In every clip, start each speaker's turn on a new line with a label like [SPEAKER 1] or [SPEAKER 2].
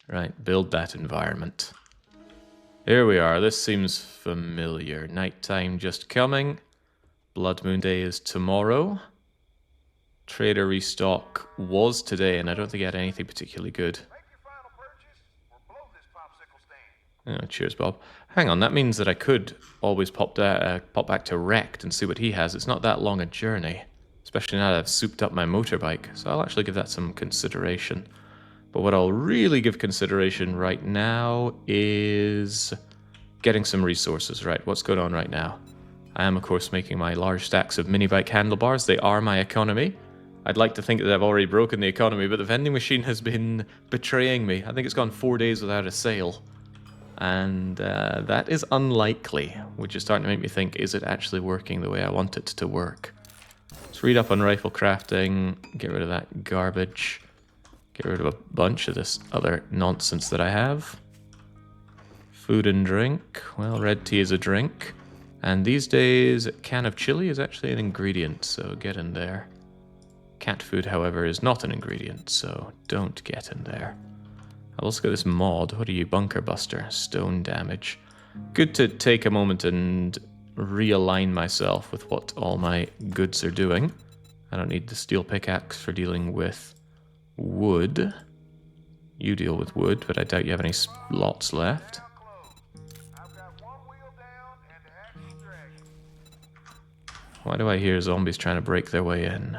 [SPEAKER 1] Right, build that environment. Here we are. This seems familiar. Nighttime just coming. Blood Moon Day is tomorrow. Trader restock was today, and I don't think he had anything particularly good. Oh, cheers, Bob. Hang on, that means that I could always pop back to Rekt and see what he has. It's not that long a journey, especially now that I've souped up my motorbike, so I'll actually give that some consideration. But what I'll really give consideration right now is getting some resources. Right, what's going on right now? I am, of course, making my large stacks of mini bike handlebars. They are my economy. I'd like to think that I've already broken the economy, but the vending machine has been betraying me. I think it's gone 4 days without a sale. And that is unlikely, which is starting to make me think, is it actually working the way I want it to work? Let's read up on rifle crafting, get rid of that garbage, get rid of a bunch of this other nonsense that I have. Food and drink, well, red tea is a drink. And these days, a can of chili is actually an ingredient, so get in there. Cat food, however, is not an ingredient, so don't get in there. I'll also get this mod. What are you, Bunker Buster? Stone damage. Good to take a moment and realign myself with what all my goods are doing. I don't need the steel pickaxe for dealing with wood. You deal with wood, but I doubt you have any slots left. Why do I hear zombies trying to break their way in?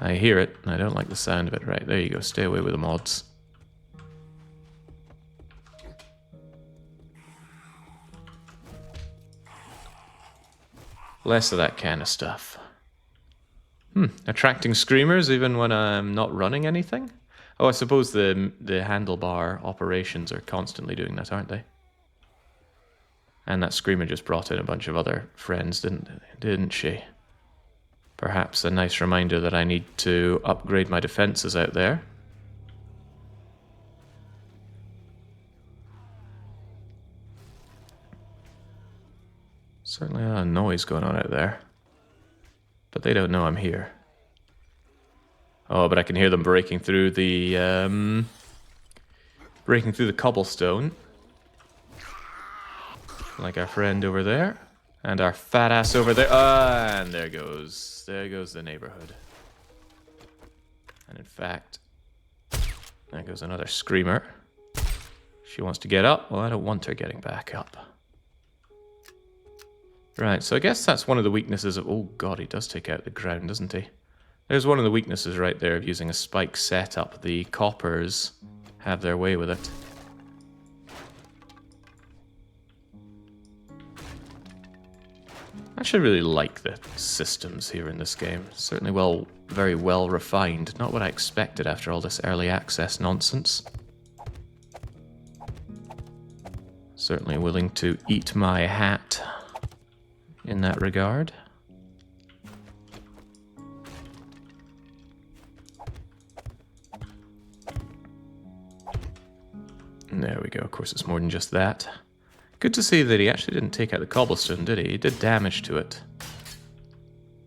[SPEAKER 1] I hear it, and I don't like the sound of it. Right, there you go. Stay away with the mods. Less of that kind of stuff. Attracting screamers even when I'm not running anything? Oh, I suppose the handlebar operations are constantly doing that, aren't they? And that screamer just brought in a bunch of other friends, didn't she? Perhaps a nice reminder that I need to upgrade my defenses out there. Certainly a lot of noise going on out there. But they don't know I'm here. Oh, but I can hear them breaking through the cobblestone. Like our friend over there. And our fat ass over there. And there goes the neighborhood. And in fact, there goes another screamer. She wants to get up. Well, I don't want her getting back up. Right, so I guess that's one of the weaknesses of... Oh god, he does take out the ground, doesn't he? There's one of the weaknesses right there of using a spike setup. The coppers have their way with it. I actually really like the systems here in this game. Certainly very well refined. Not what I expected after all this early access nonsense. Certainly willing to eat my hat in that regard. And there we go. Of course, it's more than just that. Good to see that he actually didn't take out the cobblestone, did he? He did damage to it.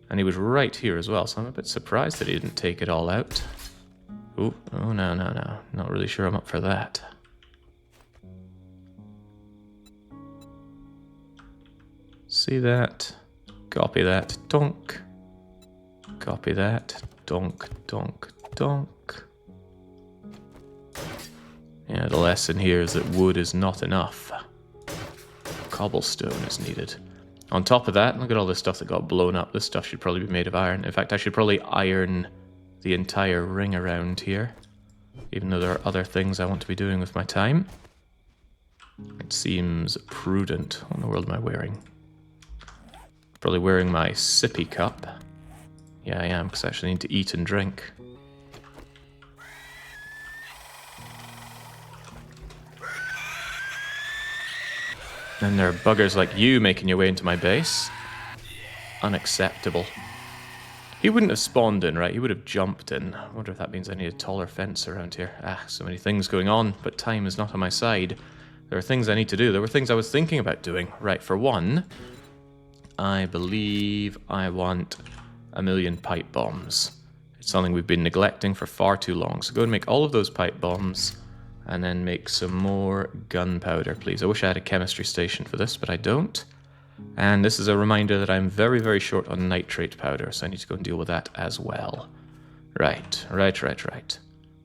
[SPEAKER 1] And he was right here as well, so I'm a bit surprised that he didn't take it all out. Ooh, oh, no. Not really sure I'm up for that. See that? Copy that. Donk. Copy that. Donk, donk, donk. Yeah, the lesson here is that wood is not enough. Cobblestone is needed. On top of that, look at all this stuff that got blown up. This stuff should probably be made of iron. In fact, I should probably iron the entire ring around here. Even though there are other things I want to be doing with my time. It seems prudent. What in the world am I wearing? Probably wearing my sippy cup. Yeah, I am, because I actually need to eat and drink. And there are buggers like you making your way into my base. Unacceptable. He wouldn't have spawned in, right? He would have jumped in. I wonder if that means I need a taller fence around here. So many things going on, but time is not on my side. There are things I need to do. There were things I was thinking about doing. Right, for one, I believe I want 1,000,000 pipe bombs. It's something we've been neglecting for far too long. So go and make all of those pipe bombs. And then make some more gunpowder, please. I wish I had a chemistry station for this, but I don't. And this is a reminder that I'm very, very short on nitrate powder, so I need to go and deal with that as well. Right.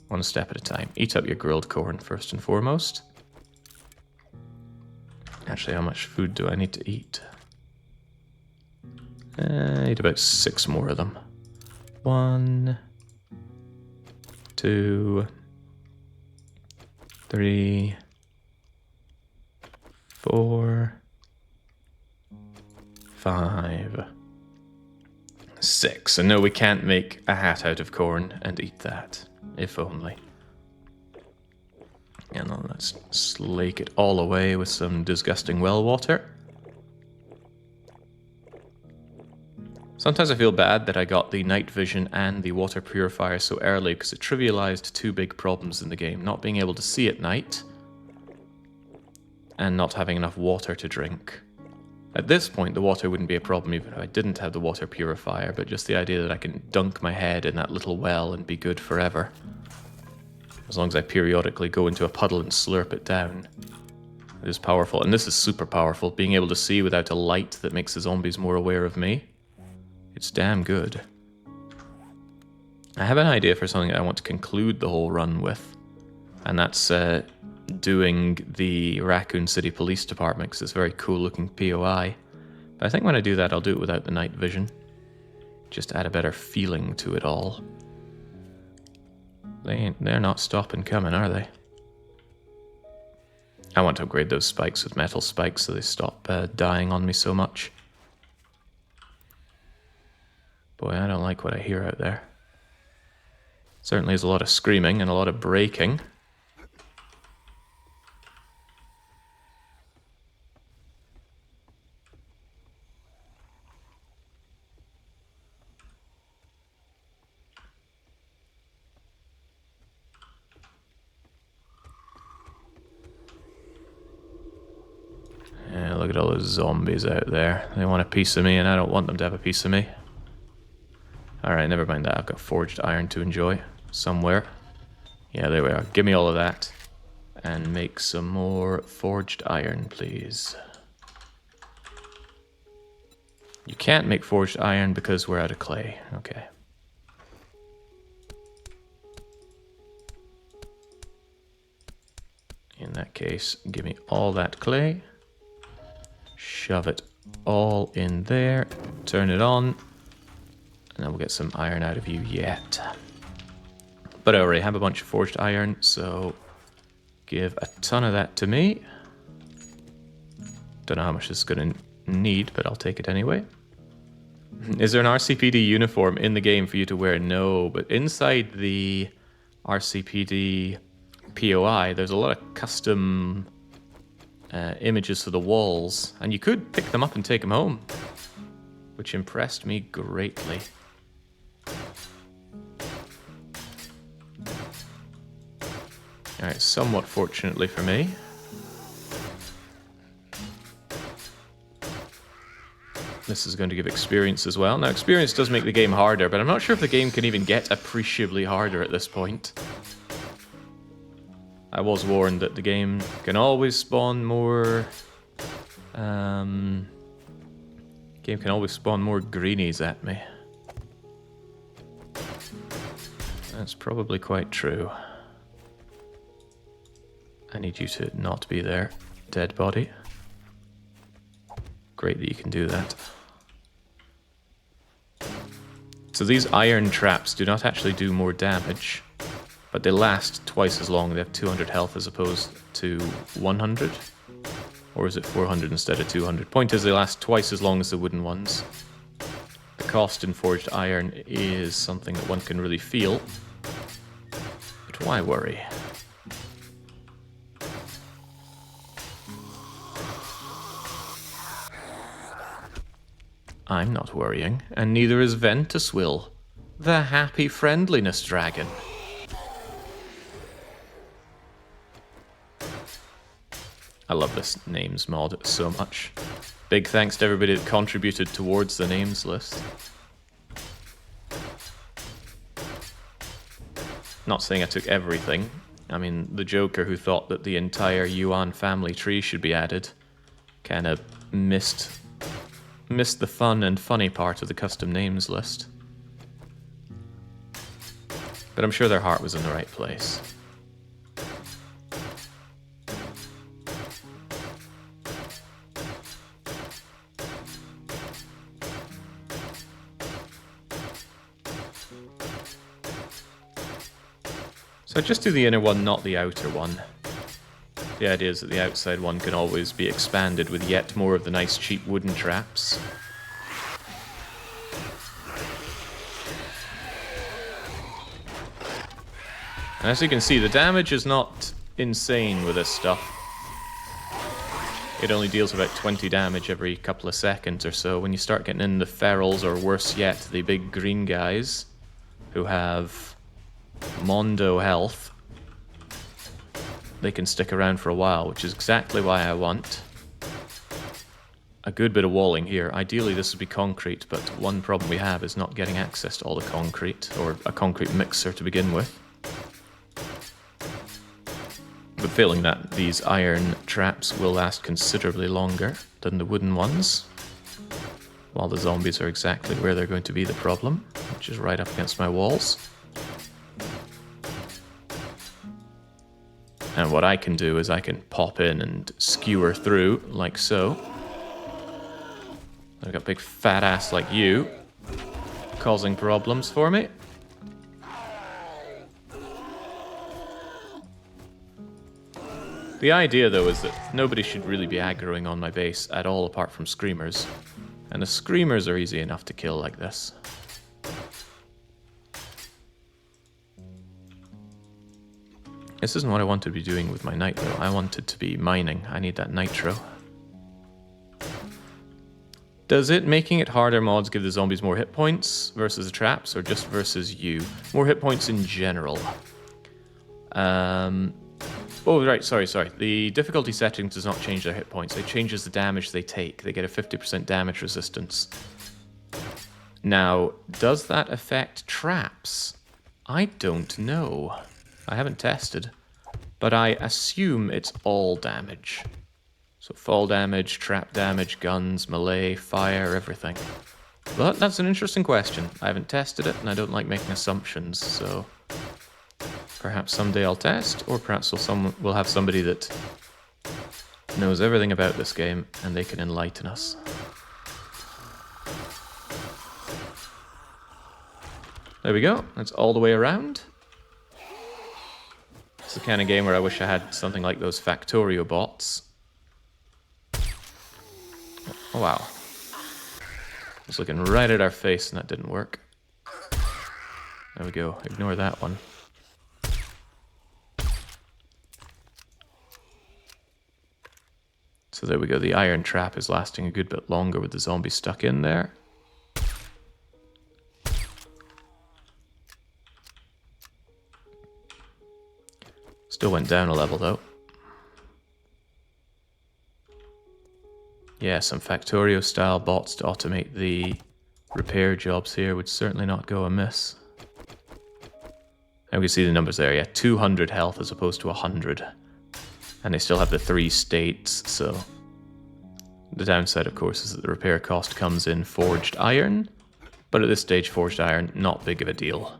[SPEAKER 1] One step at a time. Eat up your grilled corn first and foremost. Actually, how much food do I need to eat? Eat about 6 more of them. 1, 2, 3, 4, 5, 6. And no, we can't make a hat out of corn and eat that. If only. And then let's slake it all away with some disgusting well water. Sometimes I feel bad that I got the night vision and the water purifier so early because it trivialized 2 big problems in the game. Not being able to see at night and not having enough water to drink. At this point, the water wouldn't be a problem even if I didn't have the water purifier, but just the idea that I can dunk my head in that little well and be good forever. As long as I periodically go into a puddle and slurp it down. It is powerful, and this is super powerful. Being able to see without a light that makes the zombies more aware of me. It's damn good. I have an idea for something I want to conclude the whole run with, and that's doing the Raccoon City Police Department, because it's a very cool looking POI. But I think when I do that, I'll do it without the night vision. Just add a better feeling to it all. They're not stopping coming, are they? I want to upgrade those spikes with metal spikes so they stop dying on me so much. Boy, I don't like what I hear out there. Certainly is a lot of screaming and a lot of breaking. Yeah, look at all those zombies out there. They want a piece of me and I don't want them to have a piece of me. Alright, never mind that. I've got forged iron to enjoy somewhere. Yeah, there we are. Give me all of that. And make some more forged iron, please. You can't make forged iron because we're out of clay. Okay. In that case, give me all that clay. Shove it all in there. Turn it on. And then we'll get some iron out of you yet. But I already have a bunch of forged iron, so give a ton of that to me. Don't know how much this is going to need, but I'll take it anyway. Is there an RCPD uniform in the game for you to wear? No, but inside the RCPD POI, there's a lot of custom images for the walls, and you could pick them up and take them home, which impressed me greatly. Alright, somewhat fortunately for me. This is going to give experience as well. Now, experience does make the game harder, but I'm not sure if the game can even get appreciably harder at this point. I was warned that the game can always spawn more... game can always spawn more greenies at me. That's probably quite true. I need you to not be there, dead body. Great that you can do that. So these iron traps do not actually do more damage, but they last twice as long. They have 200 health as opposed to 100. Or is it 400 instead of 200? Point is, they last twice as long as the wooden ones. The cost in forged iron is something that one can really feel. But why worry? I'm not worrying, and neither is Ventuswill, the happy friendliness dragon. I love this names mod so much. Big thanks to everybody that contributed towards the names list. Not saying I took everything, I mean, the Joker who thought that the entire Yuan family tree should be added kind of missed the fun and funny part of the custom names list. But I'm sure their heart was in the right place. So just do the inner one, not the outer one. The idea is that the outside one can always be expanded with yet more of the nice cheap wooden traps. And as you can see, the damage is not insane with this stuff. It only deals about 20 damage every couple of seconds or so. When you start getting in the ferals, or worse yet, the big green guys, who have Mondo health, they can stick around for a while, which is exactly why I want a good bit of walling here. Ideally this would be concrete, but one problem we have is not getting access to all the concrete, or a concrete mixer to begin with. But failing that, these iron traps will last considerably longer than the wooden ones, while the zombies are exactly where they're going to be the problem, which is right up against my walls. And what I can do is I can pop in and skewer through, like so. I've got a big fat ass like you, causing problems for me. The idea, though, is that nobody should really be aggroing on my base at all apart from screamers. And the screamers are easy enough to kill like this. This isn't what I wanted to be doing with my nitro. I wanted to be mining. I need that nitro. Does it making it harder mods give the zombies more hit points versus the traps, or just versus you? More hit points in general. Oh, right, sorry. The difficulty setting does not change their hit points. It changes the damage they take. They get a 50% damage resistance. Now, does that affect traps? I don't know. I haven't tested, but I assume it's all damage. So fall damage, trap damage, guns, melee, fire, everything. But that's an interesting question. I haven't tested it, and I don't like making assumptions, so perhaps someday I'll test, or perhaps we'll have somebody that knows everything about this game, and they can enlighten us. There we go. That's all the way around. It's the kind of game where I wish I had something like those Factorio bots. Oh, wow. I was looking right at our face and that didn't work. There we go. Ignore that one. So there we go. The iron trap is lasting a good bit longer with the zombie stuck in there. Still went down a level though. Yeah, some Factorio style bots to automate the repair jobs here would certainly not go amiss. And we can see the numbers there, yeah, 200 health as opposed to 100. And they still have the 3 states, so the downside, of course, is that the repair cost comes in forged iron, but at this stage, forged iron, not big of a deal.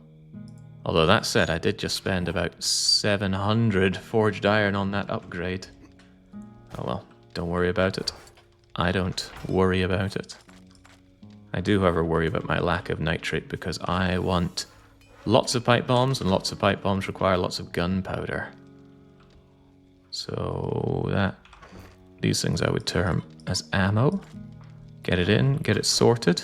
[SPEAKER 1] Although that said, I did just spend about 700 forged iron on that upgrade. Oh well, don't worry about it. I don't worry about it. I do, however, worry about my lack of nitrate because I want lots of pipe bombs, and lots of pipe bombs require lots of gunpowder. So these things I would term as ammo. Get it in, get it sorted.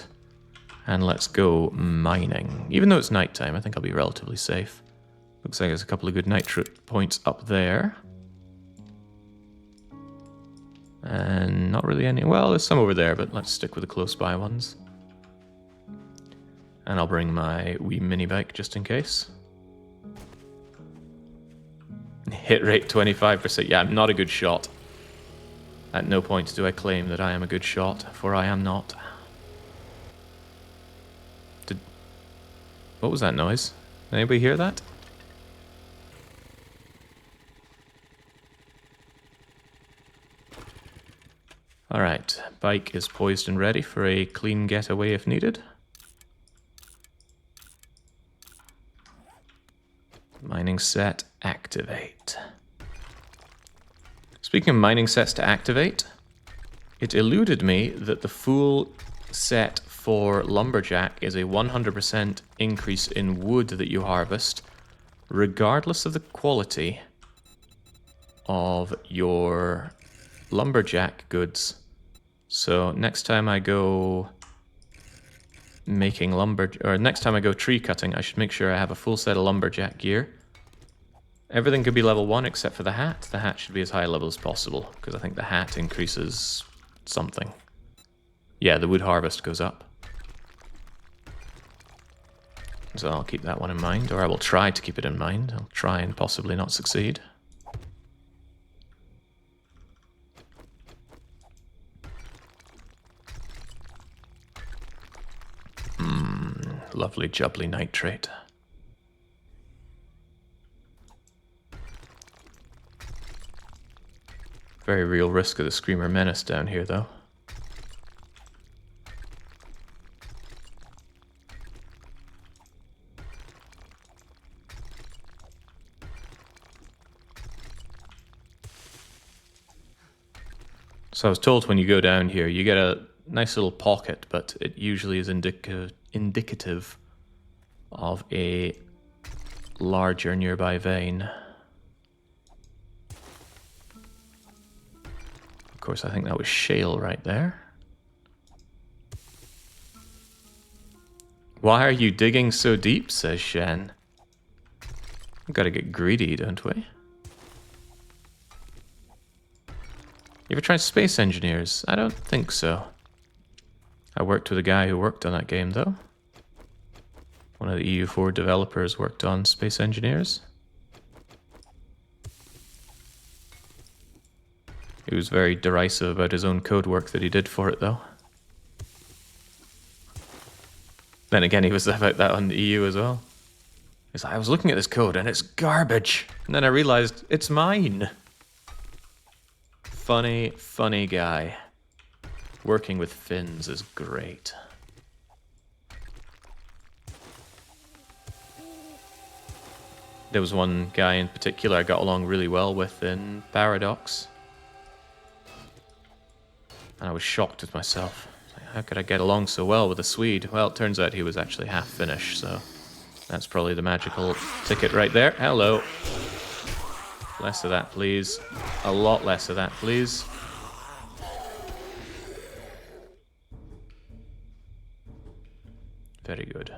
[SPEAKER 1] And let's go mining. Even though it's nighttime, I think I'll be relatively safe. Looks like there's a couple of good nitrate points up there. And not really any... Well, there's some over there, but let's stick with the close by ones. And I'll bring my wee mini bike just in case. Hit rate 25%. Yeah, I'm not a good shot. At no point do I claim that I am a good shot, for I am not. What was that noise? Did anybody hear that? Alright, bike is poised and ready for a clean getaway if needed. Mining set, activate. Speaking of mining sets to activate, it eluded me that the full set for Lumberjack is a 100% increase in wood that you harvest, regardless of the quality of your Lumberjack goods. So next time I go making next time I go tree cutting, I should make sure I have a full set of Lumberjack gear. Everything could be level 1 except for the hat. The hat should be as high level as possible, because I think the hat increases something. Yeah, the wood harvest goes up. So I'll keep that one in mind, or I will try to keep it in mind. I'll try and possibly not succeed. Lovely jubbly nitrate. Very real risk of the Screamer Menace down here, though. So I was told when you go down here, you get a nice little pocket, but it usually is indicative of a larger nearby vein. Of course, I think that was shale right there. Why are you digging so deep, says Shen. We've got to get greedy, don't we? You ever tried Space Engineers? I don't think so. I worked with a guy who worked on that game, though. One of the EU4 developers worked on Space Engineers. He was very derisive about his own code work that he did for it, though. Then again, he was about that on the EU as well. He's like, I was looking at this code and it's garbage. And then I realized it's mine. Funny, funny guy. Working with Finns is great. There was one guy in particular I got along really well with in Paradox. And I was shocked with myself. Like, how could I get along so well with a Swede? Well, it turns out he was actually half Finnish, so that's probably the magical ticket right there. Hello. Less of that, please. A lot less of that, please. Very good.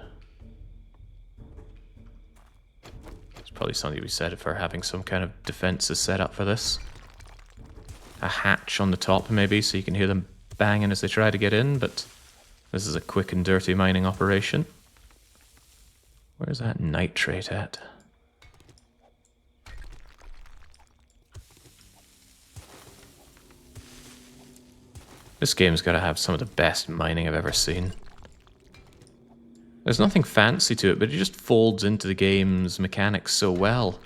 [SPEAKER 1] There's probably something to be said for having some kind of defenses set up for this. A hatch on the top, maybe, so you can hear them banging as they try to get in, but this is a quick and dirty mining operation. Where's that nitrate at? This game's got to have some of the best mining I've ever seen. There's nothing fancy to it, but it just folds into the game's mechanics so well.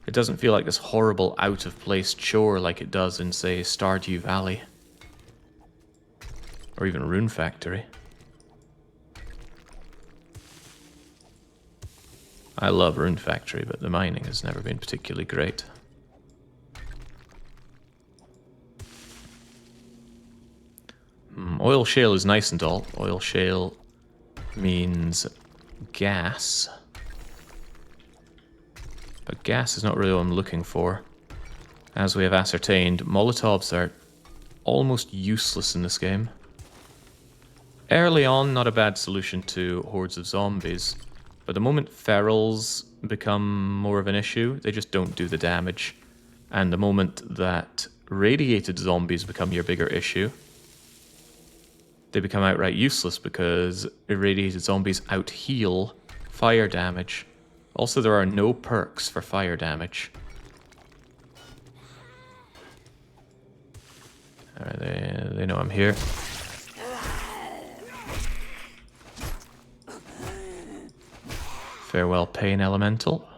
[SPEAKER 1] It doesn't feel like this horrible out-of-place chore like it does in, say, Stardew Valley. Or even Rune Factory. I love Rune Factory, but the mining has never been particularly great. Oil shale is nice and all. Oil shale means gas. But gas is not really what I'm looking for. As we have ascertained, Molotovs are almost useless in this game. Early on, not a bad solution to hordes of zombies. But the moment ferals become more of an issue, they just don't do the damage. And the moment that radiated zombies become your bigger issue, they become outright useless because irradiated zombies out-heal fire damage. Also, there are no perks for fire damage. Alright, they know I'm here. Farewell, Pain Elemental.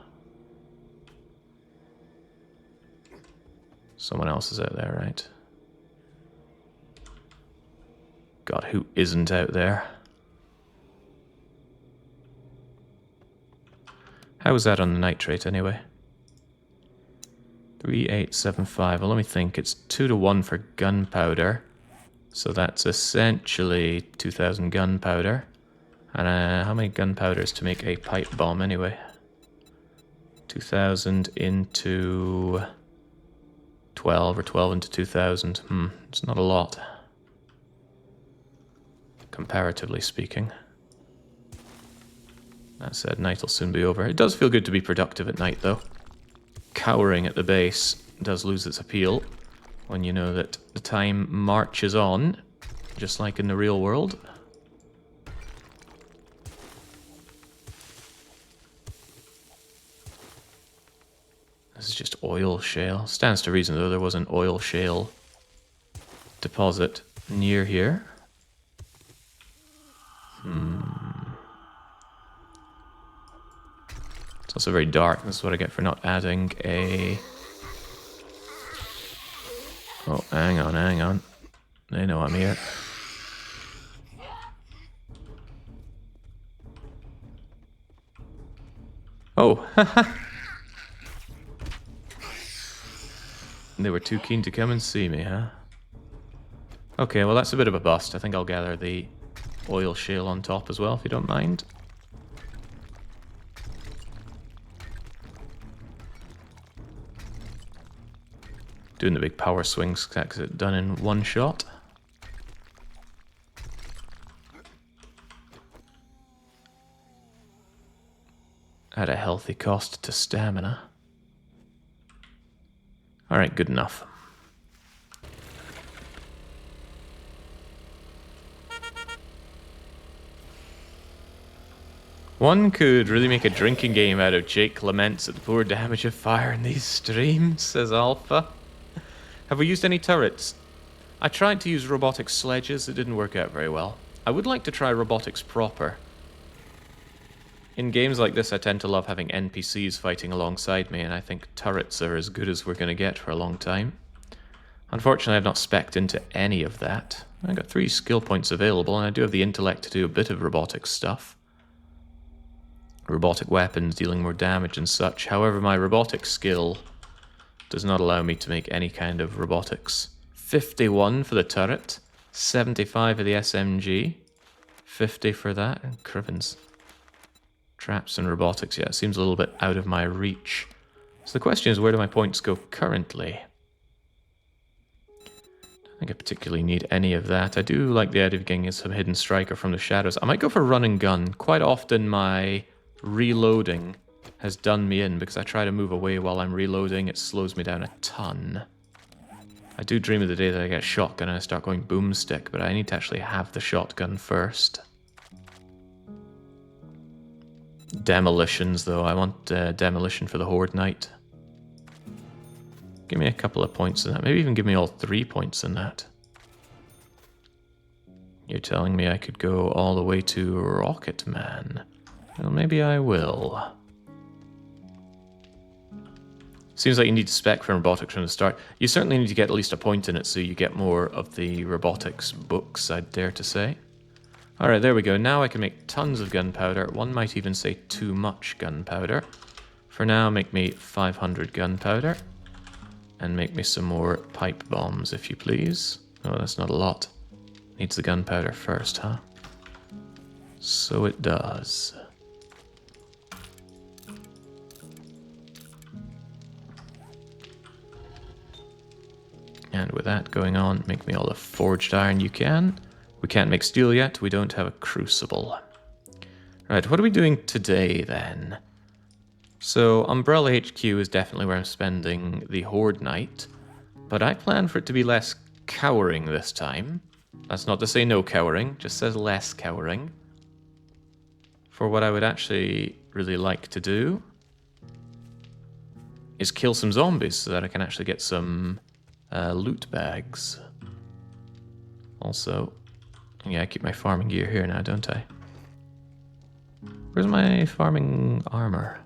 [SPEAKER 1] Someone else is out there, right? God, who isn't out there? How was that on the nitrate anyway? 3875. Well, let me think. It's 2 to 1 for gunpowder. So that's essentially 2,000 gunpowder. And how many gunpowders to make a pipe bomb anyway? 2,000 into 12, or 12 into 2,000. It's not a lot. Comparatively speaking. That said, night will soon be over. It does feel good to be productive at night, though. Cowering at the base does lose its appeal when you know that the time marches on, just like in the real world. This is just oil shale. Stands to reason, though, there was an oil shale deposit near here. It's also very dark. This is what I get for not adding a... Oh, hang on, hang on. They know I'm here. Oh, they were too keen to come and see me, huh? Okay, well that's a bit of a bust. I think I'll gather the oil shale on top as well, if you don't mind. Doing the big power swings, because it's done in one shot. At a healthy cost to stamina. Alright, good enough. One could really make a drinking game out of Jake laments at the poor damage of fire in these streams, says Alpha. Have we used any turrets? I tried to use robotic sledges, it didn't work out very well. I would like to try robotics proper. In games like this, I tend to love having NPCs fighting alongside me, and I think turrets are as good as we're going to get for a long time. Unfortunately, I've not specced into any of that. I've got 3 skill points available, and I do have the intellect to do a bit of robotic stuff. Robotic weapons dealing more damage and such. However, my robotic skill does not allow me to make any kind of robotics. 51 for the turret, 75 for the SMG, 50 for that, and Crivens. Traps and robotics, yeah, it seems a little bit out of my reach. So the question is, where do my points go currently? I don't think I particularly need any of that. I do like the idea of getting some hidden striker from the shadows. I might go for run and gun. Quite often my reloading has done me in, because I try to move away while I'm reloading. It slows me down a ton. I do dream of the day that I get a shotgun and I start going boomstick, but I need to actually have the shotgun first. Demolitions, though. I want demolition for the Horde Knight. Give me a couple of points in that. Maybe even give me all 3 points in that. You're telling me I could go all the way to Rocket Man. Well, maybe I will. Seems like you need to spec for robotics from the start. You certainly need to get at least a point in it so you get more of the robotics books, I'd dare to say. Alright, there we go. Now I can make tons of gunpowder. One might even say too much gunpowder. For now, make me 500 gunpowder. And make me some more pipe bombs, if you please. Oh, that's not a lot. Needs the gunpowder first, huh? So it does. And with that going on, make me all the forged iron you can. We can't make steel yet, we don't have a crucible. Right, what are we doing today then? So, Umbrella HQ is definitely where I'm spending the Horde Night, but I plan for it to be less cowering this time. That's not to say no cowering, just says less cowering. For what I would actually really like to do is kill some zombies so that I can actually get some loot bags. Also, yeah, I keep my farming gear here now, don't I? Where's my farming armor?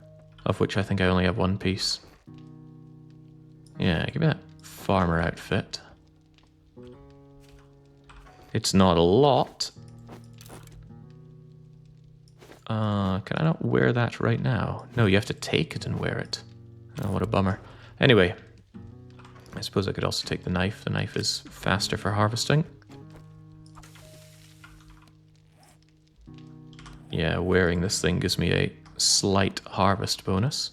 [SPEAKER 1] Of which I think I only have 1 piece. Yeah, give me that farmer outfit. It's not a lot. Can I not wear that right now? No, you have to take it and wear it. Oh, what a bummer. Anyway, I suppose I could also take the knife. The knife is faster for harvesting. Yeah, wearing this thing gives me a slight harvest bonus.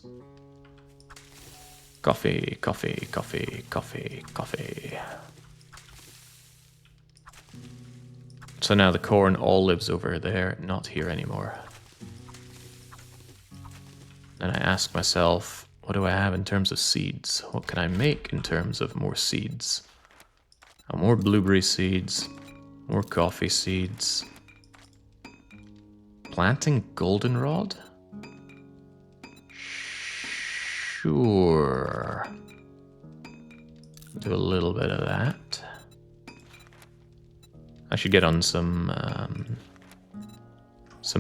[SPEAKER 1] Coffee, coffee, coffee, coffee, coffee. So now the corn all lives over there, not here anymore. And I ask myself, what do I have in terms of seeds? What can I make in terms of more seeds? More blueberry seeds, more coffee seeds. Planting goldenrod? Sure. Do a little bit of that. I should get on some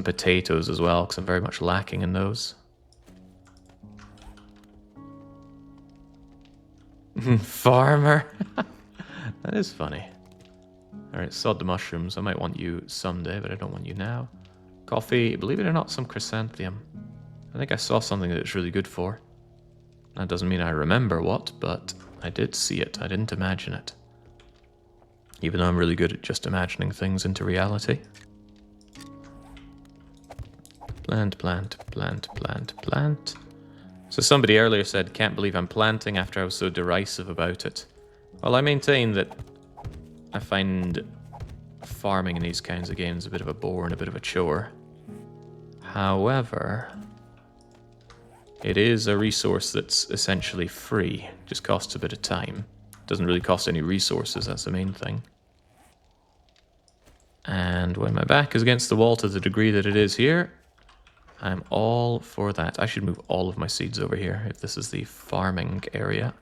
[SPEAKER 1] potatoes as well, because I'm very much lacking in those. Farmer. That is funny. Alright, sod the mushrooms. I might want you someday, but I don't want you now. Coffee. Believe it or not, some chrysanthemum. I think I saw something that it's really good for. That doesn't mean I remember what, but I did see it. I didn't imagine it. Even though I'm really good at just imagining things into reality. Plant, plant, plant, plant, plant. So somebody earlier said, can't believe I'm planting after I was so derisive about it. Well, I maintain that I find farming in these kinds of games a bit of a bore and a bit of a chore. However, it is a resource that's essentially free, just costs a bit of time. Doesn't really cost any resources, that's the main thing. And when my back is against the wall to the degree that it is here, I'm all for that. I should move all of my seeds over here if this is the farming area.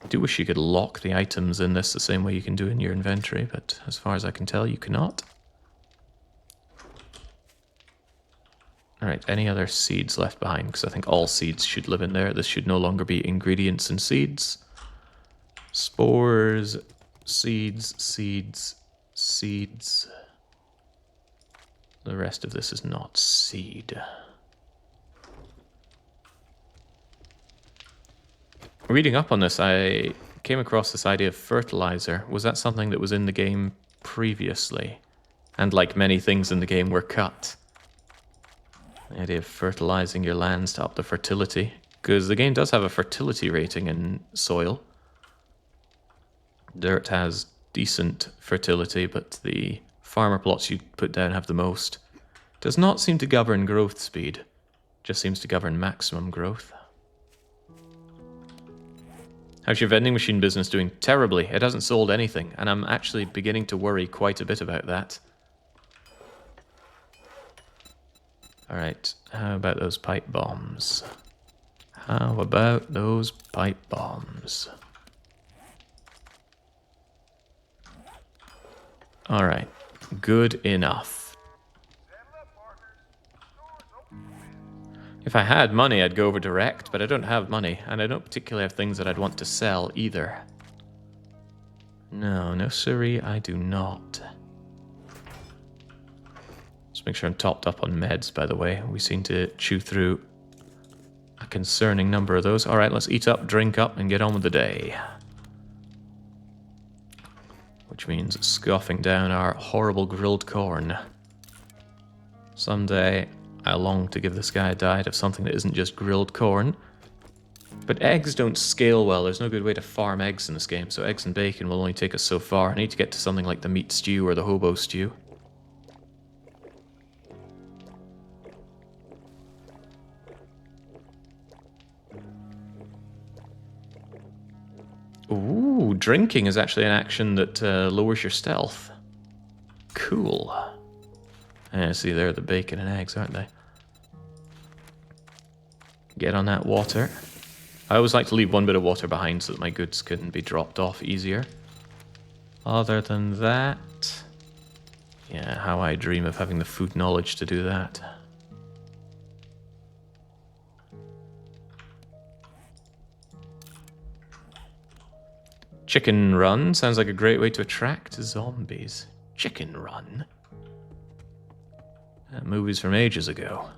[SPEAKER 1] I do wish you could lock the items in this the same way you can do in your inventory, but as far as I can tell, you cannot. Alright, any other seeds left behind? Because I think all seeds should live in there. This should no longer be ingredients and seeds. Spores, seeds, seeds, seeds. The rest of this is not seed. Reading up on this, I came across this idea of fertilizer. Was that something that was in the game previously? And like many things in the game were cut. The idea of fertilizing your lands to up the fertility. Because the game does have a fertility rating in soil. Dirt has decent fertility, but the farmer plots you put down have the most. Does not seem to govern growth speed. Just seems to govern maximum growth. How's your vending machine business doing? Terribly. It hasn't sold anything, and I'm actually beginning to worry quite a bit about that. Alright, how about those pipe bombs? How about those pipe bombs? Alright, good enough. If I had money, I'd go over to Rekt, but I don't have money, and I don't particularly have things that I'd want to sell either. No, no siree, I do not. Let's make sure I'm topped up on meds, by the way. We seem to chew through a concerning number of those. Alright, let's eat up, drink up, and get on with the day. Which means scoffing down our horrible grilled corn. Someday, I long to give this guy a diet of something that isn't just grilled corn. But eggs don't scale well. There's no good way to farm eggs in this game, so eggs and bacon will only take us so far. I need to get to something like the meat stew or the hobo stew. Ooh, drinking is actually an action that lowers your stealth. Cool. Yeah, see, they're the bacon and eggs, aren't they? Get on that water. I always like to leave one bit of water behind so that my goods can be dropped off easier. Other than that... yeah, how I dream of having the food knowledge to do that. Chicken Run sounds like a great way to attract zombies. Chicken Run? Movies from ages ago.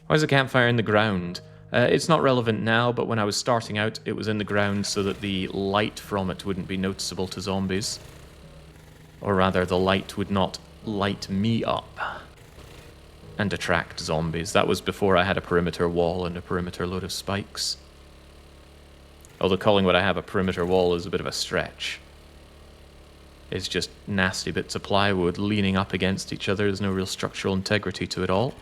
[SPEAKER 1] Why is a campfire in the ground? It's not relevant now, but when I was starting out, it was in the ground so that the light from it wouldn't be noticeable to zombies. Or rather, the light would not light me up and attract zombies. That was before I had a perimeter wall and a perimeter load of spikes. Although calling what I have a perimeter wall is a bit of a stretch. It's just nasty bits of plywood leaning up against each other. There's no real structural integrity to it all.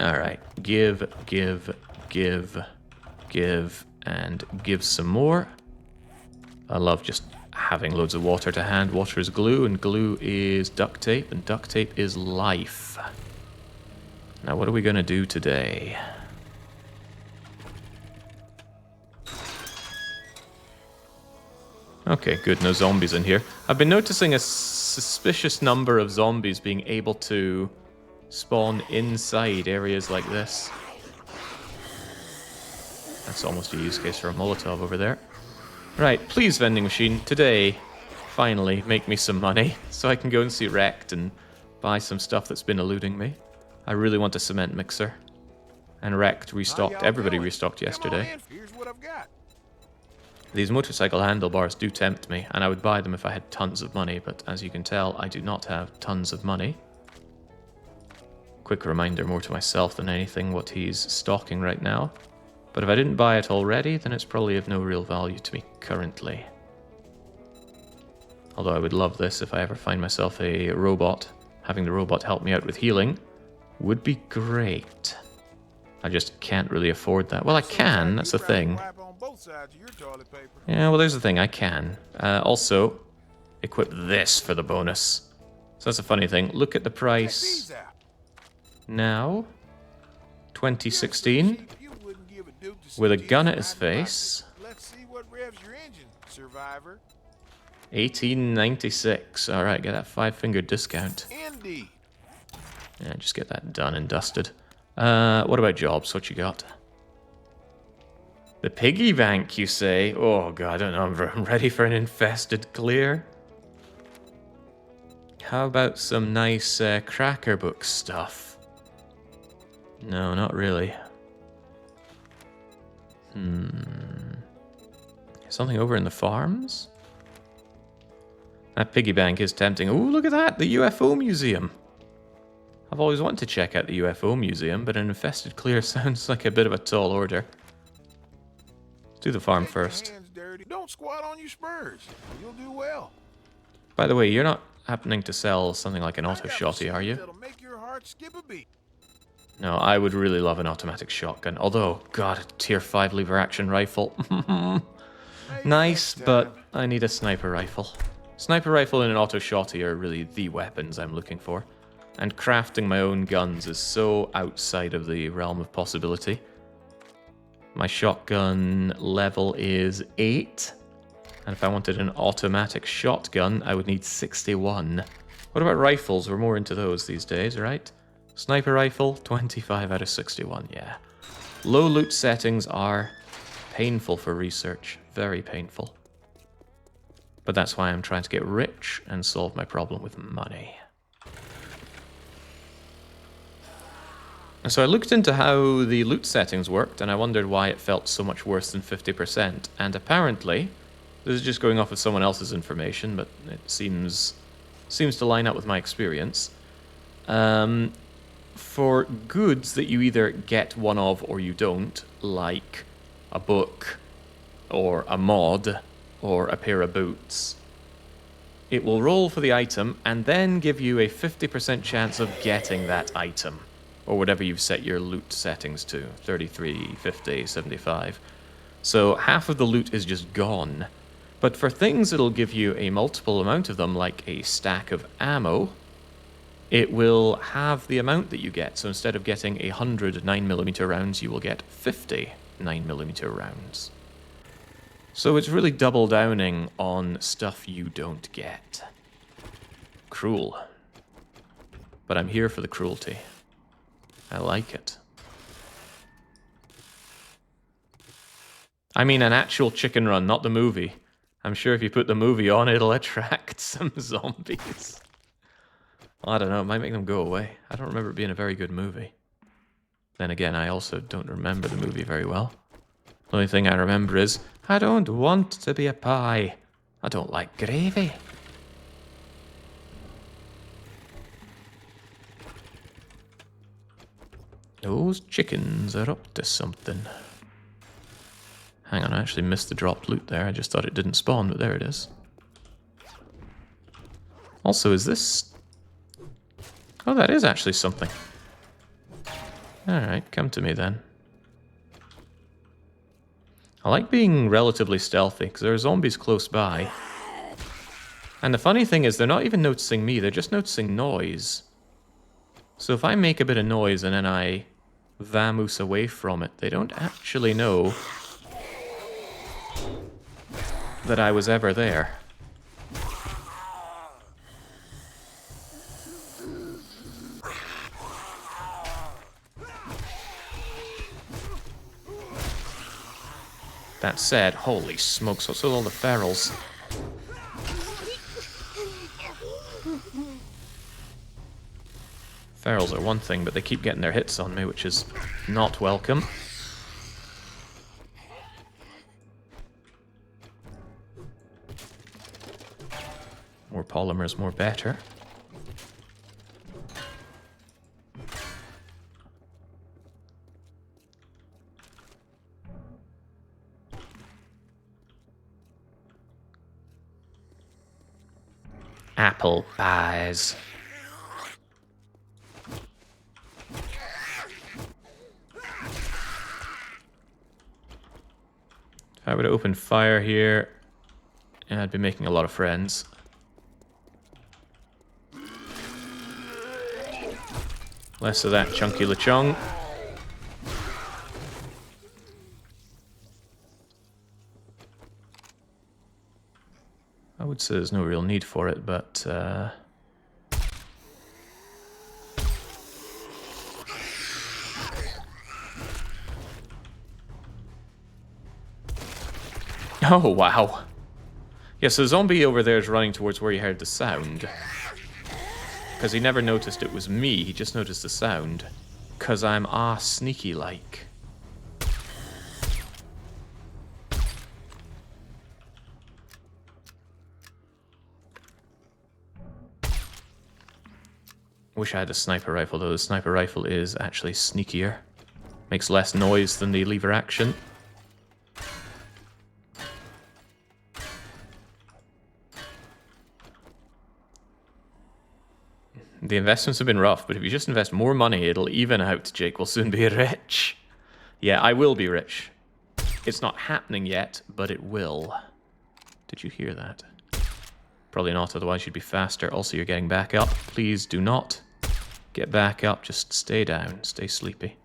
[SPEAKER 1] Alright, give, and give some more. I love just having loads of water to hand. Water is glue, and glue is duct tape, and duct tape is life. Now, what are we going to do today? Okay, good, no zombies in here. I've been noticing a suspicious number of zombies being able to spawn inside areas like this. That's almost a use case for a Molotov over there. Right, please, vending machine, today, finally, make me some money so I can go and see Rekt and buy some stuff that's been eluding me. I really want a cement mixer. And Rekt restocked, everybody restocked yesterday.
[SPEAKER 2] Here's what I've got.
[SPEAKER 1] These motorcycle handlebars do tempt me, and I would buy them if I had tons of money, but as you can tell, I do not have tons of money. Quick reminder more to myself than anything what he's stocking right now. But if I didn't buy it already, then it's probably of no real value to me currently. Although I would love this if I ever find myself a robot. Having the robot help me out with healing would be great. I just can't really afford that. Well, I can, that's the thing. Yeah, well, there's the thing, I can. Also, equip this for the bonus. So that's a funny thing. Look at the price now. 2016. With a gun at his face.
[SPEAKER 2] Let's see what revs your engine, survivor.
[SPEAKER 1] 1896. Alright, get that 5-finger discount.
[SPEAKER 2] Indeed.
[SPEAKER 1] Yeah, just get that done and dusted. What about jobs? What you got? The piggy bank, you say? Oh god, I don't know. I'm ready for an infested clear. How about some nice cracker book stuff? No, not really. Something over in the farms? That piggy bank is tempting. Ooh, look at that! The UFO Museum! I've always wanted to check out the UFO Museum, but an infested clear sounds like a bit of a tall order. Let's do the farm first.
[SPEAKER 2] Don't squat on your spurs. You'll do well.
[SPEAKER 1] By the way, you're not happening to sell something like an auto shotty, are you?
[SPEAKER 2] That'll make your heart skip a beat.
[SPEAKER 1] No, I would really love an automatic shotgun. Although, god, a tier 5 lever action rifle. Nice, but I need a sniper rifle. Sniper rifle and an auto shotty are really the weapons I'm looking for. And crafting my own guns is so outside of the realm of possibility. My shotgun level is 8. And if I wanted an automatic shotgun, I would need 61. What about rifles? We're more into those these days, right? Sniper rifle, 25 out of 61, yeah. Low loot settings are painful for research. Very painful. But that's why I'm trying to get rich and solve my problem with money. And so I looked into how the loot settings worked, and I wondered why it felt so much worse than 50%. And apparently, this is just going off of someone else's information, but it seems to line up with my experience. For goods that you either get one of or you don't, like a book, or a mod, or a pair of boots, it will roll for the item and then give you a 50% chance of getting that item, or whatever you've set your loot settings to, 33, 50, 75. So half of the loot is just gone. But for things it'll give you a multiple amount of them, like a stack of ammo, it will have the amount that you get. So instead of getting 100 9mm rounds, you will get 50 9mm rounds. So it's really double downing on stuff you don't get. Cruel. But I'm here for the cruelty. I like it. I mean an actual chicken run, not the movie. I'm sure if you put the movie on, it'll attract some zombies. I don't know, it might make them go away. I don't remember it being a very good movie. Then again, I also don't remember the movie very well. The only thing I remember is, I don't want to be a pie. I don't like gravy. Those chickens are up to something. Hang on, I actually missed the dropped loot there. I just thought it didn't spawn, but there it is. Also, is this... Oh, that is actually something. Alright, come to me then. I like being relatively stealthy, because there are zombies close by. And the funny thing is, they're not even noticing me, they're just noticing noise. So if I make a bit of noise and then I vamoose away from it, they don't actually know that I was ever there. That said, holy smokes, what's with all the ferals? Ferals are one thing, but they keep getting their hits on me, which is not welcome. More polymers, more better. Apple pies. If I were to open fire here, I'd be making a lot of friends. Less of that chunky lechong. I would say there's no real need for it, but... Oh, wow. Yeah, so the zombie over there is running towards where he heard the sound. Because he never noticed it was me, he just noticed the sound. Because I'm sneaky-like. Wish I had a sniper rifle, though the sniper rifle is actually sneakier. Makes less noise than the lever action. The investments have been rough, but if you just invest more money, it'll even out. Jake will soon be rich. Yeah, I will be rich. It's not happening yet, but it will. Did you hear that? Probably not, otherwise you'd be faster. Also, you're getting back up. Please do not get back up. Just stay down. Stay sleepy.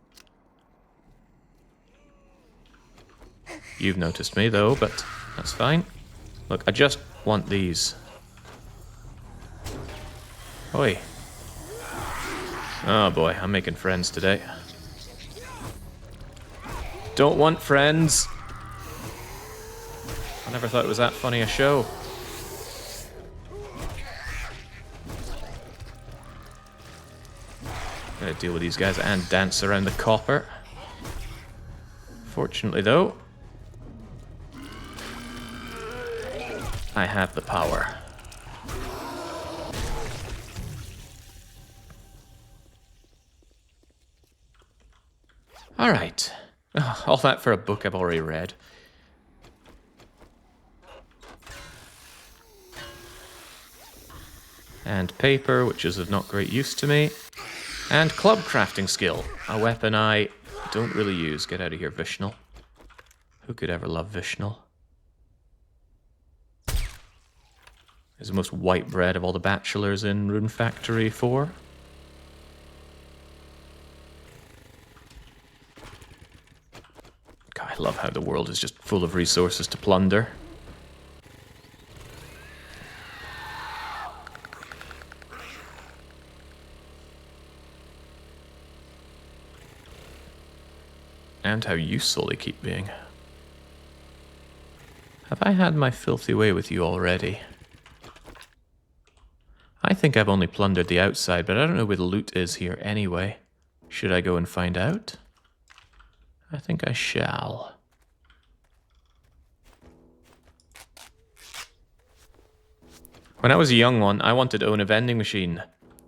[SPEAKER 1] You've noticed me, though, but that's fine. Look, I just want these. Oi. Oh boy, I'm making friends today. Don't want friends. I never thought it was that funny a show. Gotta deal with these guys and dance around the copper. Fortunately, though, I have the power. Alright. All that for a book I've already read. And paper, which is of not great use to me. And club crafting skill, a weapon I don't really use. Get out of here, Vishnal. Who could ever love Vishnal? He's the most white bread of all the bachelors in Rune Factory 4. God, I love how the world is just full of resources to plunder. And how useful they keep being. Have I had my filthy way with you already? I think I've only plundered the outside, but I don't know where the loot is here anyway. Should I go and find out? I think I shall. When I was a young one, I wanted to own a vending machine.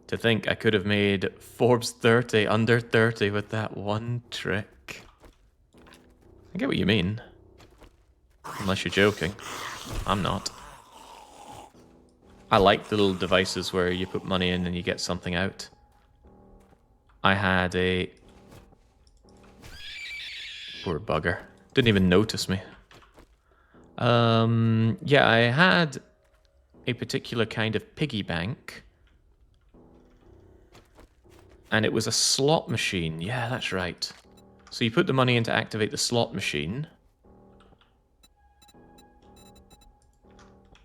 [SPEAKER 1] To think I could have made Forbes 30 under 30 with that one trick. I get what you mean. Unless you're joking. I'm not. I like the little devices where you put money in and you get something out. I had a... Poor bugger. Didn't even notice me. Yeah, I had a particular kind of piggy bank. And it was a slot machine. Yeah, that's right. So you put the money in to activate the slot machine.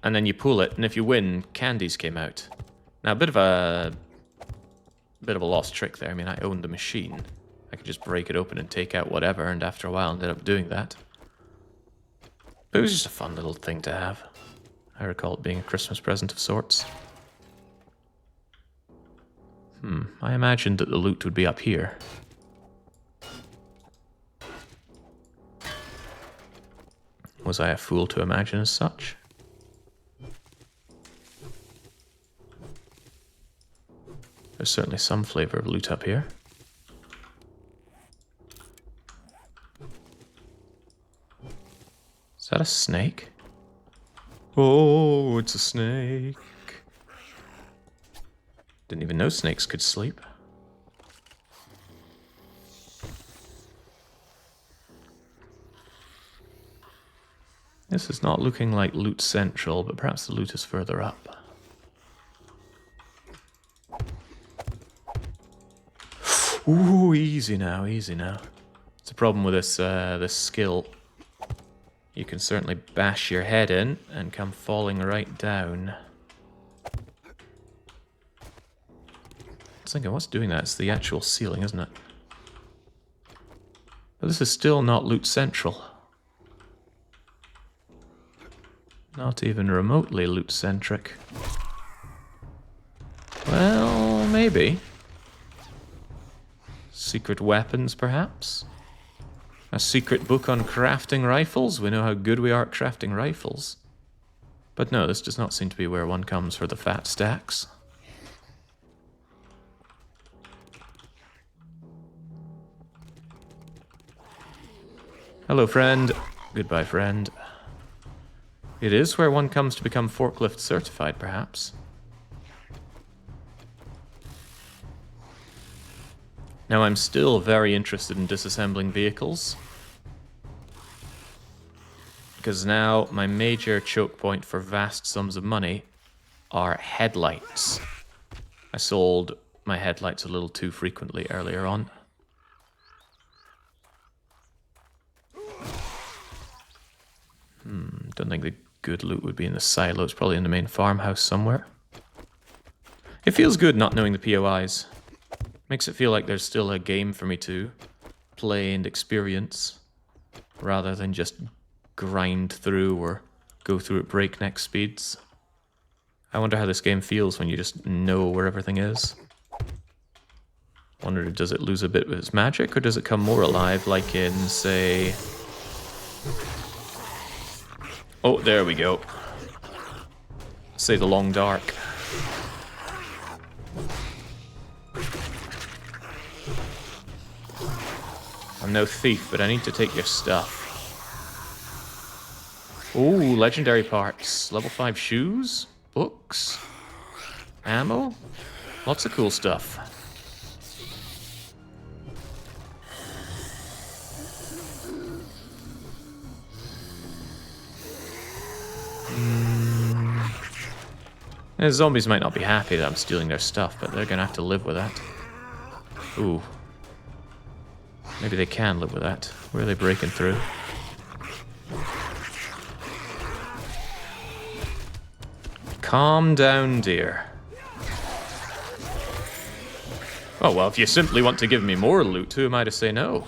[SPEAKER 1] And then you pull it, and if you win, candies came out. Now, a bit of a lost trick there. I mean, I owned the machine. I could just break it open and take out whatever, and after a while ended up doing that. But it was just a fun little thing to have. I recall it being a Christmas present of sorts. I imagined that the loot would be up here. Was I a fool to imagine as such? There's certainly some flavor of loot up here. Is that a snake? Oh, it's a snake. Didn't even know snakes could sleep. This is not looking like loot central, but perhaps the loot is further up. Ooh, easy now, easy now. It's a problem with this this skill. You can certainly bash your head in and come falling right down. I was thinking, what's doing that? It's the actual ceiling, isn't it? But this is still not loot central. Not even remotely loot-centric. Well, maybe. Secret weapons, perhaps? A secret book on crafting rifles? We know how good we are at crafting rifles. But no, this does not seem to be where one comes for the fat stacks. Hello, friend. Goodbye, friend. It is where one comes to become forklift certified, perhaps. Now, I'm still very interested in disassembling vehicles. Because now my major choke point for vast sums of money are headlights. I sold my headlights a little too frequently earlier on. Don't think the good loot would be in the silo. It's probably in the main farmhouse somewhere. It feels good not knowing the POIs. Makes it feel like there's still a game for me to play and experience, rather than just grind through or go through at breakneck speeds. I wonder how this game feels when you just know where everything is. Wonder, does it lose a bit of its magic, or does it come more alive, like in, say... Oh, there we go. Say the Long Dark. I'm no thief, but I need to take your stuff. Ooh, legendary parts. Level 5 shoes, books, ammo. Lots of cool stuff. The zombies might not be happy that I'm stealing their stuff, but they're gonna have to live with that. Ooh. Maybe they can live with that. Where are they breaking through? Calm down, dear. Oh, well, if you simply want to give me more loot, who am I to say no?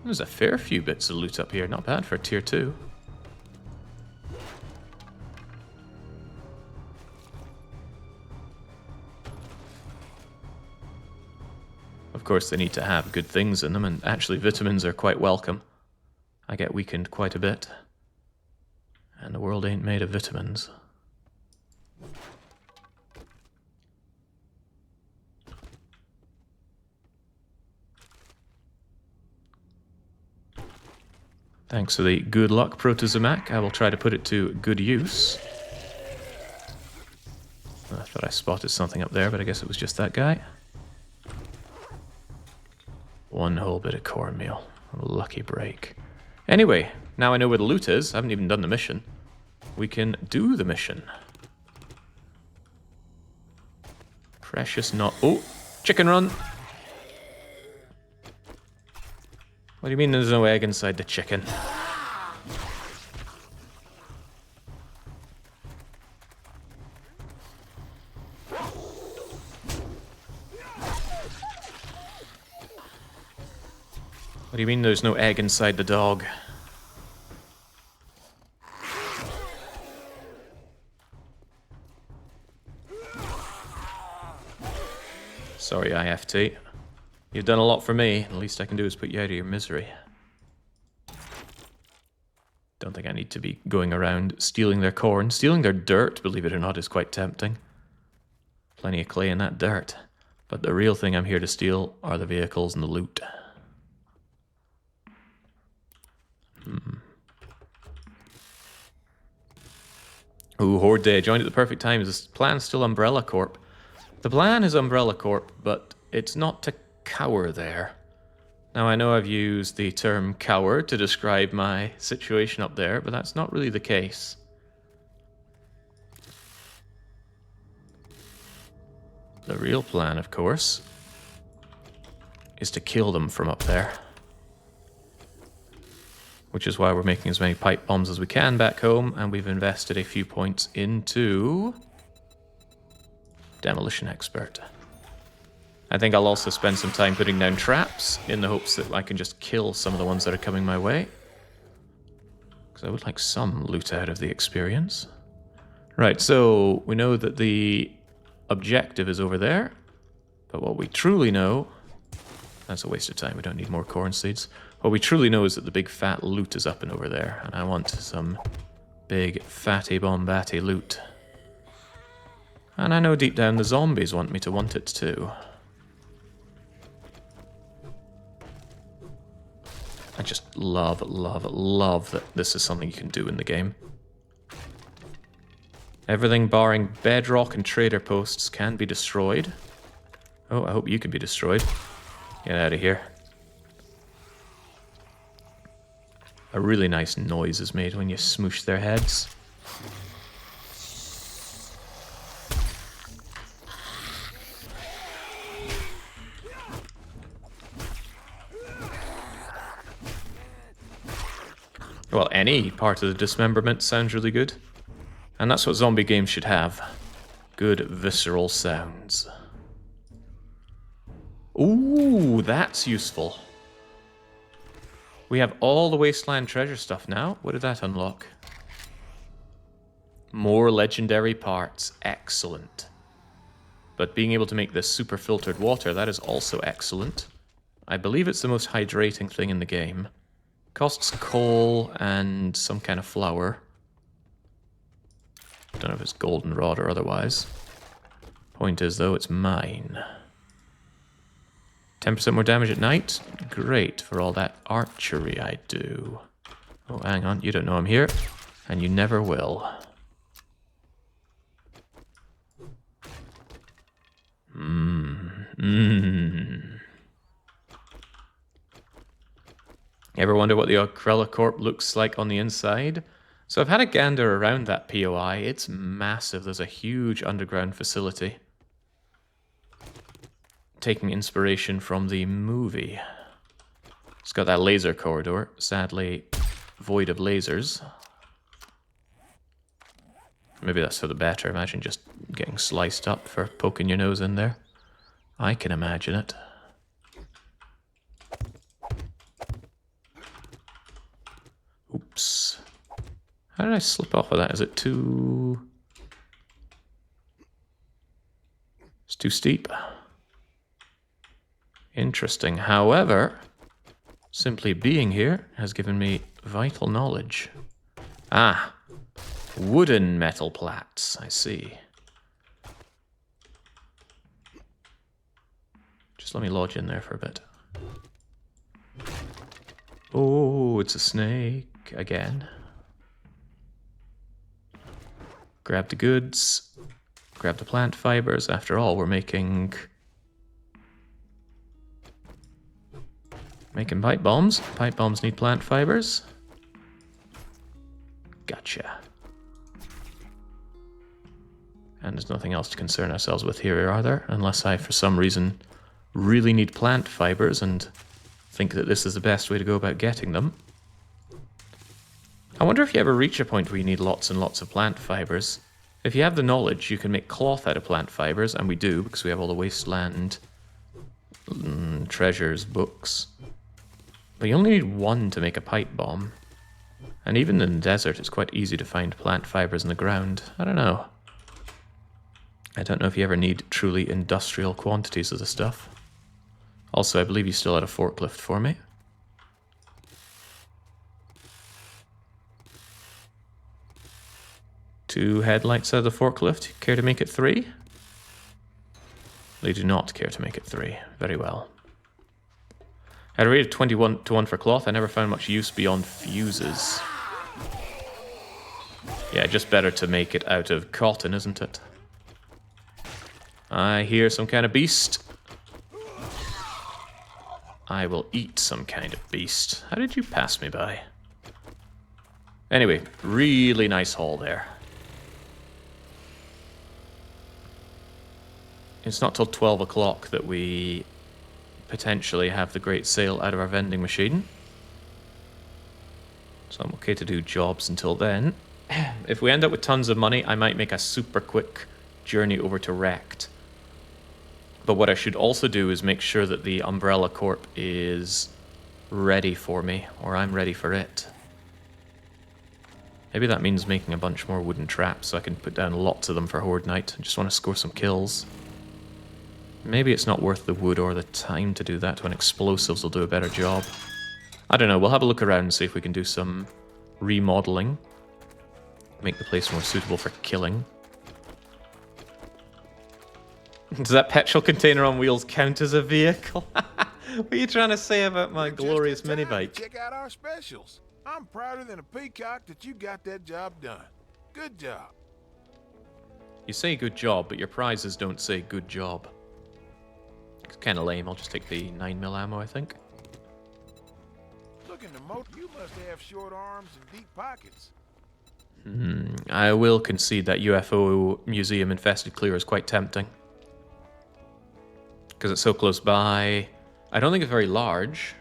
[SPEAKER 1] There's a fair few bits of loot up here. Not bad for tier 2. Of course, they need to have good things in them, and actually vitamins are quite welcome. I get weakened quite a bit. And the world ain't made of vitamins. Thanks for the good luck, Protozomac. I will try to put it to good use. I thought I spotted something up there, but I guess it was just that guy. One whole bit of cornmeal. Lucky break. Anyway, now I know where the loot is. I haven't even done the mission. We can do the mission. Precious not... Oh! Chicken run! What do you mean there's no egg inside the chicken? What do you mean there's no egg inside the dog? Sorry, IFT. You've done a lot for me. The least I can do is put you out of your misery. Don't think I need to be going around stealing their corn. Stealing their dirt, believe it or not, is quite tempting. Plenty of clay in that dirt. But the real thing I'm here to steal are the vehicles and the loot. Ooh, Horde Day. Joined at the perfect time. Is this plan still Umbrella Corp? The plan is Umbrella Corp, but it's not to cower there. Now, I know I've used the term cower to describe my situation up there, but that's not really the case. The real plan, of course, is to kill them from up there. Which is why we're making as many pipe bombs as we can back home, and we've invested a few points into Demolition Expert. I think I'll also spend some time putting down traps in the hopes that I can just kill some of the ones that are coming my way. Because I would like some loot out of the experience. Right, so we know that the objective is over there. But what we truly know... That's a waste of time, we don't need more corn seeds. What we truly know is that the big fat loot is up and over there. And I want some big fatty bombatty loot. And I know deep down the zombies want me to want it too. I just love, love, love that this is something you can do in the game. Everything barring bedrock and trader posts can be destroyed. Oh, I hope you can be destroyed. Get out of here. A really nice noise is made when you smoosh their heads. Well, any part of the dismemberment sounds really good. And that's what zombie games should have. Good visceral sounds. Ooh, that's useful. We have all the Wasteland treasure stuff now. What did that unlock? More legendary parts. Excellent. But being able to make this super filtered water, that is also excellent. I believe it's the most hydrating thing in the game. Costs coal and some kind of flour. Don't know if it's goldenrod or otherwise. Point is, though, it's mine. 10% more damage at night? Great for all that archery I do. Oh, hang on, you don't know I'm here. And you never will. Ever wonder what the Umbrella Corp looks like on the inside? So I've had a gander around that POI. It's massive. There's a huge underground facility. Taking inspiration from the movie. It's got that laser corridor, sadly void of lasers. Maybe that's for the better. Imagine just getting sliced up for poking your nose in there. I can imagine it. Oops. How did I slip off of that? Is it too... It's too steep. Interesting. However, simply being here has given me vital knowledge. Ah, wooden metal plats. I see. Just let me lodge in there for a bit. Oh, it's a snake again. Grab the goods. Grab the plant fibers. After all, we're making pipe bombs. Pipe bombs need plant fibers. Gotcha. And there's nothing else to concern ourselves with here, are there? Unless I, for some reason, really need plant fibers and think that this is the best way to go about getting them. I wonder if you ever reach a point where you need lots and lots of plant fibers. If you have the knowledge, you can make cloth out of plant fibers, and we do, because we have all the wasteland treasures books. But you only need one to make a pipe bomb. And even in the desert, it's quite easy to find plant fibers in the ground. I don't know. I don't know if you ever need truly industrial quantities of the stuff. Also, I believe you still had a forklift for me. Two headlights out of the forklift. Care to make it 3? They do not care to make it 3. Very well. At a rate of 21 to 1 for cloth, I never found much use beyond fuses. Yeah, just better to make it out of cotton, isn't it? I hear some kind of beast. I will eat some kind of beast. How did you pass me by? Anyway, really nice haul there. It's not till 12 o'clock that we potentially have the great sale out of our vending machine. So I'm okay to do jobs until then. If we end up with tons of money, I might make a super quick journey over to Rekt. But what I should also do is make sure that the Umbrella Corp is ready for me, or I'm ready for it. Maybe that means making a bunch more wooden traps so I can put down lots of them for Horde Night. I just want to score some kills. Maybe it's not worth the wood or the time to do that when explosives will do a better job. I don't know, we'll have a look around and see if we can do some remodeling. Make the place more suitable for killing. Does that petrol container on wheels count as a vehicle? What are you trying to say about my glorious minibike?
[SPEAKER 2] Check out our specials. I'm prouder than a peacock that you got that job done. Good job.
[SPEAKER 1] You say good job, but your prizes don't say good job. It's kind of lame. I'll just take the 9mm ammo, I think.
[SPEAKER 2] Looking to motor, you must have short arms and deep pockets.
[SPEAKER 1] I will concede that UFO Museum infested clear is quite tempting. Because it's so close by. I don't think it's very large.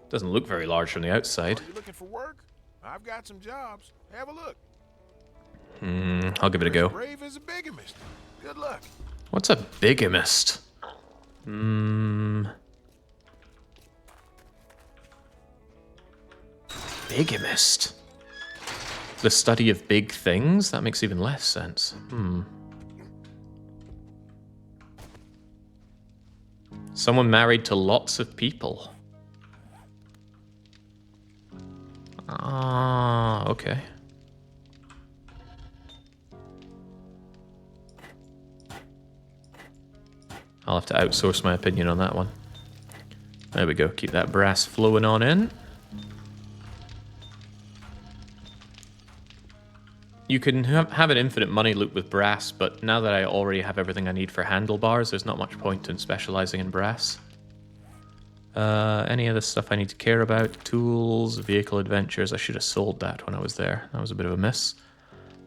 [SPEAKER 1] Doesn't look very large from the outside.
[SPEAKER 2] Are you looking for work? I've got some jobs. Have a look.
[SPEAKER 1] I'll give it a go.
[SPEAKER 2] Brave as a bigamist. Good luck.
[SPEAKER 1] What's a bigamist? Bigamist? The study of big things? That makes even less sense. Someone married to lots of people. Ah, okay. I'll have to outsource my opinion on that one. There we go. Keep that brass flowing on in. You can have an infinite money loop with brass, but now that I already have everything I need for handlebars, there's not much point in specializing in brass. Any other stuff I need to care about? Tools, vehicle adventures. I should have sold that when I was there. That was a bit of a miss.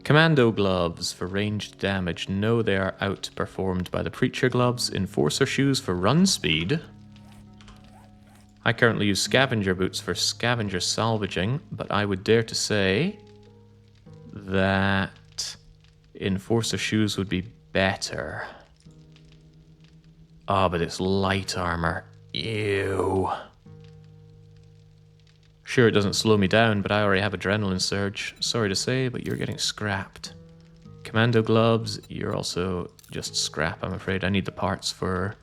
[SPEAKER 1] Commando gloves for ranged damage. No, they are outperformed by the Preacher gloves. Enforcer shoes for run speed. I currently use scavenger boots for scavenger salvaging, but I would dare to say that Enforcer shoes would be better. Ah, but it's light armor. Ew. Sure, it doesn't slow me down, but I already have adrenaline surge. Sorry to say, but you're getting scrapped. Commando gloves, you're also just scrap, I'm afraid. I need the parts for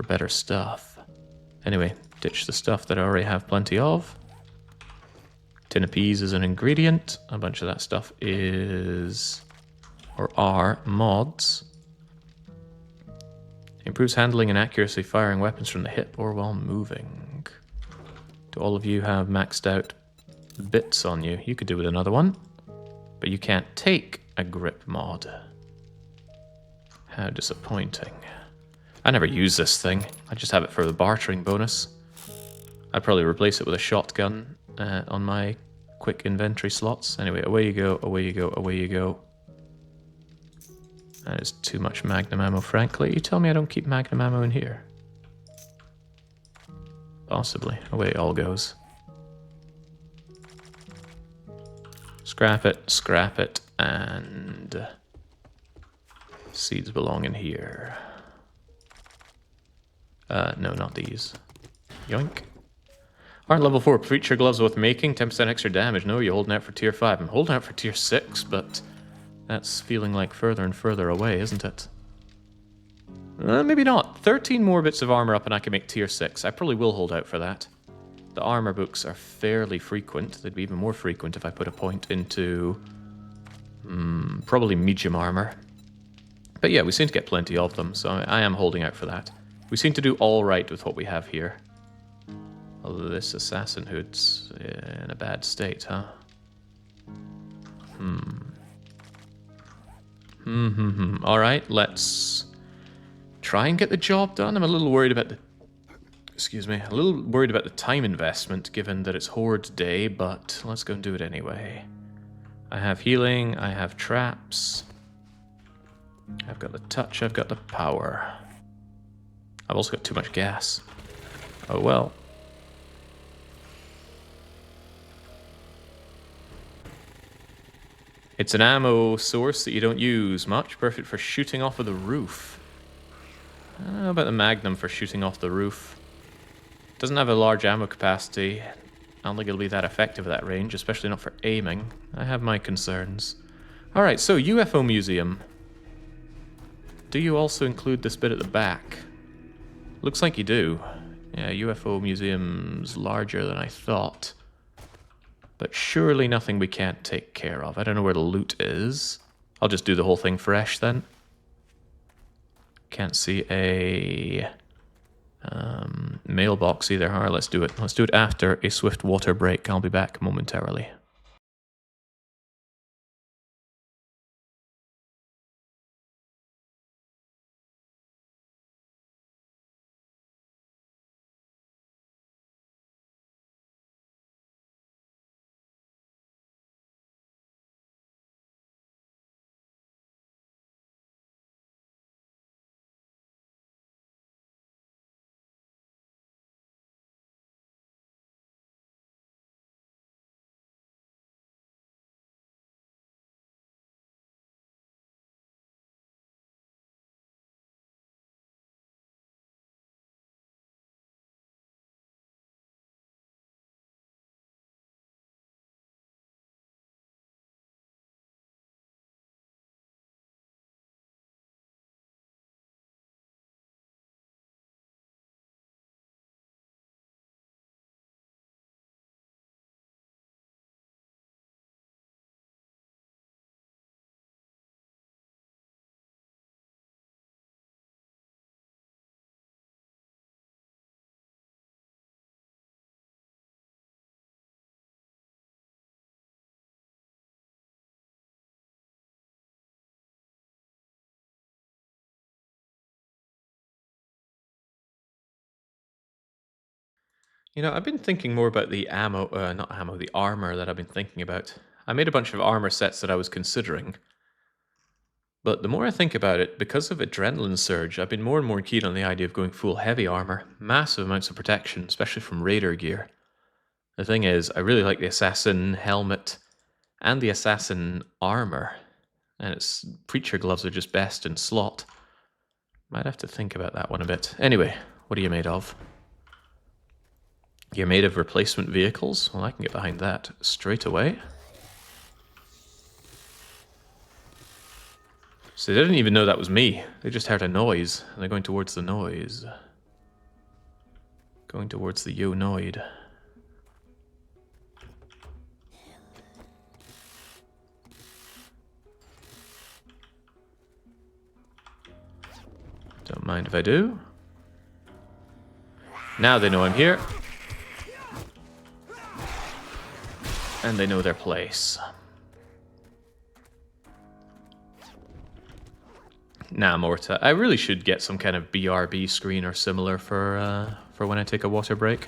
[SPEAKER 1] better stuff. Anyway, ditch the stuff that I already have plenty of. Tin of peas is an ingredient. A bunch of that stuff is, or are, mods. Improves handling and accuracy firing weapons from the hip or while moving. Do all of you have maxed out bits on you? You could do with another one, but you can't take a grip mod. How disappointing. I never use this thing. I just have it for the bartering bonus. I'd probably replace it with a shotgun on my quick inventory slots. Anyway, away you go, away you go, away you go. That is too much magnum ammo, frankly. You tell me I don't keep magnum ammo in here. Possibly. Away it all goes. Scrap it, and seeds belong in here. No, not these. Yoink. Aren't level 4 preacher gloves worth making? 10% extra damage. No, you're holding out for tier 5. I'm holding out for tier 6, but that's feeling like further and further away, isn't it? Maybe not. 13 more bits of armor up and I can make tier 6. I probably will hold out for that. The armor books are fairly frequent. They'd be even more frequent if I put a point into probably medium armor. But yeah, we seem to get plenty of them, so I am holding out for that. We seem to do all right with what we have here. Although this assassin hood's in a bad state, huh? Alright, let's try and get the job done. I'm a little worried about the... Excuse me. A little worried about the time investment, given that it's Horde Day, but let's go and do it anyway. I have healing, I have traps. I've got the touch, I've got the power. I've also got too much gas. Oh well. It's an ammo source that you don't use much. Perfect for shooting off of the roof. I don't know about the Magnum for shooting off the roof. Doesn't have a large ammo capacity. I don't think it'll be that effective at that range, especially not for aiming. I have my concerns. Alright, so UFO Museum. Do you also include this bit at the back? Looks like you do. Yeah, UFO Museum's larger than I thought. But surely nothing we can't take care of. I don't know where the loot is. I'll just do the whole thing fresh then. Can't see a mailbox either. Alright, let's do it. Let's do it after a swift water break. I'll be back momentarily. You know, I've been thinking more about the the armor that I've been thinking about. I made a bunch of armor sets that I was considering. But the more I think about it, because of adrenaline surge, I've been more and more keen on the idea of going full heavy armor. Massive amounts of protection, especially from raider gear. The thing is, I really like the assassin helmet and the assassin armor. And its preacher gloves are just best in slot. Might have to think about that one a bit. Anyway, what are you made of? You're made of replacement vehicles? Well, I can get behind that straight away. So they didn't even know that was me. They just heard a noise, and they're going towards the noise. Going towards the yo-noid. Don't mind if I do. Now they know I'm here. And they know their place. Nah, Morta. I really should get some kind of BRB screen or similar for when I take a water break.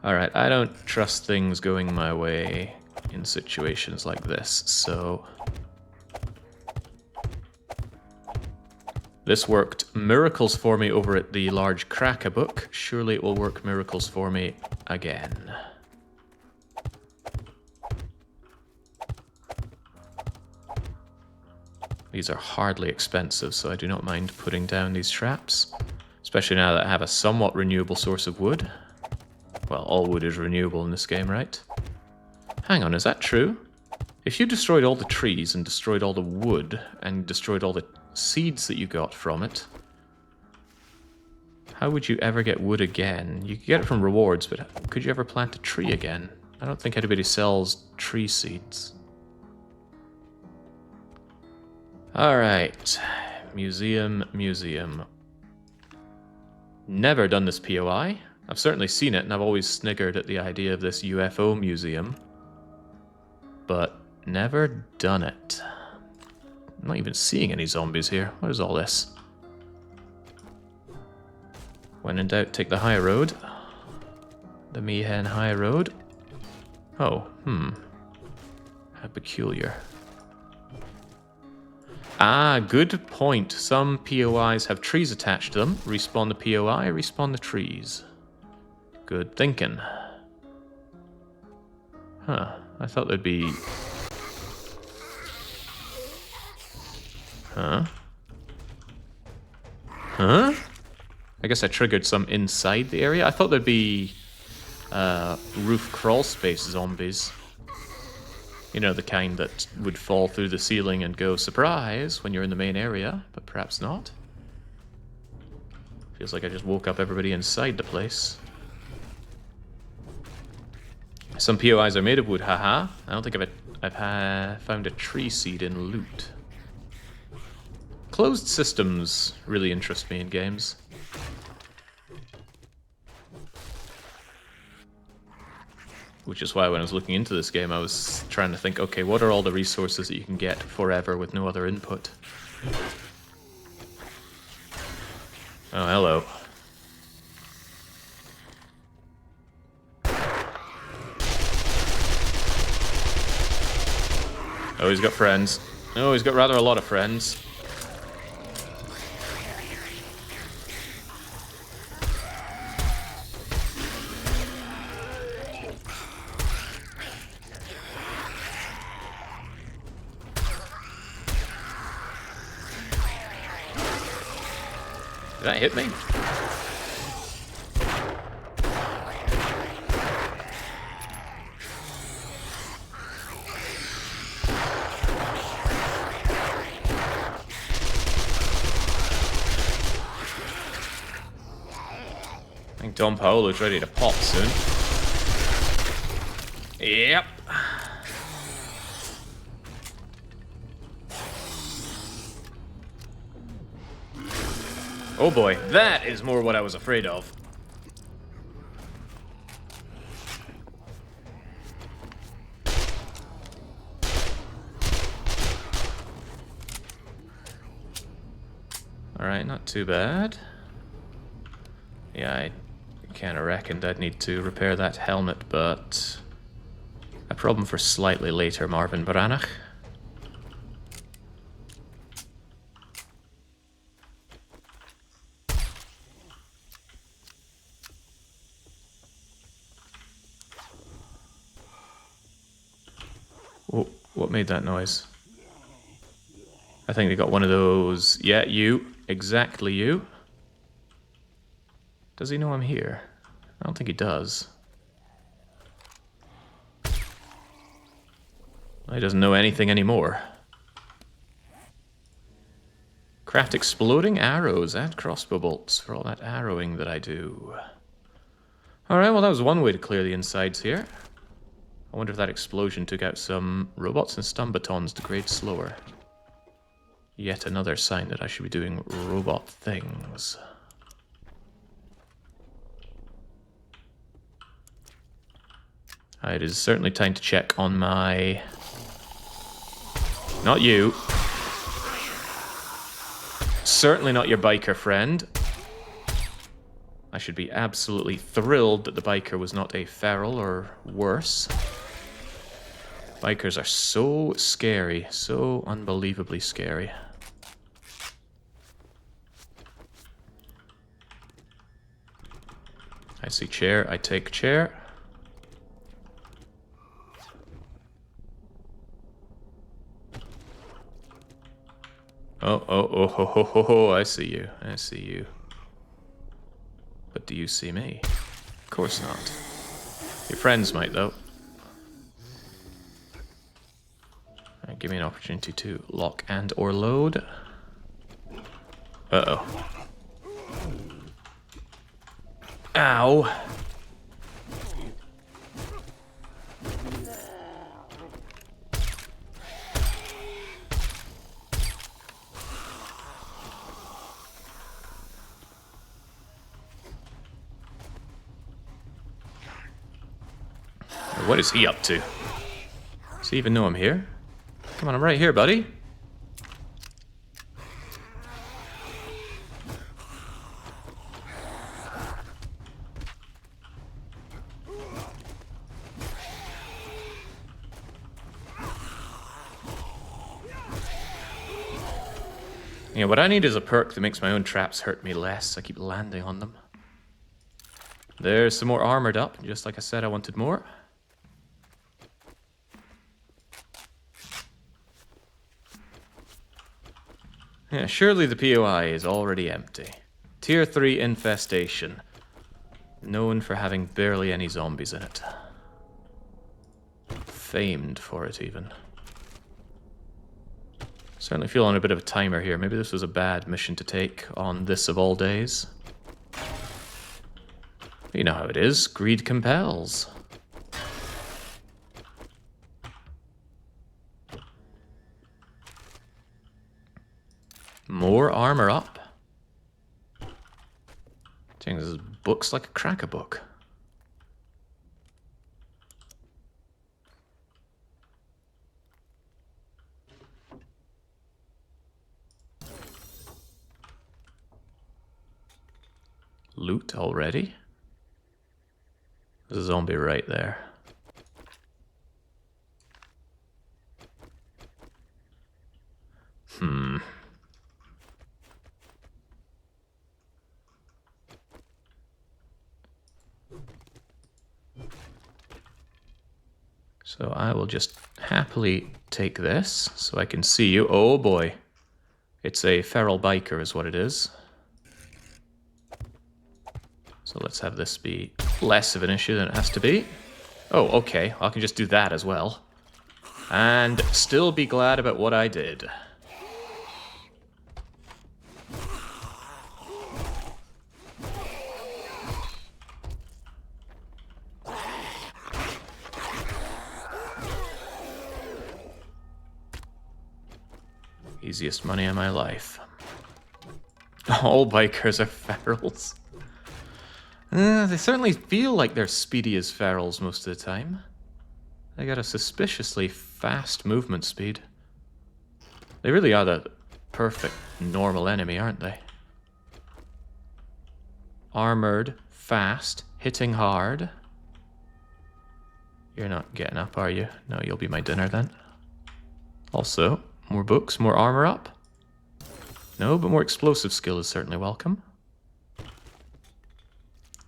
[SPEAKER 1] Alright, I don't trust things going my way in situations like this, so... This worked miracles for me over at the large Cracker book. Surely it will work miracles for me again. These are hardly expensive, so I do not mind putting down these traps. Especially now that I have a somewhat renewable source of wood. Well, all wood is renewable in this game, right? Hang on, is that true? If you destroyed all the trees and destroyed all the wood and destroyed all the seeds that you got from it, how would you ever get wood again? You could get it from rewards, but could you ever plant a tree again? I don't think anybody sells tree seeds. Alright, museum. Never done this POI. I've certainly seen it, and I've always sniggered at the idea of this UFO museum. But never done it. I'm not even seeing any zombies here. What is all this? When in doubt, take the high road. The Meehan High Road. Oh, how peculiar. Ah, good point. Some POIs have trees attached to them. Respawn the POI, respawn the trees. Good thinking. Huh, I thought there'd be... Huh? I guess I triggered some inside the area. I thought there'd be roof crawl space zombies. You know, the kind that would fall through the ceiling and go surprise when you're in the main area, but perhaps not. Feels like I just woke up everybody inside the place. Some POIs are made of wood, haha. I don't think I've found a tree seed in loot. Closed systems really interest me in games. Which is why when I was looking into this game, I was trying to think, okay, what are all the resources that you can get forever with no other input? Oh, hello. Oh, he's got friends. Oh, he's got rather a lot of friends. Did that hit me? I think Don Paolo's ready to pop soon. Yep. Oh boy, that is more what I was afraid of. Alright, not too bad. Yeah, I kind of reckoned I'd need to repair that helmet, but... a problem for slightly later, Marvin Branagh. Oh, what made that noise? I think they got one of those. Yeah, you. Exactly you. Does he know I'm here? I don't think he does. He doesn't know anything anymore. Craft exploding arrows and crossbow bolts for all that arrowing that I do. Alright, well that was one way to clear the insides here. I wonder if that explosion took out some robots and stun batons degrade slower. Yet another sign that I should be doing robot things. It is certainly time to check on my... Not you. Certainly not your biker friend. I should be absolutely thrilled that the biker was not a feral or worse. Bikers are so scary, so unbelievably scary. I see chair, I take chair. Oh, I see you, I see you. But do you see me? Of course not. Your friends might, though. Right, give me an opportunity to lock and or load. Uh-oh. Ow! What is he up to? Does he even know I'm here? Come on, I'm right here, buddy. Yeah, what I need is a perk that makes my own traps hurt me less. I keep landing on them. There's some more armored up. Just like I said, I wanted more. Yeah, surely the POI is already empty. Tier 3 infestation. Known for having barely any zombies in it. Famed for it, even. Certainly feel on a bit of a timer here. Maybe this was a bad mission to take on this of all days. You know how it is. Greed compels. More armor up. Dang, this book's like a cracker book. Loot already? There's a zombie right there. So I will just happily take this so I can see you. Oh boy. It's a feral biker is what it is. So let's have this be less of an issue than it has to be. Oh, okay. I can just do that as well. And still be glad about what I did. Easiest money in my life. All bikers are ferals. They certainly feel like they're speedy as ferals most of the time. They got a suspiciously fast movement speed. They really are the perfect normal enemy, aren't they? Armored, fast, hitting hard. You're not getting up, are you? No, you'll be my dinner then. Also, more books, more armor up. No, but more explosive skill is certainly welcome.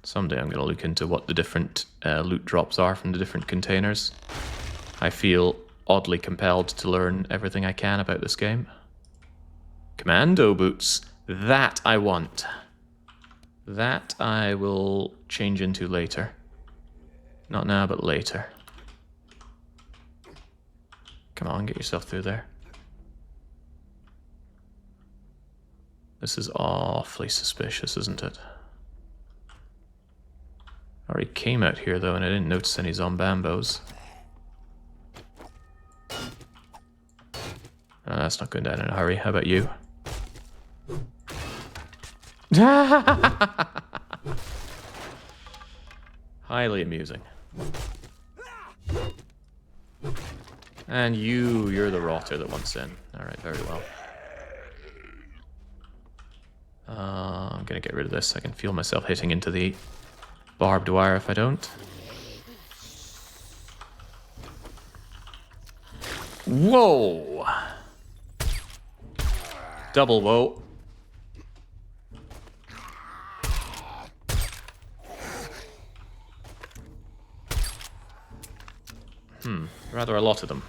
[SPEAKER 1] Someday I'm going to look into what the different loot drops are from the different containers. I feel oddly compelled to learn everything I can about this game. Commando boots. That I want. That I will change into later. Not now, but later. Come on, get yourself through there. This is awfully suspicious, isn't it? I already came out here, though, and I didn't notice any zombambos. Oh, that's not going down in a hurry. How about you? Highly amusing. And you're the rotter that wants in. Alright, very well. I'm gonna get rid of this. I can feel myself hitting into the barbed wire if I don't. Whoa! Double whoa. Rather a lot of them.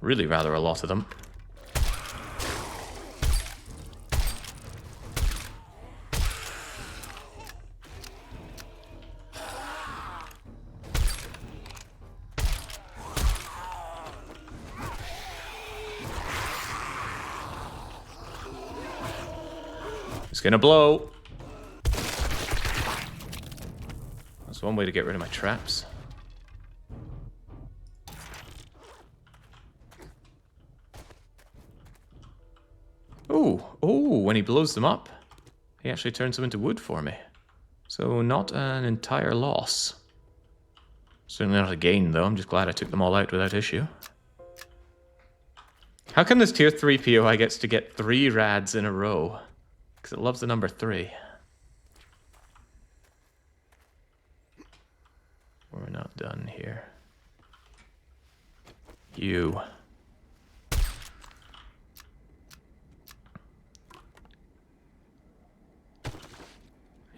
[SPEAKER 1] Really rather a lot of them. It's gonna blow. That's one way to get rid of my traps. Oh, when he blows them up, he actually turns them into wood for me. So not an entire loss. Certainly not a gain, though. I'm just glad I took them all out without issue. How come this tier 3 POI gets to get 3 rads in a row? Because it loves the number 3. We're not done here. You.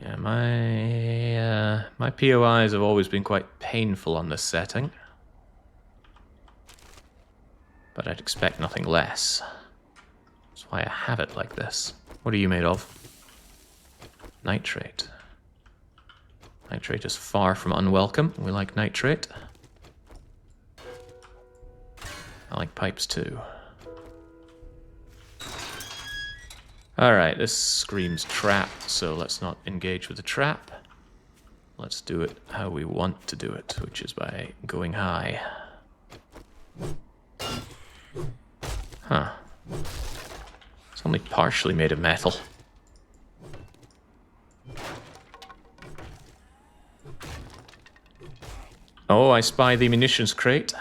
[SPEAKER 1] Yeah, my POIs have always been quite painful on this setting. But I'd expect nothing less. That's why I have it like this. What are you made of? Nitrate. Nitrate is far from unwelcome. We like nitrate. I like pipes too. Alright, this screams trap, so let's not engage with the trap. Let's do it how we want to do it, which is by going high. Huh. It's only partially made of metal. Oh, I spy the munitions crate.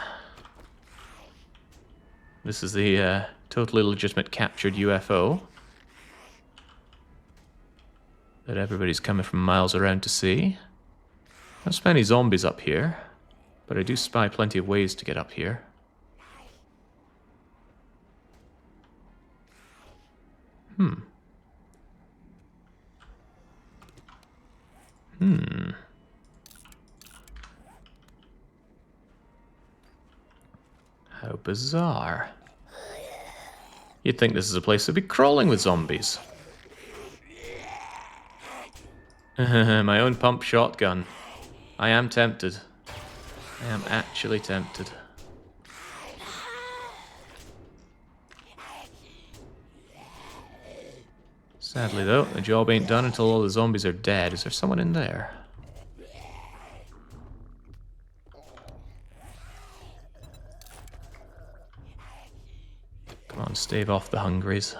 [SPEAKER 1] This is the totally legitimate captured UFO that everybody's coming from miles around to see. Don't spy any zombies up here, but I do spy plenty of ways to get up here. How bizarre. You'd think this is a place to be crawling with zombies. My own pump shotgun. I am tempted. I am actually tempted. Sadly though, the job ain't done until all the zombies are dead. Is there someone in there? Come on, stave off the hungries.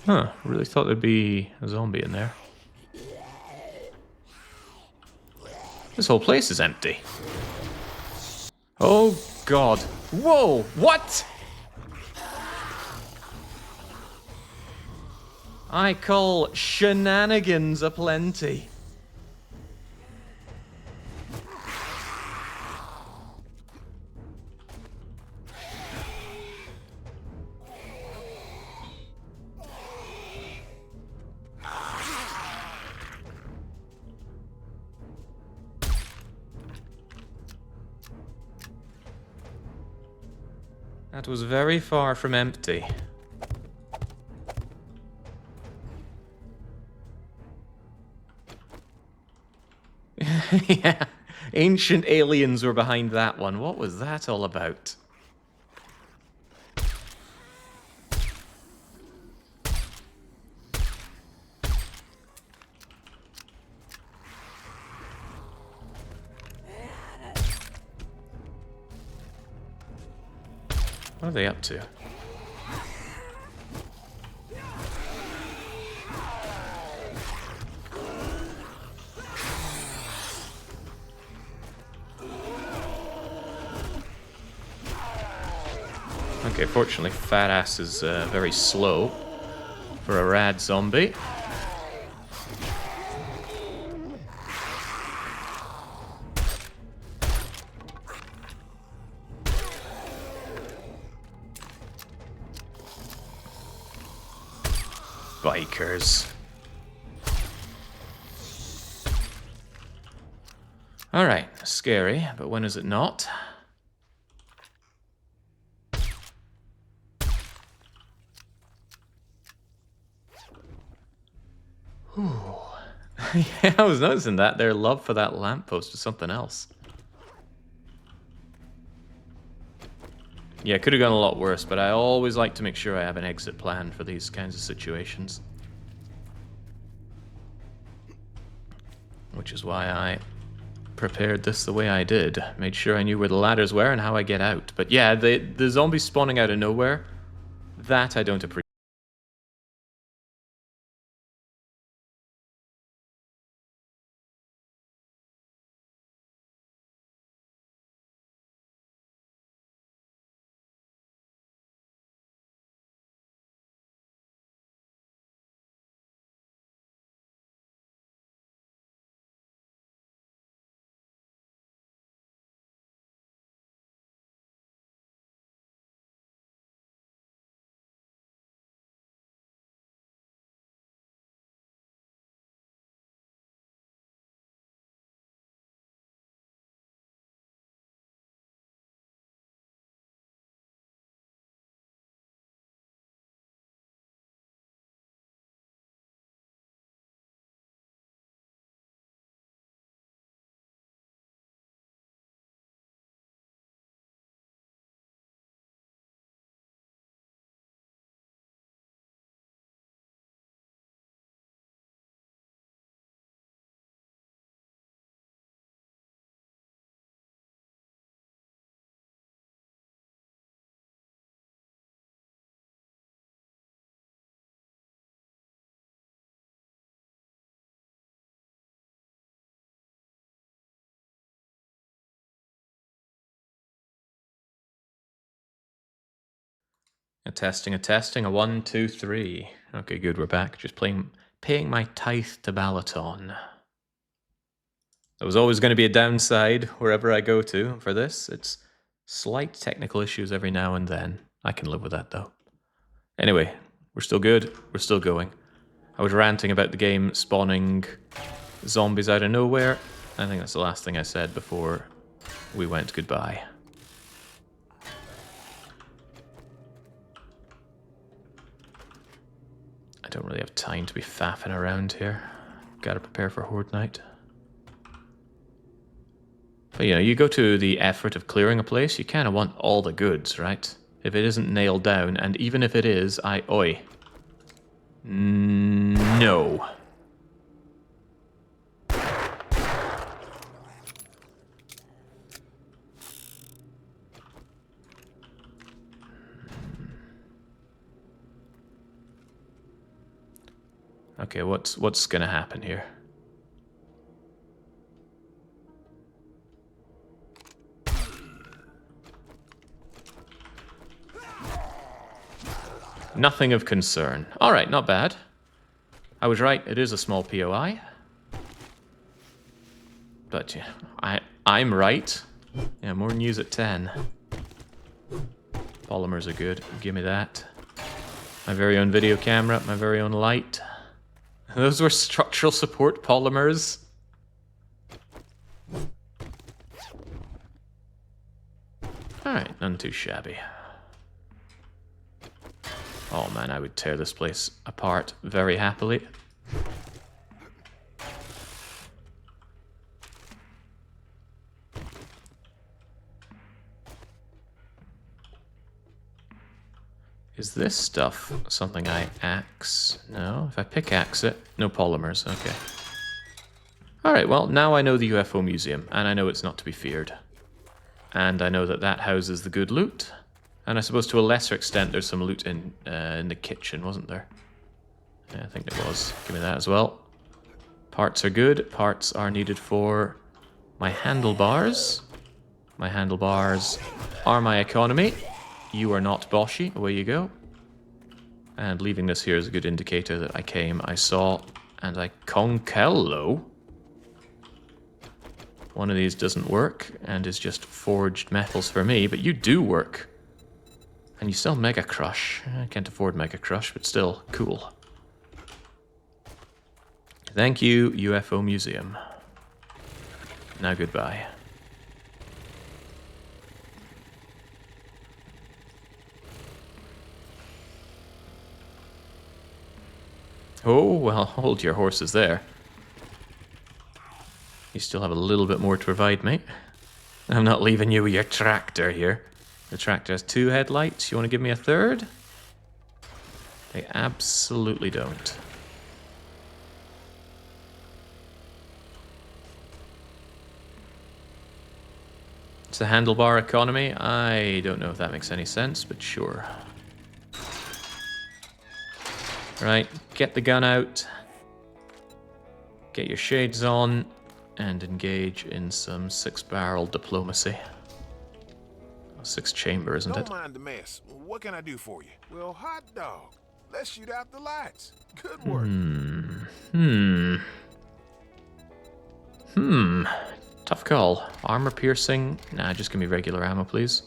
[SPEAKER 1] Huh, really thought there'd be a zombie in there. This whole place is empty. Oh god. Whoa, what? I call shenanigans aplenty. That was very far from empty. Yeah, ancient aliens were behind that one. What was that all about? What are they up to? Okay, fortunately, Fat Ass is very slow for a rad zombie. Bikers. Alright, scary, but when is it not? Ooh. Yeah, I was noticing that. Their love for that lamppost is something else. Yeah, it could have gone a lot worse, but I always like to make sure I have an exit plan for these kinds of situations. Which is why I prepared this the way I did. Made sure I knew where the ladders were and how I get out. But yeah, the zombies spawning out of nowhere, that I don't appreciate. A testing, a 1, 2, 3. Okay, good, we're back. Just paying my tithe to Balaton. There was always going to be a downside wherever I go to for this. It's slight technical issues every now and then. I can live with that, though. Anyway, we're still good. We're still going. I was ranting about the game spawning zombies out of nowhere. I think that's the last thing I said before we went goodbye. I don't really have time to be faffing around here. Gotta prepare for Horde Night. But you know, you go to the effort of clearing a place, you kind of want all the goods, right? If it isn't nailed down, and even if it is, oi. No. Okay, what's gonna happen here? Nothing of concern. Alright, not bad. I was right, it is a small POI. But yeah, I'm right. Yeah, more news at 10. Polymers are good, give me that. My very own video camera, my very own light. Those were structural support polymers. Alright, none too shabby. Oh man, I would tear this place apart very happily. Is this stuff something I axe? No, if I pickaxe it, no polymers, okay. Alright, well, now I know the UFO Museum, and I know it's not to be feared. And I know that that houses the good loot. And I suppose to a lesser extent there's some loot in the kitchen, wasn't there? Yeah, I think there was. Give me that as well. Parts are good. Parts are needed for my handlebars. My handlebars are my economy. You are not Boshy. Away you go. And leaving this here is a good indicator that I came, I saw, and I conkello. One of these doesn't work and is just forged metals for me, but you do work. And you sell Mega Crush. I can't afford Mega Crush, but still, cool. Thank you, UFO Museum. Now goodbye. Oh, well, hold your horses there. You still have a little bit more to provide me. I'm not leaving you with your tractor here. The tractor has 2 headlights. You want to give me a 3rd? They absolutely don't. It's a handlebar economy. I don't know if that makes any sense, but sure. Right, get the gun out. Get your shades on. And engage in some 6-barrel diplomacy. 6-chamber, isn't it?
[SPEAKER 2] Don't mind the mess. What can I do for you? Well, hot dog. Let's shoot out the lights. Good work.
[SPEAKER 1] Tough call. Armor piercing. Nah, just give me regular ammo, please.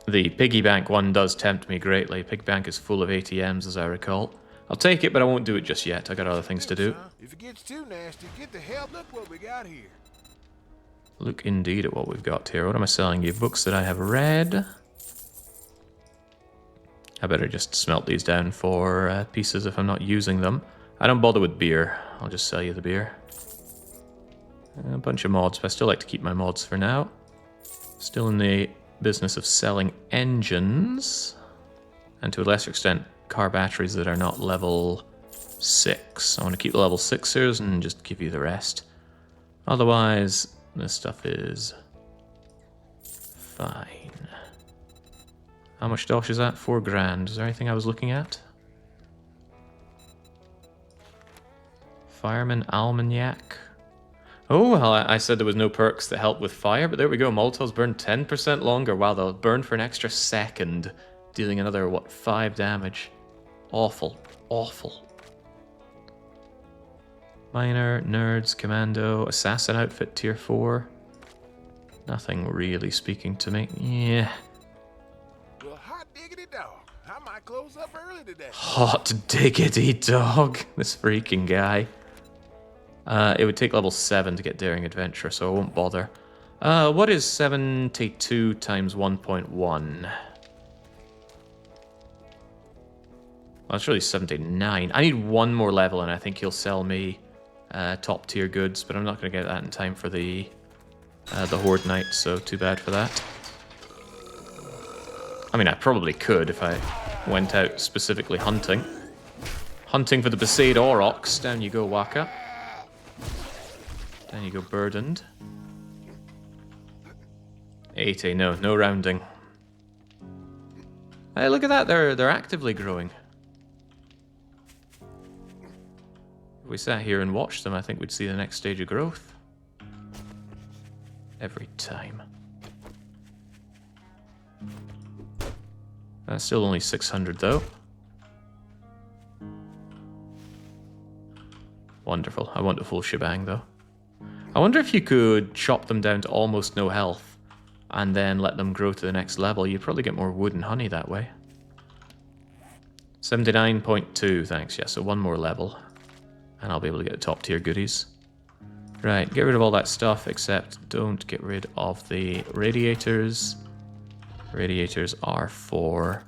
[SPEAKER 1] The piggy bank one does tempt me greatly. Piggy bank is full of ATMs, as I recall. I'll take it, but I won't do it just yet. I got other things to do.
[SPEAKER 2] If it gets too nasty, get the hell. Look what we got here.
[SPEAKER 1] Look indeed at what we've got here. What am I selling you? Books that I have read. I better just smelt these down for pieces if I'm not using them. I don't bother with beer. I'll just sell you the beer. A bunch of mods, but I still like to keep my mods for now. Still in the business of selling engines. And to a lesser extent, car batteries that are not level 6. I want to keep the level 6ers and just give you the rest. Otherwise, this stuff is fine. How much dosh is that? 4 grand. Is there anything I was looking at? Fireman Almanac. Oh, well, I said there was no perks that help with fire, but there we go. Molotovs burn 10% longer. Wow, they'll burn for an extra second, dealing another, what, 5 damage. Awful. Awful. Miner, nerds, commando, assassin outfit tier 4. Nothing really speaking to me. Yeah.
[SPEAKER 2] Well, hot diggity dog. I might close up early today.
[SPEAKER 1] Hot diggity dog. This freaking guy. It would take level 7 to get Daring Adventure, so I won't bother. What is 72 times 1.1? Well, it's really 79. I need 1 more level, and I think he'll sell me top tier goods, but I'm not going to get that in time for the Horde Night, so too bad for that. I mean, I probably could if I went out specifically hunting. Hunting for the Besaid Aurochs. Down you go, Waka. Down you go, Burdened. 80, no rounding. Hey, look at that, they're actively growing. If we sat here and watched them, I think we'd see the next stage of growth. Every time. That's still only 600 though. Wonderful. I want the full shebang though. I wonder if you could chop them down to almost no health and then let them grow to the next level. You'd probably get more wood and honey that way. 79.2, thanks. Yeah, so 1 more level. And I'll be able to get the top tier goodies. Right, get rid of all that stuff, except don't get rid of the radiators. Radiators are for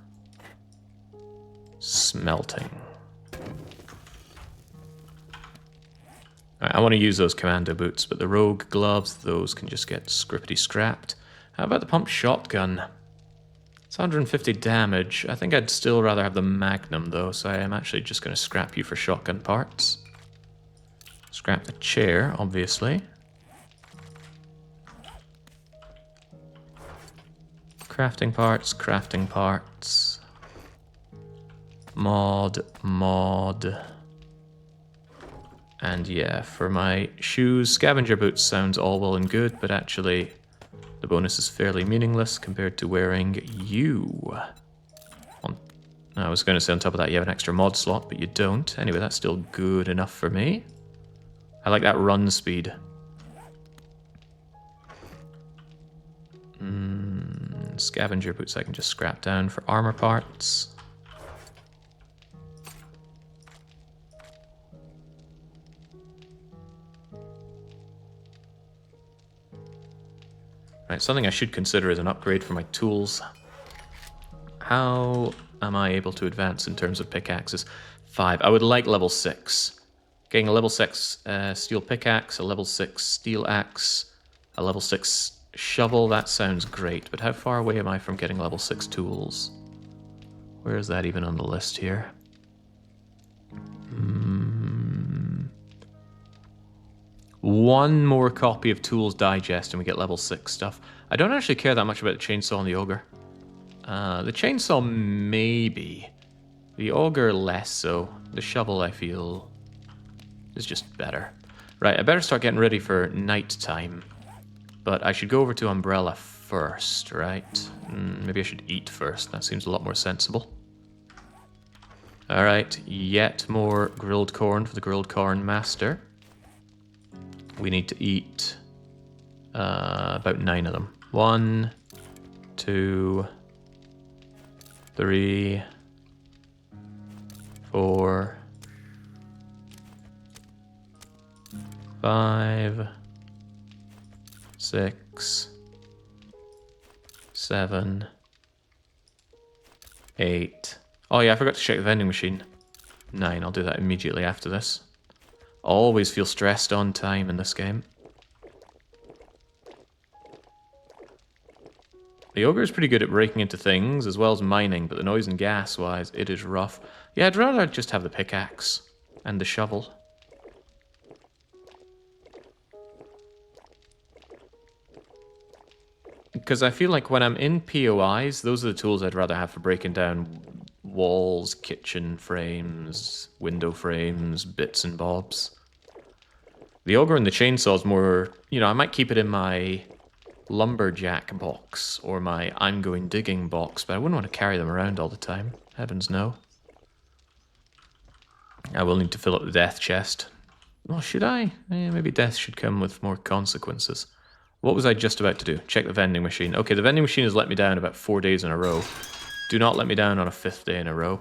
[SPEAKER 1] smelting. Right, I want to use those commando boots, but the rogue gloves, those can just get scripty scrapped. How about the pump shotgun? It's 150 damage. I think I'd still rather have the magnum though, so I am actually just going to scrap you for shotgun parts. Scrap the chair, obviously. Crafting parts, crafting parts. Mod. And yeah, for my shoes, scavenger boots sounds all well and good, but actually the bonus is fairly meaningless compared to wearing you. I was going to say on top of that you have an extra mod slot, but you don't. Anyway, that's still good enough for me. I like that run speed. Scavenger boots I can just scrap down for armor parts. Right, something I should consider is an upgrade for my tools. How am I able to advance in terms of pickaxes? 5. I would like level 6. Getting a level 6 steel pickaxe, a level 6 steel axe, a level 6 shovel, that sounds great. But how far away am I from getting level 6 tools? Where is that even on the list here? One more copy of Tools Digest and we get level 6 stuff. I don't actually care that much about the chainsaw and the ogre. The chainsaw maybe. The auger less so. The shovel I feel is just better. Right, I better start getting ready for night time. But I should go over to Umbrella first, right? Maybe I should eat first. That seems a lot more sensible. Alright, yet more grilled corn for the grilled corn master. We need to eat about 9 of them. 1, 2, 3, 4, 5, 6, 7, 8. Oh yeah, I forgot to check the vending machine. 9, I'll do that immediately after this. Always feel stressed on time in this game. The ogre is pretty good at breaking into things as well as mining, but the noise and gas wise, it is rough. Yeah, I'd rather just have the pickaxe and the shovel. Because I feel like when I'm in POIs, those are the tools I'd rather have for breaking down walls, kitchen frames, window frames, bits and bobs. The ogre and the chainsaw is more, I might keep it in my lumberjack box or my I'm going digging box, but I wouldn't want to carry them around all the time. Heavens no. I will need to fill up the death chest. Well, should I? Maybe death should come with more consequences. What was I just about to do? Check the vending machine. Okay, the vending machine has let me down about 4 days in a row. Do not let me down on a 5th day in a row.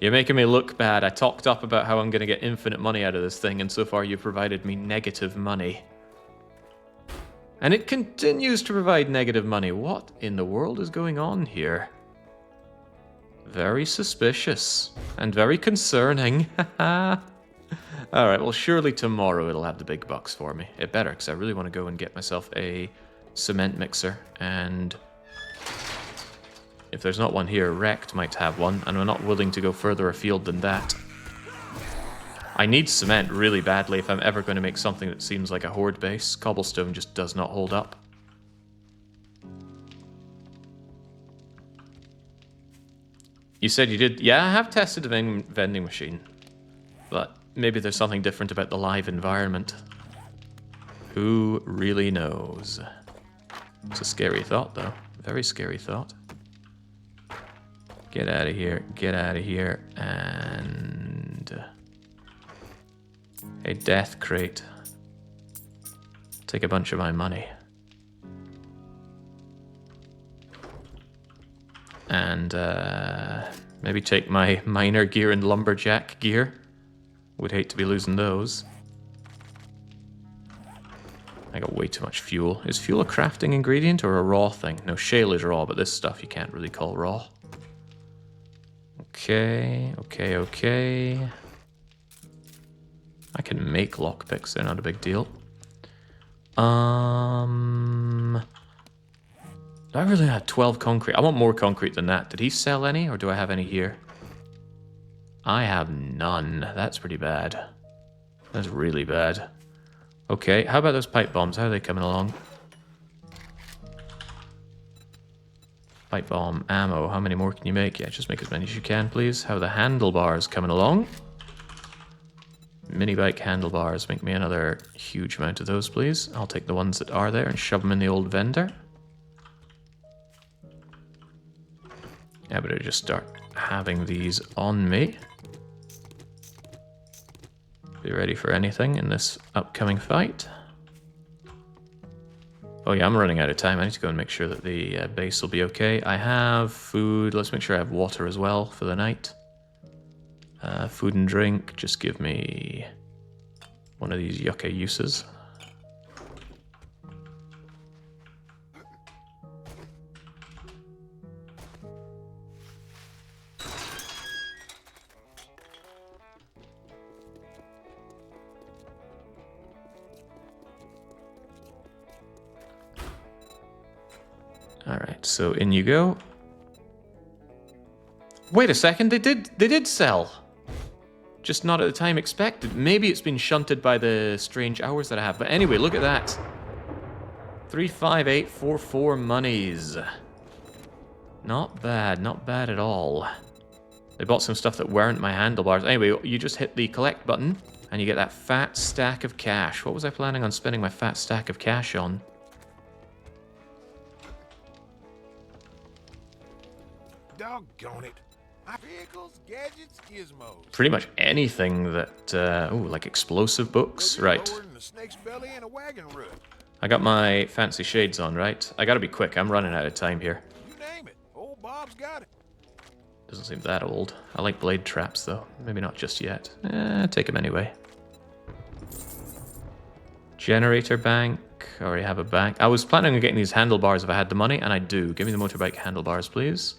[SPEAKER 1] You're making me look bad. I talked up about how I'm going to get infinite money out of this thing, and so far you've provided me negative money. And it continues to provide negative money. What in the world is going on here? Very suspicious. And very concerning. Alright, well surely tomorrow it'll have the big bucks for me. It better, because I really want to go and get myself a cement mixer. And if there's not one here, Rekt might have one. And I'm not willing to go further afield than that. I need cement really badly if I'm ever going to make something that seems like a horde base. Cobblestone just does not hold up. You said you did? Yeah, I have tested the vending machine. But maybe there's something different about the live environment. Who really knows? It's a scary thought, though. Very scary thought. Get out of here. Get out of here. And a death crate. Take a bunch of my money. And maybe take my miner gear and lumberjack gear. Would hate to be losing those. I got way too much fuel. Is fuel a crafting ingredient or a raw thing? No, shale is raw, but this stuff you can't really call raw. Okay, okay, okay. I can make lockpicks, they're not a big deal. Do I really have 12 concrete? I want more concrete than that. Did he sell any, or do I have any here? I have none. That's pretty bad. That's really bad. Okay, how about those pipe bombs? How are they coming along? Pipe bomb, ammo. How many more can you make? Yeah, just make as many as you can, please. How are the handlebars coming along? Mini bike handlebars. Make me another huge amount of those, please. I'll take the ones that are there and shove them in the old vendor. I better just start having these on me. Be ready for anything in this upcoming fight. Oh yeah, I'm running out of time. I need to go and make sure that the base will be okay. I have food. Let's make sure I have water as well for the night. Food and drink. Just give me one of these yucca uses. Alright, so in you go. Wait a second, they did sell. Just not at the time expected. Maybe it's been shunted by the strange hours that I have. But anyway, look at that. 35844 monies. Not bad at all. They bought some stuff that weren't my handlebars. Anyway, you just hit the collect button and you get that fat stack of cash. What was I planning on spending my fat stack of cash on?
[SPEAKER 2] Doggone it. Vehicles, gadgets, gizmos.
[SPEAKER 1] Pretty much anything that, like explosive books, right.
[SPEAKER 2] The snake's belly and a wagon root.
[SPEAKER 1] I got my fancy shades on, right? I gotta be quick, I'm running out of time here.
[SPEAKER 2] You name it. Old Bob's got it.
[SPEAKER 1] Doesn't seem that old. I like blade traps, though. Maybe not just yet. Take them anyway. Generator bank. I already have a bank. I was planning on getting these handlebars if I had the money, and I do. Give me the motorbike handlebars, please.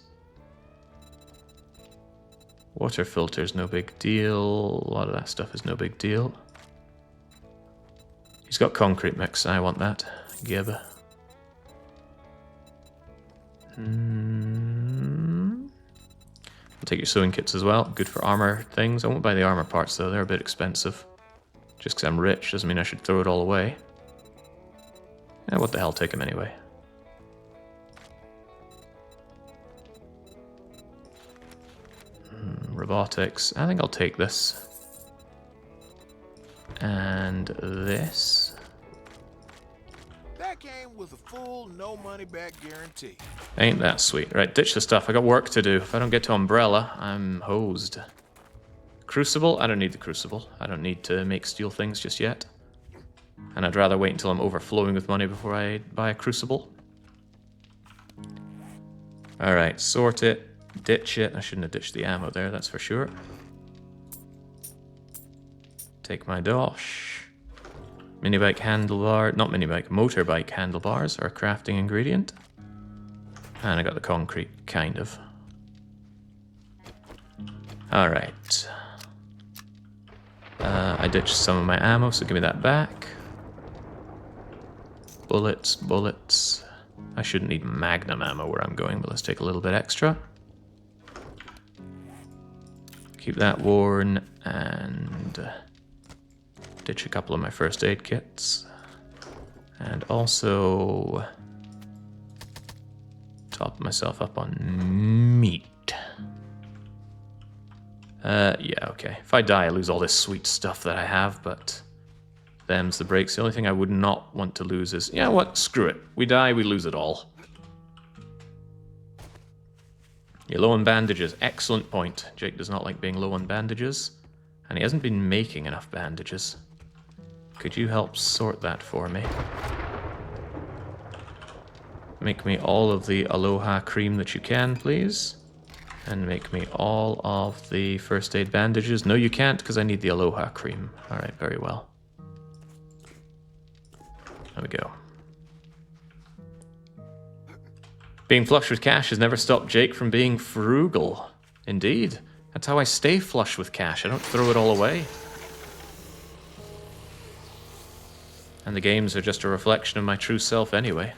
[SPEAKER 1] Water filters, no big deal. A lot of that stuff is no big deal. He's got concrete mix. I want that. Gib. I'll take your sewing kits as well. Good for armor things. I won't buy the armor parts though. They're a bit expensive. Just because I'm rich doesn't mean I should throw it all away. Yeah, what the hell, take them anyway. Robotics. I think I'll take this. And this.
[SPEAKER 2] That came with a full no money back guarantee.
[SPEAKER 1] Ain't that sweet. Right, ditch the stuff. I got work to do. If I don't get to Umbrella, I'm hosed. Crucible? I don't need the Crucible. I don't need to make steel things just yet. And I'd rather wait until I'm overflowing with money before I buy a Crucible. Alright, sort it. Ditch it. I shouldn't have ditched the ammo there, that's for sure. Take my dosh. Minibike handlebar, not minibike, motorbike handlebars are a crafting ingredient. And I got the concrete, kind of. Alright. I ditched some of my ammo, so give me that back. Bullets, bullets. I shouldn't need magnum ammo where I'm going, but let's take a little bit extra. Keep that worn, and ditch a couple of my first aid kits. And also top myself up on meat. Yeah, okay. If I die, I lose all this sweet stuff that I have, but them's the breaks. The only thing I would not want to lose is, yeah, what? Screw it. We die, we lose it all. You're low on bandages. Excellent point. Jake does not like being low on bandages, and he hasn't been making enough bandages. Could you help sort that for me? Make me all of the Aloha cream that you can, please. And make me all of the first aid bandages. No, you can't, because I need the Aloha cream. Alright, very well. There we go. Being flush with cash has never stopped Jake from being frugal. Indeed. That's how I stay flush with cash. I don't throw it all away. And the games are just a reflection of my true self anyway.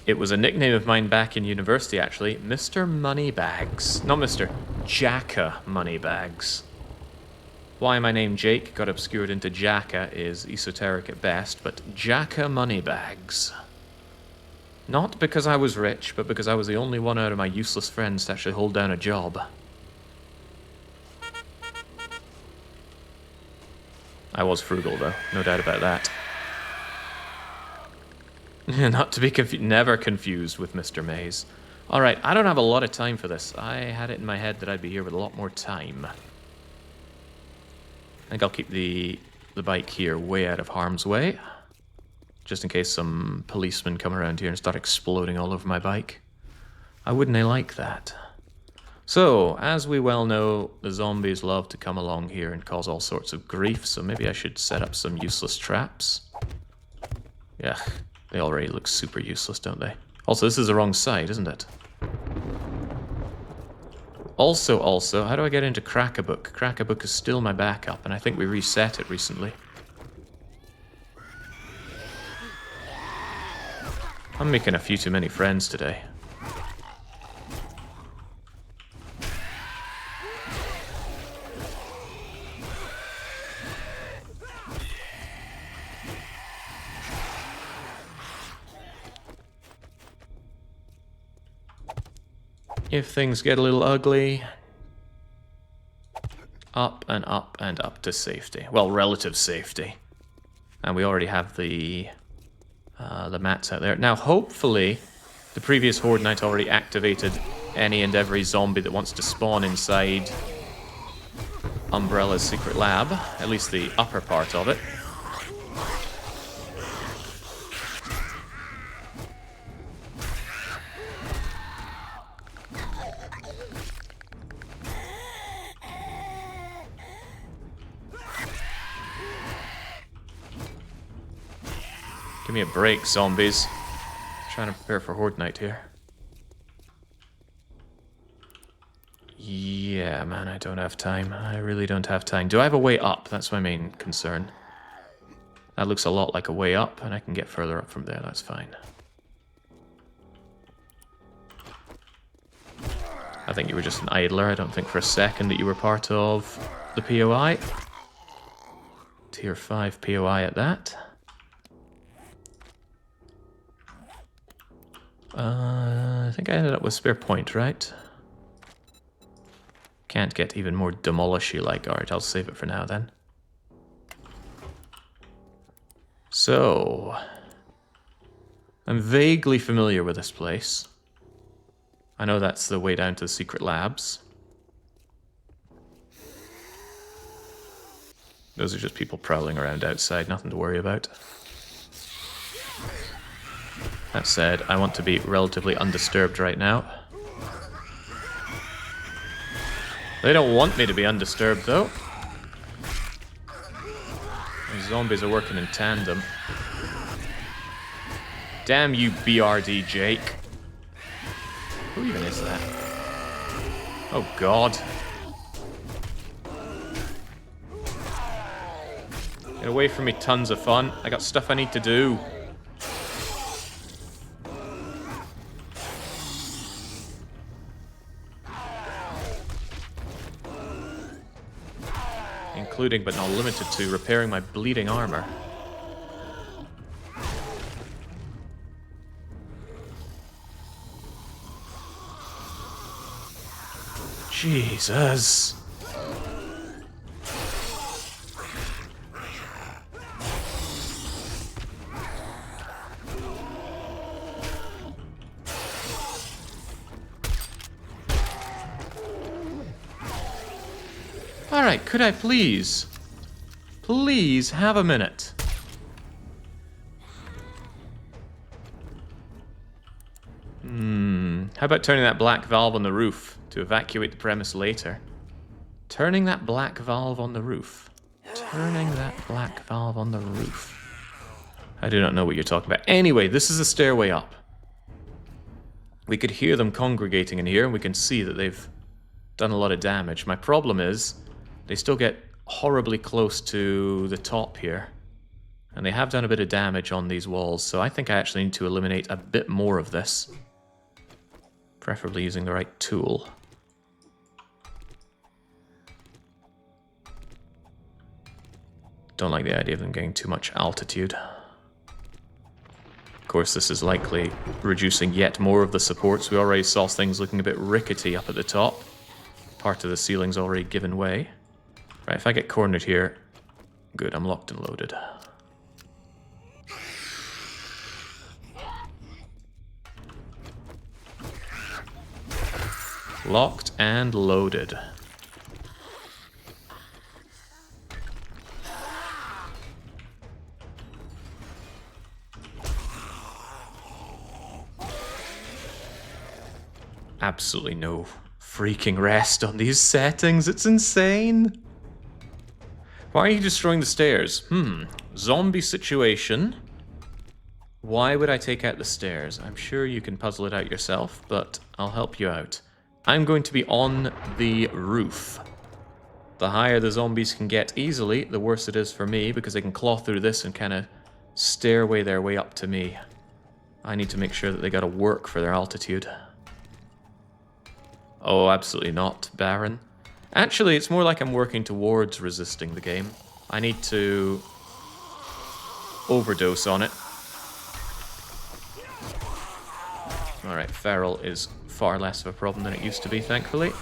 [SPEAKER 1] It was a nickname of mine back in university, actually. Mr. Moneybags. Not Mr. Jacka Moneybags. Why my name Jake got obscured into Jacka is esoteric at best, but Jacka Moneybags. Not because I was rich, but because I was the only one out of my useless friends to actually hold down a job. I was frugal, though. No doubt about that. Not to be never confused with Mr. Maze. Alright, I don't have a lot of time for this. I had it in my head that I'd be here with a lot more time. I think I'll keep the bike here way out of harm's way. Just in case some policemen come around here and start exploding all over my bike. I wouldn't like that. So, as we well know, the zombies love to come along here and cause all sorts of grief, so maybe I should set up some useless traps. Yeah, they already look super useless, don't they? Also, this is the wrong side, isn't it? Also, how do I get into Crack-a-Book? Crack-a-Book is still my backup, and I think we reset it recently. I'm making a few too many friends today. If things get a little ugly, up and up and up to safety. Well, relative safety. And we already have the mats out there. Now, hopefully, the previous Horde Night already activated any and every zombie that wants to spawn inside Umbrella's secret lab. At least the upper part of it. Give me a break, zombies. Trying to prepare for Horde Night here. Yeah, man, I don't have time. I really don't have time. Do I have a way up? That's my main concern. That looks a lot like a way up, and I can get further up from there. That's fine. I think you were just an idler. I don't think for a second that you were part of the POI. Tier 5 POI at that. I think I ended up with spare point, right? Can't get even more demolishy like. Alright, I'll save it for now then. So, I'm vaguely familiar with this place. I know that's the way down to the secret labs. Those are just people prowling around outside, nothing to worry about. That said, I want to be relatively undisturbed right now. They don't want me to be undisturbed, though. The zombies are working in tandem. Damn you, BRD Jake. Who even is that? Oh, God. Get away from me, tons of fun. I got stuff I need to do. Including, but not limited to, repairing my bleeding armor. Jesus. Alright, could I please have a minute? How about turning that black valve on the roof to evacuate the premise later? Turning that black valve on the roof. turning that black valve on the roof? I do not know what you're talking about. Anyway, this is a stairway up. We could hear them congregating in here, and we can see that they've done a lot of damage. My problem is, they still get horribly close to the top here. And they have done a bit of damage on these walls, so I think I actually need to eliminate a bit more of this. Preferably using the right tool. Don't like the idea of them getting too much altitude. Of course, this is likely reducing yet more of the supports. We already saw things looking a bit rickety up at the top. Part of the ceiling's already given way. Right, if I get cornered here... Good, I'm locked and loaded. Locked and loaded. Absolutely no freaking rest on these settings. It's insane. Why are you destroying the stairs? Zombie situation. Why would I take out the stairs? I'm sure you can puzzle it out yourself, but I'll help you out. I'm going to be on the roof. The higher the zombies can get easily, the worse it is for me, because they can claw through this and kind of stairway their way up to me. I need to make sure that they gotta work for their altitude. Oh, absolutely not, Baron. Actually, it's more like I'm working towards resisting the game. I need to overdose on it. Alright, feral is far less of a problem than it used to be, thankfully.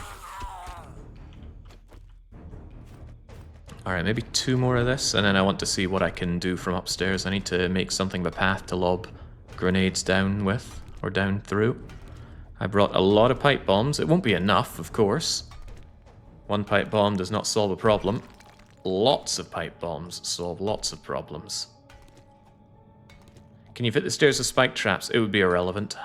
[SPEAKER 1] Alright, maybe 2 more of this, and then I want to see what I can do from upstairs. I need to make something of a path to lob grenades down with, or down through. I brought a lot of pipe bombs. It won't be enough, of course. 1 pipe bomb does not solve a problem. Lots of pipe bombs solve lots of problems. Can you fit the stairs with spike traps? It would be irrelevant.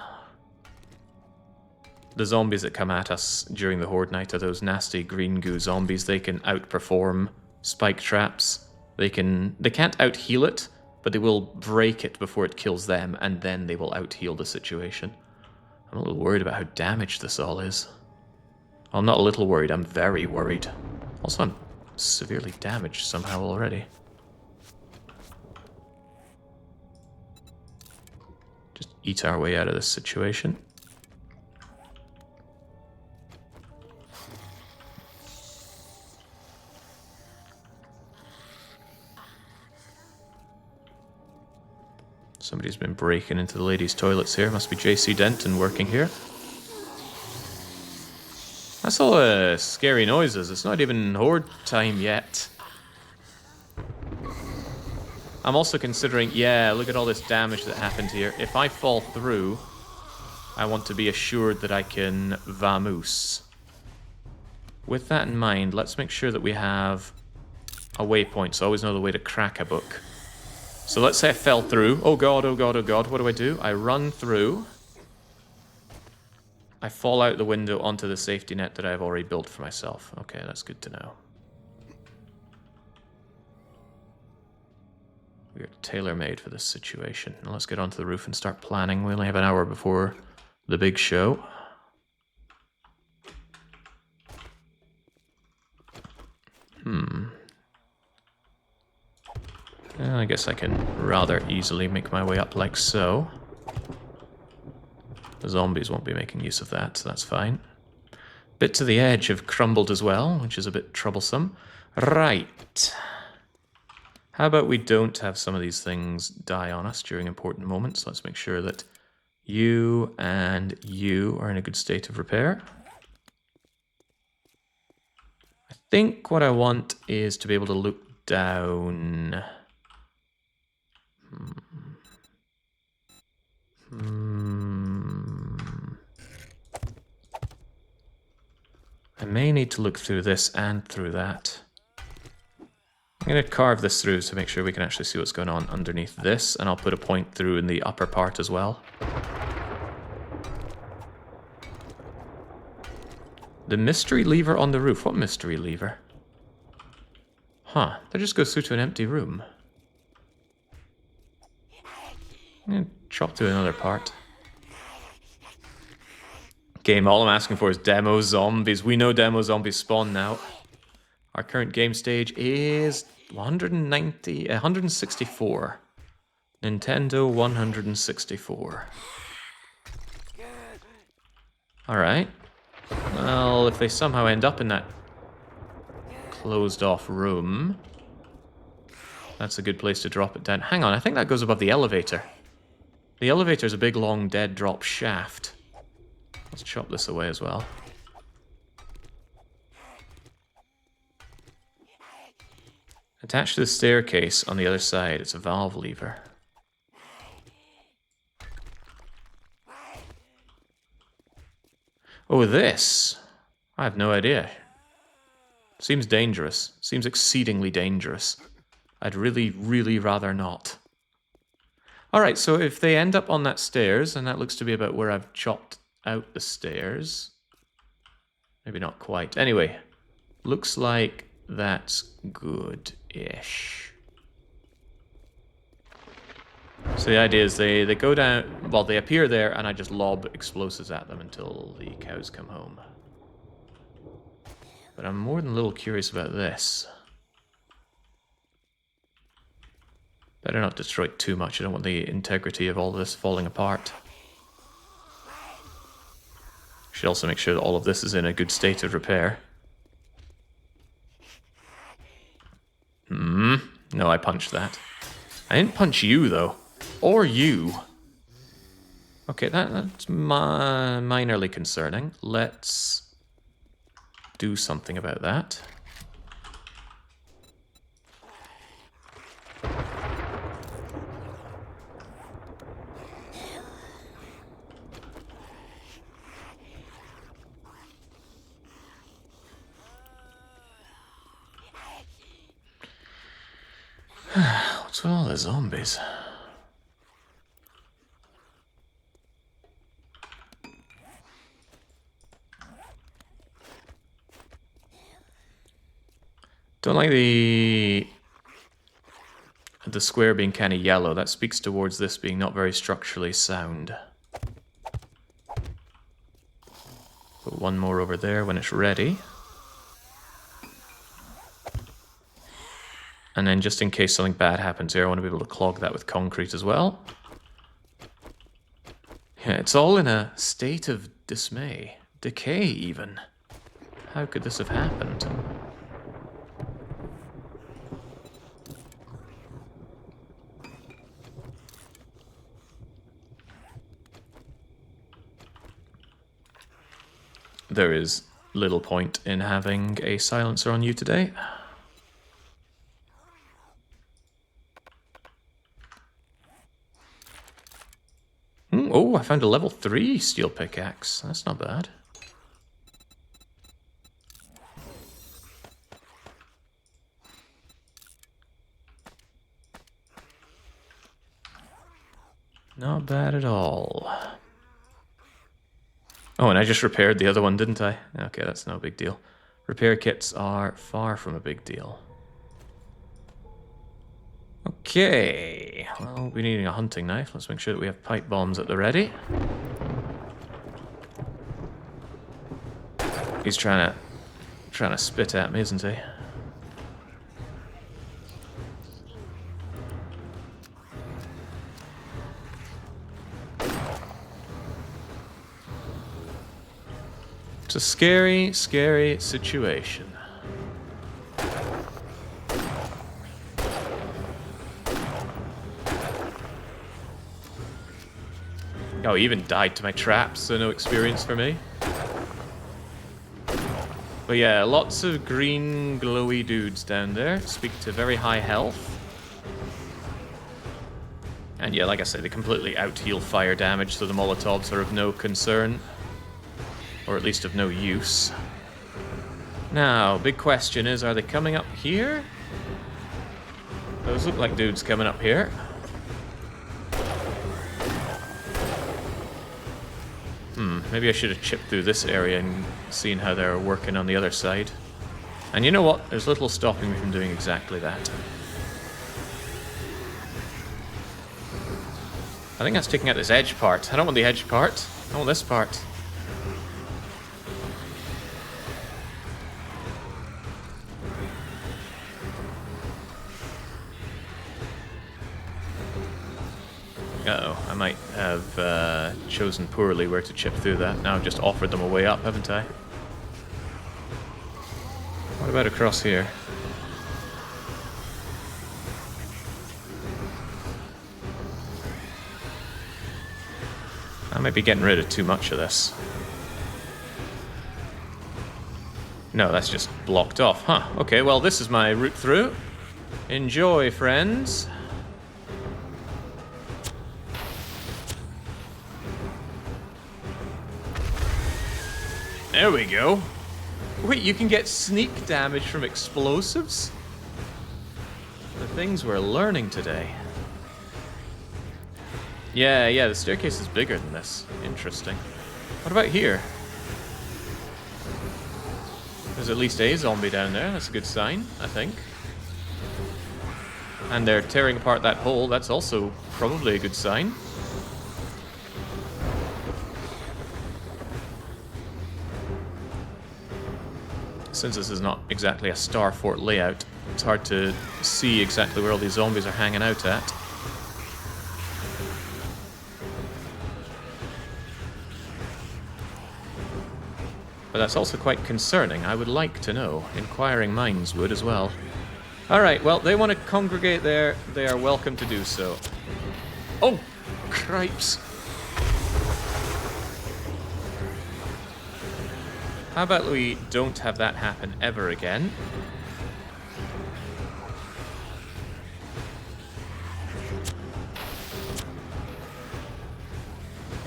[SPEAKER 1] The zombies that come at us during the Horde Night are those nasty green goo zombies. They can outperform spike traps. They can't out-heal it, but they will break it before it kills them, and then they will out-heal the situation. I'm a little worried about how damaged this all is. I'm not a little worried, I'm very worried. Also, I'm severely damaged somehow already. Just eat our way out of this situation. Somebody's been breaking into the ladies' toilets here. Must be JC Denton working here. That's all scary noises. It's not even Horde time yet. I'm also considering, yeah, look at all this damage that happened here. If I fall through, I want to be assured that I can vamoose. With that in mind, let's make sure that we have a waypoint, so I always know the way to crack a book. So let's say I fell through. Oh god, oh god, oh god. What do? I run through. I fall out the window onto the safety net that I've already built for myself. Okay, that's good to know. We're tailor-made for this situation. Now let's get onto the roof and start planning. We only have an hour before the big show. I guess I can rather easily make my way up like so. The zombies won't be making use of that, so that's fine. Bit to the edge have crumbled as well, which is a bit troublesome. Right. How about we don't have some of these things die on us during important moments? Let's make sure that you and you are in a good state of repair. I think what I want is to be able to look down... I may need to look through this and through that. I'm going to carve this through to make sure we can actually see what's going on underneath this, and I'll put a point through in the upper part as well. The mystery lever on the roof. What mystery lever? Huh, that just goes through to an empty room. I'm gonna chop to another part. Game, all I'm asking for is demo zombies. We know demo zombies spawn now. Our current game stage is 164. Nintendo 164. Alright. Well, if they somehow end up in that closed off room, that's a good place to drop it down. Hang on, I think that goes above the elevator. The elevator's a big long dead drop shaft. Let's chop this away as well. Attached to the staircase on the other side, it's a valve lever. Oh, this? I have no idea. Seems dangerous. Seems exceedingly dangerous. I'd really, really rather not. Alright, so if they end up on that stairs, and that looks to be about where I've chopped out the stairs. Maybe not quite. Anyway, looks like that's good-ish. So the idea is they go down, well, they appear there, and I just lob explosives at them until the cows come home. But I'm more than a little curious about this. Better not destroy it too much. I don't want the integrity of all this falling apart. Should also make sure that all of this is in a good state of repair. No, I punched that. I didn't punch you, though. Or you. Okay, that's minorly concerning. Let's do something about that. What's with all the zombies? Don't like the square being kind of yellow. That speaks towards this being not very structurally sound. Put one more over there when it's ready. And then just in case something bad happens here, I want to be able to clog that with concrete as well. Yeah, it's all in a state of dismay. Decay, even. How could this have happened? There is little point in having a silencer on you today. Oh, I found a level 3 steel pickaxe. That's not bad. Not bad at all. Oh, and I just repaired the other one, didn't I? Okay, that's no big deal. Repair kits are far from a big deal. Okay, well, we'll be needing a hunting knife. Let's make sure that we have pipe bombs at the ready. He's trying to spit at me, isn't he? It's a scary, scary situation. Oh, he even died to my traps, so no experience for me. But yeah, lots of green glowy dudes down there. Speak to very high health. And yeah, like I said, they completely out-heal fire damage, so the Molotovs are of no concern. Or at least of no use. Now, big question is, are they coming up here? Those look like dudes coming up here. Maybe I should have chipped through this area and seen how they're working on the other side. And you know what? There's little stopping me from doing exactly that. I think that's taking out this edge part. I don't want the edge part. I want this part. Uh-oh, I might have chosen poorly where to chip through that. Now I've just offered them a way up, haven't I? What about across here? I might be getting rid of too much of this. No, that's just blocked off. Huh, okay, well this is my route through. Enjoy, friends. There we go. Wait, you can get sneak damage from explosives? The things we're learning today. Yeah, the staircase is bigger than this. Interesting. What about here? There's at least a zombie down there. That's a good sign, I think. And they're tearing apart that hole. That's also probably a good sign. Since this is not exactly a Starfort layout, it's hard to see exactly where all these zombies are hanging out at. But that's also quite concerning. I would like to know. Inquiring minds would as well. Alright, well, they want to congregate there. They are welcome to do so. Oh, cripes. How about we don't have that happen ever again?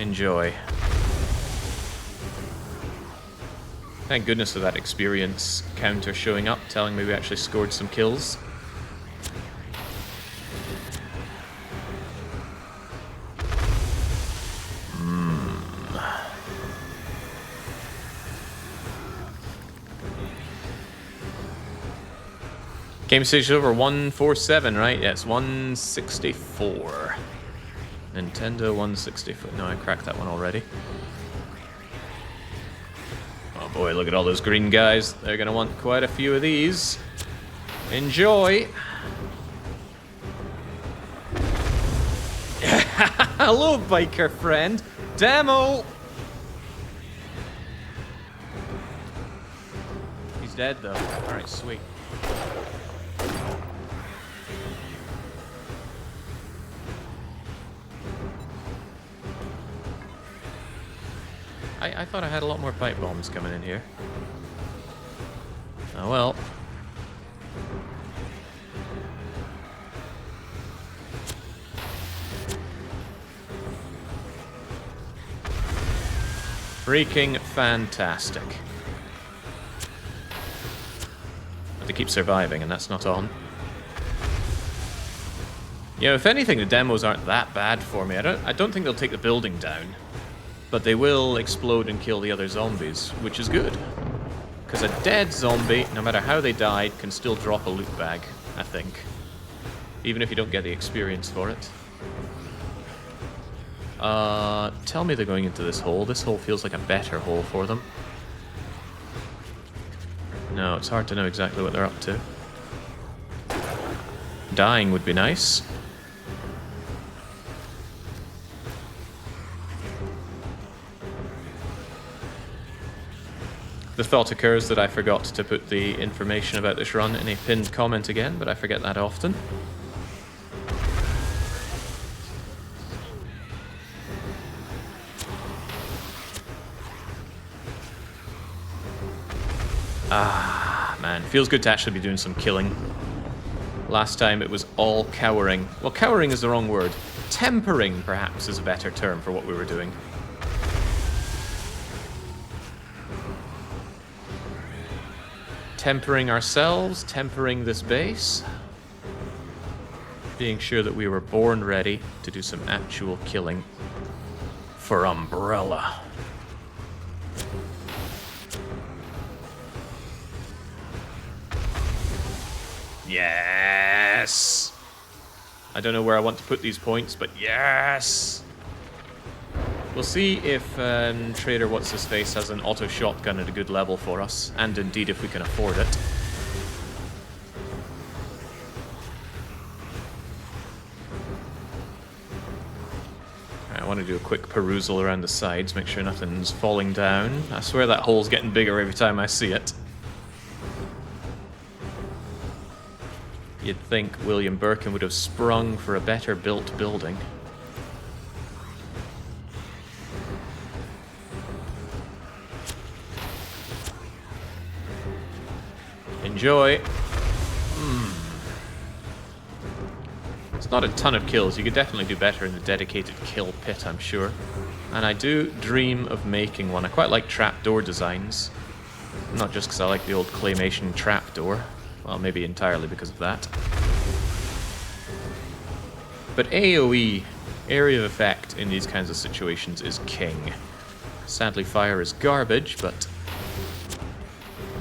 [SPEAKER 1] Enjoy. Thank goodness for that experience counter showing up, telling me we actually scored some kills. Game stage over 147, right? Yeah, it's 164. Nintendo 164. No, I cracked that one already. Oh boy, look at all those green guys. They're gonna want quite a few of these. Enjoy! Hello, biker friend! Demo! He's dead though. Alright, sweet. I thought I had a lot more pipe bombs coming in here. Oh well. Freaking fantastic. But they keep surviving, and that's not on. You know, if anything, the demos aren't that bad for me. I don't think they'll take the building down. But they will explode and kill the other zombies, which is good. Because a dead zombie, no matter how they died, can still drop a loot bag, I think. Even if you don't get the experience for it. Tell me they're going into this hole. This hole feels like a better hole for them. No, it's hard to know exactly what they're up to. Dying would be nice. The thought occurs that I forgot to put the information about this run in a pinned comment again, but I forget that often. Ah, man. Feels good to actually be doing some killing. Last time it was all cowering. Well, cowering is the wrong word. Tempering, perhaps, is a better term for what we were doing. Tempering ourselves, tempering this base. Being sure that we were born ready to do some actual killing for Yes! I don't know where I want to put these points, but yes! We'll see if Trader What's-His-Face has an auto shotgun at a good level for us, and indeed if we can afford it. I want to do a quick perusal around the sides, make sure nothing's falling down. I swear that hole's getting bigger every time I see it. You'd think William Birkin would have sprung for a better built building. Enjoy. It's not a ton of kills. You could definitely do better in a dedicated kill pit, I'm sure. And I do dream of making one. I quite like trapdoor designs. Not just because I like the old claymation trapdoor. Well, maybe entirely because of that. But AoE, area of effect, in these kinds of situations is king. Sadly, fire is garbage, but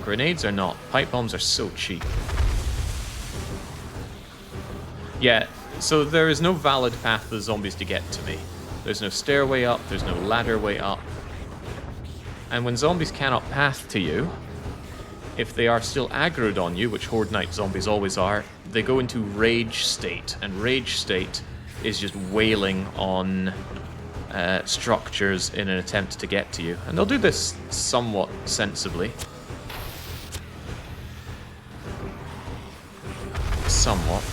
[SPEAKER 1] grenades are not. Pipe bombs are so cheap. Yeah, so there is no valid path for the zombies to get to me. There's no stairway up, there's no ladder way up. And when zombies cannot path to you, if they are still aggroed on you, which Horde Night zombies always are, they go into rage state. And rage state is just wailing on structures in an attempt to get to you. And they'll do this somewhat sensibly. Somewhat.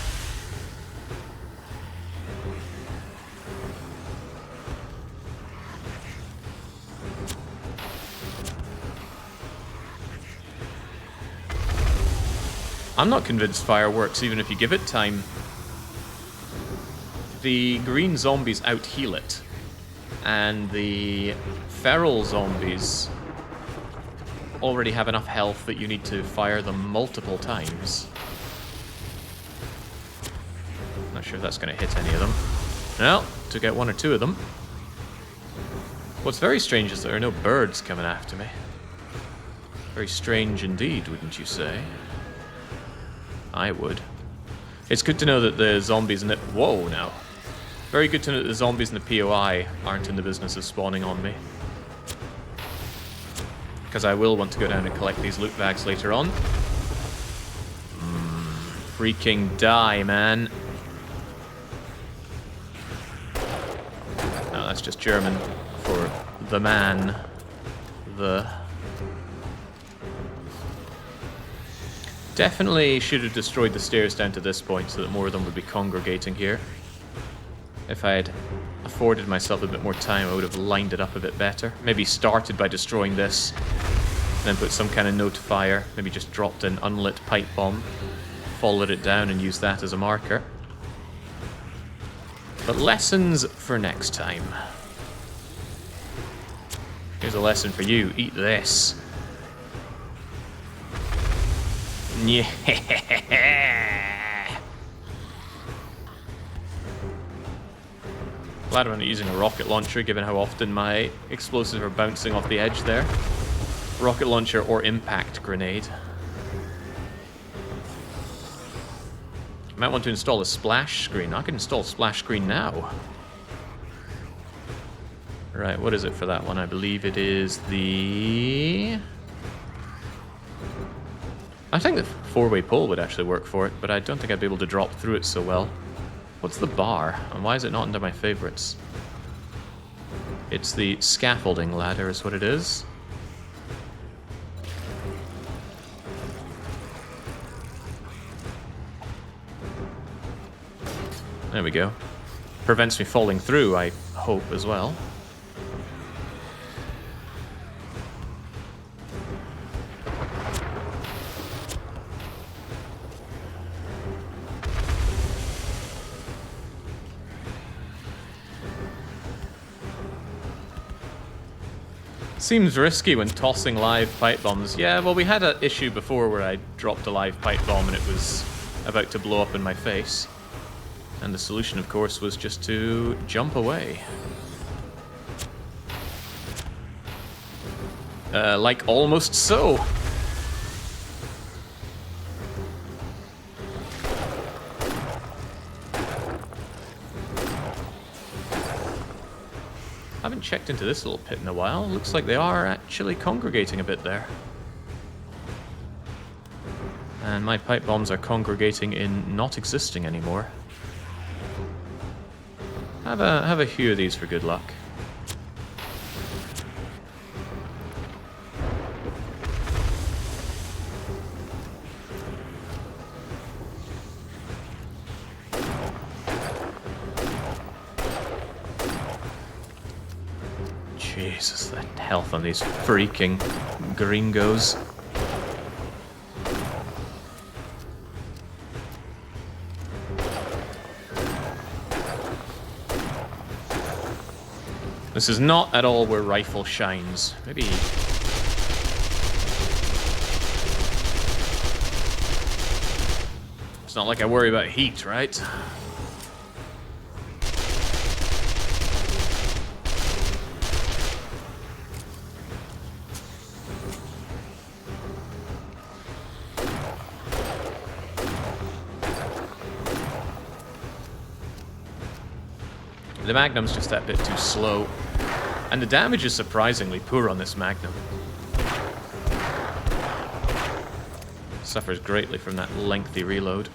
[SPEAKER 1] I'm not convinced fire works even if you give it time. The green zombies out-heal it. And the feral zombies already have enough health that you need to fire them multiple times. Not sure if that's going to hit any of them. No, took out one or two of them. What's very strange is there are no birds coming after me. Very strange indeed, wouldn't you say? I would. It's good to know that the zombies in the... Whoa, now. Very good to know that the zombies in the POI aren't in the business of spawning on me. Because I will want to go down and collect these loot bags later on. Freaking die, man. No, that's just German for the man. The... Definitely should have destroyed the stairs down to this point so that more of them would be congregating here. If I had afforded myself a bit more time, I would have lined it up a bit better. Maybe started by destroying this, then put some kind of notifier, maybe just dropped an unlit pipe bomb, followed it down and used that as a marker. But lessons for next time. Here's a lesson for you. Eat this. Yeah. Glad I'm not using a rocket launcher, given how often my explosives are bouncing off the edge there. Rocket launcher or impact grenade. Might want to install a splash screen. I can install a splash screen now. Right, what is it for that one? I believe it is the... I think the four-way pole would actually work for it, but I don't think I'd be able to drop through it so well. What's the bar, and why is it not under my favorites? It's the scaffolding ladder is what it is. There we go. Prevents me falling through, I hope, as well. Seems risky when tossing live pipe bombs. Yeah, well, we had an issue before where I dropped a live pipe bomb and it was about to blow up in my face. And the solution, of course, was just to jump away. Like almost so. Haven't checked into this little pit in a while. Looks like they are actually congregating a bit there. And my pipe bombs are congregating in not existing anymore. Have a few of these for good luck. Jesus, the health on these freaking gringos. This is not at all where rifle shines. Maybe... It's not like I worry about heat, right? The Magnum's just that bit too slow. And the damage is surprisingly poor on this Magnum. Suffers greatly from that lengthy reload.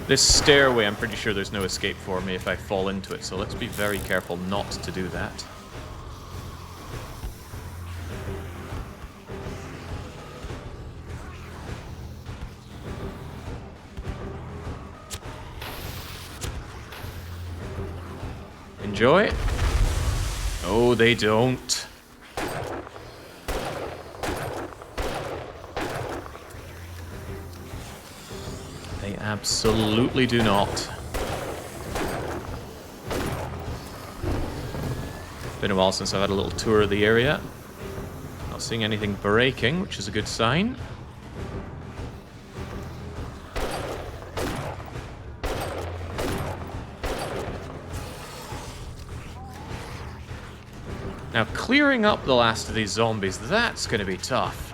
[SPEAKER 1] This stairway, I'm pretty sure there's no escape for me if I fall into it, so let's be very careful not to do that. Enjoy. Oh, they don't. They absolutely do not. Been a while since I've had a little tour of the area. Not seeing anything breaking, which is a good sign. Now, clearing up the last of these zombies, that's going to be tough.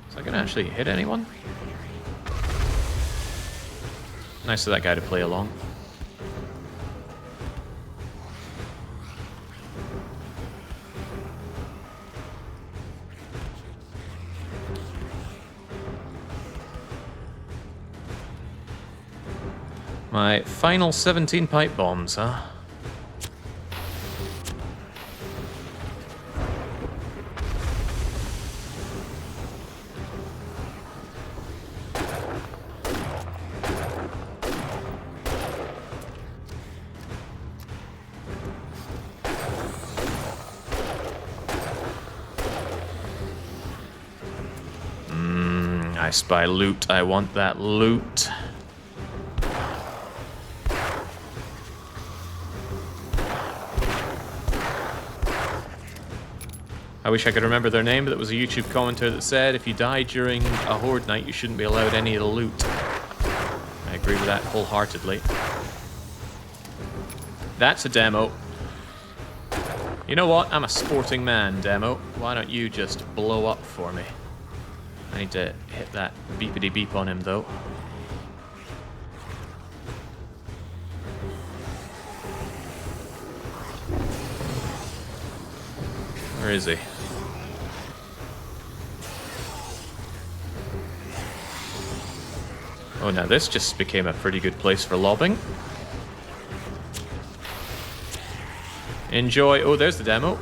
[SPEAKER 1] Is that going to actually hit anyone? Nice of that guy to play along. My final 17 pipe bombs, huh? I spy loot. I want that loot. I wish I could remember their name, but there was a YouTube commenter that said if you die during a horde night, you shouldn't be allowed any of the loot. I agree with that wholeheartedly. That's a demo. You know what? I'm a sporting man, demo. Why don't you just blow up for me? I need to hit that beepity beep on him, though. Where is he? Oh, now this just became a pretty good place for lobbing. Enjoy. Oh, there's the demo.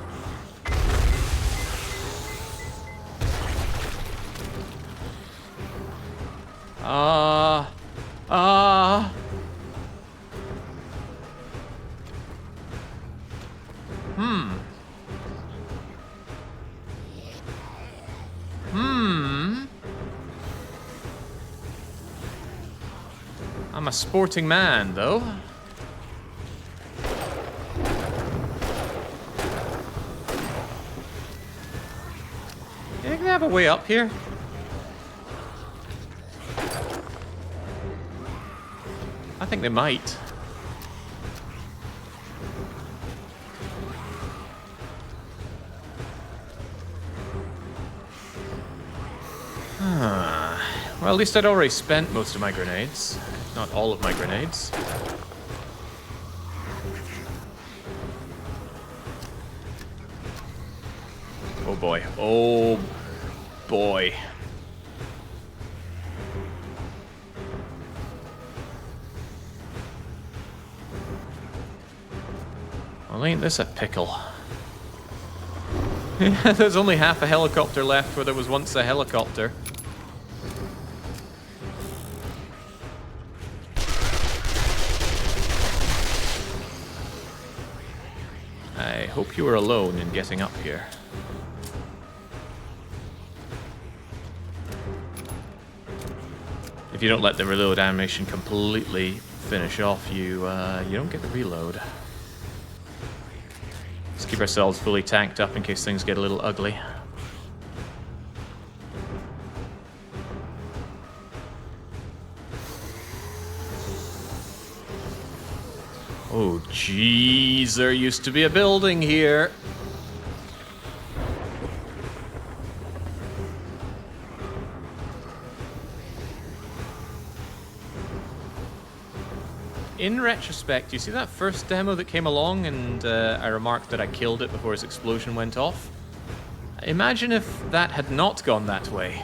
[SPEAKER 1] I'm a sporting man, though. You think they have a way up here? I think they might. Well, at least I'd already spent most of my grenades. Not all of my grenades. Oh boy. Oh boy. Well, ain't this a pickle? There's only half a helicopter left where there was once a helicopter. I hope you were alone in getting up here. If you don't let the reload animation completely finish off, you don't get the reload. Let's keep ourselves fully tanked up in case things get a little ugly. Oh, jeez, there used to be a building here. In retrospect, you see that first demo that came along and I remarked that I killed it before its explosion went off? Imagine if that had not gone that way.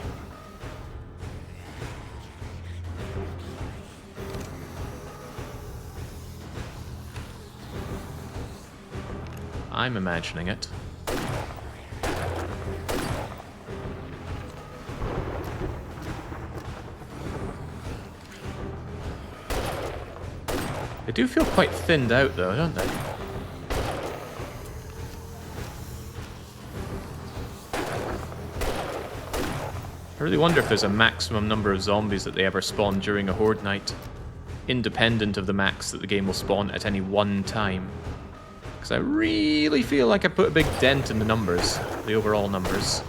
[SPEAKER 1] I'm imagining it. They do feel quite thinned out though, don't they? I really wonder if there's a maximum number of zombies that they ever spawn during a horde night, independent of the max that the game will spawn at any one time. Because I really feel like I put a big dent in the numbers, the overall numbers.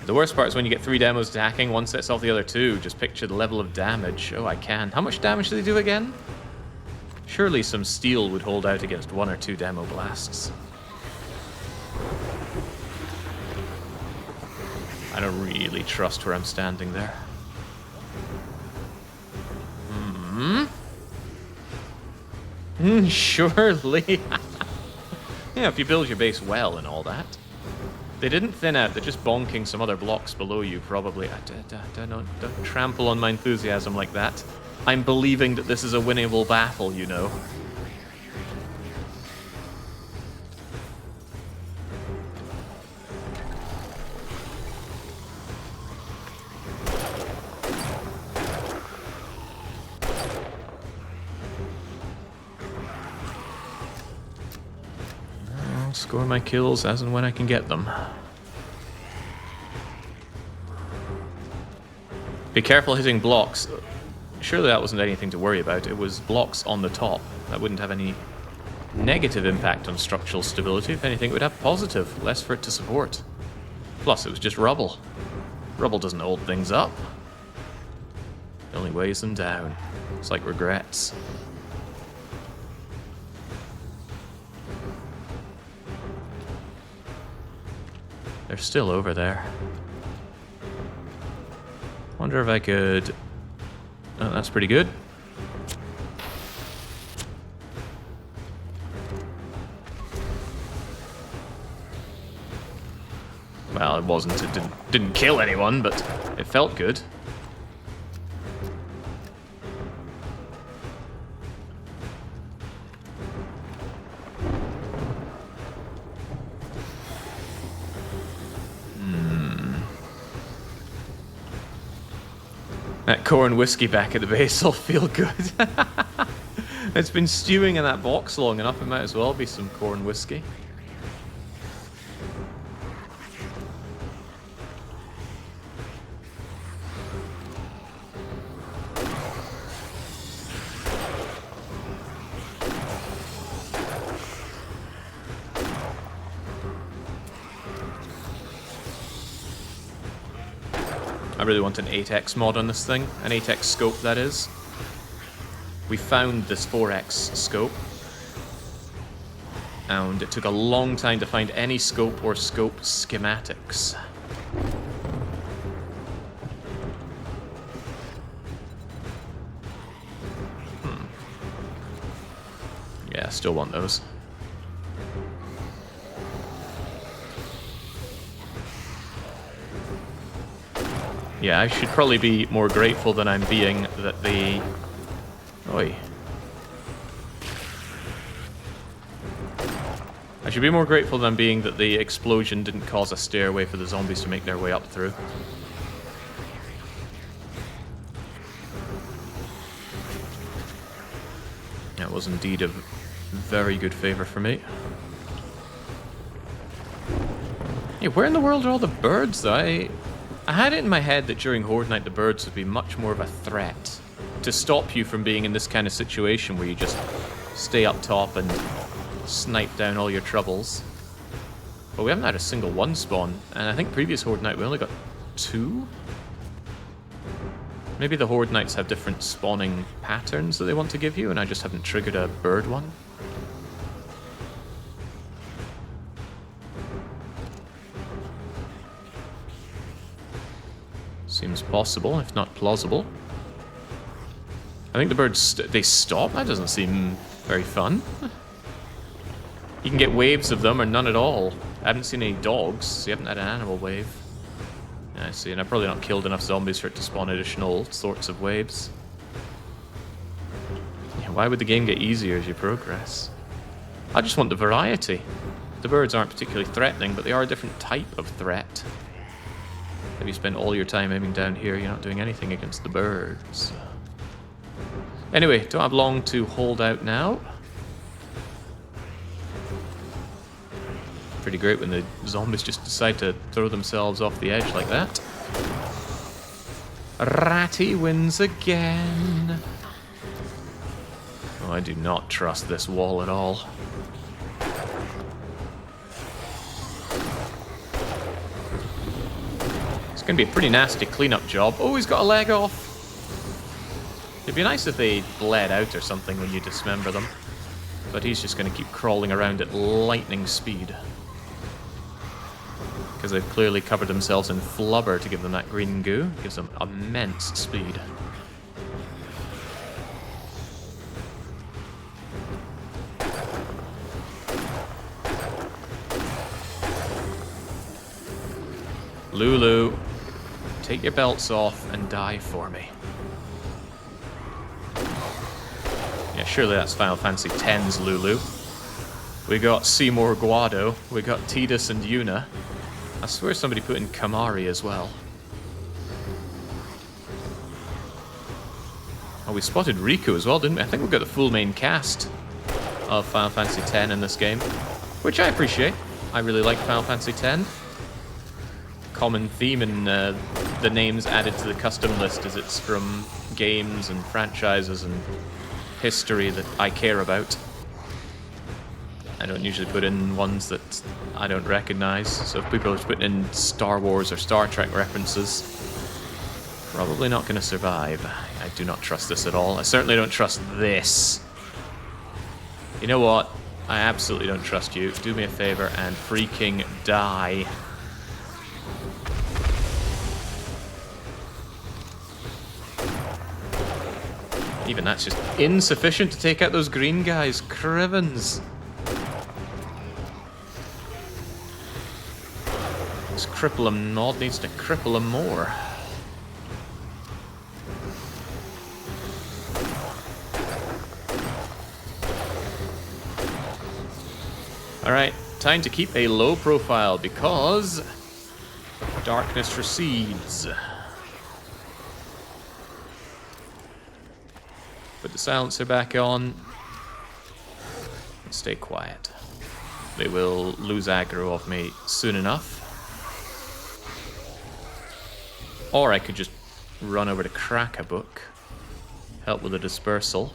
[SPEAKER 1] The worst part is when you get 3 demos attacking, one sets off the other 2. Just picture the level of damage. Oh, I can. How much damage do they do again? Surely some steel would hold out against 1 or 2 demo blasts. I don't really trust where I'm standing there. Surely. Yeah, if you build your base well and all that. They didn't thin out, they're just bonking some other blocks below you, probably. Don't trample on my enthusiasm like that. I'm believing that this is a winnable battle, you know. I'll score my kills as and when I can get them. Be careful hitting blocks. Surely that wasn't anything to worry about. It was blocks on the top. That wouldn't have any negative impact on structural stability. If anything, it would have positive. Less for it to support. Plus, it was just rubble. Rubble doesn't hold things up. It only weighs them down. It's like regrets. They're still over there. Wonder if I could... Oh, that's pretty good. Well, it wasn't. It didn't kill anyone, but it felt good. That corn whiskey back at the base will feel good. It's been stewing in that box long enough, it might as well be some corn whiskey. I really want an 8x mod on this thing. An 8x scope, that is. We found this 4x scope. And it took a long time to find any scope or scope schematics. still want those. Yeah, I should probably be more grateful than I'm being that the... Oi. I should be more grateful than being that the explosion didn't cause a stairway for the zombies to make their way up through. That was indeed a very good favor for me. Hey, where in the world are all the birds, though? I had it in my head that during Horde Night the birds would be much more of a threat to stop you from being in this kind of situation where you just stay up top and snipe down all your troubles. But we haven't had a single one spawn, and I think previous Horde Night we only got 2? Maybe the Horde Knights have different spawning patterns that they want to give you, and I just haven't triggered a bird one. Seems possible, if not plausible. I think the birds, they stop? That doesn't seem very fun. You can get waves of them or none at all. I haven't seen any dogs, so you haven't had an animal wave. I see, and I've probably not killed enough zombies for it to spawn additional sorts of waves. Yeah, why would the game get easier as you progress? I just want the variety. The birds aren't particularly threatening, but they are a different type of threat. If you spend all your time aiming down here, you're not doing anything against the birds. Anyway, don't have long to hold out now. Pretty great when the zombies just decide to throw themselves off the edge like that. Ratty wins again. Oh, I do not trust this wall at all. It's going to be a pretty nasty cleanup job. Oh, he's got a leg off. It'd be nice if they bled out or something when you dismember them. But he's just going to keep crawling around at lightning speed. Because they've clearly covered themselves in flubber to give them that green goo. Gives them immense speed. Lulu, take your belts off and die for me. Yeah, surely that's Final Fantasy X's Lulu. We got Seymour Guado, we got Tidus and Yuna. I swear somebody put in Kamari as well. Oh, we spotted Riku as well, didn't we? I think we got the full main cast of Final Fantasy X in this game, which I appreciate. I really like Final Fantasy X. Common theme in the names added to the custom list is it's from games and franchises and history that I care about. I don't usually put in ones that I don't recognize, so if people are putting in Star Wars or Star Trek references, probably not going to survive. I do not trust this at all. I certainly don't trust this. You know what? I absolutely don't trust you. Do me a favor and freaking die. Even that's just insufficient to take out those green guys. Crivens. This cripple him mod needs to cripple him more. Alright, time to keep a low profile because darkness recedes. Put the silencer back on. And stay quiet. They will lose aggro of me soon enough. Or I could just run over to crack a book. Help with the dispersal.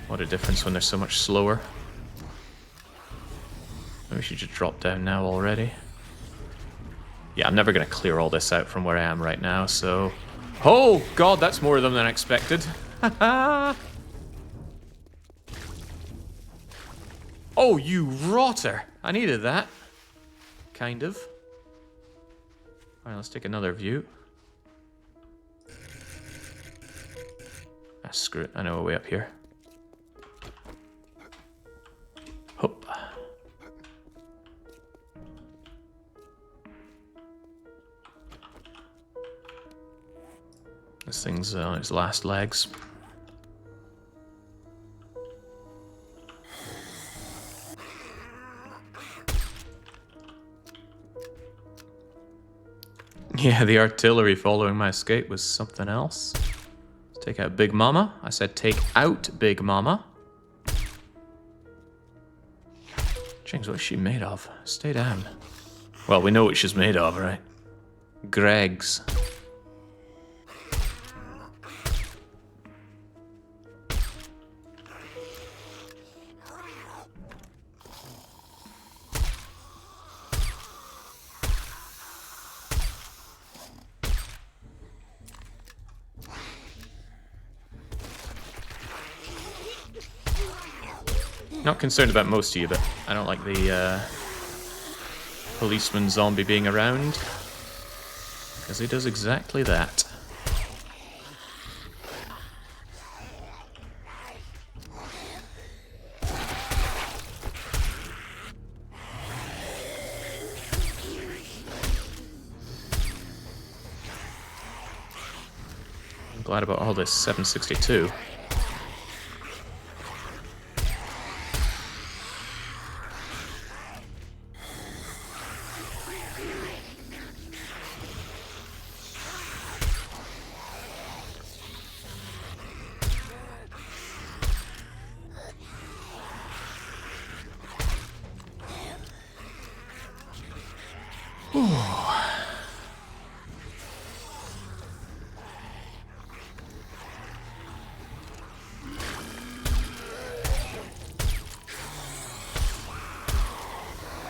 [SPEAKER 1] What a difference when they're so much slower. Maybe we should just drop down now already. Yeah, I'm never going to clear all this out from where I am right now, so... Oh, God, that's more of them than I expected. Oh, you rotter! I needed that. Kind of. Alright, let's take another view. screw it. I know a way up here. Hop. This thing's on its last legs. Yeah, the artillery following my escape was something else. Let's take out Big Mama. I said take out Big Mama. James, what is she made of? Stay down. Well, we know what she's made of, right? Greg's. Not concerned about most of you, but I don't like the policeman zombie being around, because he does exactly that. I'm glad about all this 762.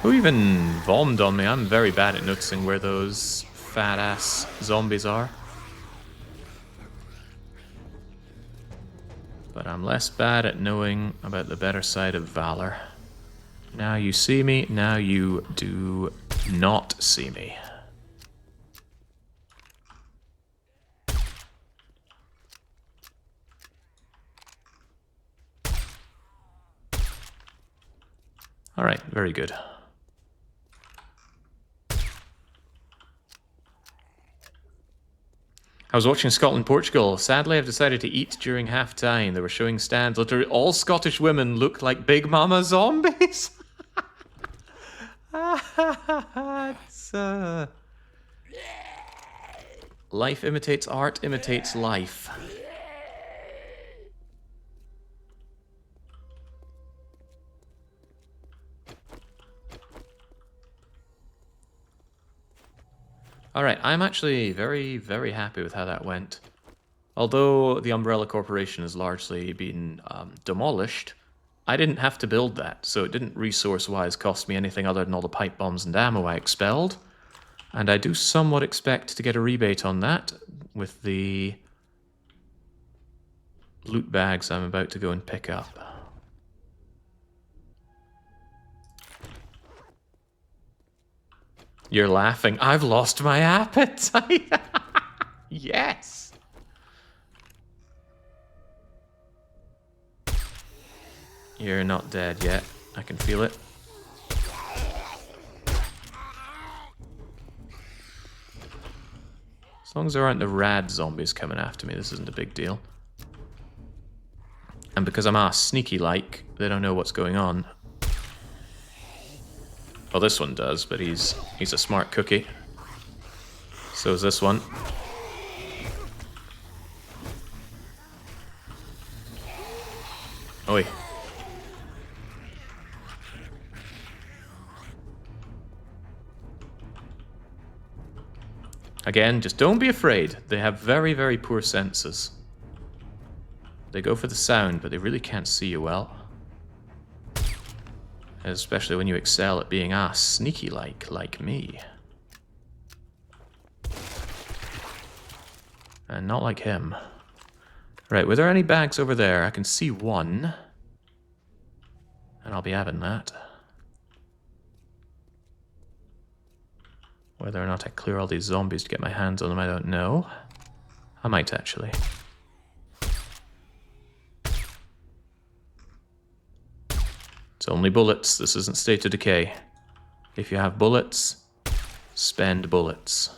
[SPEAKER 1] Who even bombed on me? I'm very bad at noticing where those fat-ass zombies are. But I'm less bad at knowing about the better side of valor. Now you see me, now you do not see me. Alright, very good. I was watching Scotland, Portugal. Sadly, I've decided to eat during half-time. They were showing stands. Literally, all Scottish women look like Big Mama zombies. It's, life imitates art, imitates life. Alright, I'm actually very, very happy with how that went. Although the Umbrella Corporation has largely been demolished, I didn't have to build that, so it didn't resource-wise cost me anything other than all the pipe bombs and ammo I expelled. And I do somewhat expect to get a rebate on that with the loot bags I'm about to go and pick up. You're laughing. I've lost my appetite. Yes. You're not dead yet. I can feel it. As long as there aren't the rad zombies coming after me, this isn't a big deal. And because I'm sneaky-like, they don't know what's going on. Well, this one does, but he's a smart cookie. So is this one. Oi. Again, just don't be afraid. They have very, very poor senses. They go for the sound, but they really can't see you well. Especially when you excel at being sneaky-like me. And not like him. Right, were there any bags over there? I can see one. And I'll be having that. Whether or not I clear all these zombies to get my hands on them, I don't know. I might actually. It's only bullets. This isn't State of Decay. If you have bullets, spend bullets.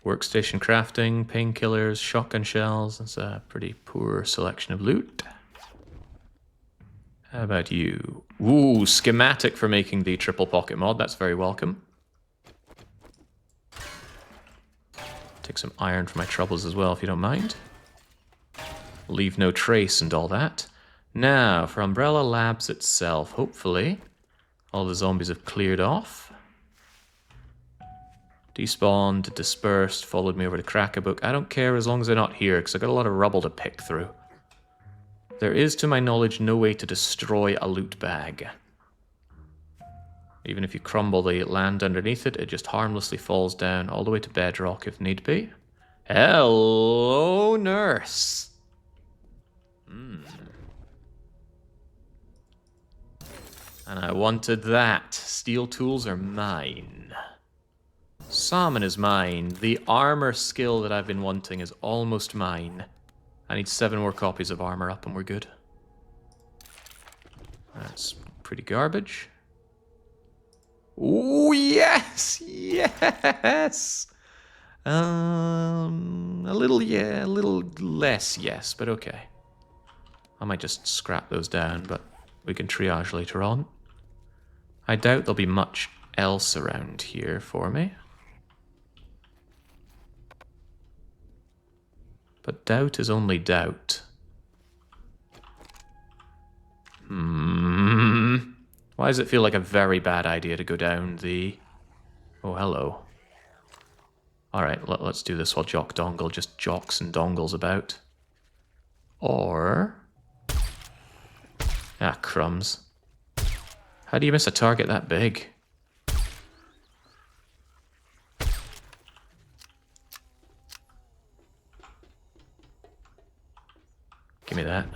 [SPEAKER 1] Workstation crafting, painkillers, shotgun shells. That's a pretty poor selection of loot. How about you? Ooh, schematic for making the triple pocket mod. That's very welcome. Take some iron for my troubles as well, if you don't mind. Leave no trace and all that. Now, for Umbrella Labs itself, hopefully all the zombies have cleared off. Despawned, dispersed, followed me over to Crack-a-Book. I don't care as long as they're not here, because I've got a lot of rubble to pick through. There is, to my knowledge, no way to destroy a loot bag. Even if you crumble the land underneath it, it just harmlessly falls down all the way to bedrock if need be. Hello, nurse. And I wanted that. Steel tools are mine. Salmon is mine. The armor skill that I've been wanting is almost mine. I need 7 more copies of armor up and we're good. That's pretty garbage. Oh, yes! Yes! A little, yeah, a little less yes, but okay. I might just scrap those down, but we can triage later on. I doubt there'll be much else around here for me. But doubt is only doubt. Why does it feel like a very bad idea to go down the... Oh, hello. Alright, let's do this while Jock Dongle just jocks and dongles about. Or... Ah, crumbs. How do you miss a target that big? Give me that.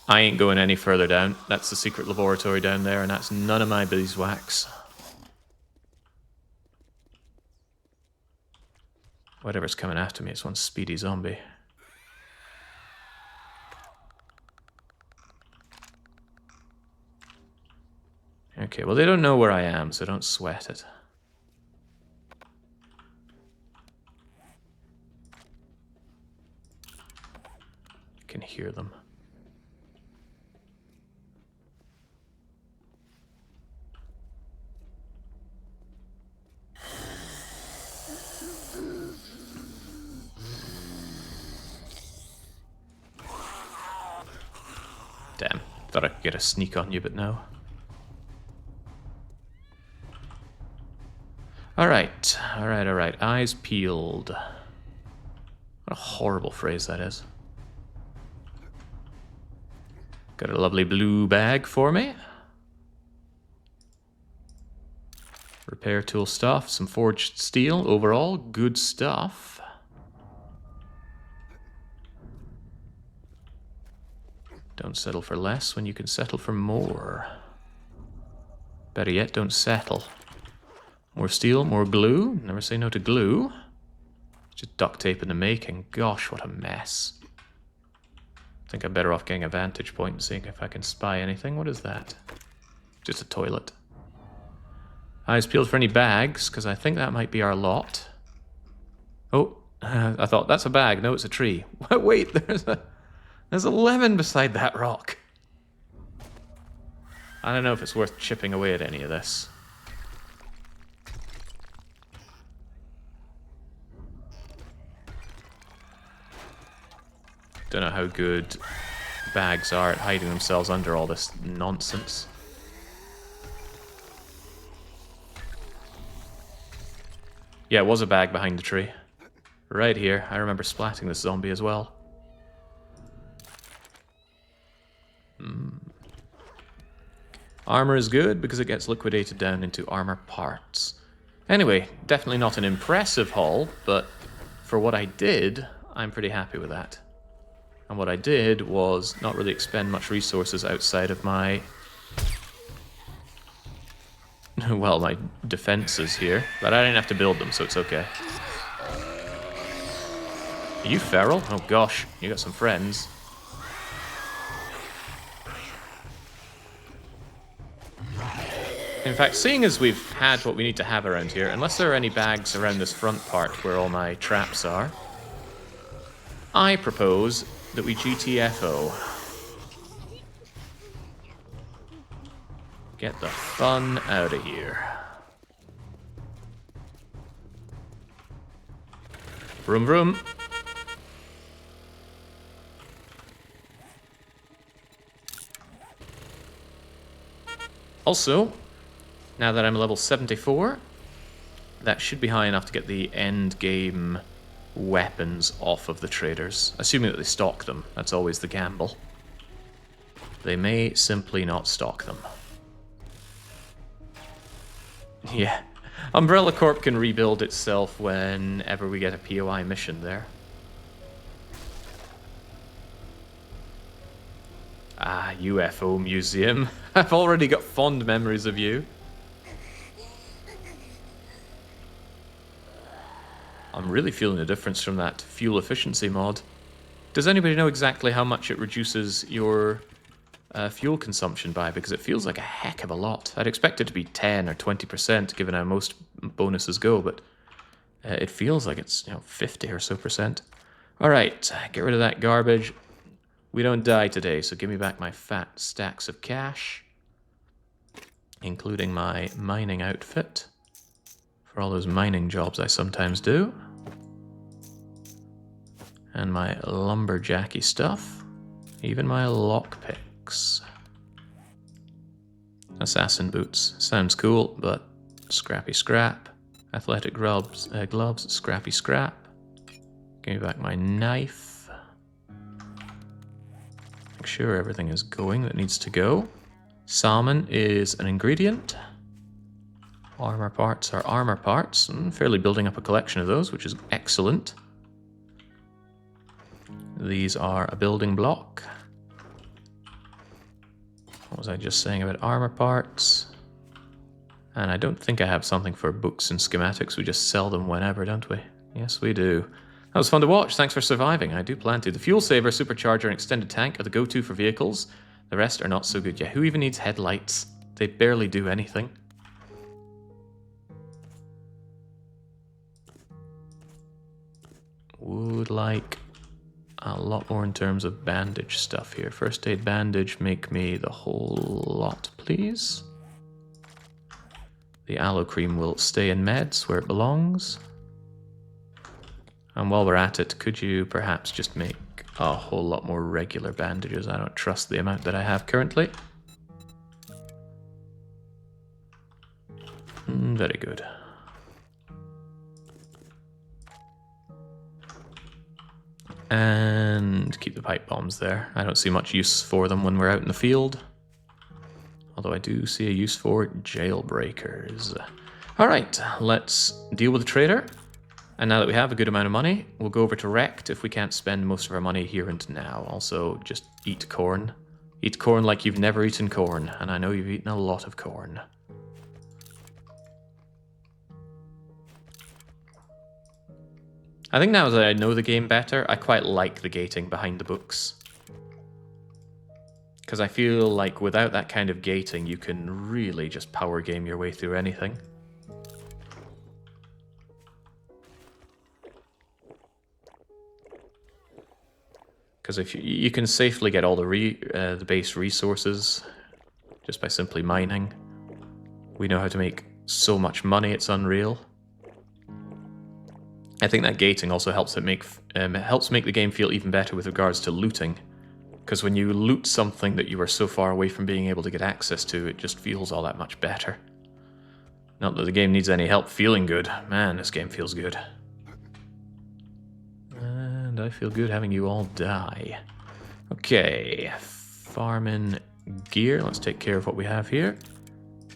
[SPEAKER 1] I ain't going any further down. That's the secret laboratory down there, and that's none of my beeswax. Whatever's coming after me is one speedy zombie. Okay, well, they don't know where I am, so don't sweat it. I can hear them. Damn, thought I could get a sneak on you, but no. Alright, alright. Eyes peeled. What a horrible phrase that is. Got a lovely blue bag for me. Repair tool stuff, some forged steel. Overall, good stuff. Don't settle for less when you can settle for more. Better yet, don't settle. More steel, more glue. Never say no to glue. Just duct tape in the making. Gosh, what a mess. I think I'm better off getting a vantage point and seeing if I can spy anything. What is that? Just a toilet. Eyes peeled for any bags, because I think that might be our lot. Oh, I thought, that's a bag. No, it's a tree. Wait, there's a lemon beside that rock. I don't know if it's worth chipping away at any of this. Don't know how good bags are at hiding themselves under all this nonsense. Yeah, it was a bag behind the tree. Right here. I remember splatting this zombie as well. Armor is good because it gets liquidated down into armor parts. Anyway, definitely not an impressive haul, but for what I did, I'm pretty happy with that. And what I did was not really expend much resources outside of my well, my defenses here, but I didn't have to build them, so it's okay. Are you feral? Oh gosh, you got some friends. In fact, seeing as we've had what we need to have around here, unless there are any bags around this front part where all my traps are, I propose that we GTFO. Get the fun out of here. Vroom vroom. Also, now that I'm level 74, that should be high enough to get the end game weapons off of the traders. Assuming that they stock them. That's always the gamble. They may simply not stock them. Yeah. Umbrella Corp can rebuild itself whenever we get a POI mission there. Ah, UFO Museum. I've already got fond memories of you. I'm really feeling the difference from that fuel efficiency mod. Does anybody know exactly how much it reduces your fuel consumption by? Because it feels like a heck of a lot. I'd expect it to be 10 or 20% given how most bonuses go, but it feels like it's 50 or so percent. All right, get rid of that garbage. We don't die today, so give me back my fat stacks of cash, including my mining outfit for all those mining jobs I sometimes do. And my lumberjacky stuff. Even my lockpicks. Assassin boots. Sounds cool, but scrappy scrap. Athletic gloves, scrappy scrap. Give me back my knife. Make sure everything is going that needs to go. Salmon is an ingredient. Armor parts are armor parts. I'm fairly building up a collection of those, which is excellent. These are a building block. What was I just saying about armor parts? And I don't think I have something for books and schematics. We just sell them whenever, don't we? Yes, we do. That was fun to watch. Thanks for surviving. I do plan to. The fuel saver, supercharger, and extended tank are the go-to for vehicles. The rest are not so good. Yeah, who even needs headlights? They barely do anything. Would like a lot more in terms of bandage stuff here. First aid bandage, make me the whole lot, please. The aloe cream will stay in meds where it belongs. And while we're at it, could you perhaps just make a whole lot more regular bandages? I don't trust the amount that I have currently. Very good. And keep the pipe bombs there. I don't see much use for them when we're out in the field. Although I do see a use for jailbreakers. Alright, let's deal with the trader. And now that we have a good amount of money, we'll go over to Rekt if we can't spend most of our money here and now. Also, just eat corn. Eat corn like you've never eaten corn. And I know you've eaten a lot of corn. I think now that I know the game better, I quite like the gating behind the books. Because I feel like without that kind of gating, you can really just power game your way through anything. Because if you can safely get all the base resources just by simply mining. We know how to make so much money, it's unreal. I think that gating also helps make the game feel even better with regards to looting. Because when you loot something that you are so far away from being able to get access to, it just feels all that much better. Not that the game needs any help feeling good. Man, this game feels good. And I feel good having you all die. Okay, farming gear. Let's take care of what we have here.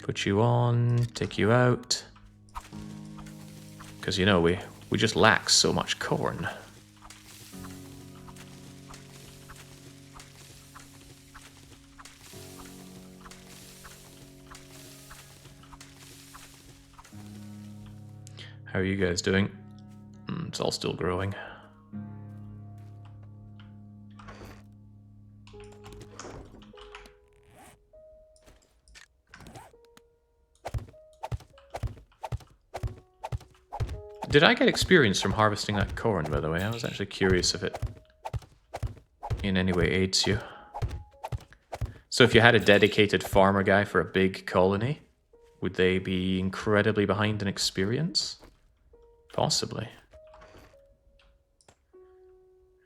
[SPEAKER 1] Put you on, take you out. Because, you know, we just lack so much corn. How are you guys doing? It's all still growing. Did I get experience from harvesting that corn, by the way? I was actually curious if it in any way aids you. So if you had a dedicated farmer guy for a big colony, would they be incredibly behind in experience? Possibly.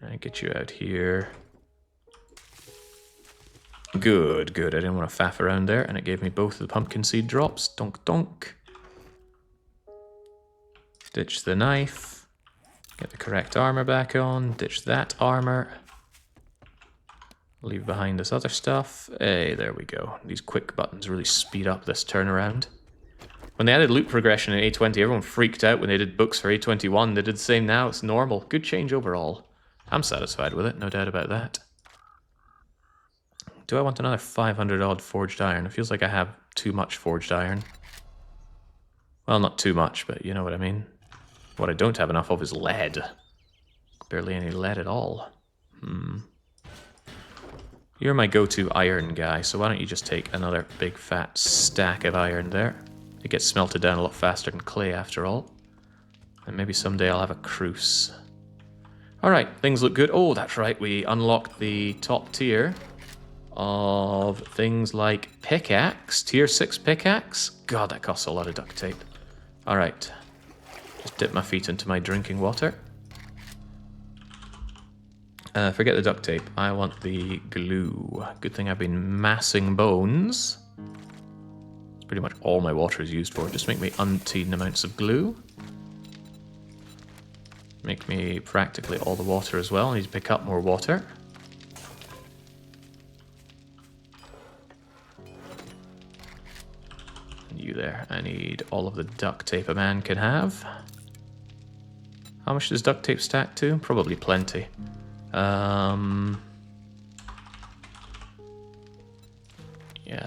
[SPEAKER 1] I get you out here. Good, good. I didn't want to faff around there, and it gave me both of the pumpkin seed drops. Donk, donk. Ditch the knife. Get the correct armor back on. Ditch that armor. Leave behind this other stuff. Hey, there we go. These quick buttons really speed up this turnaround. When they added loot progression in A20, everyone freaked out when they did books for A21. They did the same now. It's normal. Good change overall. I'm satisfied with it, no doubt about that. Do I want another 500 odd forged iron? It feels like I have too much forged iron. Well, not too much, but you know what I mean. What I don't have enough of is lead. Barely any lead at all. You're my go-to iron guy, so why don't you just take another big fat stack of iron there. It gets smelted down a lot faster than clay after all. And maybe someday I'll have a cruise. Alright, things look good. Oh, that's right, we unlocked the top tier of things like pickaxe, tier 6 pickaxe. God, that costs a lot of duct tape. Alright, just dip my feet into my drinking water. Forget the duct tape, I want the glue. Good thing I've been massing bones. It's pretty much all my water is used for, just make me umpteen amounts of glue. Make me practically all the water as well, I need to pick up more water. You there. I need all of the duct tape a man can have. How much does duct tape stack to? Probably plenty. Yeah,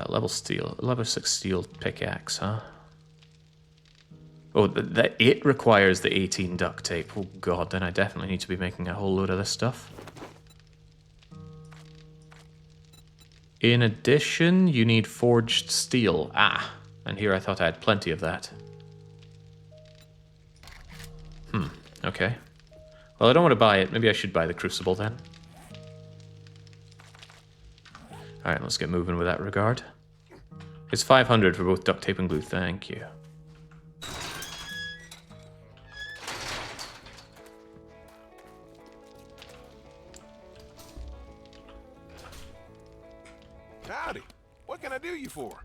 [SPEAKER 1] level 6 steel pickaxe, huh? Oh, it requires the 18 duct tape. Oh god, then I definitely need to be making a whole load of this stuff. In addition, you need forged steel. Ah, and here I thought I had plenty of that. Okay. Well, I don't want to buy it. Maybe I should buy the crucible then. Alright, let's get moving with that regard. It's 500 for both duct tape and glue. Thank you.
[SPEAKER 2] Howdy. What can I do you for?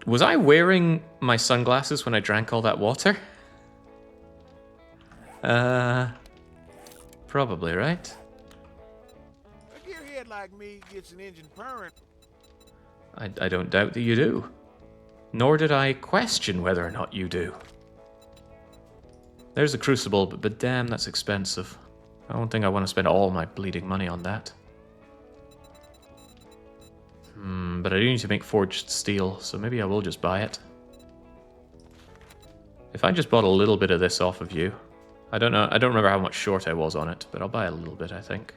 [SPEAKER 1] Was I wearing my sunglasses when I drank all that water? Probably, right?
[SPEAKER 2] A gearhead like me gets an engine purring.
[SPEAKER 1] I don't doubt that you do. Nor did I question whether or not you do. There's the crucible, but damn, that's expensive. I don't think I want to spend all my bleeding money on that. But I do need to make forged steel, so maybe I will just buy it. If I just bought a little bit of this off of you, I don't know, I don't remember how much short I was on it, but I'll buy a little bit, I think.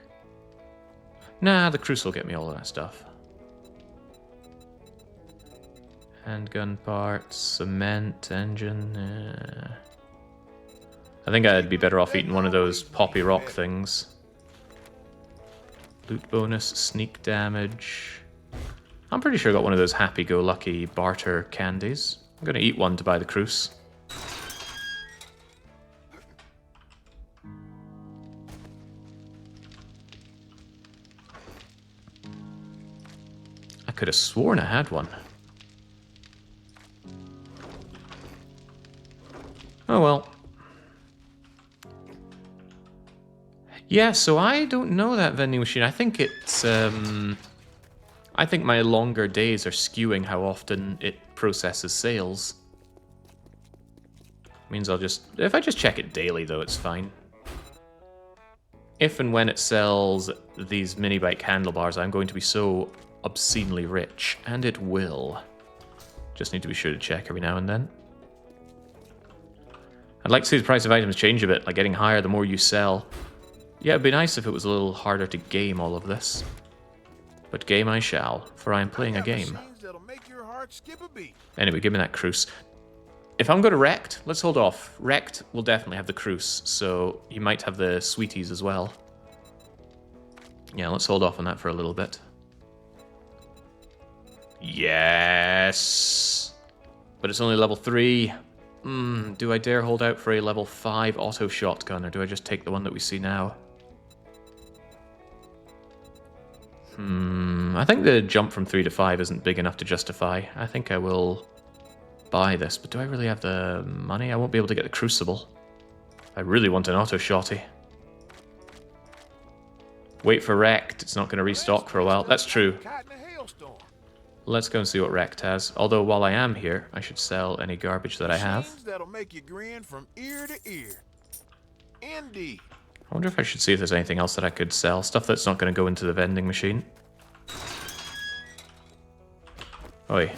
[SPEAKER 1] Nah, the crucible will get me all of that stuff. Handgun parts, cement, engine, I think I'd be better off eating one of those poppy rock things. Loot bonus, sneak damage. I'm pretty sure I got one of those happy-go-lucky barter candies. I'm gonna eat one to buy the cruise. I could have sworn I had one. Oh well. Yeah, so I don't know that vending machine. I think it's, I think my longer days are skewing how often it processes sales. Means I'll just... If I just check it daily, though, it's fine. If and when it sells these mini bike handlebars, I'm going to be so obscenely rich. And it will. Just need to be sure to check every now and then. I'd like to see the price of items change a bit, like getting higher the more you sell. Yeah, it'd be nice if it was a little harder to game all of this. But game I shall, for I am playing a game. Anyway, give me that cruise. If I'm going to Rekt, let's hold off. Rekt will definitely have the cruise, so he might have the sweeties as well. Yeah, let's hold off on that for a little bit. Yes! But it's only level 3. Do I dare hold out for a level 5 auto shotgun, or do I just take the one that we see now? I think the jump from 3 to 5 isn't big enough to justify. I think I will buy this, but do I really have the money? I won't be able to get the crucible. I really want an auto shotty. Wait for Rekt. It's not going to restock for a while. That's true. Let's go and see what Rekt has. Although while I am here, I should sell any garbage that I have.
[SPEAKER 2] That'll make you grin from ear to ear. Indeed.
[SPEAKER 1] I wonder if I should see if there's anything else that I could sell. Stuff that's not going to go into the vending machine. Oi.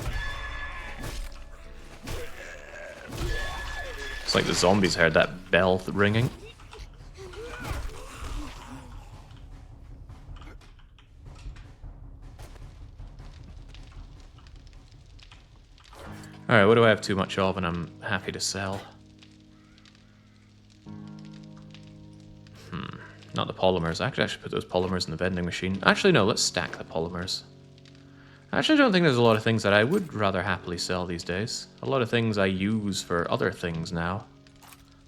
[SPEAKER 1] It's like the zombies heard that bell ringing. Alright, what do I have too much of and I'm happy to sell? Not the polymers. Actually, I should put those polymers in the vending machine. Actually, no, let's stack the polymers. I actually don't think there's a lot of things that I would rather happily sell these days. A lot of things I use for other things now.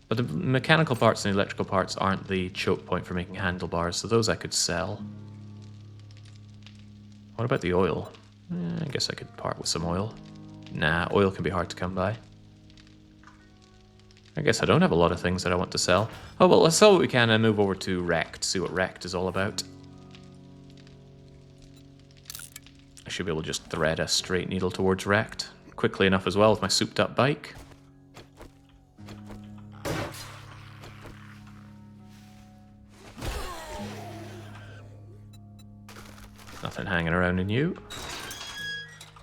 [SPEAKER 1] But the mechanical parts and the electrical parts aren't the choke point for making handlebars, so those I could sell. What about the oil? I guess I could part with some oil. Nah, oil can be hard to come by. I guess I don't have a lot of things that I want to sell. Oh, well, let's sell what we can and move over to Rekt, see what Rekt is all about. I should be able to just thread a straight needle towards Rekt. Quickly enough as well with my souped up bike. Nothing hanging around in you.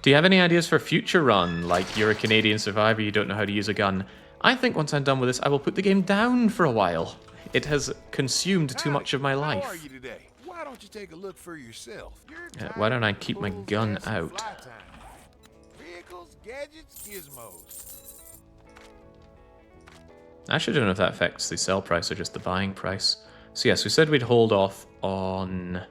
[SPEAKER 1] Do you have any ideas for a future run? Like, you're a Canadian survivor, you don't know how to use a gun. I think once I'm done with this, I will put the game down for a while. It has consumed too much of my life.
[SPEAKER 2] How are you today? Why don't you take a look for yourself?
[SPEAKER 1] Why don't I keep my gun out?
[SPEAKER 2] Vehicles, gadgets, gizmos.
[SPEAKER 1] I actually don't know if that affects the sell price or just the buying price. So yes, we said we'd hold off on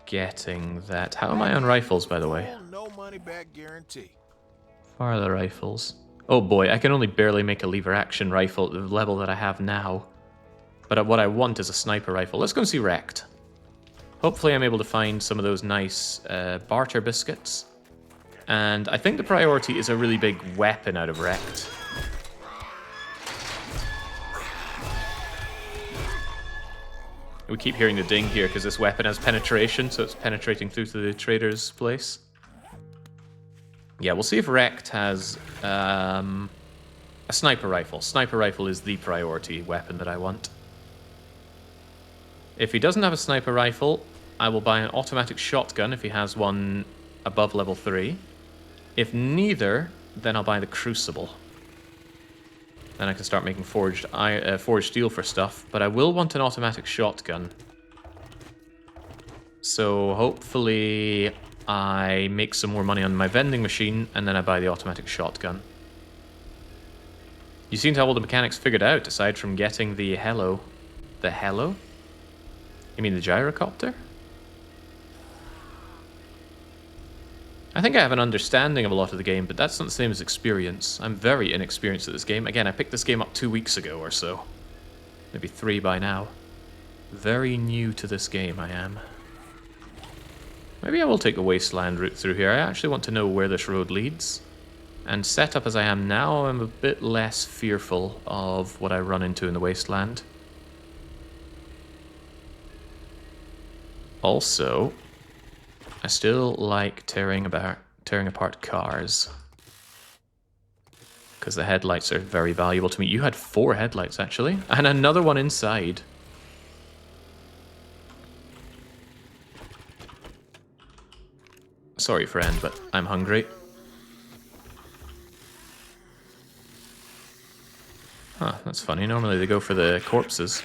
[SPEAKER 1] getting that. How am I on rifles, by the way?
[SPEAKER 2] No money back guarantee.
[SPEAKER 1] Far are the rifles? Oh boy, I can only barely make a lever action rifle at the level that I have now. But what I want is a sniper rifle. Let's go and see Rekt. Hopefully I'm able to find some of those nice barter biscuits. And I think the priority is a really big weapon out of Rekt. We keep hearing the ding here because this weapon has penetration, so it's penetrating through to the trader's place. Yeah, we'll see if Rekt has a sniper rifle. Sniper rifle is the priority weapon that I want. If he doesn't have a sniper rifle, I will buy an automatic shotgun if he has one above level 3. If neither, then I'll buy the crucible. Then I can start making forged steel for stuff, but I will want an automatic shotgun. So hopefully I make some more money on my vending machine, and then I buy the automatic shotgun. You seem to have all the mechanics figured out, aside from getting the hello. The hello? You mean the gyrocopter? I think I have an understanding of a lot of the game, but that's not the same as experience. I'm very inexperienced at this game. Again, I picked this game up 2 weeks ago or so. Maybe 3 by now. Very new to this game, I am. Maybe I will take the wasteland route through here. I actually want to know where this road leads. And set up as I am now, I'm a bit less fearful of what I run into in the wasteland. Also, I still like tearing apart cars. Because the headlights are very valuable to me. You had 4 headlights, actually. And another one inside. Sorry, friend, but I'm hungry. Huh, that's funny. Normally they go for the corpses.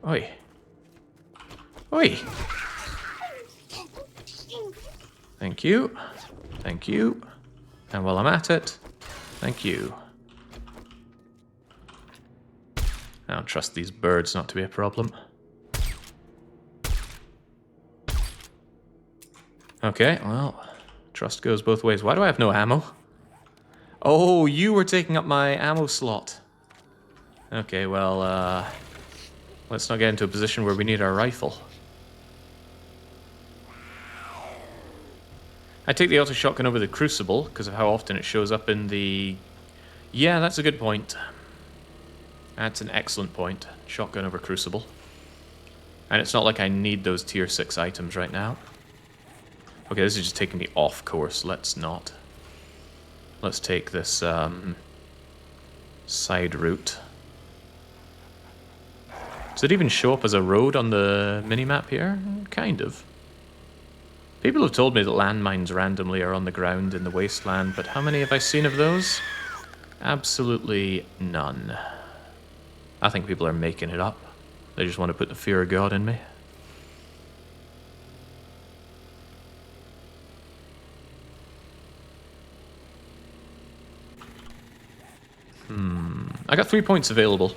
[SPEAKER 1] Oi. Oi! Thank you. Thank you. And while I'm at it, thank you. I don't trust these birds not to be a problem. Okay, well, trust goes both ways. Why do I have no ammo? Oh, you were taking up my ammo slot. Okay, well, let's not get into a position where we need our rifle. I take the auto shotgun over the Crucible because of how often it shows up in the... Yeah, that's a good point. That's an excellent point. Shotgun over Crucible. And it's not like I need those tier 6 items right now. Okay, this is just taking me off course. Let's not. Let's take this side route. Does it even show up as a road on the minimap here? Kind of. People have told me that landmines randomly are on the ground in the wasteland, but how many have I seen of those? Absolutely none. I think people are making it up. They just want to put the fear of God in me. I got 3 points available.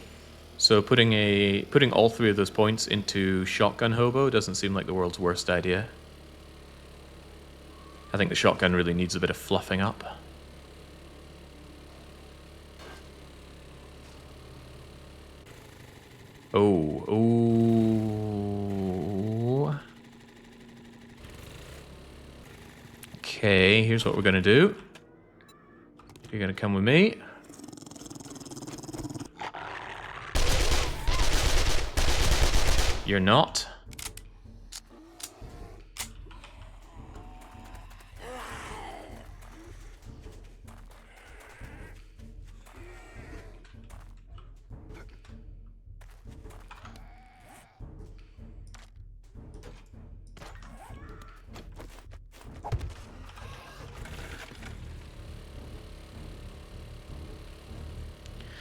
[SPEAKER 1] So putting all 3 of those points into Shotgun Hobo doesn't seem like the world's worst idea. I think the shotgun really needs a bit of fluffing up. Oh, oh. Okay, here's what we're gonna do. You're gonna come with me. You're not.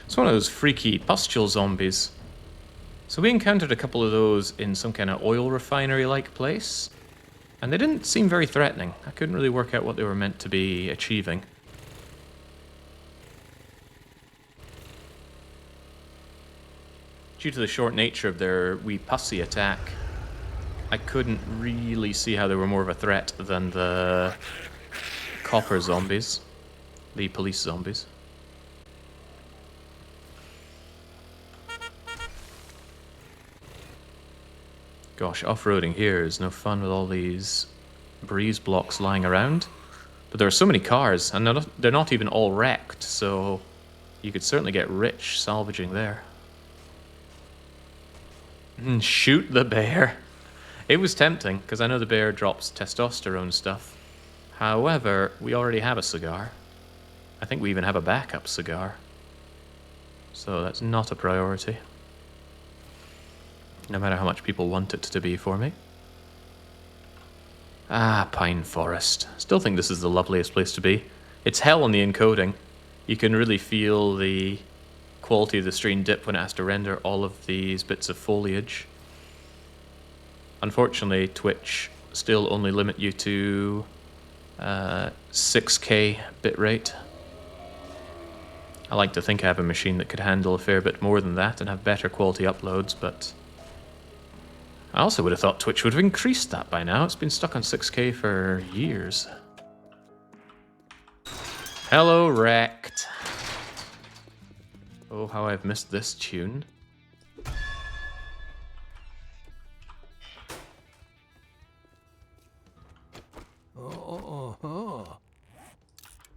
[SPEAKER 1] It's one of those freaky pustule zombies. So we encountered a couple of those in some kind of oil refinery-like place, and they didn't seem very threatening. I couldn't really work out what they were meant to be achieving. Due to the short nature of their wee pussy attack, I couldn't really see how they were more of a threat than the copper zombies, the police zombies. Gosh, off-roading here is no fun with all these breeze blocks lying around. But there are so many cars, and they're not even all wrecked, so you could certainly get rich salvaging there. Shoot the bear. It was tempting, because I know the bear drops testosterone stuff. However, we already have a cigar. I think we even have a backup cigar. So that's not a priority. No matter how much people want it to be for me. Ah, Pine Forest. Still think this is the loveliest place to be. It's hell on the encoding. You can really feel the quality of the stream dip when it has to render all of these bits of foliage. Unfortunately, Twitch still only limit you to 6K bitrate. I like to think I have a machine that could handle a fair bit more than that and have better quality uploads, but I also would have thought Twitch would have increased that by now. It's been stuck on 6K for years. Hello, Rekt. Oh, how I've missed this tune.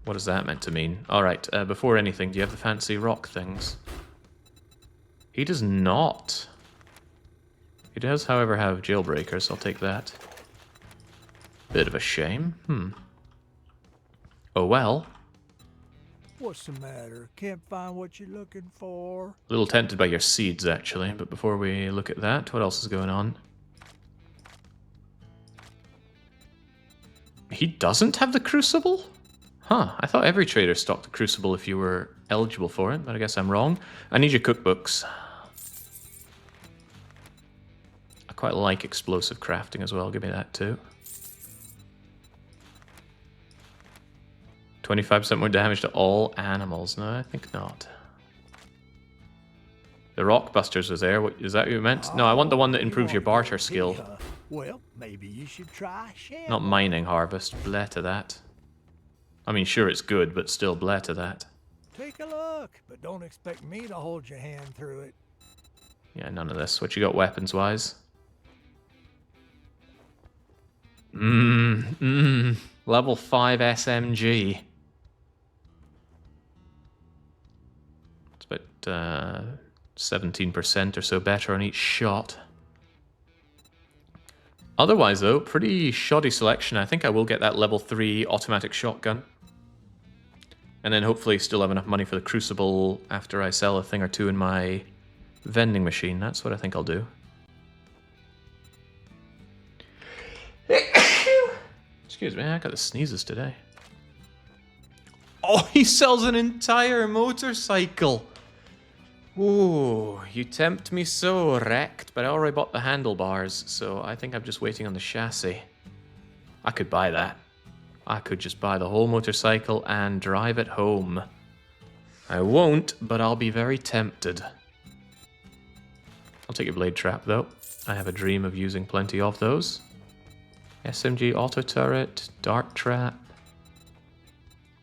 [SPEAKER 1] What is that meant to mean? Alright, before anything, do you have the fancy rock things? He does not. He does, however, have jailbreakers. I'll take that. Bit of a shame. Oh well.
[SPEAKER 3] What's the matter? Can't find what you're looking for?
[SPEAKER 1] A little tempted by your seeds, actually, but before we look at that, what else is going on? He doesn't have the Crucible? Huh, I thought every trader stocked the Crucible if you were eligible for it, but I guess I'm wrong. I need your cookbooks. I quite like explosive crafting as well, give me that too. 25% more damage to all animals. No, I think not. The Rockbusters was there. What, is that what you meant? No, I want the one that improves your barter skill.
[SPEAKER 3] Well, maybe you should try Shamrock.
[SPEAKER 1] Not mining harvest. Bleh to that. I mean, sure, it's good, but still bleh to that.
[SPEAKER 3] Take a look, but don't expect me to hold your hand through it.
[SPEAKER 1] Yeah, none of this. What you got weapons-wise? Level 5 SMG. It's about 17% or so better on each shot. Otherwise, though, pretty shoddy selection. I think I will get that level 3 automatic shotgun. And then hopefully still have enough money for the Crucible after I sell a thing or two in my vending machine. That's what I think I'll do. Excuse me, I got the sneezes today. Oh, he sells an entire motorcycle! Ooh, you tempt me so, Rekt, but I already bought the handlebars, so I think I'm just waiting on the chassis. I could buy that. I could just buy the whole motorcycle and drive it home. I won't, but I'll be very tempted. I'll take your blade trap, though. I have a dream of using plenty of those. SMG auto turret, dart trap,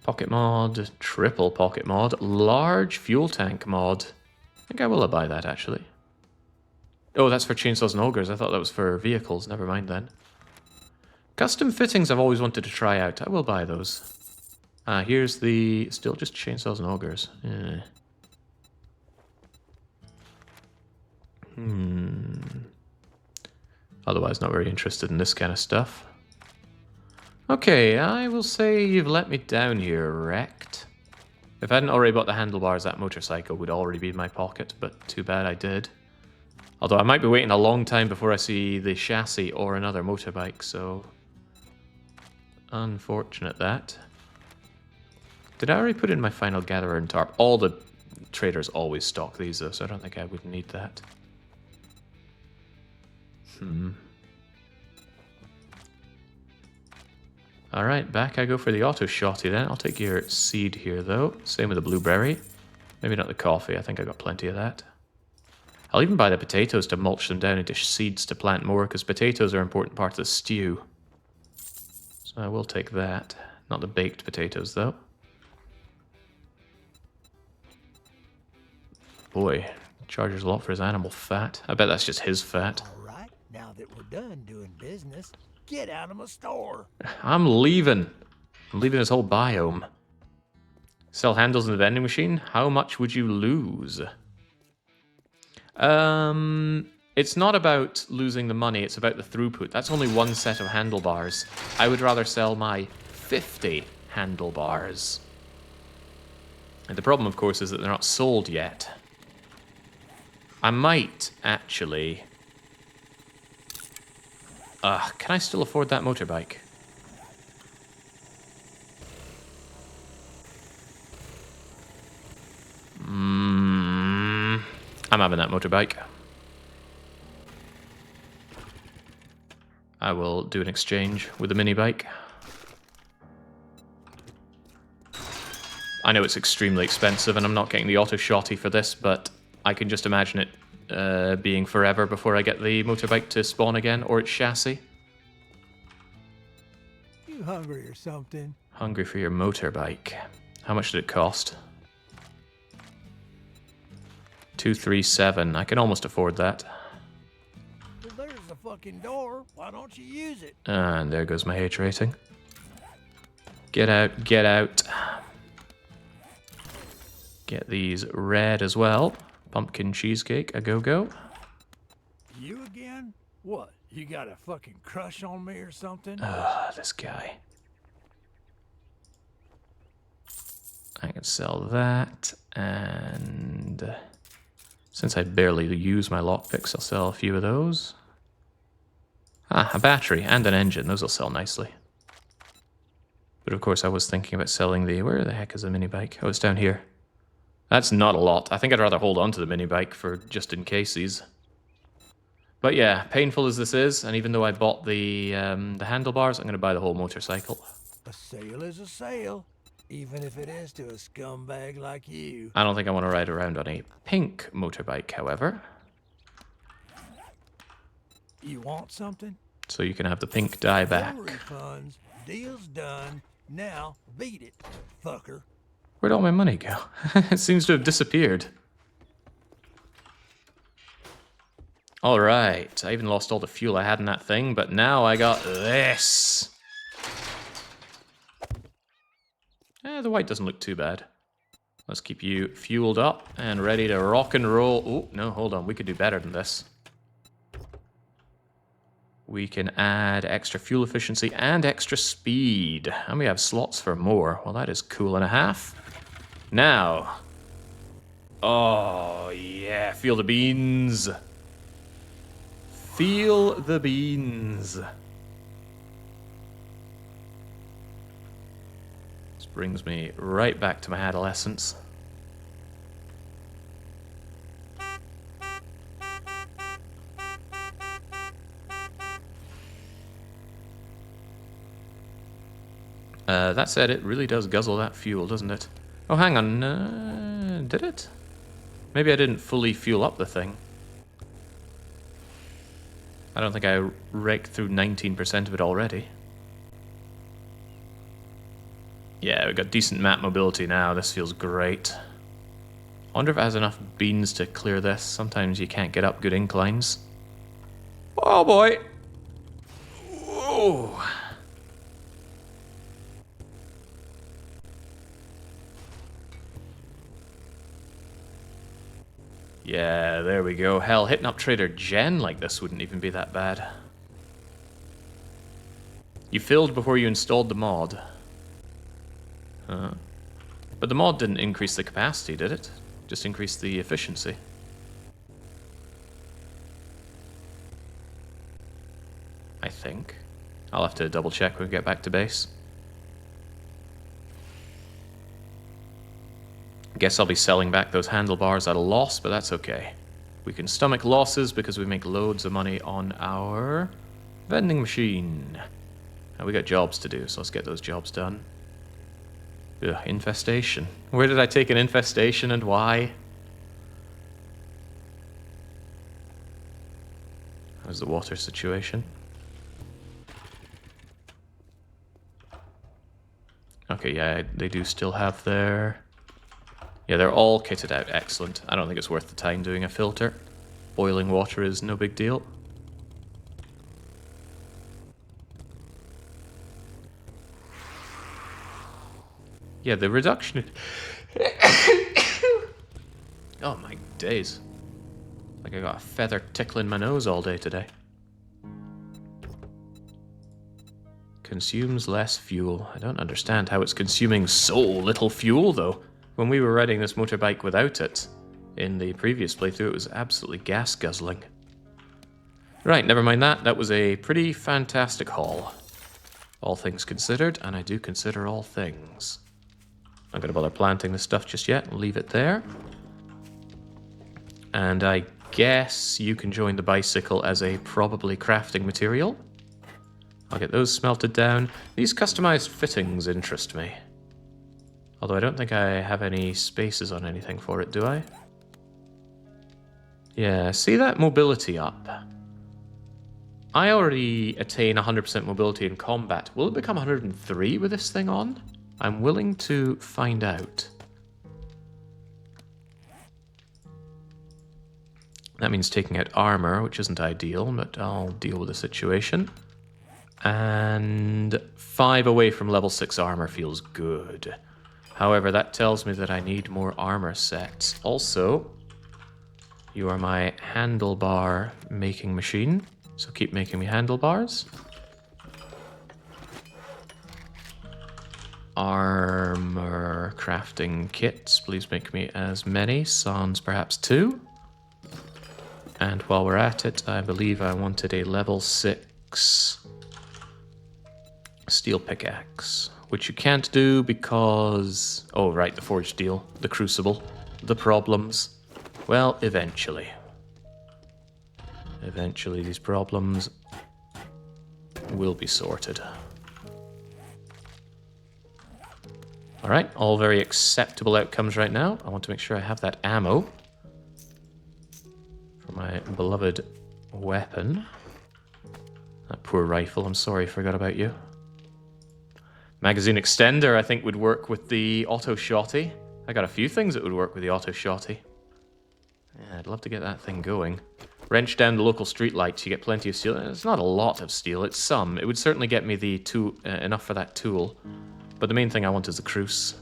[SPEAKER 1] pocket mod, triple pocket mod, large fuel tank mod. I think I will buy that, actually. Oh, that's for chainsaws and augers. I thought that was for vehicles. Never mind then. Custom fittings I've always wanted to try out. I will buy those. Here's the... Still just chainsaws and augers. Yeah. Otherwise, not very interested in this kind of stuff. Okay, I will say you've let me down here, Rekt. If I hadn't already bought the handlebars, that motorcycle would already be in my pocket, but too bad I did. Although I might be waiting a long time before I see the chassis or another motorbike, so... Unfortunate that. Did I already put in my final gatherer and tarp? All the traders always stock these, though, so I don't think I would need that. Alright, back I go for the auto shotty then. I'll take your seed here, though. Same with the blueberry. Maybe not the coffee, I think I got plenty of that. I'll even buy the potatoes to mulch them down into seeds to plant more, because potatoes are an important part of the stew. So I will take that. Not the baked potatoes, though. Boy, charges a lot for his animal fat. I bet that's just his fat.
[SPEAKER 3] All right, now that we're done doing business, get out of my store.
[SPEAKER 1] I'm leaving. I'm leaving this whole biome. Sell handles in the vending machine? How much would you lose? It's not about losing the money, it's about the throughput. That's only one set of handlebars. I would rather sell my 50 handlebars. And the problem, of course, is that they're not sold yet. I might, actually... can I still afford that motorbike? I'm having that motorbike. I will do an exchange with the mini bike. I know it's extremely expensive and I'm not getting the auto shotty for this, but I can just imagine it being forever before I get the motorbike to spawn again, or its chassis.
[SPEAKER 3] You hungry or something?
[SPEAKER 1] Hungry for your motorbike. How much did it cost? 237. I can almost afford that.
[SPEAKER 3] Well, there's the fucking door. Why don't you use it?
[SPEAKER 1] And there goes my H rating. Get out, get out. Get these red as well. Pumpkin cheesecake, a go-go.
[SPEAKER 3] You again? What? You got a fucking crush on me or something?
[SPEAKER 1] This guy. I can sell that, and since I barely use my lockpicks, I'll sell a few of those. A battery and an engine. Those will sell nicely. But of course I was thinking about selling the... Where the heck is the mini bike? Oh, it's down here. That's not a lot. I think I'd rather hold on to the mini bike for just in cases. But yeah, painful as this is, and even though I bought the handlebars, I'm going to buy the whole motorcycle.
[SPEAKER 3] A sale is a sale, even if it is to a scumbag like you.
[SPEAKER 1] I don't think I want to ride around on a pink motorbike, however.
[SPEAKER 3] You want something?
[SPEAKER 1] So you can have the pink dye back.
[SPEAKER 3] No refunds. Deal's done. Now beat it, fucker.
[SPEAKER 1] Where'd all my money go? It seems to have disappeared. Alright, I even lost all the fuel I had in that thing, but now I got this. The white doesn't look too bad. Let's keep you fueled up and ready to rock and roll. Oh, no, hold on. We could do better than this. We can add extra fuel efficiency and extra speed. And we have slots for more. Well, that is cool and a half. Now. Oh, yeah. Feel the beans. Feel the beans. This brings me right back to my adolescence. That said, it really does guzzle that fuel, doesn't it? Oh, hang on. Did it? Maybe I didn't fully fuel up the thing. I don't think I raked through 19% of it already. Yeah, we've got decent map mobility now. This feels great. I wonder if it has enough beans to clear this. Sometimes you can't get up good inclines. Oh boy! Whoa! Yeah, there we go. Hell, hitting up Trader Jen like this wouldn't even be that bad. You filled before you installed the mod. But the mod didn't increase the capacity, did it? Just increased the efficiency. I think. I'll have to double check when we get back to base. Guess I'll be selling back those handlebars at a loss, but that's okay. We can stomach losses because we make loads of money on our vending machine. And we got jobs to do, so let's get those jobs done. Ugh, infestation. Where did I take an infestation and why? How's the water situation? Okay, yeah, they do still have their... Yeah, they're all kitted out. Excellent. I don't think it's worth the time doing a filter. Boiling water is no big deal. Yeah, the reduction... Oh my days. Like I got a feather tickling my nose all day today. Consumes less fuel. I don't understand how it's consuming so little fuel, though. When we were riding this motorbike without it, in the previous playthrough, it was absolutely gas-guzzling. Right, never mind that. That was a pretty fantastic haul. All things considered, and I do consider all things. I'm not going to bother planting this stuff just yet. Leave it there. And I guess you can join the bicycle as a probably crafting material. I'll get those smelted down. These customized fittings interest me. Although I don't think I have any spaces on anything for it, do I? Yeah, see that mobility up? I already attain 100% mobility in combat. Will it become 103 with this thing on? I'm willing to find out. That means taking out armor, which isn't ideal, but I'll deal with the situation. And 5 away from level 6 armor feels good. However, that tells me that I need more armor sets. Also, you are my handlebar making machine, so keep making me handlebars. Armor crafting kits, please make me as many, sans perhaps 2. And while we're at it, I believe I wanted a level 6 Steel pickaxe, which you can't do because... Oh, right, the forged steel, the crucible, the problems. Well, eventually. Eventually these problems will be sorted. Alright, all very acceptable outcomes right now. I want to make sure I have that ammo for my beloved weapon. That poor rifle, I'm sorry, forgot about you. Magazine extender, I think, would work with the auto shotty. I got a few things that would work with the auto shotty. Yeah, I'd love to get that thing going. Wrench down the local street lights, you get plenty of steel. It's not a lot of steel, it's some. It would certainly get me the enough for that tool. But the main thing I want is the cruce.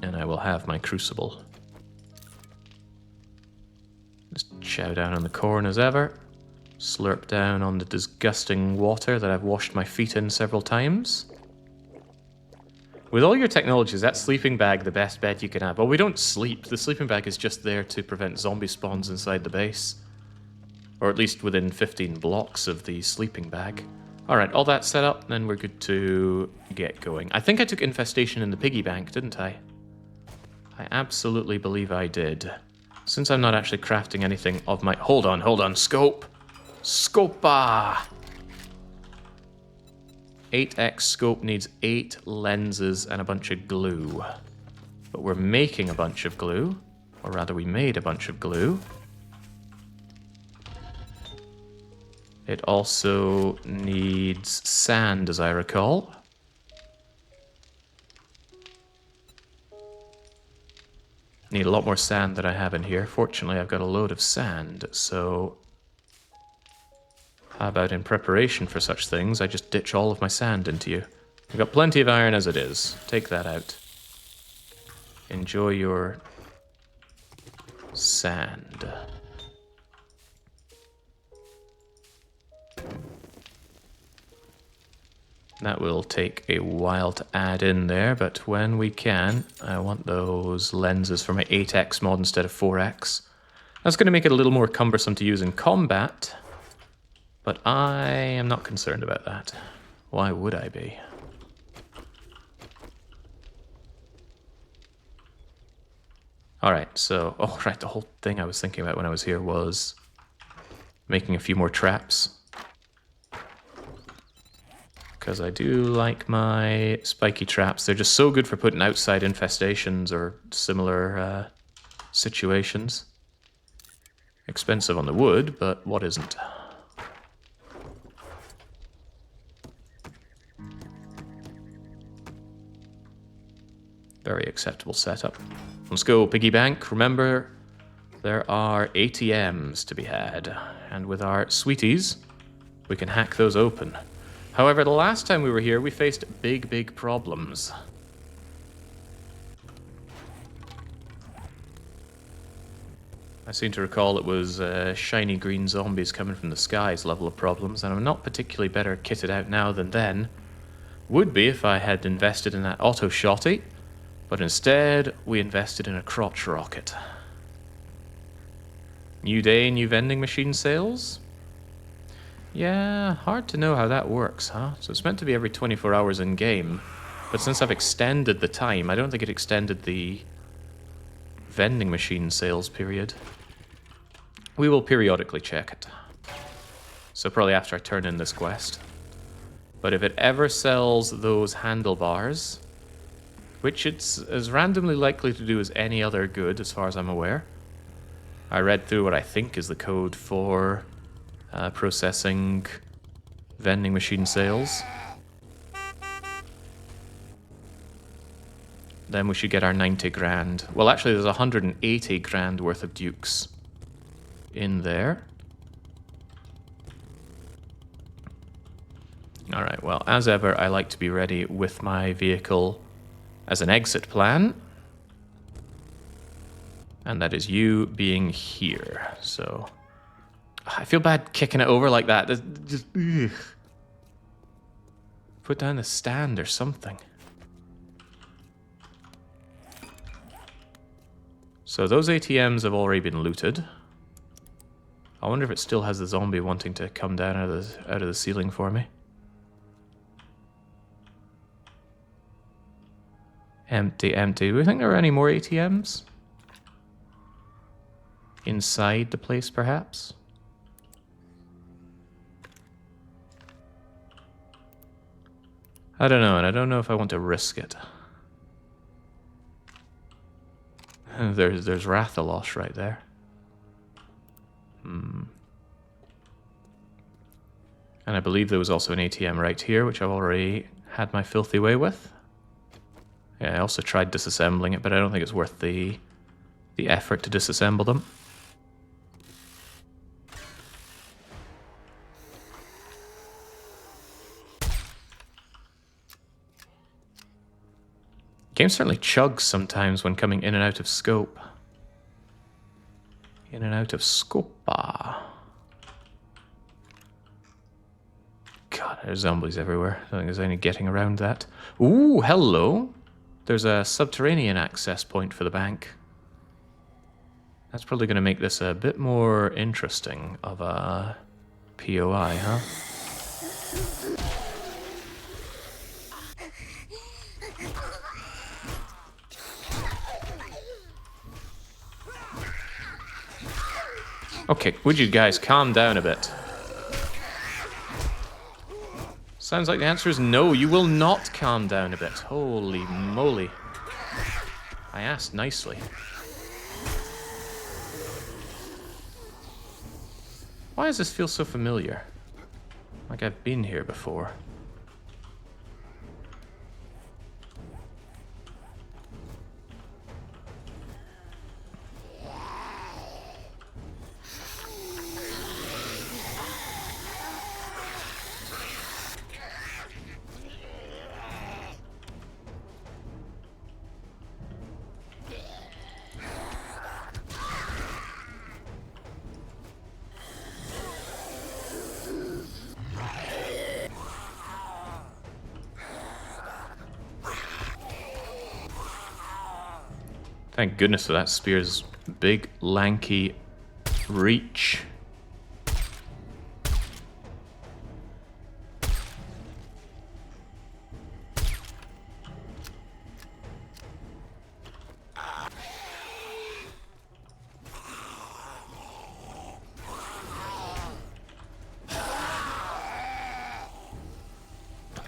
[SPEAKER 1] And I will have my crucible. Just chow down on the corn as ever. Slurp down on the disgusting water that I've washed my feet in several times. With all your technology, is that sleeping bag the best bed you can have? Well, we don't sleep. The sleeping bag is just there to prevent zombie spawns inside the base. Or at least within 15 blocks of the sleeping bag. Alright, all that set up, then we're good to get going. I think I took infestation in the piggy bank, didn't I? I absolutely believe I did. Since I'm not actually crafting anything of my... Hold on, scope! Scopa! 8x scope needs 8 lenses and a bunch of glue. But we're making a bunch of glue. Or rather, we made a bunch of glue. It also needs sand, as I recall. Need a lot more sand than I have in here. Fortunately, I've got a load of sand, so... How about in preparation for such things, I just ditch all of my sand into you. I've got plenty of iron as it is. Take that out. Enjoy your sand. That will take a while to add in there, but when we can, I want those lenses for my 8x mod instead of 4x. That's going to make it a little more cumbersome to use in combat, but I am not concerned about that. Why would I be? Alright, so... Oh, right, the whole thing I was thinking about when I was here was making a few more traps. Because I do like my spiky traps. They're just so good for putting outside infestations or similar situations. Expensive on the wood, but what isn't? Very acceptable setup. Let's go, piggy bank. Remember, there are ATMs to be had. And with our sweeties, we can hack those open. However, the last time we were here, we faced big problems. I seem to recall it was shiny green zombies coming from the skies level of problems, and I'm not particularly better kitted out now than then. Would be if I had invested in that auto shotty, but instead we invested in a crotch rocket. New day, new vending machine sales? Yeah, hard to know how that works, huh? So it's meant to be every 24 hours in game, but since I've extended the time, I don't think it extended the vending machine sales period. We will periodically check it. So probably after I turn in this quest. But if it ever sells those handlebars, which it's as randomly likely to do as any other good as far as I'm aware. I read through what I think is the code for processing vending machine sales. Then we should get our 90 grand. Well, actually, there's 180 grand worth of dukes in there. Alright, well, as ever, I like to be ready with my vehicle as an exit plan. And that is you being here, so... I feel bad kicking it over like that. Just... Ugh. Put down a stand or something. So those ATMs have already been looted. I wonder if it still has the zombie wanting to come down out of the ceiling for me. Empty, empty. Do we think there are any more ATMs? Inside the place, perhaps? I don't know, and I don't know if I want to risk it. There's Rathalos right there. And I believe there was also an ATM right here, which I've already had my filthy way with. Yeah, I also tried disassembling it, but I don't think it's worth the effort to disassemble them. Game certainly chugs sometimes when coming in and out of scope. In and out of scope. God, there's zombies everywhere. I don't think there's any getting around that. Ooh, hello! There's a subterranean access point for the bank. That's probably going to make this a bit more interesting of a POI, huh? Okay, would you guys calm down a bit? Sounds like the answer is no, you will not calm down a bit. Holy moly. I asked nicely. Why does this feel so familiar? Like I've been here before. Thank goodness for that spear's big, lanky reach.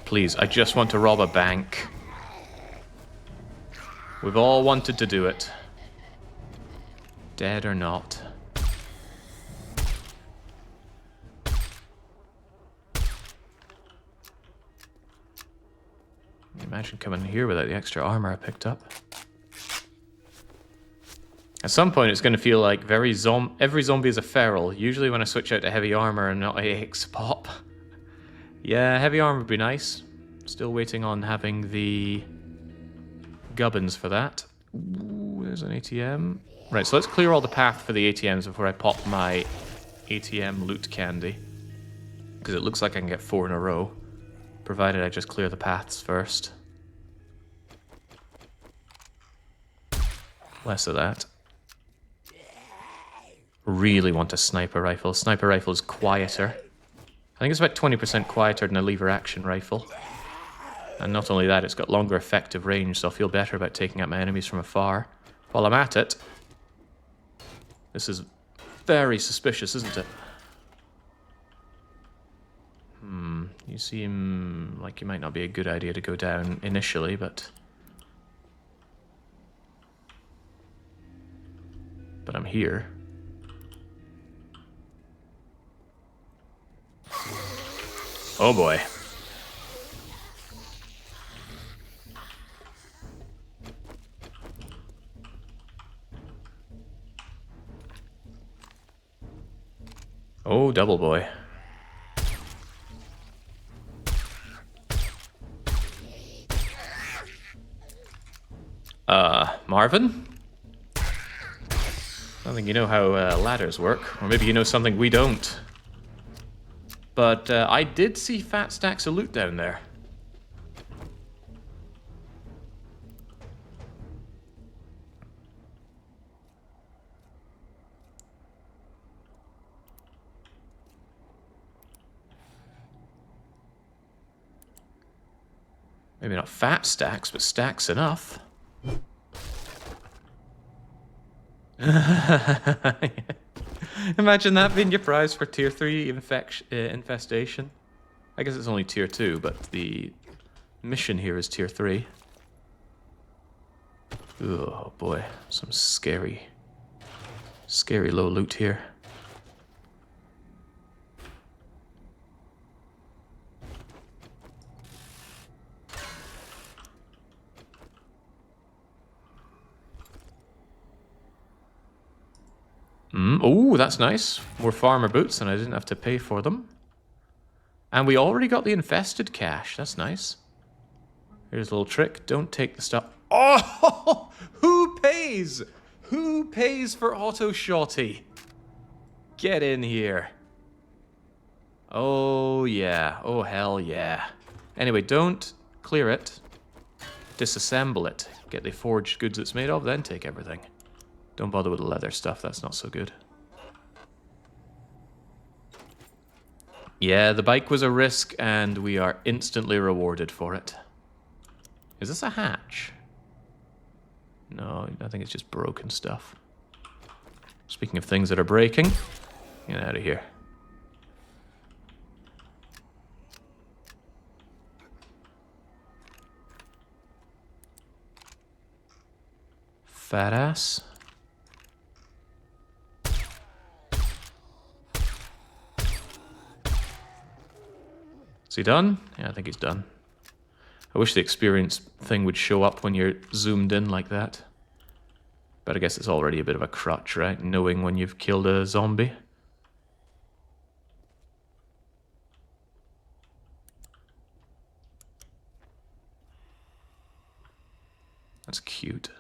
[SPEAKER 1] Please, I just want to rob a bank. We've all wanted to do it. Dead or not. Imagine coming here without the extra armor I picked up. At some point it's going to feel like every zombie is a feral. Usually when I switch out to heavy armor and not AX pop. Yeah, heavy armor would be nice. Still waiting on having the gubbins for that. Ooh, there's an ATM. Right, so let's clear all the path for the ATMs before I pop my ATM loot candy. Because it looks like I can get 4 in a row. Provided I just clear the paths first. Less of that. Really want a sniper rifle. Sniper rifle is quieter. I think it's about 20% quieter than a lever action rifle. And not only that, it's got longer effective range, so I'll feel better about taking out my enemies from afar. While I'm at it, this is very suspicious, isn't it? You seem like you might not be a good idea to go down initially, but I'm here. Oh boy. Oh, double boy. Marvin? I don't think you know how ladders work, or maybe you know something we don't. But I did see fat stacks of loot down there. Maybe not fat stacks, but stacks enough. Imagine that being your prize for tier 3 infestation. I guess it's only tier 2, but the mission here is tier 3. Oh boy, some scary low loot here. Oh, that's nice. More farmer boots, and I didn't have to pay for them. And we already got the infested cache. That's nice. Here's a little trick. Don't take the stuff. Oh, who pays? Who pays for auto shotty? Get in here. Oh, yeah. Oh, hell yeah. Anyway, don't clear it. Disassemble it. Get the forged goods it's made of, then take everything. Don't bother with the leather stuff, that's not so good. Yeah, the bike was a risk, and we are instantly rewarded for it. Is this a hatch? No, I think it's just broken stuff. Speaking of things that are breaking, get out of here. Fat ass. Is he done? Yeah, I think he's done. I wish the experience thing would show up when you're zoomed in like that. But I guess it's already a bit of a crutch, right? Knowing when you've killed a zombie. That's cute.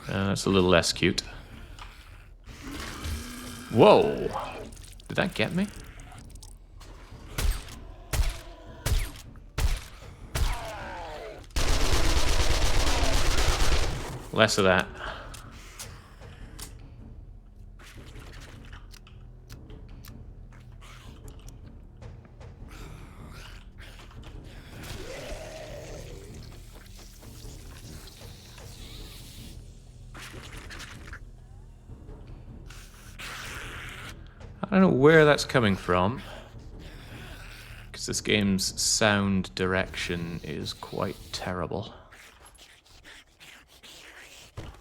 [SPEAKER 1] That's a little less cute. Whoa! Did that get me? Less of that. I don't know where that's coming from, because this game's sound direction is quite terrible.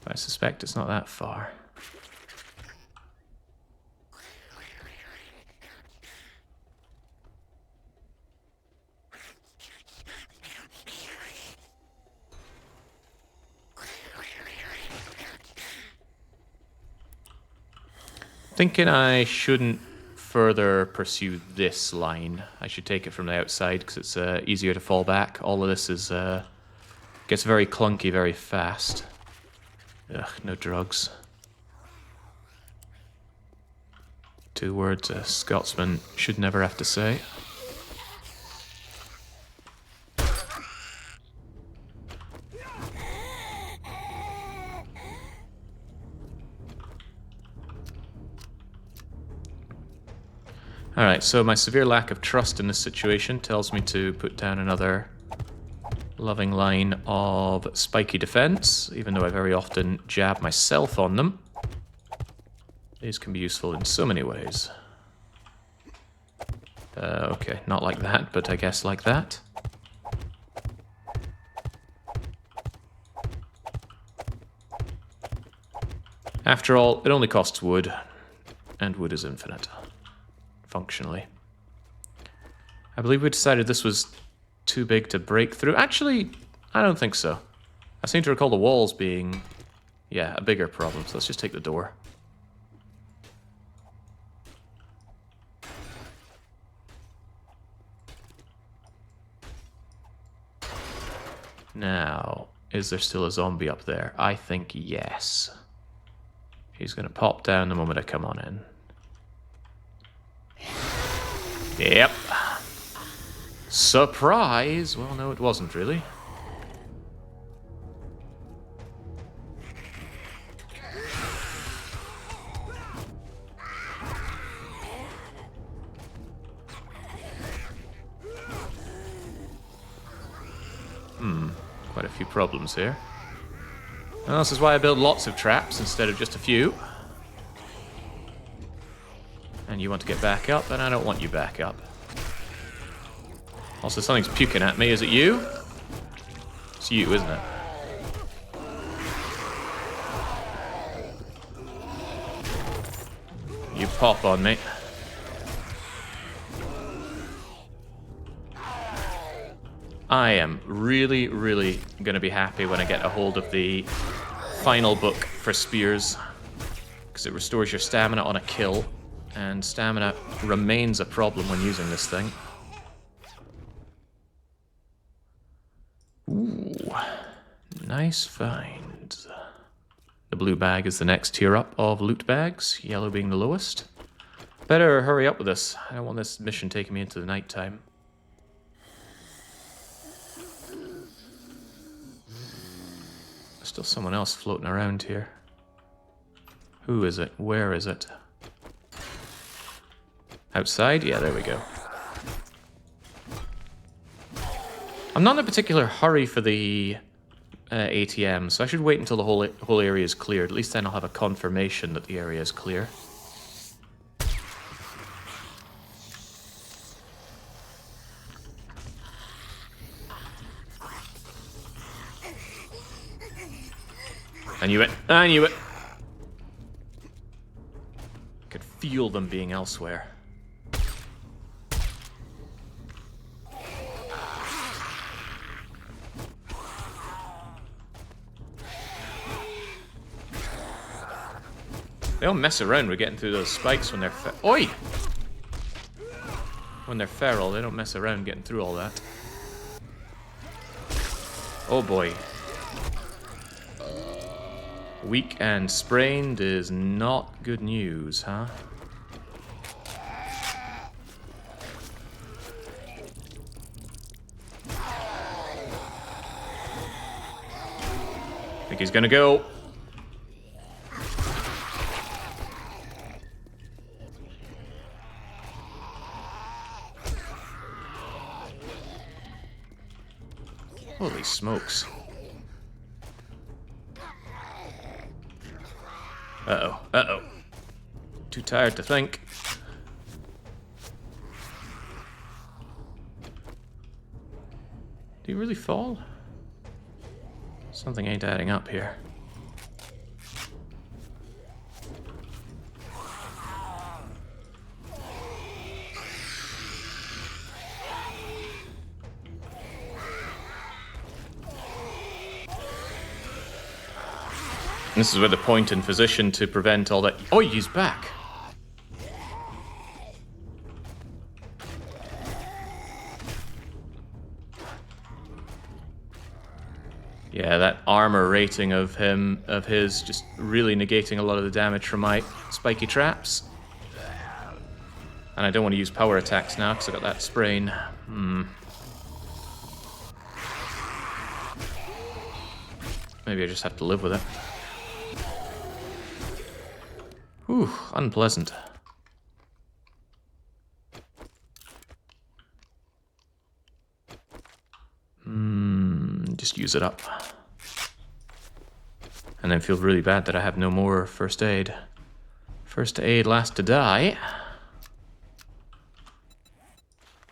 [SPEAKER 1] But I suspect it's not that far. Thinking I shouldn't further pursue this line. I should take it from the outside because it's easier to fall back. All of this is gets very clunky very fast. Ugh, no drugs. 2 words a Scotsman should never have to say. Alright, so my severe lack of trust in this situation tells me to put down another loving line of spiky defense, even though I very often jab myself on them. These can be useful in so many ways. Okay, not like that, but I guess like that. After all, it only costs wood, and wood is infinite. Functionally. I believe we decided this was too big to break through. Actually, I don't think so. I seem to recall the walls being, yeah, a bigger problem. So let's just take the door. Now, is there still a zombie up there? I think yes. He's going to pop down the moment I come on in. Yep. Surprise! Well, no, it wasn't really. few problems here. And this is why I build lots of traps instead of just a few. And you want to get back up, and I don't want you back up. Also, something's puking at me. Is it you? It's you, isn't it? You pop on me. I am really, really going to be happy when I get a hold of the final book for spears. Because it restores your stamina on a kill. And stamina remains a problem when using this thing. Ooh. Nice find. The blue bag is the next tier up of loot bags, yellow being the lowest. Better hurry up with this. I don't want this mission taking me into the night time. There's still someone else floating around here. Who is it? Where is it? Outside? Yeah, there we go. I'm not in a particular hurry for the ATM, so I should wait until the whole area is cleared. At least then I'll have a confirmation that the area is clear. I knew it. I knew it. I could feel them being elsewhere. They don't mess around with getting through those spikes when they're Oi! When they're feral, they don't mess around getting through all that. Oh boy. Weak and sprained is not good news, huh? I think he's gonna go. Holy smokes. Uh-oh, uh-oh. Too tired to think. Did he really fall? Something ain't adding up here. This is where the point in position to prevent all that. Oh, he's back. Yeah, that armor rating of his, just really negating a lot of the damage from my spiky traps. And I don't want to use power attacks now because I got that sprain. Maybe I just have to live with it. Whew, unpleasant. Just use it up. And then feel really bad that I have no more first aid. First aid last to die.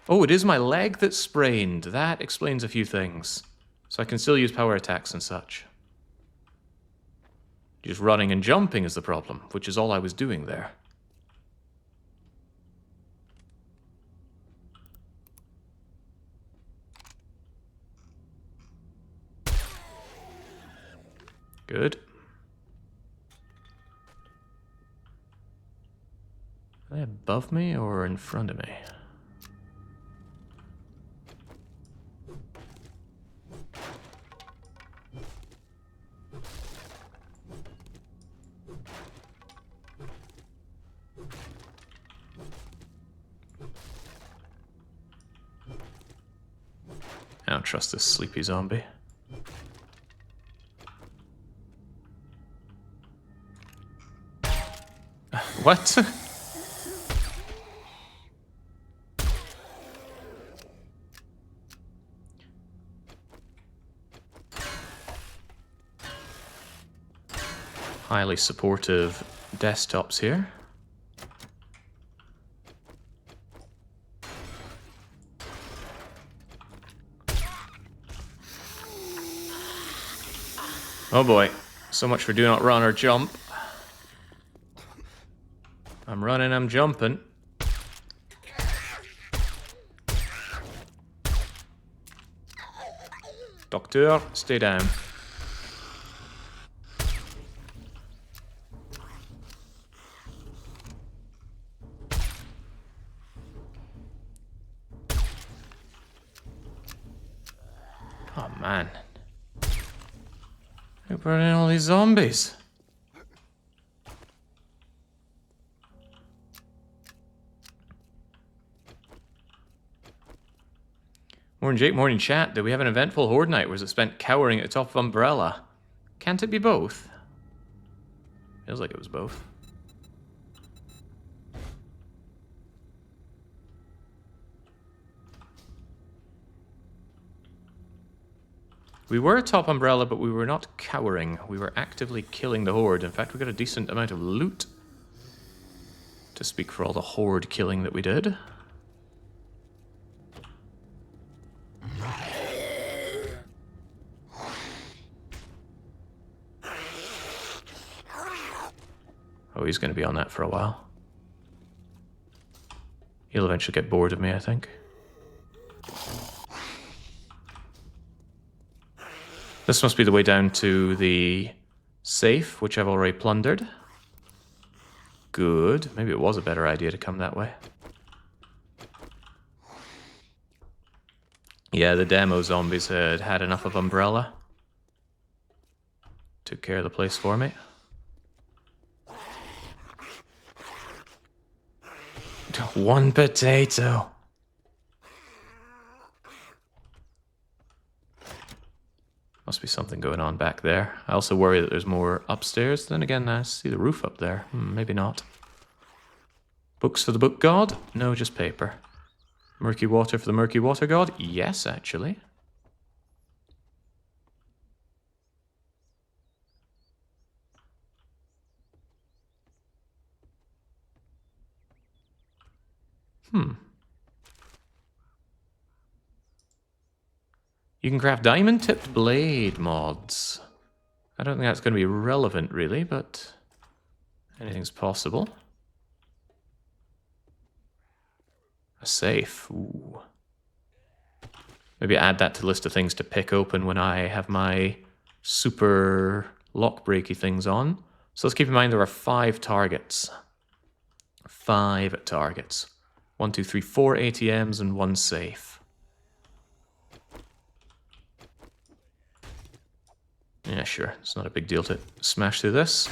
[SPEAKER 1] Oh, it is my leg that's sprained. That explains a few things. So I can still use power attacks and such. Just running and jumping is the problem, which is all I was doing there. Good. Are they above me or in front of me? I don't trust this sleepy zombie. What? highly supportive desktops here. Oh boy, so much for do not run or jump. I'm running, I'm jumping. Doctor, stay down. Oh man. Who brought in all these zombies? Morning Jake, morning chat. Did we have an eventful horde night or was it spent cowering at the top of Umbrella? Can't it be both? Feels like it was both. We were atop Umbrella, but we were not cowering. We were actively killing the horde. In fact, we got a decent amount of loot. To speak for all the horde killing that we did. Oh, he's going to be on that for a while. He'll eventually get bored of me, I think. This must be the way down to the safe, which I've already plundered. Good. Maybe it was a better idea to come that way. Yeah, the demo zombies had had enough of Umbrella. Took care of the place for me. One potato. Must be something going on back there. I also worry that there's more upstairs. Then again, I see the roof up there. Maybe not. Books for the book god? No, just paper. Murky water for the murky water god? Yes, actually. You can craft diamond-tipped blade mods. I don't think that's going to be relevant, really, but anything's possible. A safe. Ooh. Maybe add that to the list of things to pick open when I have my super lock-breaky things on. So let's keep in mind there are 5 targets. 5 targets. 1, 2, 3, 4 ATMs and 1 safe. Yeah, sure. It's not a big deal to smash through this.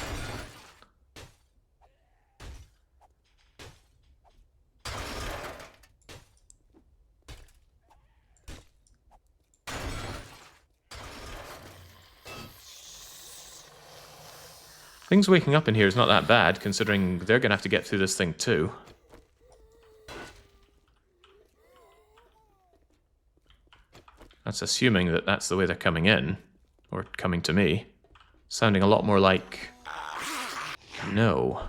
[SPEAKER 1] Things waking up in here is not that bad, considering they're going to have to get through this thing too. That's assuming that that's the way they're coming in. Or coming to me. Sounding a lot more like... no.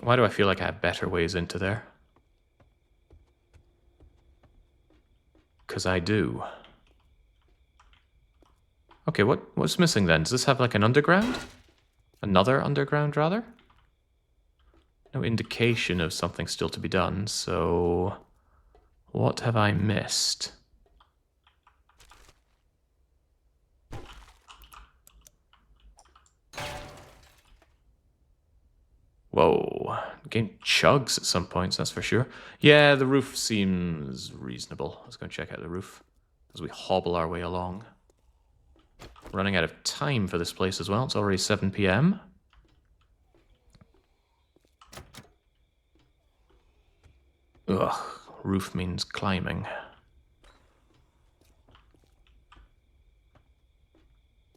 [SPEAKER 1] Why do I feel like I have better ways into there? Because I do. Okay, what's missing then? Does this have like an underground? Another underground, rather? No indication of something still to be done, so... what have I missed? Whoa. Game chugs at some points, that's for sure. Yeah, the roof seems reasonable. Let's go and check out the roof as we hobble our way along. Running out of time for this place as well. It's already 7 PM. Ugh, roof means climbing.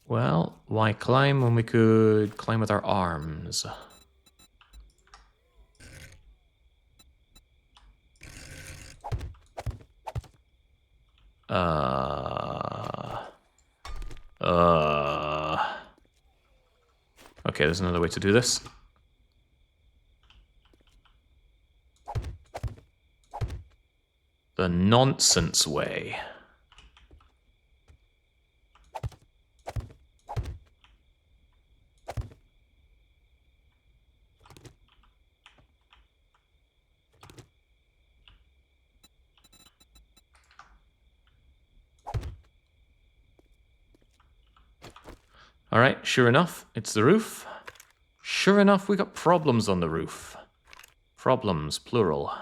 [SPEAKER 1] Well, why climb when we could climb with our arms? Okay, there's another way to do this. The nonsense way. Alright, sure enough, it's the roof. Sure enough, we got problems on the roof. Problems, plural.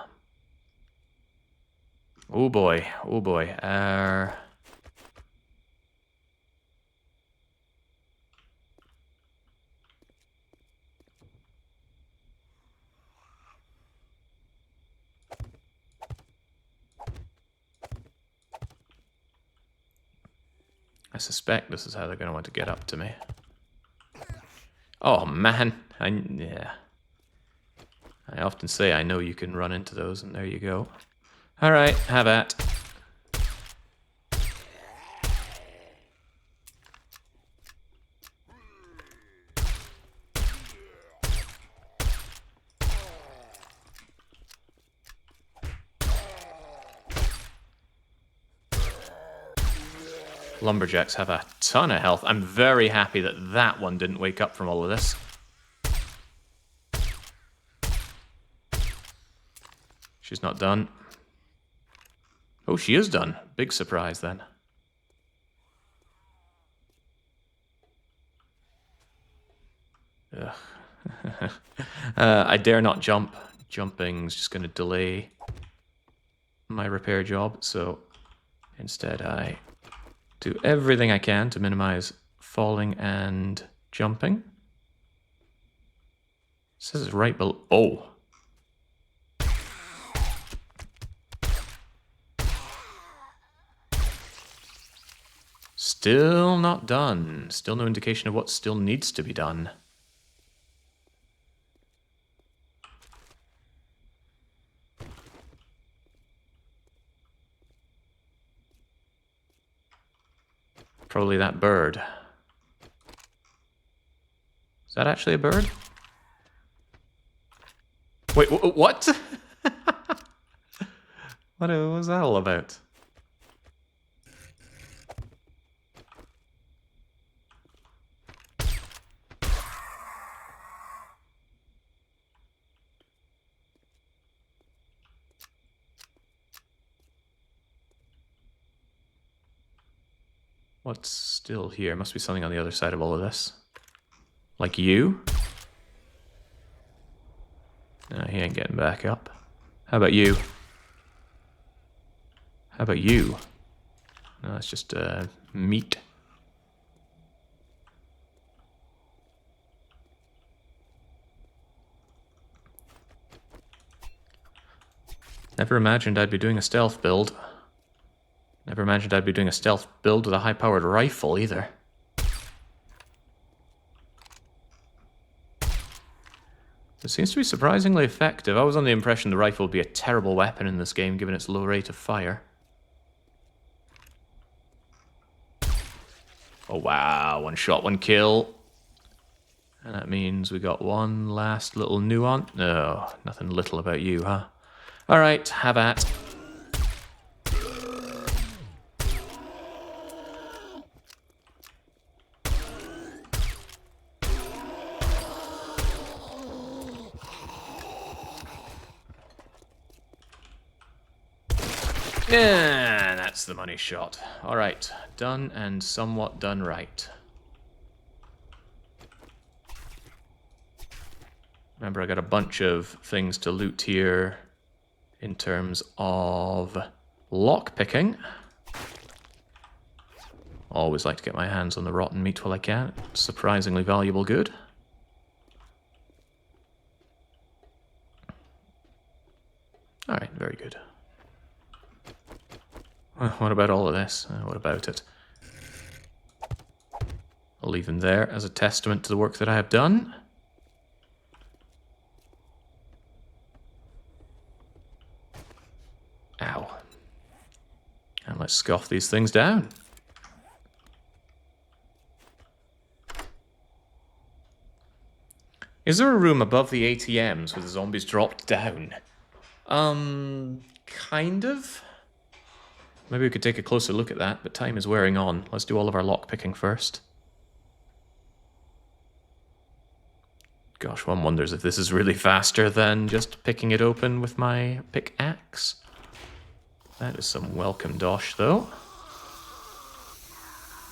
[SPEAKER 1] Oh boy, oh boy. I suspect this is how they're going to want to get up to me. Oh man, yeah. I often say I know you can run into those, and there you go. Alright, have at. Lumberjacks have a ton of health. I'm very happy that that one didn't wake up from all of this. She's not done. Oh, she is done. Big surprise then. Ugh. I dare not jump. Jumping's just going to delay my repair job, so instead I do everything I can to minimize falling and jumping. It says it's right below. Oh. Still not done. Still no indication of what still needs to be done. Probably that bird. Is that actually a bird? Wait, what? What was that all about? What's still here? Must be something on the other side of all of this. Like you? No, he ain't getting back up. How about you? How about you? No, that's just meat. Never imagined I'd be doing a stealth build. Never imagined I'd be doing a stealth build with a high-powered rifle, either. It seems to be surprisingly effective. I was under the impression the rifle would be a terrible weapon in this game, given its low rate of fire. Oh wow, one shot, one kill. And that means we got one last little nuance. No, nothing little about you, huh? Alright, have at. Yeah, that's the money shot. Alright, done and somewhat done right. Remember, I got a bunch of things to loot here in terms of lockpicking. Always like to get my hands on the rotten meat while I can. Surprisingly valuable good. Alright, very good. What about all of this? What about it? I'll leave them there as a testament to the work that I have done. Ow. And Let's scoff these things down. Is there a room above the ATMs where the zombies dropped down? Kind of. Maybe we could take a closer look at that, but time is wearing on. Let's do all of our lockpicking first. Gosh, one wonders if this is really faster than just picking it open with my pickaxe. That is some welcome dosh, though.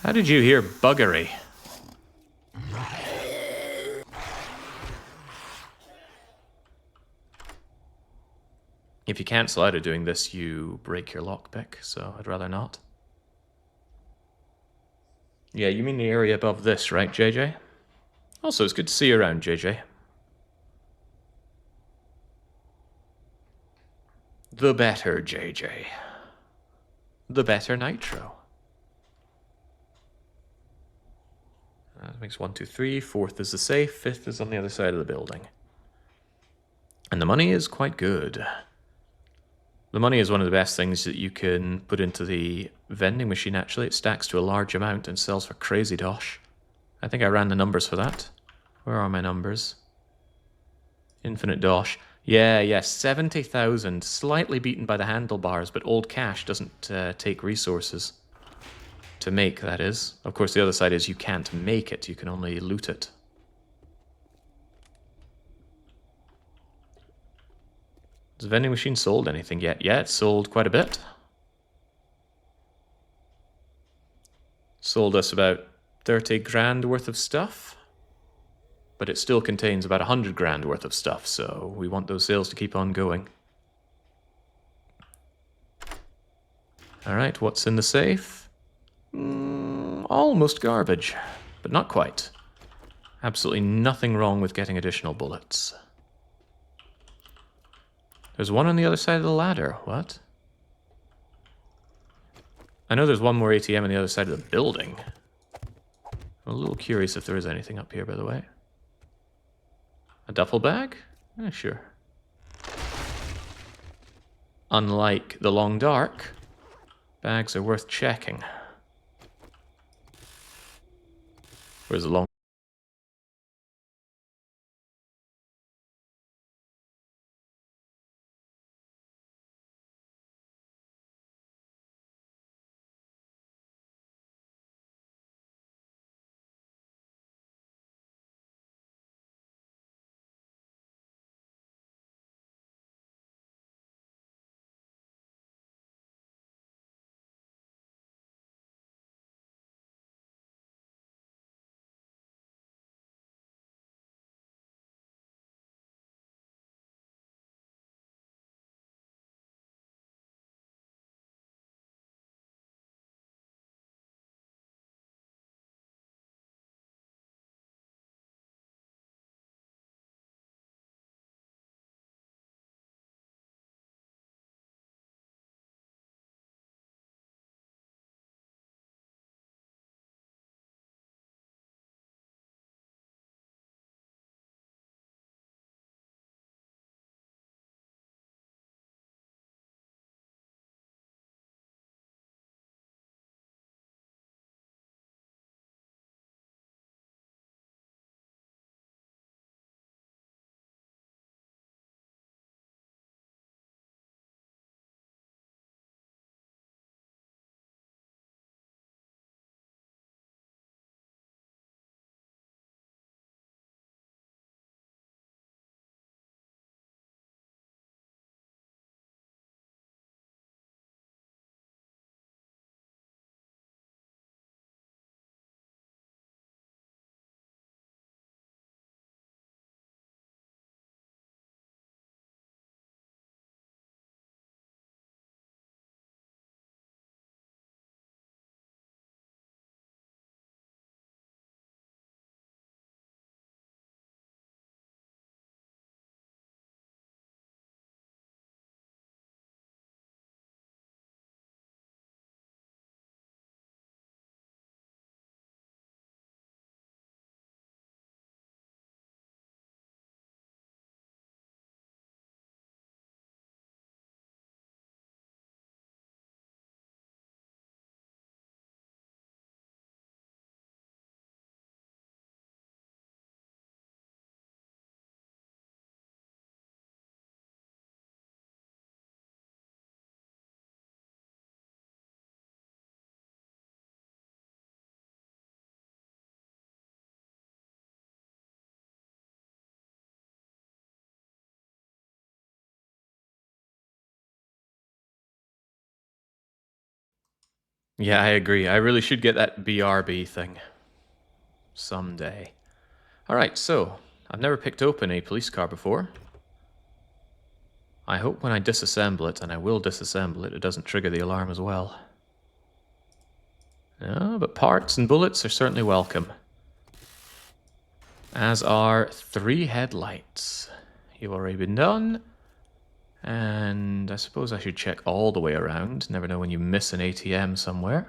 [SPEAKER 1] How did you hear buggery? If you cancel out of doing this, you break your lockpick, so I'd rather not. Yeah, you mean the area above this, right, JJ? Also, it's good to see you around, JJ. The better, JJ. The better Nitro. That makes 1, 2, 3. Fourth is the safe. Fifth is on the other side of the building. And the money is quite good. The money is one of the best things that you can put into the vending machine, actually. It stacks to a large amount and sells for crazy dosh. I think I ran the numbers for that. Where are my numbers? Infinite dosh. Yeah, 70,000. Slightly beaten by the handlebars, but old cash doesn't take resources to make, that is. Of course, the other side is you can't make it. You can only loot it. Has the vending machine sold anything yet? Yeah, it's sold quite a bit. Sold us about 30 grand worth of stuff. But it still contains about 100 grand worth of stuff, so we want those sales to keep on going. Alright, what's in the safe? Almost garbage, but not quite. Absolutely nothing wrong with getting additional bullets. There's one on the other side of the ladder. What? I know there's one more ATM on the other side of the building. I'm a little curious if there is anything up here, by the way. A duffel bag? Yeah, sure. Unlike the long dark, bags are worth checking. Where's the long Yeah, I agree. I really should get that BRB thing. Someday. Alright, so, I've never picked open a police car before. I hope when I disassemble it, and I will disassemble it, it doesn't trigger the alarm as well. No, but parts and bullets are certainly welcome. As are 3 headlights. You've already been done. And I suppose I should check all the way around. Never know when you miss an ATM somewhere.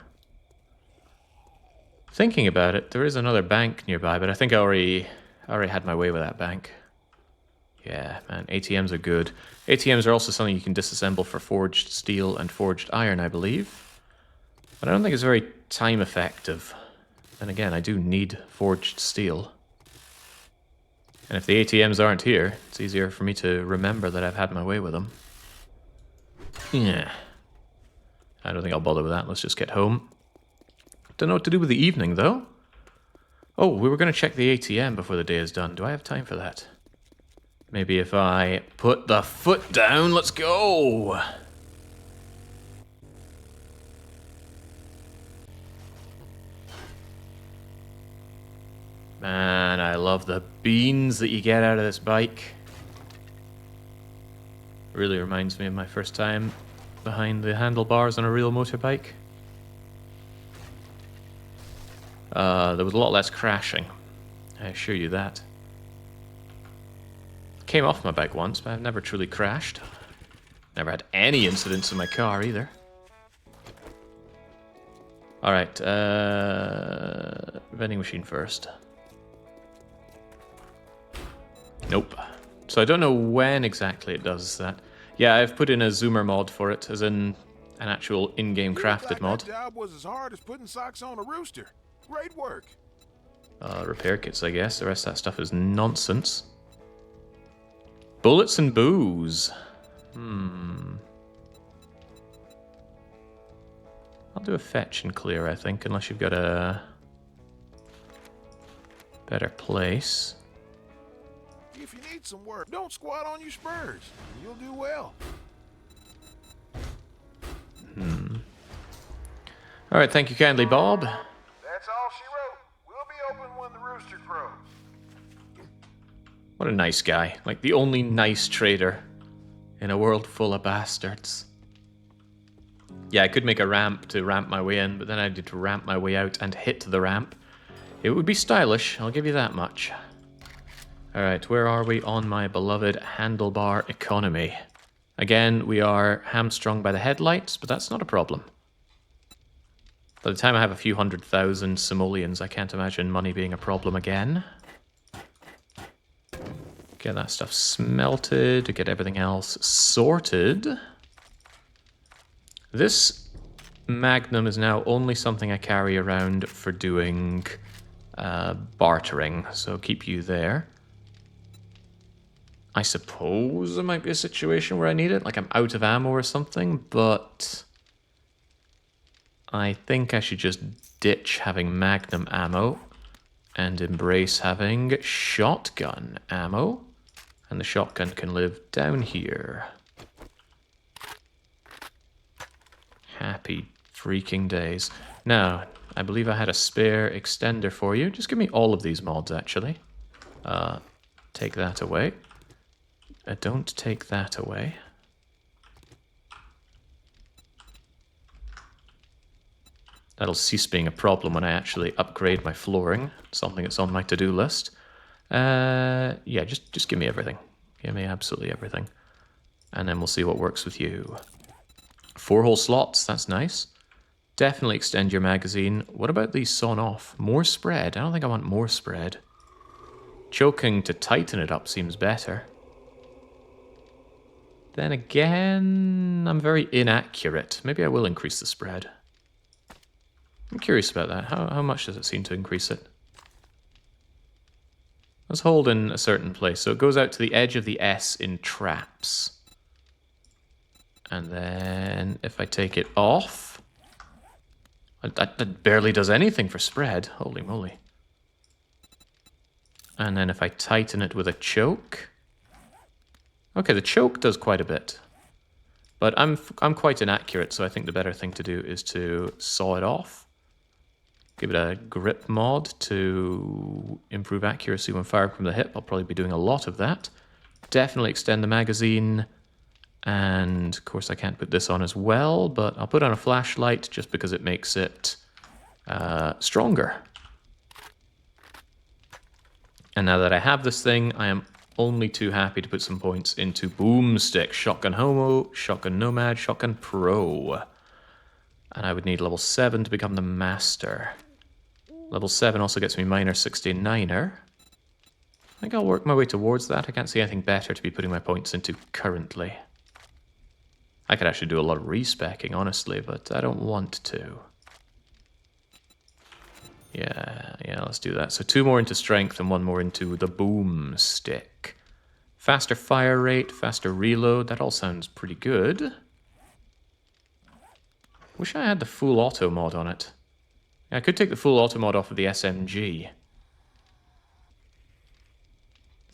[SPEAKER 1] Thinking about it, there is another bank nearby, but I think I already had my way with that bank. Yeah, man, ATMs are good. ATMs are also something you can disassemble for forged steel and forged iron, I believe. But I don't think it's very time effective. Then again, I do need forged steel. And if the ATMs aren't here, it's easier for me to remember that I've had my way with them. Yeah. I don't think I'll bother with that. Let's just get home. Don't know what to do with the evening, though. Oh, we were going to check the ATM before the day is done. Do I have time for that? Maybe if I put the foot down, let's go! Man, I love the beans that you get out of this bike. Really reminds me of my first time behind the handlebars on a real motorbike. There was a lot less crashing, I assure you that. Came off my bike once, but I've never truly crashed. Never had any incidents in my car either. Alright, vending machine first. Nope. So I don't know when exactly it does that. Yeah, I've put in a zoomer mod for it, as in an actual in-game crafted mod.
[SPEAKER 2] That job was as hard as putting socks on a rooster. Great work.
[SPEAKER 1] Repair kits, I guess. The rest of that stuff is nonsense. Bullets and booze. I'll do a fetch and clear, I think, unless you've got a better place.
[SPEAKER 2] If you need some work, don't squat on your spurs. You'll do well.
[SPEAKER 1] Alright, thank you kindly, Bob.
[SPEAKER 2] That's all she wrote. We'll be open when the rooster crows.
[SPEAKER 1] What a nice guy. Like, the only nice trader in a world full of bastards. Yeah, I could make a ramp to ramp my way in, but then I need to ramp my way out and hit the ramp. It would be stylish, I'll give you that much. Alright, where are we on my beloved handlebar economy? Again, we are hamstrung by the headlights, but that's not a problem. By the time I have a few 100,000 simoleons, I can't imagine money being a problem again. Get that stuff smelted, get everything else sorted. This Magnum is now only something I carry around for doing bartering, so keep you there. I suppose there might be a situation where I need it, like I'm out of ammo or something, but I think I should just ditch having Magnum ammo and embrace having shotgun ammo. And the shotgun can live down here. Happy freaking days. Now, I believe I had a spare extender for you. Just give me all of these mods, actually. Take that away. Don't take that away. That'll cease being a problem when I actually upgrade my flooring. Something that's on my to-do list. Yeah, just give me everything. Give me absolutely everything. And then we'll see what works with you. 4-hole slots, that's nice. Definitely extend your magazine. What about these sawn off? More spread? I don't think I want more spread. Choking to tighten it up seems better. Then again, I'm very inaccurate. Maybe I will increase the spread. I'm curious about that. How much does it seem to increase it? Let's hold in a certain place. So it goes out to the edge of the S in traps. And then if I take it off, that barely does anything for spread. Holy moly. And then if I tighten it with a choke. Okay, the choke does quite a bit. But I'm quite inaccurate, so I think the better thing to do is to saw it off. Give it a grip mod to improve accuracy when firing from the hip. I'll probably be doing a lot of that. Definitely extend the magazine. And, of course, I can't put this on as well, but I'll put on a flashlight just because it makes it stronger. And now that I have this thing, I am only too happy to put some points into Boomstick, Shotgun Homo, Shotgun Nomad, Shotgun Pro. And I would need level 7 to become the Master. Level 7 also gets me Minor 69er. I think I'll work my way towards that. I can't see anything better to be putting my points into currently. I could actually do a lot of respecking, honestly, but I don't want to. Yeah, let's do that. So 2 more into strength and 1 more into the Boomstick. Faster fire rate, faster reload, that all sounds pretty good. Wish I had the full auto mod on it. Yeah, I could take the full auto mod off of the SMG.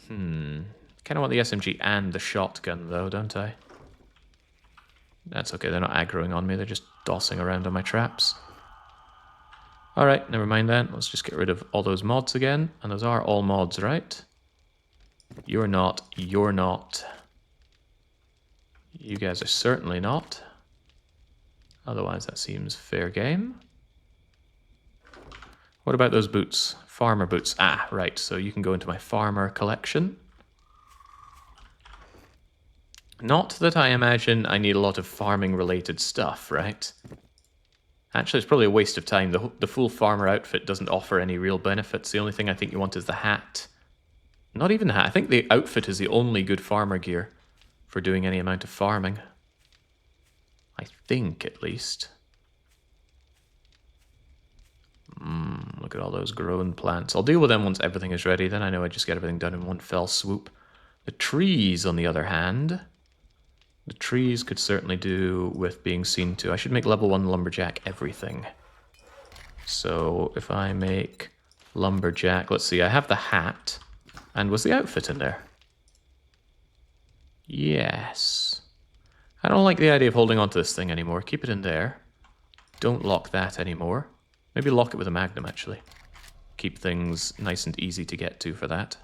[SPEAKER 1] Kind of want the SMG and the shotgun, though, don't I? That's okay, they're not aggroing on me, they're just dossing around on my traps. Alright, never mind then. Let's just get rid of all those mods again. And those are all mods, right? You're not. You're not. You guys are certainly not. Otherwise, that seems fair game. What about those boots? Farmer boots. Ah, right. So you can go into my farmer collection. Not that I imagine I need a lot of farming-related stuff, right? Actually, it's probably a waste of time. The full farmer outfit doesn't offer any real benefits. The only thing I think you want is the hat. Not even the hat. I think the outfit is the only good farmer gear for doing any amount of farming. I think, at least. Look at all those grown plants. I'll deal with them once everything is ready. Then I know I just get everything done in one fell swoop. The trees, on the other hand... The trees could certainly do with being seen to. I should make level 1 lumberjack everything. So if I make lumberjack... Let's see, I have the hat. And was the outfit in there? Yes. I don't like the idea of holding on to this thing anymore. Keep it in there. Don't lock that anymore. Maybe lock it with a magnum, actually. Keep things nice and easy to get to for that.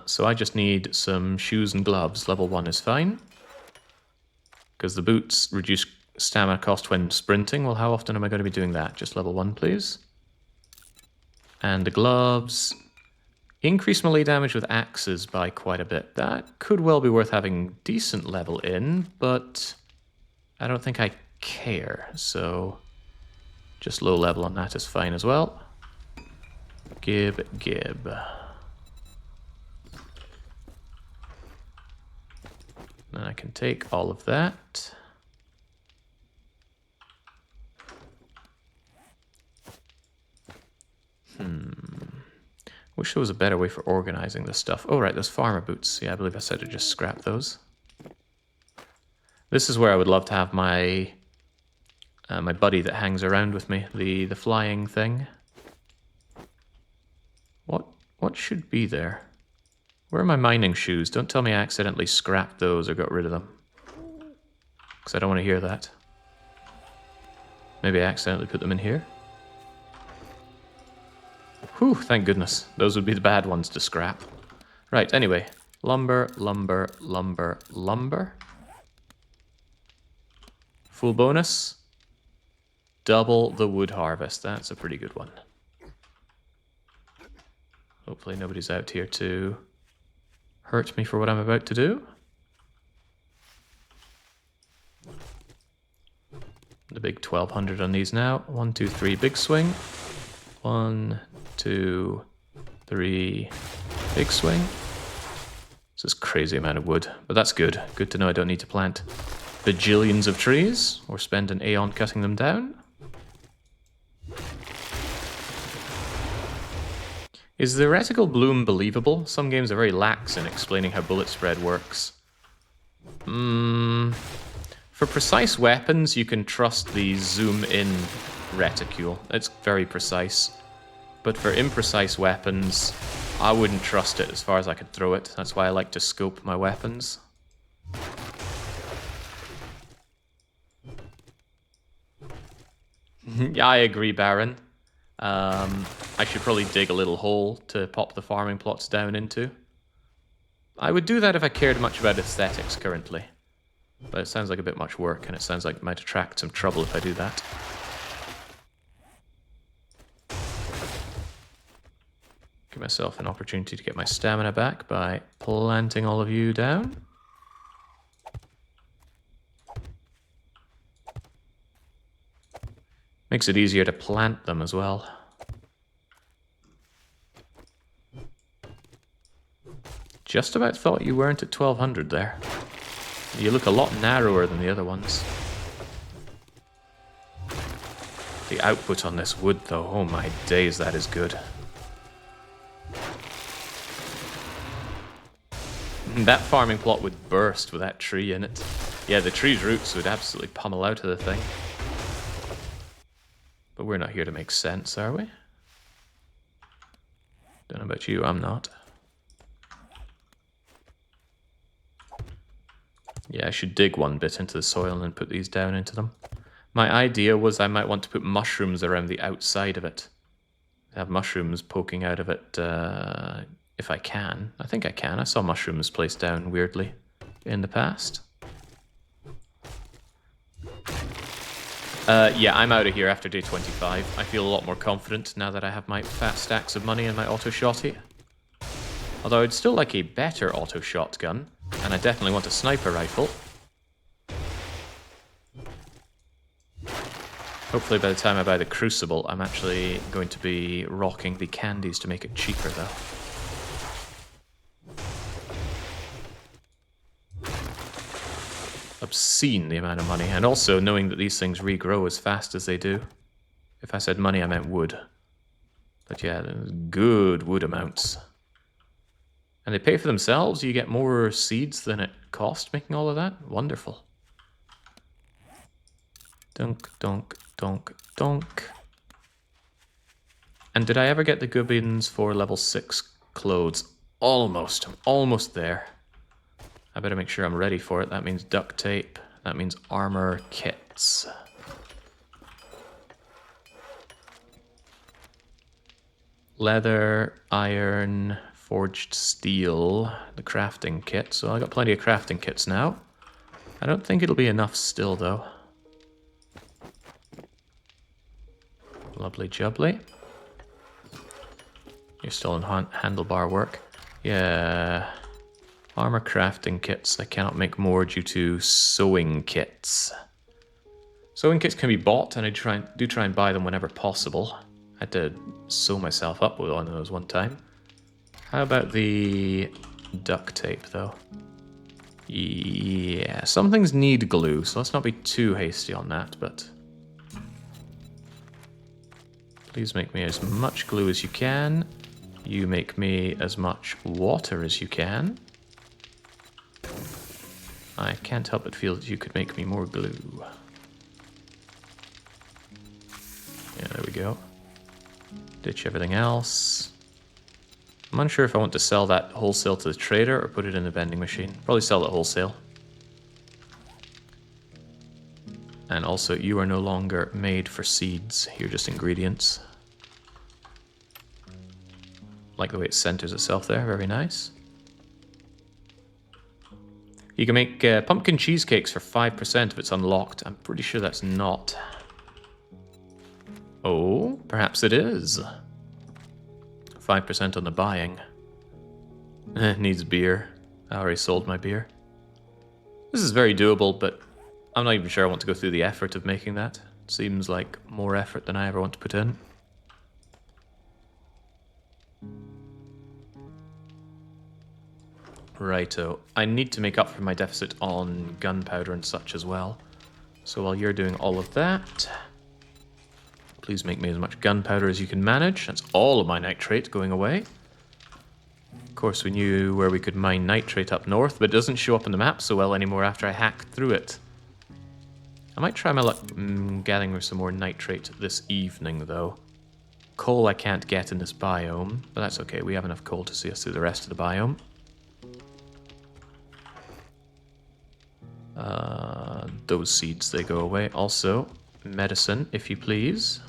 [SPEAKER 1] So I just need some shoes and gloves. Level 1 is fine. Because the boots reduce stamina cost when sprinting. Well, how often am I going to be doing that? Just level 1, please. And the gloves... Increase melee damage with axes by quite a bit. That could well be worth having decent level in, but I don't think I care. So just low level on that is fine as well. Gib. And I can take all of that. Wish there was a better way for organizing this stuff. Oh, right, those farmer boots. Yeah, I believe I said to just scrap those. This is where I would love to have my my buddy that hangs around with me, the flying thing. What should be there? Where are my mining shoes? Don't tell me I accidentally scrapped those or got rid of them. Because I don't want to hear that. Maybe I accidentally put them in here. Whew, thank goodness. Those would be the bad ones to scrap. Right, anyway. Lumber. Full bonus. Double the wood harvest. That's a pretty good one. Hopefully nobody's out here to hurt me for what I'm about to do. The big 1200 on these now. 1, 2, 3, big swing. 1, 2, 3, big swing. This is a crazy amount of wood, but that's good. Good to know I don't need to plant bajillions of trees or spend an aeon cutting them down. Is the reticle bloom believable? Some games are very lax in explaining how bullet spread works. For precise weapons, you can trust the zoom-in reticule. It's very precise. But for imprecise weapons, I wouldn't trust it as far as I could throw it. That's why I like to scope my weapons. Yeah, I agree, Baron. I should probably dig a little hole to pop the farming plots down into. I would do that if I cared much about aesthetics currently. But it sounds like a bit much work, and it sounds like it might attract some trouble if I do that. Give myself an opportunity to get my stamina back by planting all of you down. Makes it easier to plant them as well. Just about thought you weren't at 1200 there. You look a lot narrower than the other ones. The output on this wood, though, oh my days, that is good. That farming plot would burst with that tree in it. Yeah, the tree's roots would absolutely pummel out of the thing. But we're not here to make sense, are we? Don't know about you, I'm not. Yeah, I should dig one bit into the soil and then put these down into them. My idea was I might want to put mushrooms around the outside of it. Have mushrooms poking out of it, if I can. I think I can. I saw mushrooms placed down weirdly in the past. Yeah, I'm out of here after day 25. I feel a lot more confident now that I have my fat stacks of money and my auto shotty. Although I'd still like a better auto shotgun, and I definitely want a sniper rifle. Hopefully by the time I buy the Crucible, I'm actually going to be rocking the candies to make it cheaper, though. Obscene, the amount of money, and also knowing that these things regrow as fast as they do. If I said money, I meant wood. But yeah, there's good wood amounts. And they pay for themselves? You get more seeds than it cost making all of that? Wonderful. Dunk, dunk, dunk, dunk. And did I ever get the gubbins for level 6 clothes? Almost. I'm almost there. I better make sure I'm ready for it. That means duct tape. That means armor kits. Leather, iron, forged steel, the crafting kit. So I got plenty of crafting kits now. I don't think it'll be enough still, though. Lovely jubbly. You're still in handlebar work. Yeah. Armor crafting kits. I cannot make more due to sewing kits. Sewing kits can be bought, and I do try and buy them whenever possible. I had to sew myself up with one of those one time. How about the duct tape, though? Yeah, some things need glue, so let's not be too hasty on that, but... Please make me as much glue as you can. You make me as much water as you can. I can't help but feel that you could make me more glue. Yeah, there we go. Ditch everything else. I'm unsure if I want to sell that wholesale to the trader or put it in the vending machine. Probably sell it wholesale. And also, you are no longer made for seeds. You're just ingredients. Like the way it centers itself there. Very nice. You can make pumpkin cheesecakes for 5% if it's unlocked. I'm pretty sure that's not. Oh, perhaps it is. 5% on the buying. Needs beer. I already sold my beer. This is very doable, but I'm not even sure I want to go through the effort of making that. Seems like more effort than I ever want to put in. Righto. I need to make up for my deficit on gunpowder and such as well. So while you're doing all of that, please make me as much gunpowder as you can manage. That's all of my nitrate going away. Of course, we knew where we could mine nitrate up north, but it doesn't show up on the map so well anymore after I hacked through it. I might try my luck gathering some more nitrate this evening, though. Coal I can't get in this biome, but that's okay. We have enough coal to see us through the rest of the biome. Those seeds, they go away. Also, medicine, if you please.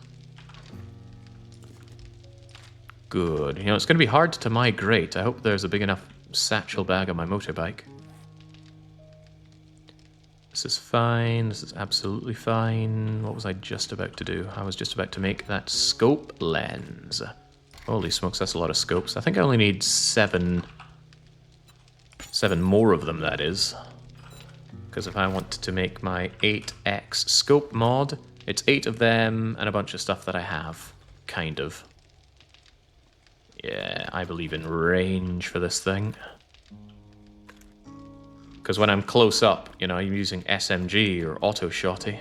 [SPEAKER 1] Good. You know, it's going to be hard to migrate. I hope there's a big enough satchel bag on my motorbike. This is fine. This is absolutely fine. What was I just about to do? I was just about to make that scope lens. Holy smokes, that's a lot of scopes. I think I only need seven more of them, that is. Because if I want to make my 8x scope mod, it's 8 of them and a bunch of stuff that I have. Kind of. Yeah, I believe in range for this thing. Because when I'm close up, you know, I'm using SMG or auto shotty.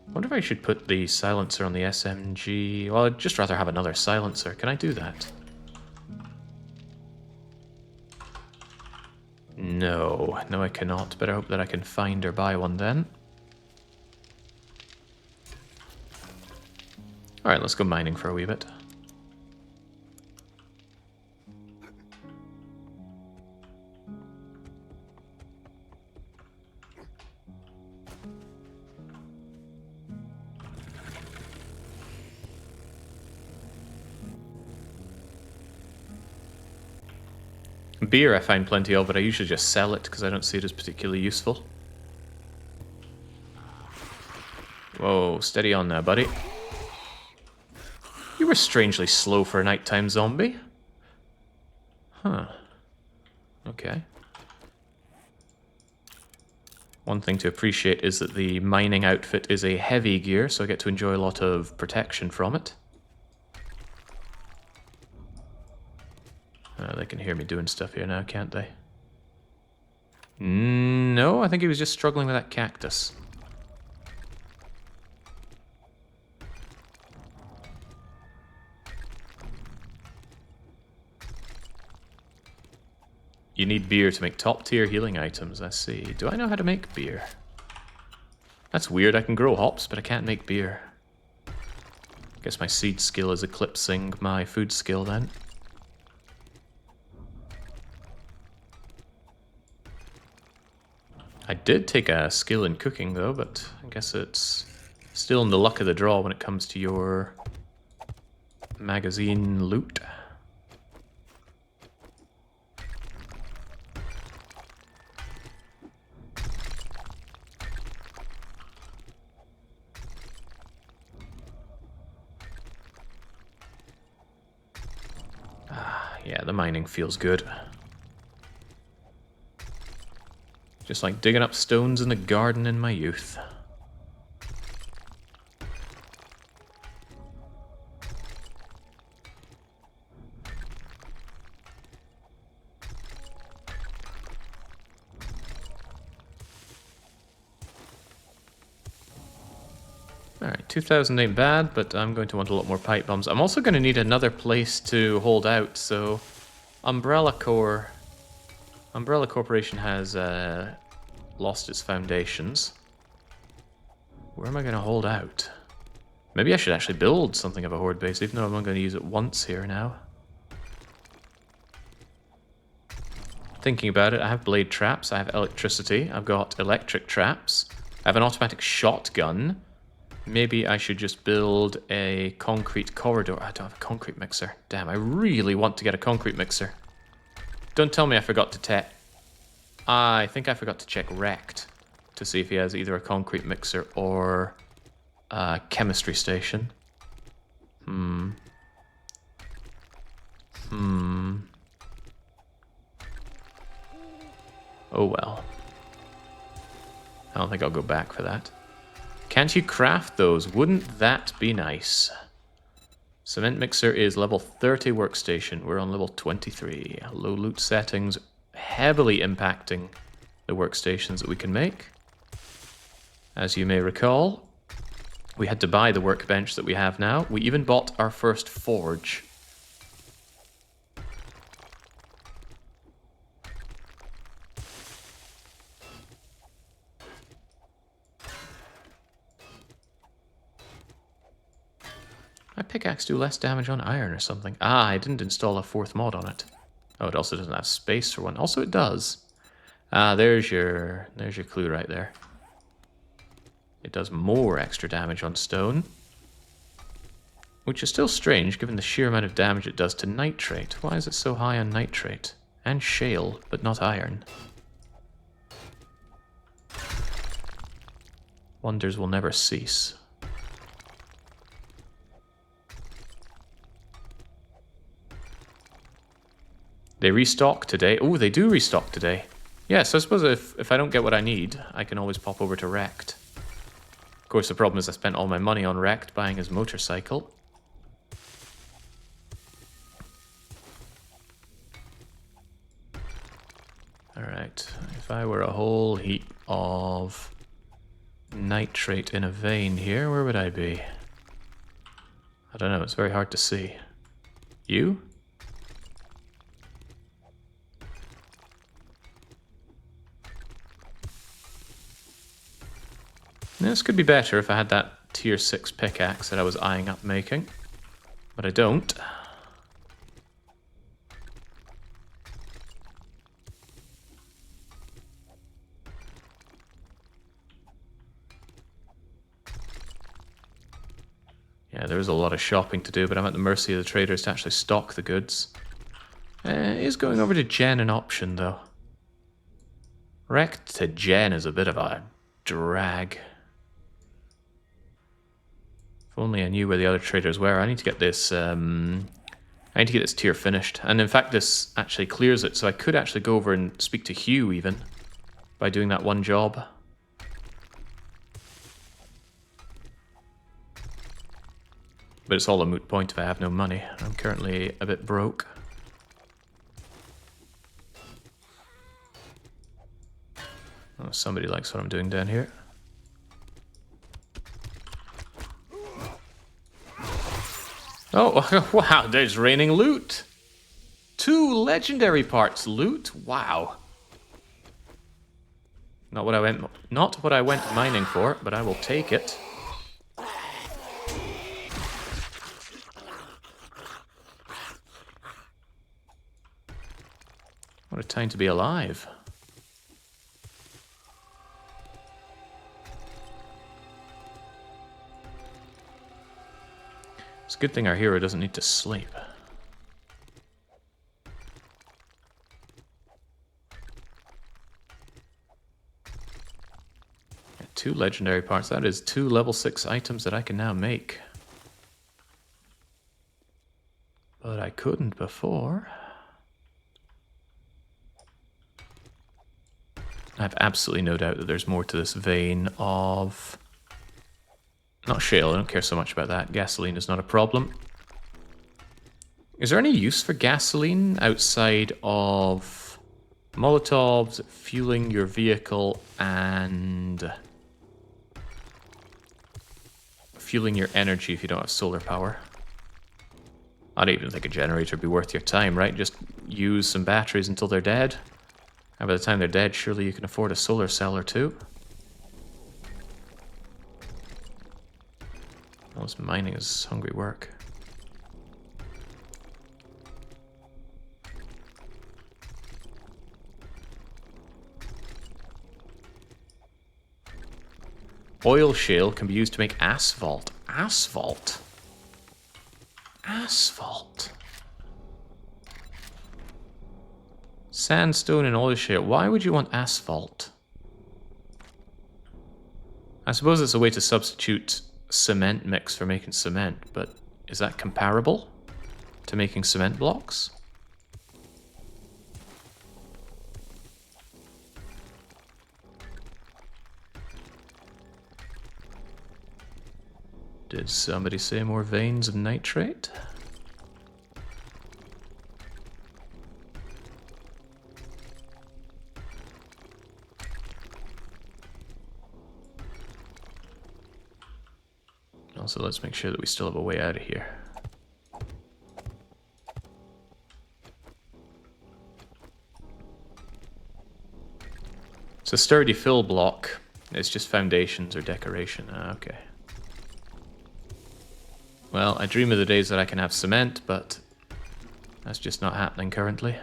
[SPEAKER 1] I wonder if I should put the silencer on the SMG. Well, I'd just rather have another silencer. Can I do that? No, I cannot. But I hope that I can find or buy one then. Alright, let's go mining for a wee bit. Beer I find plenty of, but I usually just sell it because I don't see it as particularly useful. Whoa, steady on there, buddy. You were strangely slow for a nighttime zombie. Huh. Okay. One thing to appreciate is that the mining outfit is a heavy gear, so I get to enjoy a lot of protection from it. They can hear me doing stuff here now, can't they? No, I think he was just struggling with that cactus. You need beer to make top-tier healing items, I see. Do I know how to make beer? That's weird, I can grow hops, but I can't make beer. Guess my seed skill is eclipsing my food skill then. I did take a skill in cooking though, but I guess it's still in the luck of the draw when it comes to your magazine loot. Yeah, the mining feels good. Just like digging up stones in the garden in my youth. Alright, 2,000 ain't bad, but I'm going to want a lot more pipe bombs. I'm also going to need another place to hold out, so Umbrella Corporation has lost its foundations. Where am I going to hold out? Maybe I should actually build something of a horde base, even though I'm only going to use it once here now. Thinking about it, I have blade traps, I have electricity, I've got electric traps, I have an automatic shotgun. Maybe I should just build a concrete corridor. I don't have a concrete mixer. Damn, I really want to get a concrete mixer. Don't tell me I forgot to I think I forgot to check Rekt to see if he has either a concrete mixer or a chemistry station. Oh well. I don't think I'll go back for that. Can't you craft those? Wouldn't that be nice? Cement mixer is level 30 workstation. We're on level 23. Low loot settings heavily impacting the workstations that we can make. As you may recall, we had to buy the workbench that we have now. We even bought our first forge. My pickaxe do less damage on iron or something. Ah, I didn't install a 4th mod on it. Oh, it also doesn't have space for one. Also, it does. Ah, there's your clue right there. It does more extra damage on stone. Which is still strange given the sheer amount of damage it does to nitrate. Why is it so high on nitrate? And shale, but not iron. Wonders will never cease. They restock today. Oh, they do restock today. Yes, I suppose if I don't get what I need, I can always pop over to Rekt. Of course, the problem is I spent all my money on Rekt buying his motorcycle. Alright, if I were a whole heap of nitrate in a vein here, where would I be? I don't know, it's very hard to see. You? This could be better if I had that tier 6 pickaxe that I was eyeing up making. But I don't. Yeah, there is a lot of shopping to do, but I'm at the mercy of the traders to actually stock the goods. Is going over to Gen an option, though? Rekt to Gen is a bit of a drag. If only I knew where the other traders were. I need to get this, I need to get this tier finished. And in fact, this actually clears it, so I could actually go over and speak to Hugh, even, by doing that one job. But it's all a moot point if I have no money. I'm currently a bit broke. Oh, somebody likes what I'm doing down here. Oh, wow, there's raining loot. 2 legendary parts loot. Wow. Not what I went mining for, but I will take it. What a time to be alive. It's a good thing our hero doesn't need to sleep. Yeah, 2 legendary parts. That is 2 level 6 items that I can now make. But I couldn't before. I have absolutely no doubt that there's more to this vein of... Not shale, I don't care so much about that. Gasoline is not a problem. Is there any use for gasoline outside of Molotovs, fueling your vehicle, and fueling your energy if you don't have solar power? I don't even think a generator would be worth your time, right? Just use some batteries until they're dead. And by the time they're dead, surely you can afford a solar cell or two. Well, this mining is hungry work. Oil shale can be used to make asphalt. Asphalt? Asphalt. Sandstone and oil shale. Why would you want asphalt? I suppose it's a way to substitute cement mix for making cement, but is that comparable to making cement blocks? Did somebody say more veins of nitrate? Also, let's make sure that we still have a way out of here. It's a sturdy fill block. It's just foundations or decoration. Ah, okay. Well, I dream of the days that I can have cement, but that's just not happening currently.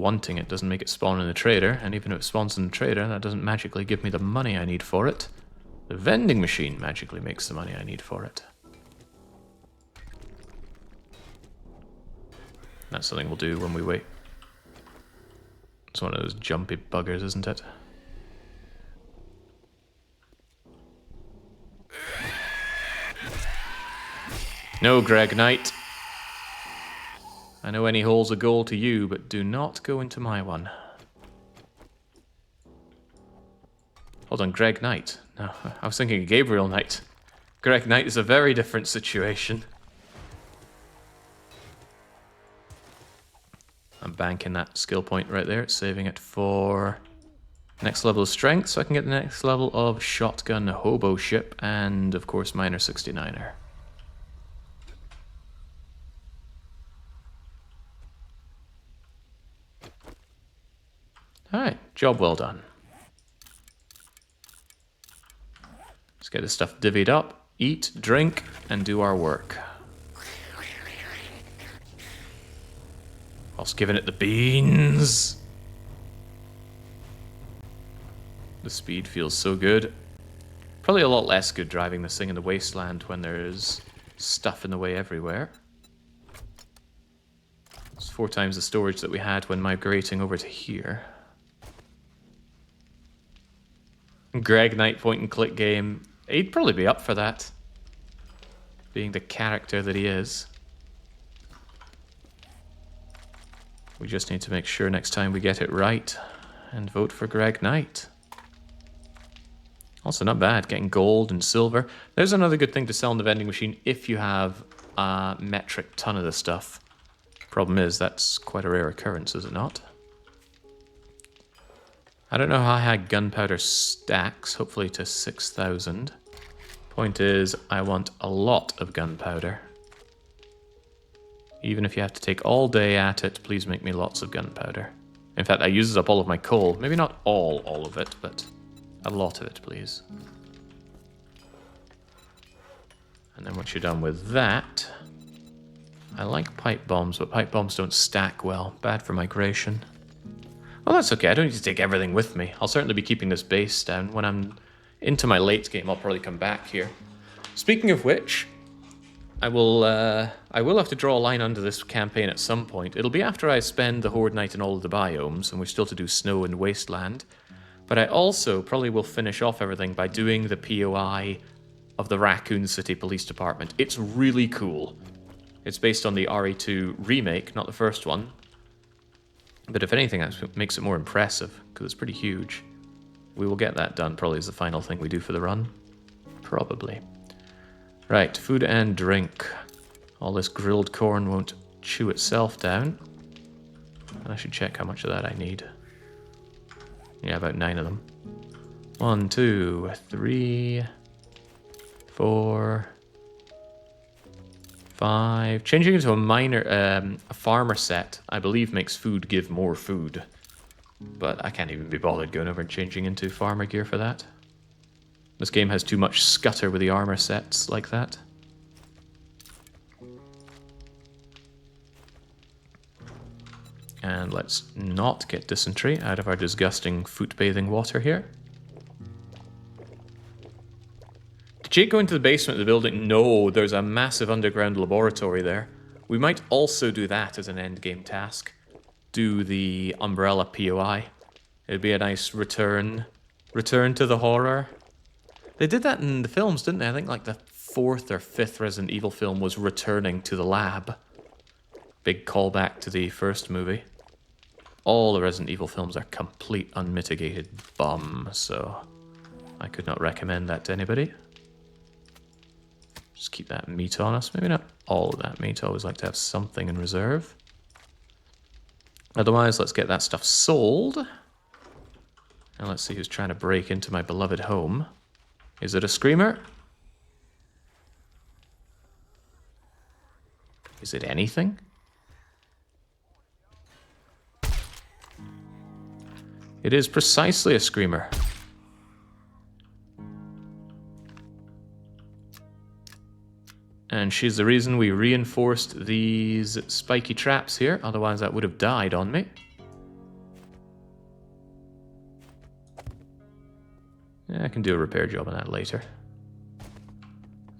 [SPEAKER 1] wanting it doesn't make it spawn in the trader, and even if it spawns in the trader, that doesn't magically give me the money I need for it. The vending machine magically makes the money I need for it. That's something we'll do when we wait. It's one of those jumpy buggers, isn't it? No, Greg Knight. I know any hole's a goal to you, but do not go into my one. Hold on, Greg Knight. No, I was thinking Gabriel Knight. Greg Knight is a very different situation. I'm banking that skill point right there, saving it for next level of strength, so I can get the next level of shotgun hobo ship, and of course miner 69er. Alright, job well done. Let's get this stuff divvied up, eat, drink, and do our work. Whilst giving it the beans. The speed feels so good. Probably a lot less good driving this thing in the wasteland when there's stuff in the way everywhere. It's 4 times the storage that we had when migrating over to here. Greg Knight point and click game. He'd probably be up for that. Being the character that he is. We just need to make sure next time we get it right and vote for Greg Knight. Also not bad, getting gold and silver. There's another good thing to sell in the vending machine if you have a metric ton of this stuff. Problem is, that's quite a rare occurrence, is it not? I don't know how high gunpowder stacks, hopefully to 6,000. Point is, I want a lot of gunpowder. Even if you have to take all day at it, please make me lots of gunpowder. In fact, that uses up all of my coal. Maybe not all of it, but a lot of it, please. And then once you're done with that, I like pipe bombs, but pipe bombs don't stack well. Bad for migration. Well, that's okay. I don't need to take everything with me. I'll certainly be keeping this base down. When I'm into my late game, I'll probably come back here. Speaking of which, I will have to draw a line under this campaign at some point. It'll be after I spend the Horde Night in all of the biomes, and we're still to do snow and wasteland. But I also probably will finish off everything by doing the POI of the Raccoon City Police Department. It's really cool. It's based on the RE2 remake, not the first one. But if anything, that makes it more impressive, because it's pretty huge. We will get that done probably as the final thing we do for the run. Probably. Right, food and drink. All this grilled corn won't chew itself down. And I should check how much of that I need. Yeah, about 9 of them. 1, 2, 3, 4, 5. Changing into a miner, a farmer set, I believe makes food give more food. But I can't even be bothered going over and changing into farmer gear for that. This game has too much scutter with the armor sets like that. And let's not get dysentery out of our disgusting foot-bathing water here. Did Jake go into the basement of the building? No, there's a massive underground laboratory there. We might also do that as an endgame task. Do the Umbrella POI. It'd be a nice return to the horror. They did that in the films, didn't they? I think like the 4th or 5th Resident Evil film was returning to the lab. Big callback to the first movie. All the Resident Evil films are complete unmitigated bum, so I could not recommend that to anybody. Just keep that meat on us. Maybe not all of that meat. I always like to have something in reserve. Otherwise, let's get that stuff sold. And let's see who's trying to break into my beloved home. Is it a screamer? Is it anything? It is precisely a screamer. And she's the reason we reinforced these spiky traps here, otherwise that would have died on me. Yeah, I can do a repair job on that later.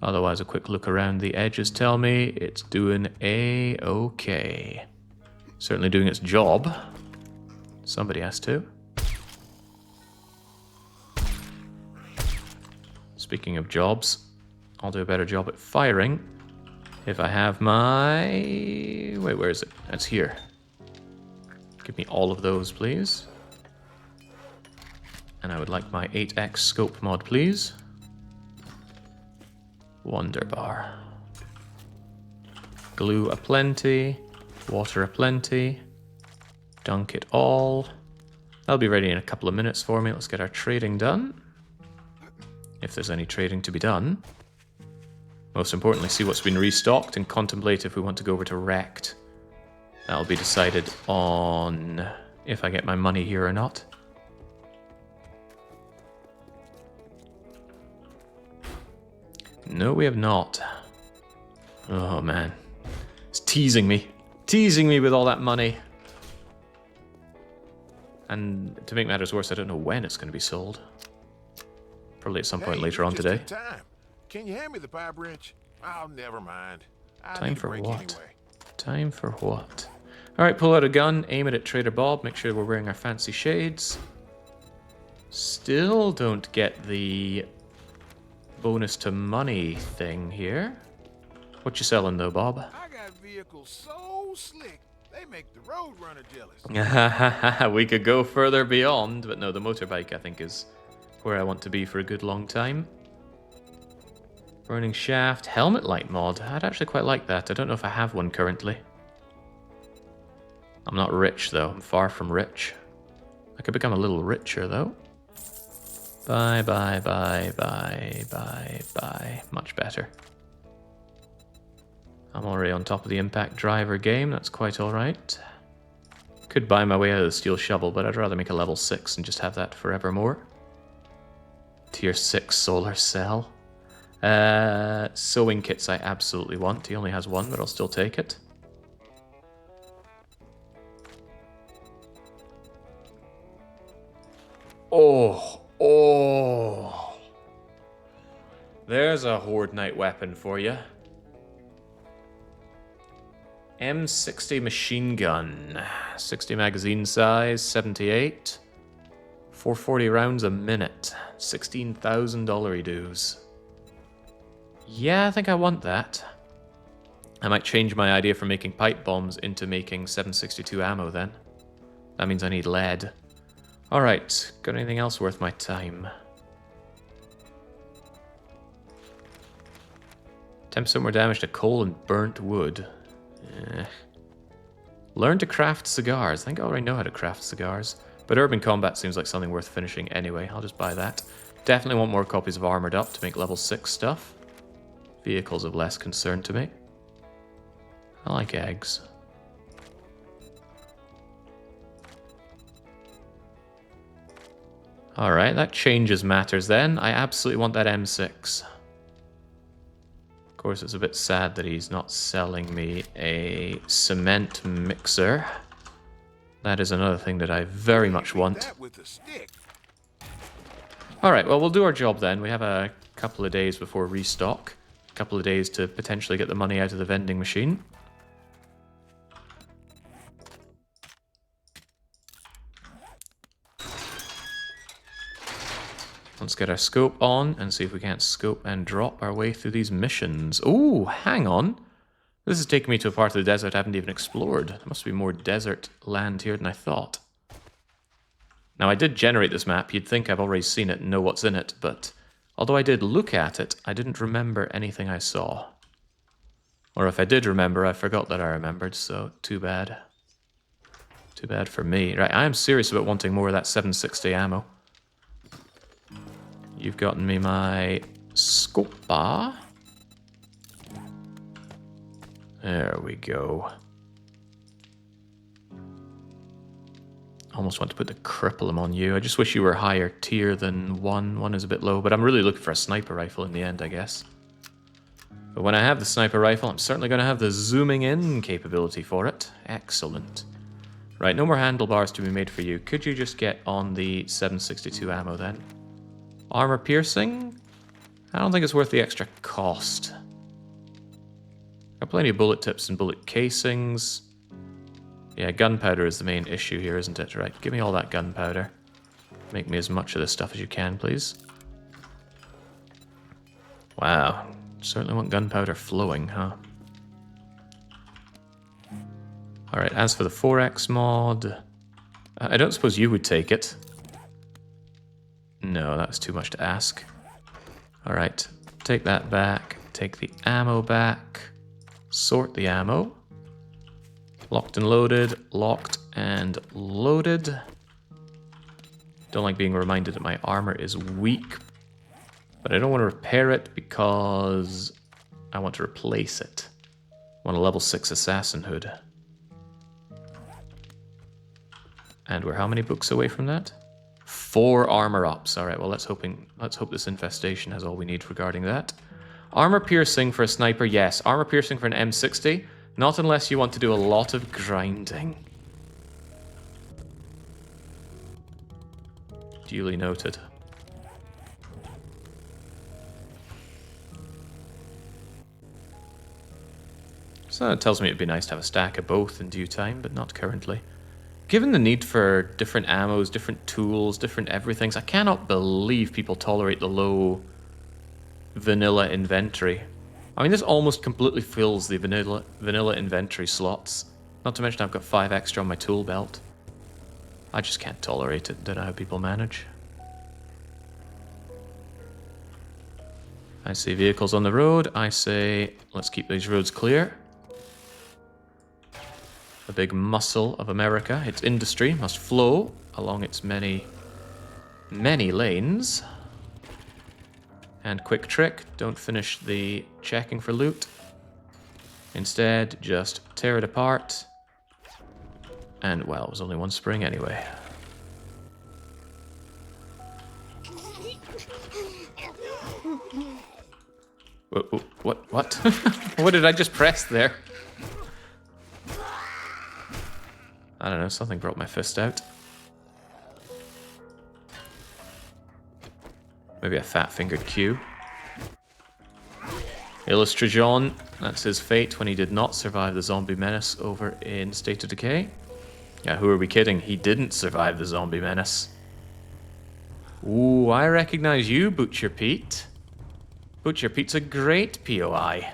[SPEAKER 1] Otherwise, a quick look around the edges tell me it's doing A-okay. Certainly doing its job. Somebody has to. Speaking of jobs, I'll do a better job at firing if I have my... Wait, where is it? It's here. Give me all of those, please. And I would like my 8x scope mod, please. Wonderbar. Glue aplenty. Water aplenty. Dunk it all. That'll be ready in a couple of minutes for me. Let's get our trading done. If there's any trading to be done. Most importantly, see what's been restocked and contemplate if we want to go over to Rekt. That'll be decided on if I get my money here or not. No, we have not. Oh, man. It's teasing me. Teasing me with all that money. And to make matters worse, I don't know when it's going to be sold. Probably at some point later on today.
[SPEAKER 2] Time. Can you hand me the pipe wrench? Oh, never mind.
[SPEAKER 1] Time for what? Time for what? Alright, pull out a gun, aim it at Trader Bob, make sure we're wearing our fancy shades. Still don't get the bonus to money thing here. What you selling though, Bob?
[SPEAKER 2] I got vehicles so slick, they make the road runner jealous.
[SPEAKER 1] We could go further beyond, but no, the motorbike I think is where I want to be for a good long time. Burning shaft, helmet light mod. I'd actually quite like that. I don't know if I have one currently. I'm not rich though. I'm far from rich. I could become a little richer though. Bye, bye, bye, bye, bye, bye. Much better. I'm already on top of the impact driver game. That's quite alright. Could buy my way out of the steel shovel, but I'd rather make a level 6 and just have that forevermore. Tier 6 solar cell. Sewing kits I absolutely want. He only has one, but I'll still take it. Oh. There's a Horde Knight weapon for you. M60 machine gun. 60 magazine size, 78. 440 rounds a minute. $16,000 dues. Yeah, I think I want that. I might change my idea from making pipe bombs into making 762 ammo then. That means I need lead. Alright, got anything else worth my time? 10% more damage to coal and burnt wood. Learn to craft cigars. I think I already know how to craft cigars. But urban combat seems like something worth finishing anyway. I'll just buy that. Definitely want more copies of Armored Up to make level 6 stuff. Vehicles of less concern to me. I like eggs. Alright, that changes matters then. I absolutely want that M6. Of course, it's a bit sad that he's not selling me a cement mixer. That is another thing that I very much want. Alright, well, we'll do our job then. We have a couple of days before restock. A couple of days to potentially get the money out of the vending machine. Let's get our scope on and see if we can't scope and drop our way through these missions. Ooh, hang on. This is taking me to a part of the desert I haven't even explored. There must be more desert land here than I thought. Now, I did generate this map. You'd think I've already seen it and know what's in it, but although I did look at it, I didn't remember anything I saw. Or if I did remember, I forgot that I remembered, so too bad. Too bad for me. Right, I am serious about wanting more of that 760 ammo. You've gotten me my scopa. There we go. Almost want to put the cripplem on you. I just wish you were higher tier than 1. 1 is a bit low, but I'm really looking for a sniper rifle in the end, I guess. But when I have the sniper rifle, I'm certainly going to have the zooming in capability for it. Excellent. Right, no more handlebars to be made for you. Could you just get on the 762 ammo then? Armor piercing? I don't think it's worth the extra cost. Got plenty of bullet tips and bullet casings. Yeah, gunpowder is the main issue here, isn't it? Right, give me all that gunpowder. Make me as much of this stuff as you can, please. Wow, certainly want gunpowder flowing, huh? Alright, as for the 4X mod... I don't suppose you would take it. No, that's too much to ask. Alright, take that back. Take the ammo back. Sort the ammo. Locked and loaded. Locked and loaded. Don't like being reminded that my armor is weak. But I don't want to repair it because I want to replace it. I want a level 6 assassin hood. And we're how many books away from that? 4 armor ups. Alright, well let's hope this infestation has all we need regarding that. Armor piercing for a sniper, yes. Armor piercing for an M60, not unless you want to do a lot of grinding. Duly noted. So it tells me it'd be nice to have a stack of both in due time, but not currently. Given the need for different ammos, different tools, different everythings, I cannot believe people tolerate the low vanilla inventory. I mean, this almost completely fills the vanilla inventory slots. Not to mention I've got 5 extra on my tool belt. I just can't tolerate it. Don't know how people manage. I see vehicles on the road. I say, let's keep these roads clear. The big muscle of America, its industry, must flow along its many, many lanes. And quick trick, don't finish the checking for loot. Instead, just tear it apart. And, well, it was only one spring anyway. What? What did I just press there? I don't know, something brought my fist out. Maybe a fat-fingered Q. Illustrajon, that's his fate when he did not survive the zombie menace over in State of Decay. Yeah, who are we kidding? He didn't survive the zombie menace. Ooh, I recognize you, Butcher Pete. Butcher Pete's a great POI.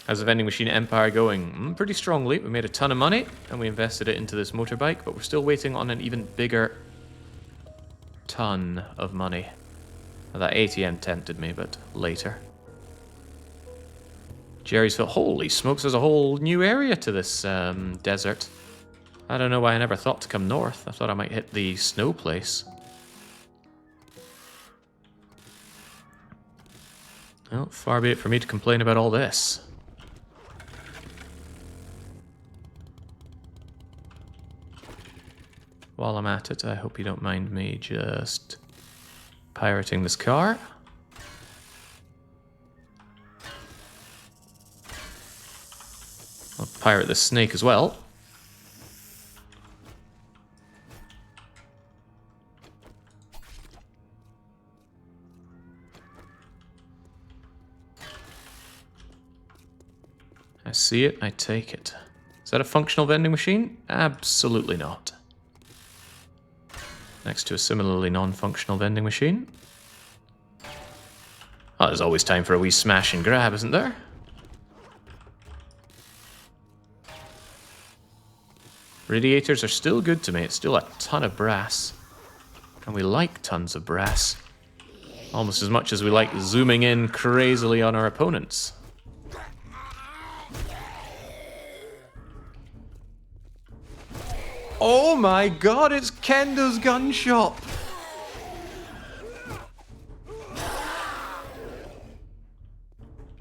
[SPEAKER 1] How's the vending machine empire going? Pretty strongly. We made a ton of money, and we invested it into this motorbike, but we're still waiting on an even bigger ton of money. Well, that ATM tempted me, but later. Jerry'sville. Holy smokes, there's a whole new area to this desert. I don't know why I never thought to come north. I thought I might hit the snow place. Well, far be it for me to complain about all this. While I'm at it, I hope you don't mind me just pirating this car. I'll pirate this snake as well. I see it, I take it. Is that a functional vending machine? Absolutely not. Next to a similarly non-functional vending machine. Oh, there's always time for a wee smash and grab, isn't there? Radiators are still good to me. It's still a ton of brass. And we like tons of brass. Almost as much as we like zooming in crazily on our opponents. Oh my god, it's Kendo's gun shop!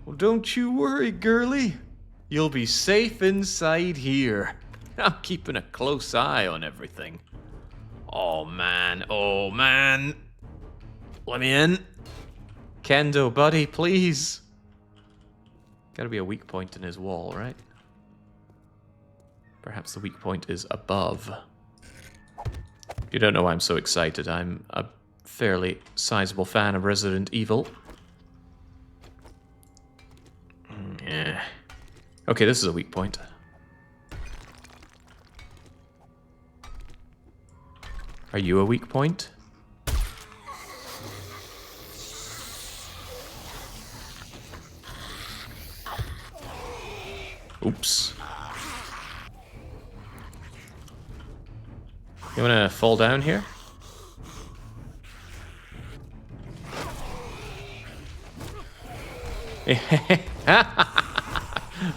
[SPEAKER 1] Well, don't you worry, girlie. You'll be safe inside here. I'm keeping a close eye on everything. Oh man, oh man. Let me in. Kendo, buddy, please. Gotta be a weak point in his wall, right? Perhaps the weak point is above. You don't know why I'm so excited. I'm a fairly sizable fan of Resident Evil. Yeah. Okay, this is a weak point. Are you a weak point? Oops. You wanna fall down here?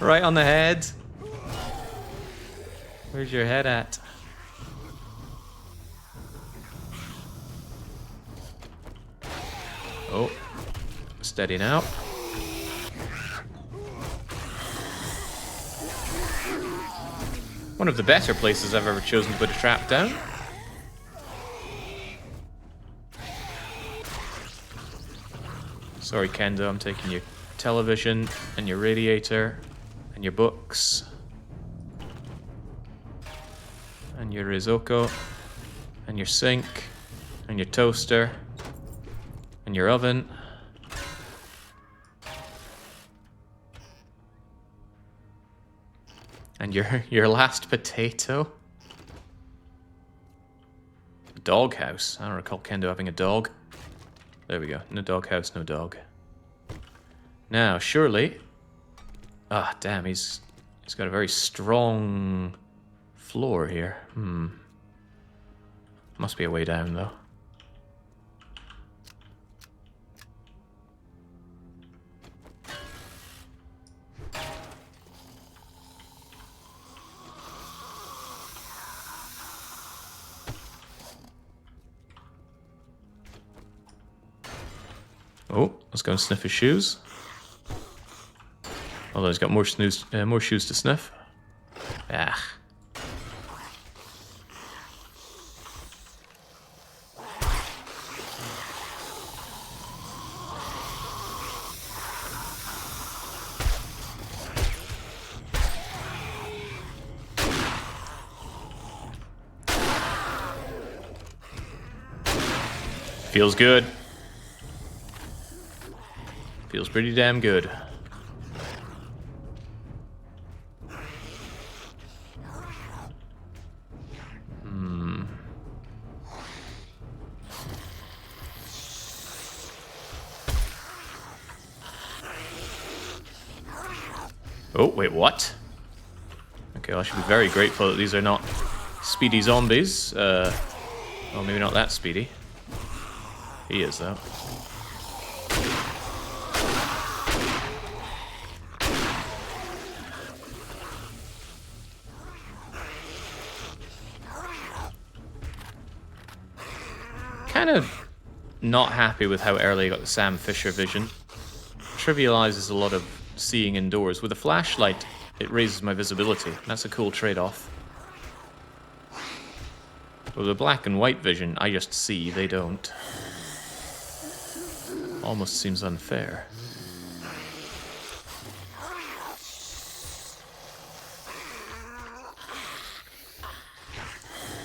[SPEAKER 1] Right on the head. Where's your head at? Oh. Steady now. One of the better places I've ever chosen to put a trap down. Sorry, Kendo, I'm taking your television and your radiator and your books and your risotto and your sink and your toaster and your oven. And your last potato. Doghouse. I don't recall Kendo having a dog. There we go. No doghouse, no dog. Now, surely... Ah, damn, he's got a very strong floor here. Must be a way down, though. Oh, let's go and sniff his shoes. Although he's got more shoes to sniff. Ah. Feels good. Feels pretty damn good. Oh, wait, what? Okay, well, I should be very grateful that these are not speedy zombies. Well, maybe not that speedy. He is, though. Kind of not happy with how early I got the Sam Fisher vision. Trivializes a lot of seeing indoors. With a flashlight, it raises my visibility. That's a cool trade-off. With a black and white vision, I just see, they don't. Almost seems unfair.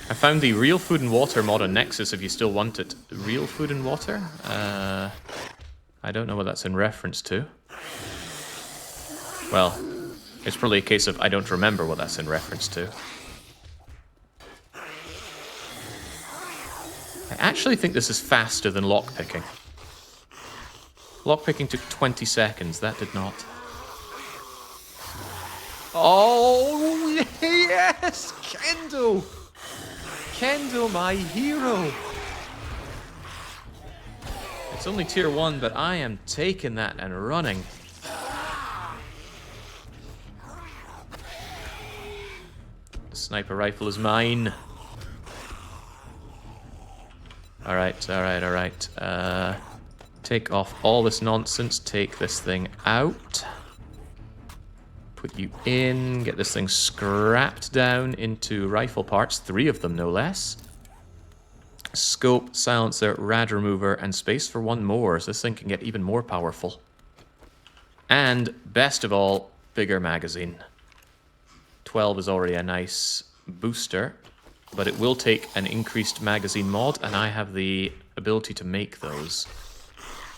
[SPEAKER 1] I found the Real Food and Water mod on Nexus if you still want it. Real Food and Water? I don't know what that's in reference to. Well, it's probably a case of I don't remember what that's in reference to. I actually think this is faster than lockpicking. Lockpicking took 20 seconds, that did not. Oh, yes! Kendo! Kendo, my hero! It's only tier 1, but I am taking that and running. The sniper rifle is mine. Alright, alright, alright. Take off all this nonsense, take this thing out. Put you in, get this thing scrapped down into rifle parts, 3 of them no less. Scope, silencer, rad remover, and space for 1 more, so this thing can get even more powerful. And, best of all, bigger magazine. 12 is already a nice booster. but it will take an increased magazine mod, and I have the ability to make those.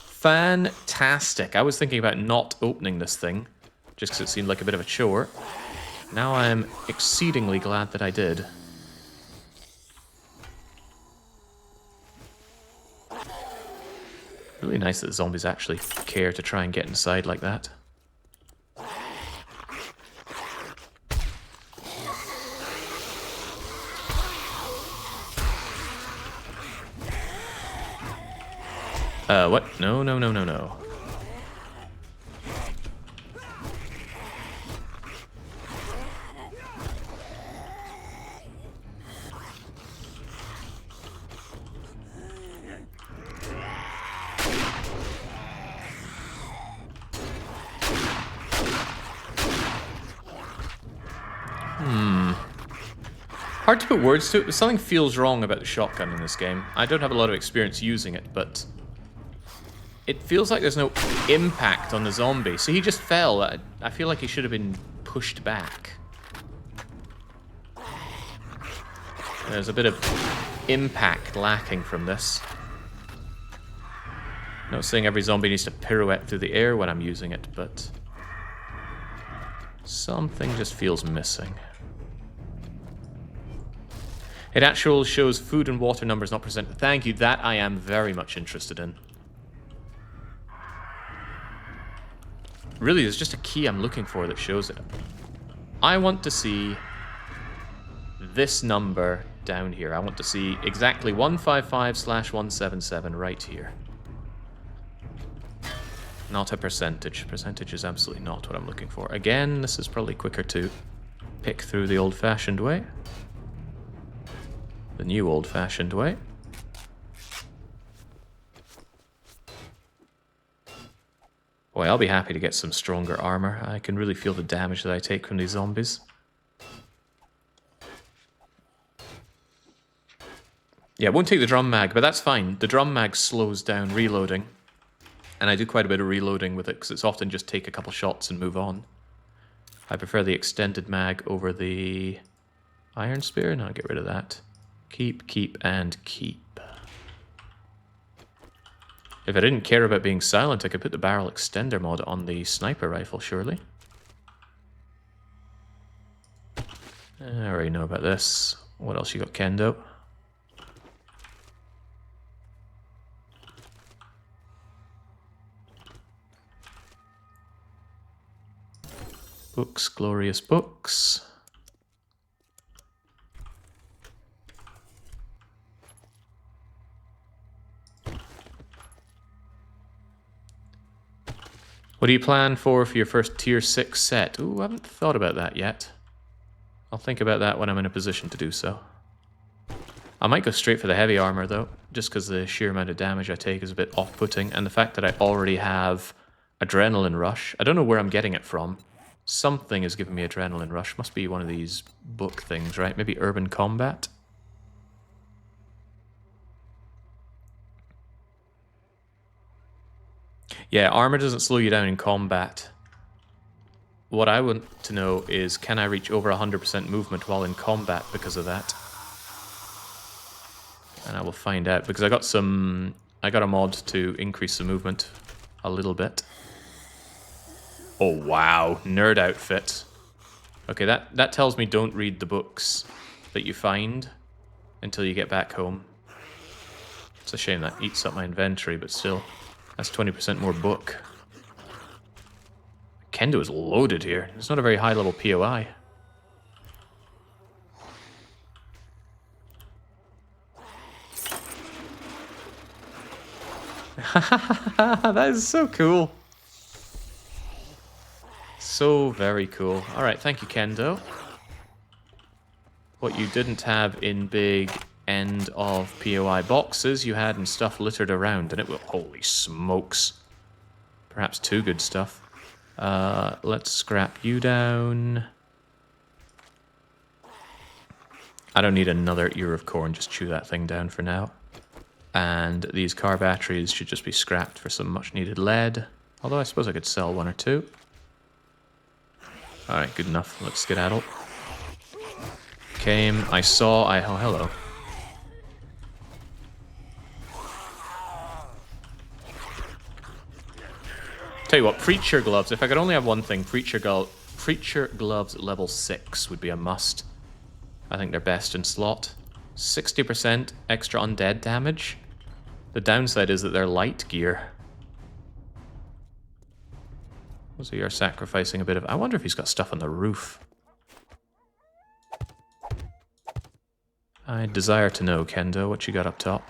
[SPEAKER 1] Fantastic. I was thinking about not opening this thing, just because it seemed like a bit of a chore. Now I am exceedingly glad that I did. Really nice that the zombies actually care to try and get inside like that. What? No, no, no, no, no. Hard to put words to it, but something feels wrong about the shotgun in this game. I don't have a lot of experience using it, but it feels like there's no impact on the zombie. So he just fell. I feel like he should have been pushed back. There's a bit of impact lacking from this. Not saying every zombie needs to pirouette through the air when I'm using it, but something just feels missing. It actually shows food and water numbers not presented. Thank you, that I am very much interested in. Really, there's just a key I'm looking for that shows it. I want to see this number down here. I want to see exactly 155/177 right here. Not a percentage. Percentage is absolutely not what I'm looking for. Again, this is probably quicker to pick through the old-fashioned way. The new old-fashioned way. Boy, I'll be happy to get some stronger armor. I can really feel the damage that I take from these zombies. Yeah, it won't take the drum mag, but that's fine. The drum mag slows down reloading. And I do quite a bit of reloading with it, because it's often just take a couple shots and move on. I prefer the extended mag over the iron spear. No, I'll get rid of that. Keep, keep, and keep. If I didn't care about being silent, I could put the barrel extender mod on the sniper rifle, surely. I already know about this. What else you got, Kendo? Books, glorious books. What do you plan for your first tier 6 set? Ooh, I haven't thought about that yet. I'll think about that when I'm in a position to do so. I might go straight for the heavy armor though, just because the sheer amount of damage I take is a bit off-putting, and the fact that I already have adrenaline rush. I don't know where I'm getting it from. Something is giving me adrenaline rush. Must be one of these book things, right? Maybe urban combat? Yeah, armor doesn't slow you down in combat. What I want to know is, can I reach over 100% movement while in combat because of that? And I will find out, because I got a mod to increase the movement a little bit. Oh wow, nerd outfit. Okay, that tells me don't read the books that you find until you get back home. It's a shame that eats up my inventory, but still. That's 20% more book. Kendo is loaded here. It's not a very high level POI. That is so cool. So very cool. Alright, thank you, Kendo. What you didn't have in big end of POI boxes, you had in stuff littered around, and it will... Holy smokes. Perhaps too good stuff. Let's scrap you down. I don't need another ear of corn, just chew that thing down for now. And these car batteries should just be scrapped for some much needed lead. Although I suppose I could sell one or two. Alright, good enough. Let's skedaddle. came, I saw, oh, hello. Tell you what, Preacher Gloves, if I could only have one thing, Preacher Gloves level 6 would be a must. I think they're best in slot. 60% extra undead damage. The downside is that they're light gear. So you're sacrificing a bit of... I wonder if he's got stuff on the roof. I desire to know, Kendo, what you got up top.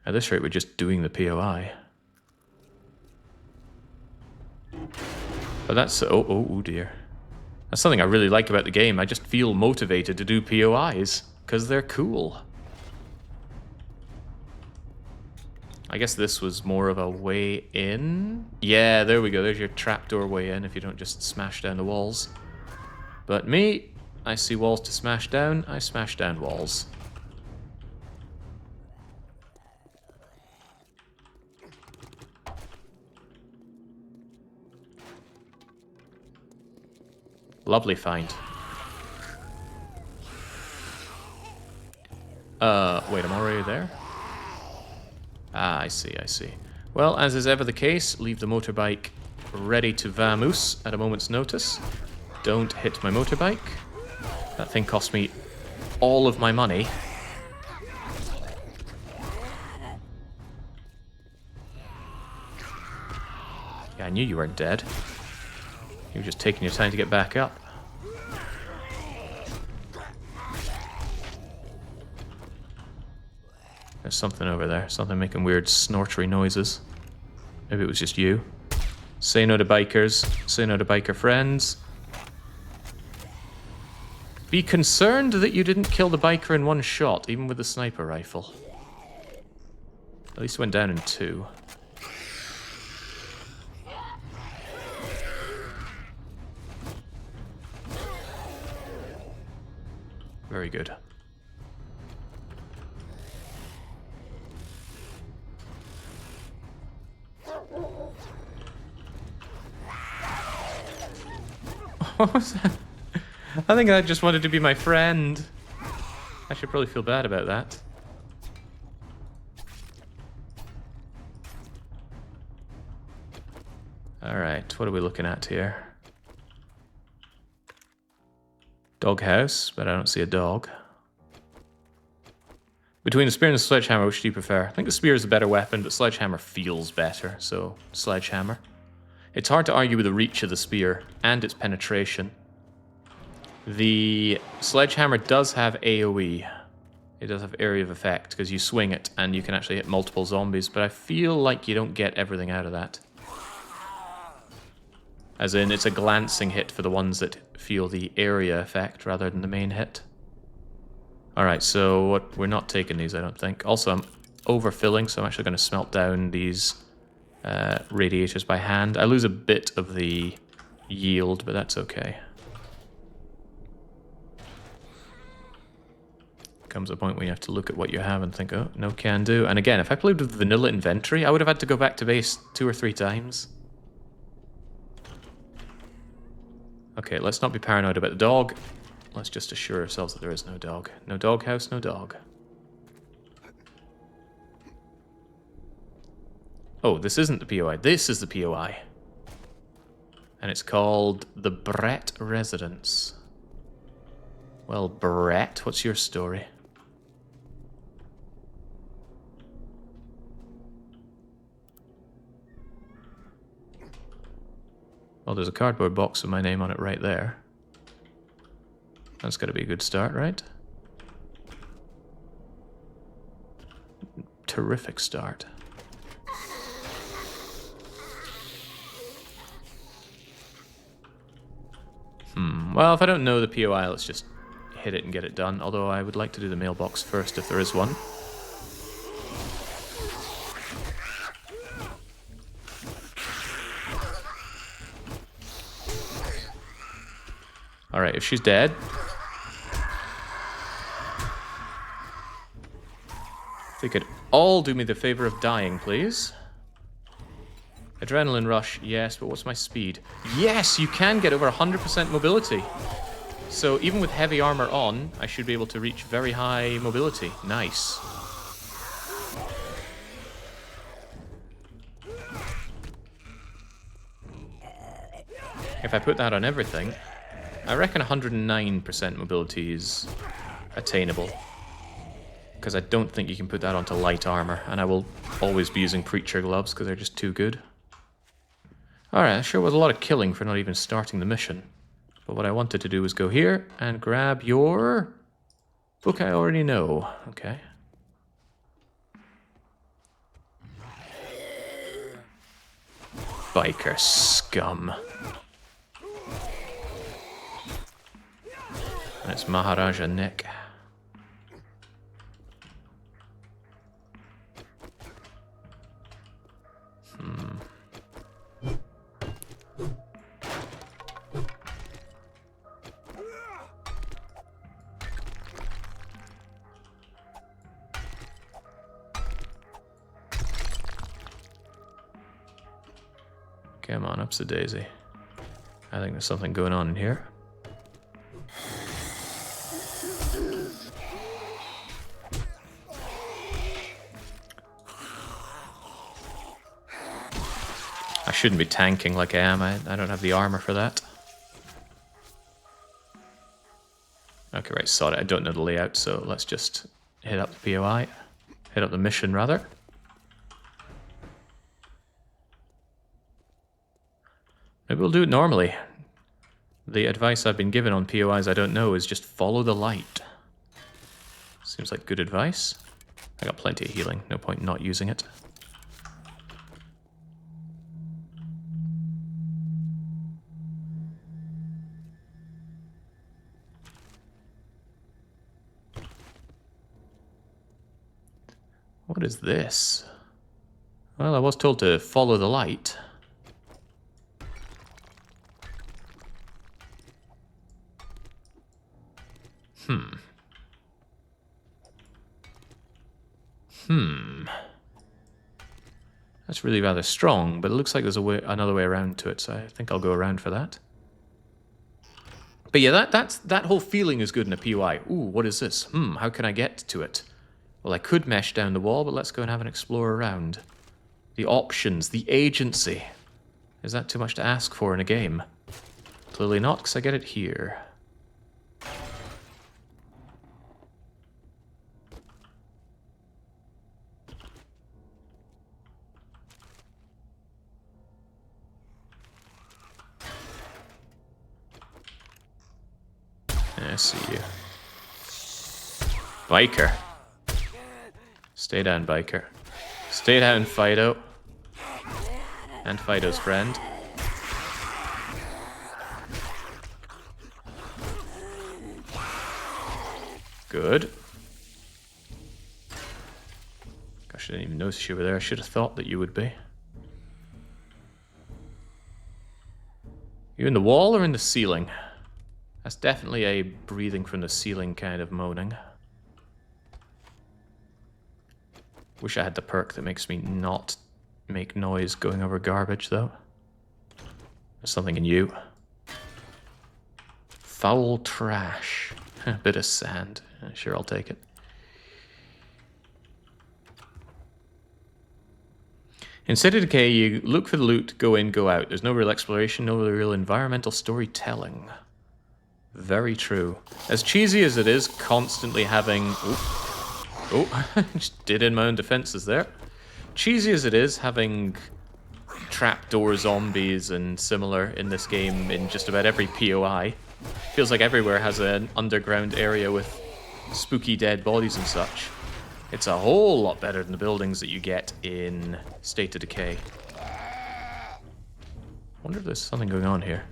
[SPEAKER 1] At this rate, we're just doing the POI. But that's... Oh dear. That's something I really like about the game. I just feel motivated to do POIs, because they're cool. I guess this was more of a way in. Yeah, there we go. There's your trapdoor way in if you don't just smash down the walls. But me, I see walls to smash down. I smash down walls. Lovely find. Wait, I'm already there? Ah, I see, I see. Well, as is ever the case, leave the motorbike ready to vamoose at a moment's notice. Don't hit my motorbike. That thing cost me all of my money. Yeah, I knew you weren't dead. You were just taking your time to get back up. There's something over there. Something making weird snortery noises. Maybe it was just you. Say no to bikers. Say no to biker friends. Be concerned that you didn't kill the biker in one shot, even with the sniper rifle. At least it went down in 2. Very good. What was that? I think I just wanted to be my friend. I should probably feel bad about that. Alright, what are we looking at here? Doghouse, but I don't see a dog. Between the spear and the sledgehammer, which do you prefer? I think the spear is a better weapon, but sledgehammer feels better, so sledgehammer. It's hard to argue with the reach of the spear and its penetration. The sledgehammer does have AoE. It does have area of effect, because you swing it and you can actually hit multiple zombies, but I feel like you don't get everything out of that. As in, it's a glancing hit for the ones that feel the area effect rather than the main hit. Alright, so we're not taking these, I don't think. Also, I'm overfilling, so I'm actually going to smelt down these radiators by hand. I lose a bit of the yield, but that's okay. Comes a point where you have to look at what you have and think, oh, no can do. And again, if I played with vanilla inventory, I would have had to go back to base 2 or 3 times. Okay, let's not be paranoid about the dog. Let's just assure ourselves that there is no dog. No doghouse, no dog. Oh, this isn't the POI. This is the POI. And it's called the Brett Residence. Well, Brett, what's your story? Well, there's a cardboard box with my name on it right there. That's got to be a good start, right? Terrific start. Well, if I don't know the POI, let's just hit it and get it done. Although I would like to do the mailbox first if there is one. Alright, if she's dead... If you could all do me the favor of dying, please. Adrenaline rush, yes, but what's my speed? Yes, you can get over 100% mobility. So even with heavy armor on, I should be able to reach very high mobility. Nice. If I put that on everything, I reckon 109% mobility is attainable. Because I don't think you can put that onto light armor, and I will always be using Preacher gloves because they're just too good. Alright, sure was a lot of killing for not even starting the mission. But what I wanted to do was go here and grab your book I already know. Okay. Biker scum. And it's Maharaja Nick. Come on, up's a daisy. I think there's something going on in here. I shouldn't be tanking like I am. I don't have the armor for that. Okay, right, sod it. I don't know the layout, so let's just hit up the POI. Hit up the mission, rather. Maybe we'll do it normally. The advice I've been given on POIs I don't know is just follow the light. Seems like good advice. I got plenty of healing, no point not using it. What is this? Well, I was told to follow the light. That's really rather strong, but it looks like there's another way around to it, so I think I'll go around for that. But yeah, that whole feeling is good in a POI. Ooh, what is this? How can I get to it? Well, I could mesh down the wall, but let's go and have an explore around. The options, the agency. Is that too much to ask for in a game? Clearly not, because I get it here. I see you. Biker. Stay down, Biker. Stay down, Fido. And Fido's friend. Good. Gosh, I didn't even notice you were there. I should have thought that you would be. You in the wall or in the ceiling? That's definitely a breathing from the ceiling kind of moaning. Wish I had the perk that makes me not make noise going over garbage, though. There's something in you. Foul trash. A bit of sand. Sure, I'll take it. In State of Decay, you look for the loot, go in, go out. There's no real exploration, no real environmental storytelling. Very true. As cheesy as it is, constantly having... just did in my own defenses there. Cheesy as it is, having trapdoor zombies and similar in this game in just about every POI. Feels like everywhere has an underground area with spooky dead bodies and such. It's a whole lot better than the buildings that you get in State of Decay. I wonder if there's something going on here.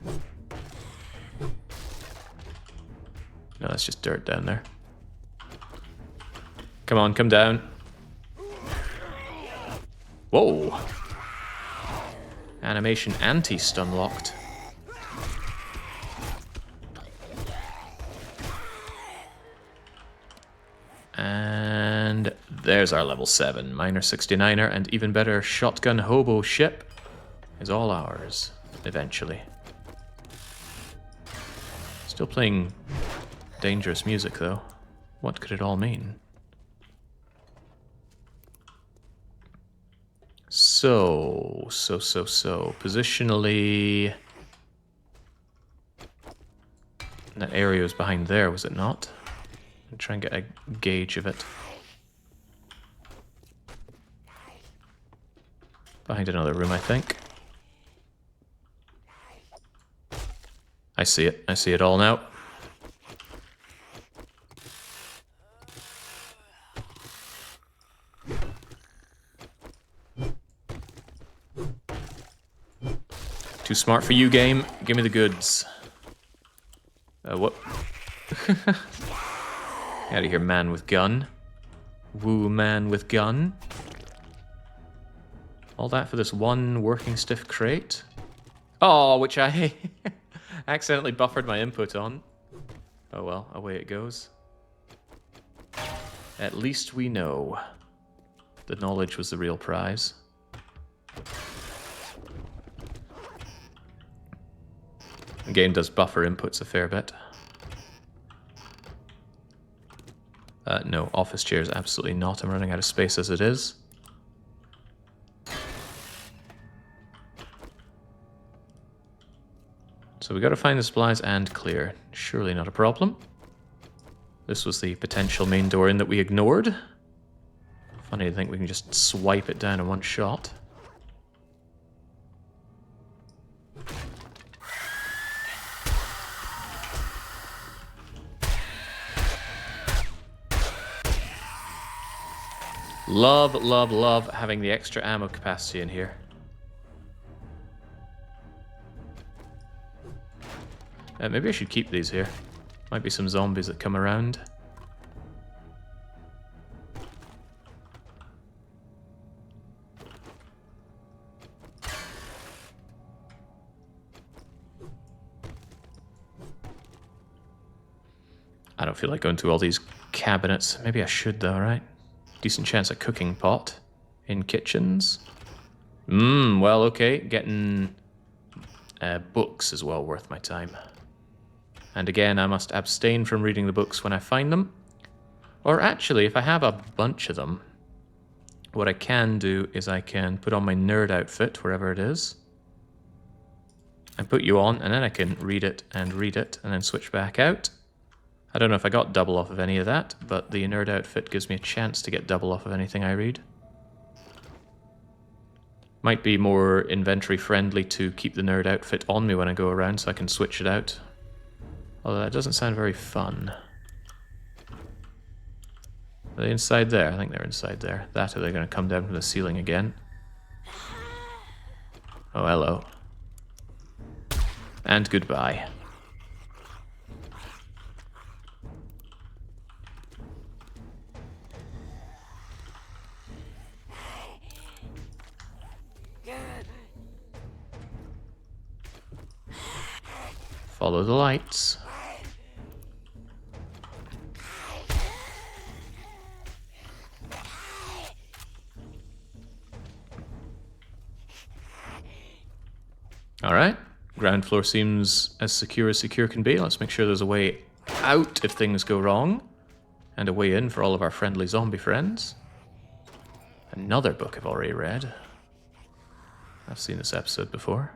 [SPEAKER 1] No, that's just dirt down there. Come on, come down. Whoa! Animation anti-stun locked. And there's our level 7. Minor 69er and even better shotgun hobo ship is all ours, eventually. Still playing dangerous music, though. What could it all mean? So. Positionally... That area was behind there, was it not? I'll try and get a gauge of it. Behind another room, I think. I see it. I see it all now. Too smart for you, game. Give me the goods. What? Out of here, man with gun. Woo, man with gun. All that for this one working stiff crate? Oh, which I accidentally buffered my input on. Oh well, away it goes. At least we know. The knowledge was the real prize. The game does buffer inputs a fair bit. No, office chairs, absolutely not. I'm running out of space as it is. So we gotta find the supplies and clear. Surely not a problem. This was the potential main door in that we ignored. Funny to think we can just swipe it down in one shot. Love, love, love having the extra ammo capacity in here. Maybe I should keep these here. Might be some zombies that come around. I don't feel like going through all these cabinets. Maybe I should though, right? Decent chance at cooking pot in kitchens. Well, okay. Getting books is well worth my time. And again, I must abstain from reading the books when I find them. Or actually, if I have a bunch of them, what I can do is I can put on my nerd outfit, wherever it is, and put you on, and then I can read it, and then switch back out. I don't know if I got double off of any of that, but the nerd outfit gives me a chance to get double off of anything I read. Might be more inventory friendly to keep the nerd outfit on me when I go around so I can switch it out. Although that doesn't sound very fun. Are they inside there? I think they're inside there. That or they're going to come down from the ceiling again. Oh, hello. And goodbye. Follow the lights. Alright, ground floor seems as secure can be. Let's make sure there's a way out if things go wrong, and a way in for all of our friendly zombie friends. Another book I've already read. I've seen this episode before.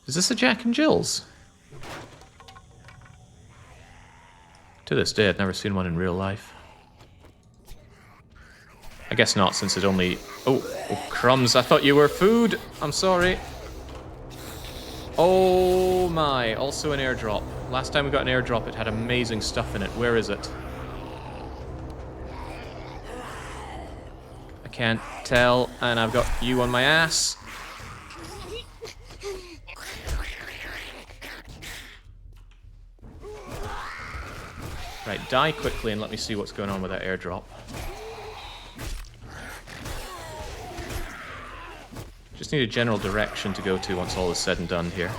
[SPEAKER 1] Is this a Jack and Jill's? To this day, I've never seen one in real life. I guess not, since it only... Oh, crumbs, I thought you were food! I'm sorry. Oh my, also an airdrop. Last time we got an airdrop, it had amazing stuff in it. Where is it? I can't tell, and I've got you on my ass. Right, die quickly and let me see what's going on with that airdrop. Just need a general direction to go to once all is said and done here.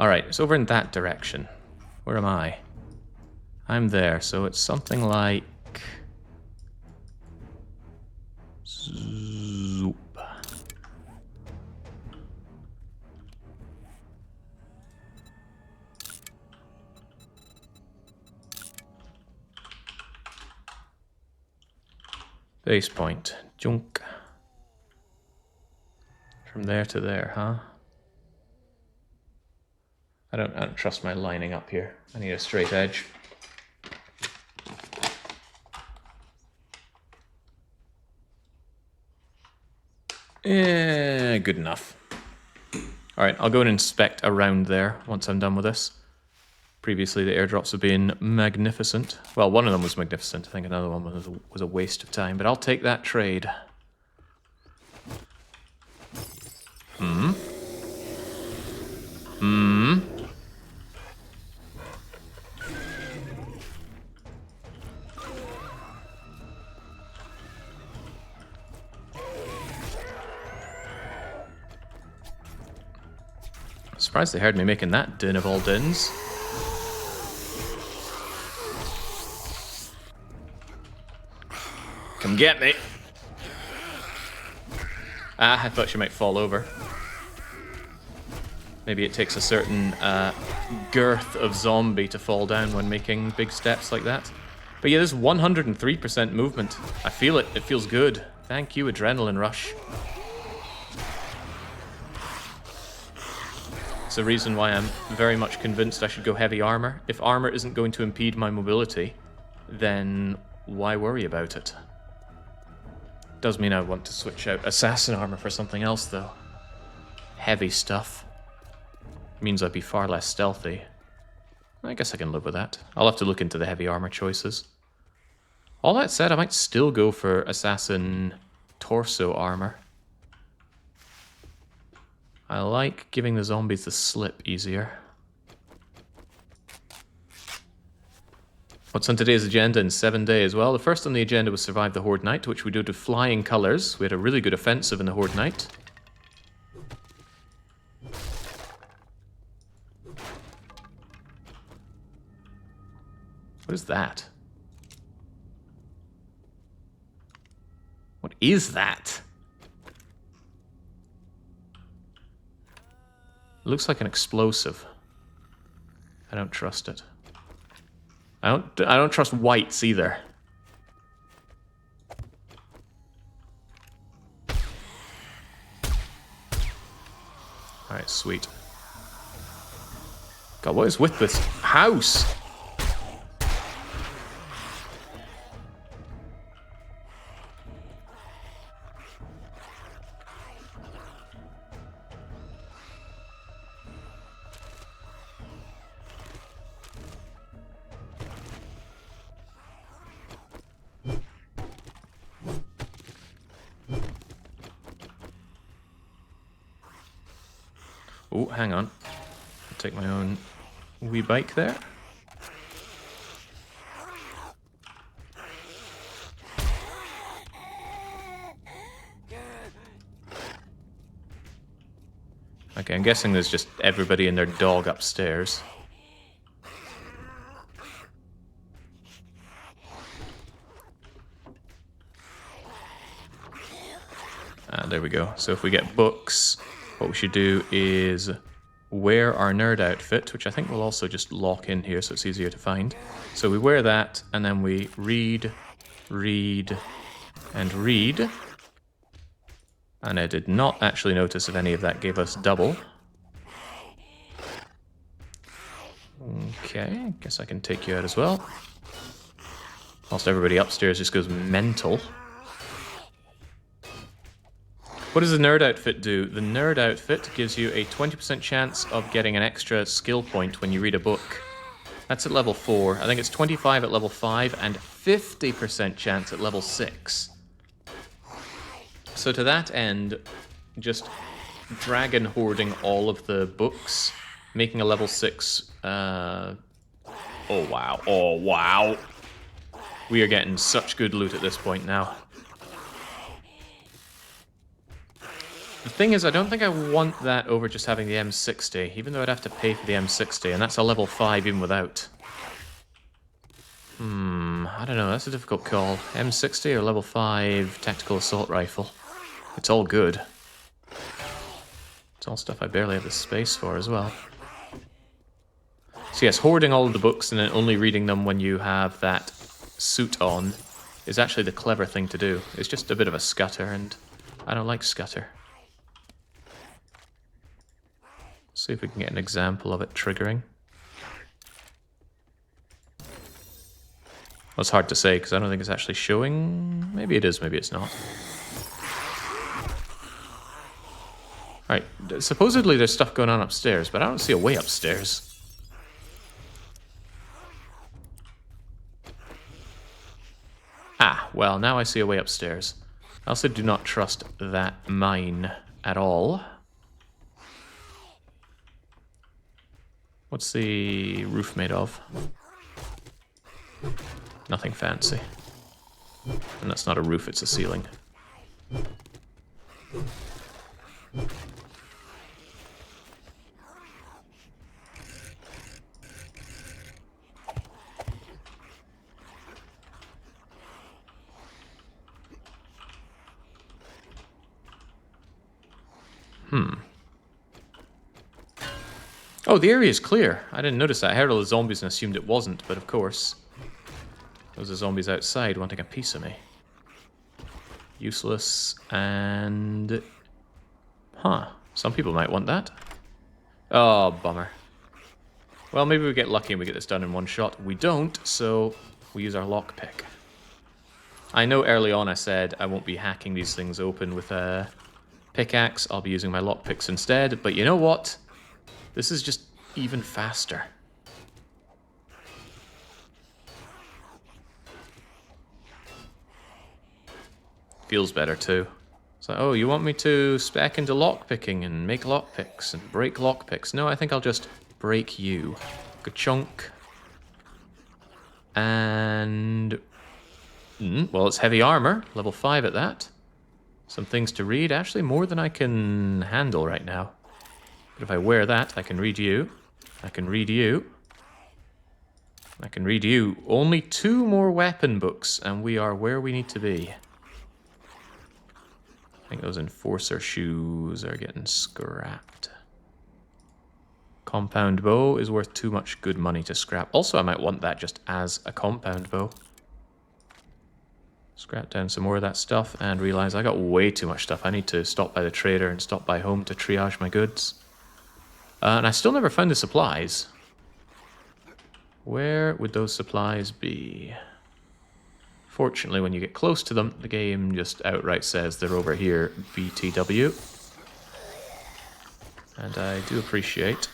[SPEAKER 1] Alright, it's over in that direction. Where am I? I'm there, so it's something like... Zoop. Base point. Junk. From there to there, huh? I don't trust my lining up here. I need a straight edge. Good enough. Alright, I'll go and inspect around there once I'm done with this. Previously, the airdrops have been magnificent. Well, one of them was magnificent. I think another one was a waste of time, but I'll take that trade. Surprised they heard me making that din of all dins. Come get me. Ah, I thought she might fall over. Maybe it takes a certain girth of zombie to fall down when making big steps like that. But yeah, there's 103% movement. I feel it. It feels good. Thank you, Adrenaline Rush. It's the reason why I'm very much convinced I should go heavy armor. If armor isn't going to impede my mobility, then why worry about it? Does mean I want to switch out assassin armor for something else, though. Heavy stuff. Means I'd be far less stealthy. I guess I can live with that. I'll have to look into the heavy armor choices. All that said, I might still go for assassin torso armor. I like giving the zombies the slip easier. What's on today's agenda in 7 days? Well, the first on the agenda was survive the Horde Night, which we do to flying colours. We had a really good offensive in the Horde Night. What is that? What is that? It looks like an explosive. I don't trust it. I don't trust whites either. Alright, sweet. God, what is with this house? Oh, hang on. I'll take my own wee bike there. Okay, I'm guessing there's just everybody and their dog upstairs. There we go. So if we get books, what we should do is wear our nerd outfit, which I think will also just lock in here so it's easier to find. So we wear that, and then we read, read, and read. And I did not actually notice if any of that gave us double. Okay, guess I can take you out as well. Whilst everybody upstairs just goes mental. What does the nerd outfit do? The nerd outfit gives you a 20% chance of getting an extra skill point when you read a book. That's at level 4. I think it's 25 at level 5 and 50% chance at level 6. So to that end, just dragon hoarding all of the books, making a level 6... oh wow, oh wow. We are getting such good loot at this point now. The thing is, I don't think I want that over just having the M60, even though I'd have to pay for the M60, and that's a level 5 even without. I don't know, that's a difficult call. M60 or level 5 tactical assault rifle? It's all good. It's all stuff I barely have the space for as well. So yes, hoarding all of the books and then only reading them when you have that suit on is actually the clever thing to do. It's just a bit of a scutter, and I don't like scutter. See if we can get an example of it triggering. Well, it's hard to say because I don't think it's actually showing. Maybe it is, maybe it's not. Alright, supposedly there's stuff going on upstairs, but I don't see a way upstairs. Ah, well, now I see a way upstairs. I also do not trust that mine at all. What's the roof made of? Nothing fancy. And that's not a roof, it's a ceiling. Oh, the area is clear. I didn't notice that. I heard all the zombies and assumed it wasn't, but of course. Those are zombies outside wanting a piece of me. Useless and... Huh. Some people might want that. Oh, bummer. Well, maybe we get lucky and we get this done in one shot. We don't, so we use our lockpick. I know early on I said I won't be hacking these things open with a pickaxe. I'll be using my lockpicks instead, but you know what? This is just even faster. Feels better too. It's like, oh, you want me to spec into lockpicking and make lockpicks and break lockpicks? No, I think I'll just break you. Ka-chunk. And... well, it's heavy armor. Level 5 at that. Some things to read. Actually, more than I can handle right now. But if I wear that, I can read you. I can read you. I can read you. Only 2 more weapon books, and we are where we need to be. I think those enforcer shoes are getting scrapped. Compound bow is worth too much good money to scrap. Also, I might want that just as a compound bow. Scrap down some more of that stuff and realize I got way too much stuff. I need to stop by the trader and stop by home to triage my goods. And I still never found the supplies. Where would those supplies be? Fortunately, when you get close to them, the game just outright says they're over here, BTW. And I do appreciate.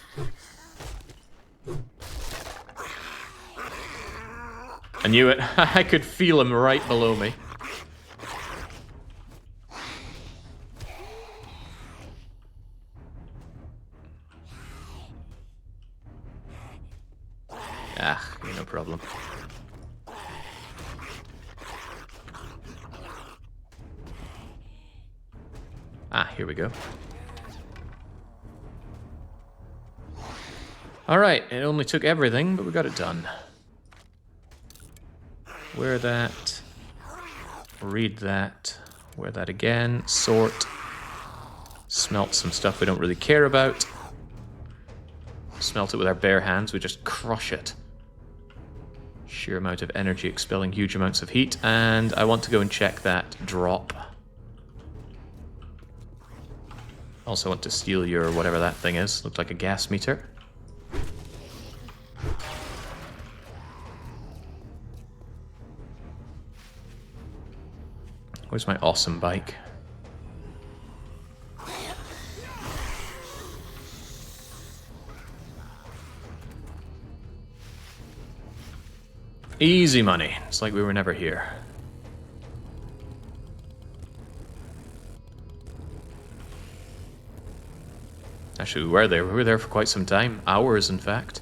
[SPEAKER 1] I knew it. I could feel him right below me. Ah, no problem. Ah, here we go. Alright, it only took everything, but we got it done. Wear that. Read that. Wear that again. Sort. Smelt some stuff we don't really care about. Smelt it with our bare hands, we just crush it. Sheer amount of energy expelling huge amounts of heat, and I want to go and check that drop. Also want to steal your whatever that thing is. Looks like a gas meter. Where's my awesome bike? Easy money. It's like we were never here. Actually, we were there. We were there for quite some time. Hours, in fact.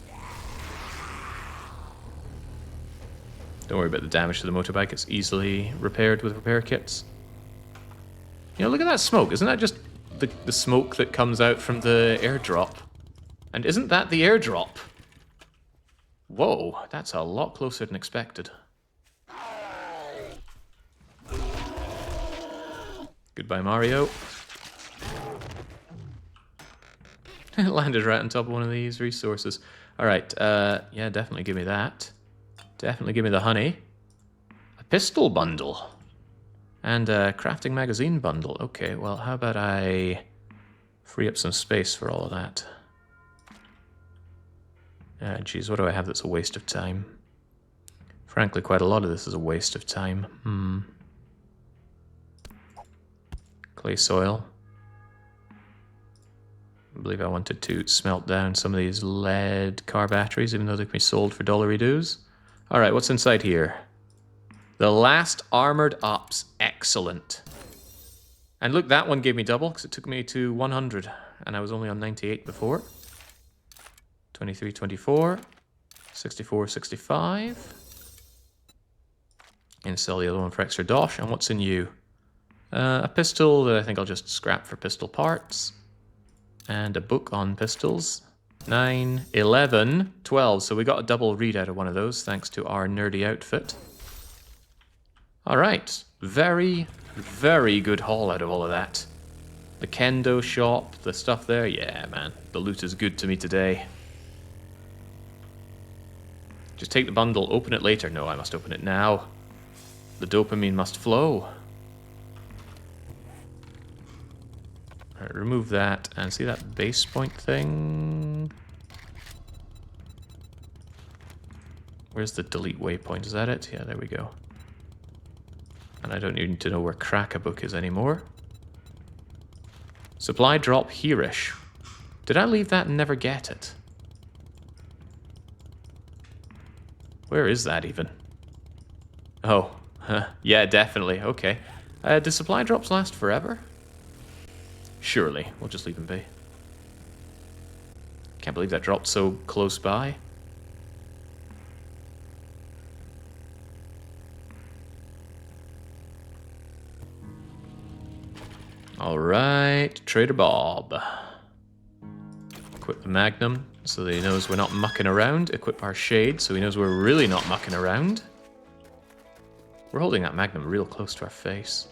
[SPEAKER 1] Don't worry about the damage to the motorbike. It's easily repaired with repair kits. You know, look at that smoke. Isn't that just the smoke that comes out from the airdrop. And isn't that the airdrop? Whoa, that's a lot closer than expected. Goodbye, Mario. It landed right on top of one of these resources. Alright, yeah, definitely give me that. Definitely give me the honey. A pistol bundle. And a crafting magazine bundle. Okay, well, how about I free up some space for all of that? Geez, what do I have that's a waste of time? Frankly, quite a lot of this is a waste of time. Clay soil. I believe I wanted to smelt down some of these lead car batteries, even though they can be sold for dollary-doos. Alright, what's inside here? The last armored ops. Excellent. And look, that one gave me double, because it took me to 100, and I was only on 98 before. 23, 24. 64, 65. And sell the other one for extra dosh. And what's in you? A pistol that I think I'll just scrap for pistol parts. And a book on pistols. 9, 11, 12. So we got a double readout of one of those, thanks to our nerdy outfit. Alright. Very, very good haul out of all of that. The Kendo shop, the stuff there. Yeah, man. The loot is good to me today. Just take the bundle, open it later. No, I must open it now. The dopamine must flow. Alright, remove that, and see that base point thing? Where's the delete waypoint? Is that it? Yeah, there we go. And I don't need to know where Crack-a-Book is anymore. Supply drop here-ish. Did I leave that and never get it? Where is that even? Oh, yeah, definitely. Okay. Do supply drops last forever? Surely. We'll just leave them be. Can't believe that dropped so close by. Alright, Trader Bob. Equip the Magnum so that he knows we're not mucking around. Equip our Shade so he knows we're really not mucking around. We're holding that Magnum real close to our face.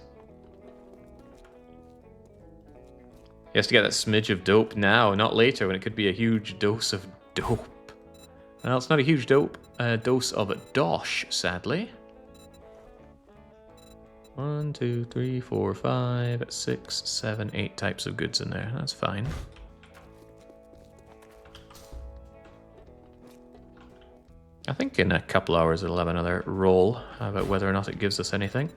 [SPEAKER 1] He has to get that smidge of dope now, not later when it could be a huge dose of dope. Well, it's not a huge dose of dosh, sadly. 1, 2, 3, 4, 5, 6, 7, 8 types of goods in there. That's fine. I think in a couple hours it'll have another roll about whether or not it gives us anything.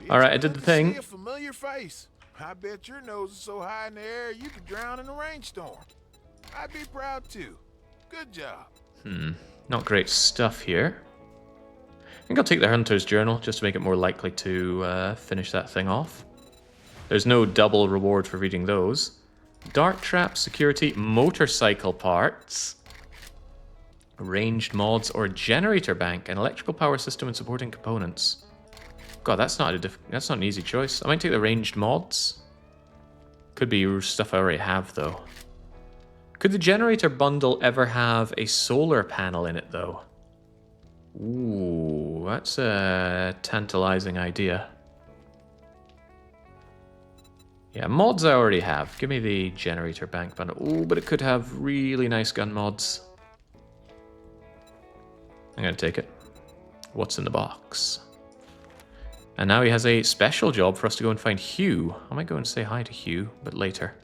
[SPEAKER 1] Alright, I did the thing.
[SPEAKER 2] See a familiar face. I bet your nose is so high in the air you could drown in a rainstorm. I'd be proud too. Good job.
[SPEAKER 1] Not great stuff here. I think I'll take the Hunter's Journal just to make it more likely to finish that thing off. There's no double reward for reading those. Dart trap, security, motorcycle parts, ranged mods, or generator bank, an electrical power system and supporting components. God, that's not an easy choice. I might take the ranged mods. Could be stuff I already have, though. Could the generator bundle ever have a solar panel in it, though? Ooh, that's a tantalizing idea. Yeah, mods I already have. Give me the generator bank bundle. Ooh, but it could have really nice gun mods. I'm gonna take it. What's in the box? And now he has a special job for us to go and find Hugh. I might go and say hi to Hugh, but later.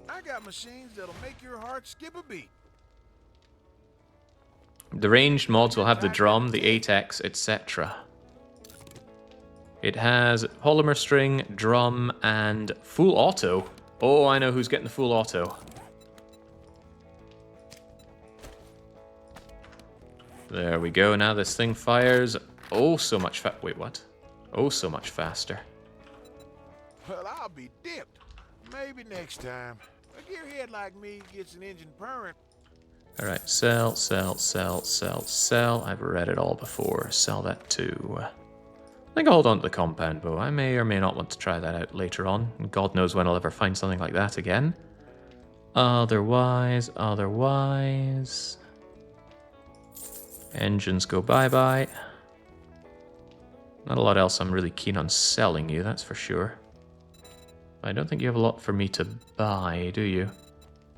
[SPEAKER 2] I got machines that'll make your heart skip a beat.
[SPEAKER 1] The ranged mods will have the drum, the 8X, etc. It has polymer string, drum, and full auto. Oh, I know who's getting the full auto. There we go. Now this thing fires oh so much wait, what? Oh, so much faster.
[SPEAKER 2] Well, I'll be dipped. Maybe next time. A gearhead like me gets an engine purring.
[SPEAKER 1] Alright, sell. I've read it all before. Sell that to I think I'll hold on to the compound bow. I may or may not want to try that out later on. God knows when I'll ever find something like that again. Otherwise... Engines go bye-bye. Not a lot else I'm really keen on selling you, that's for sure. I don't think you have a lot for me to buy, do you?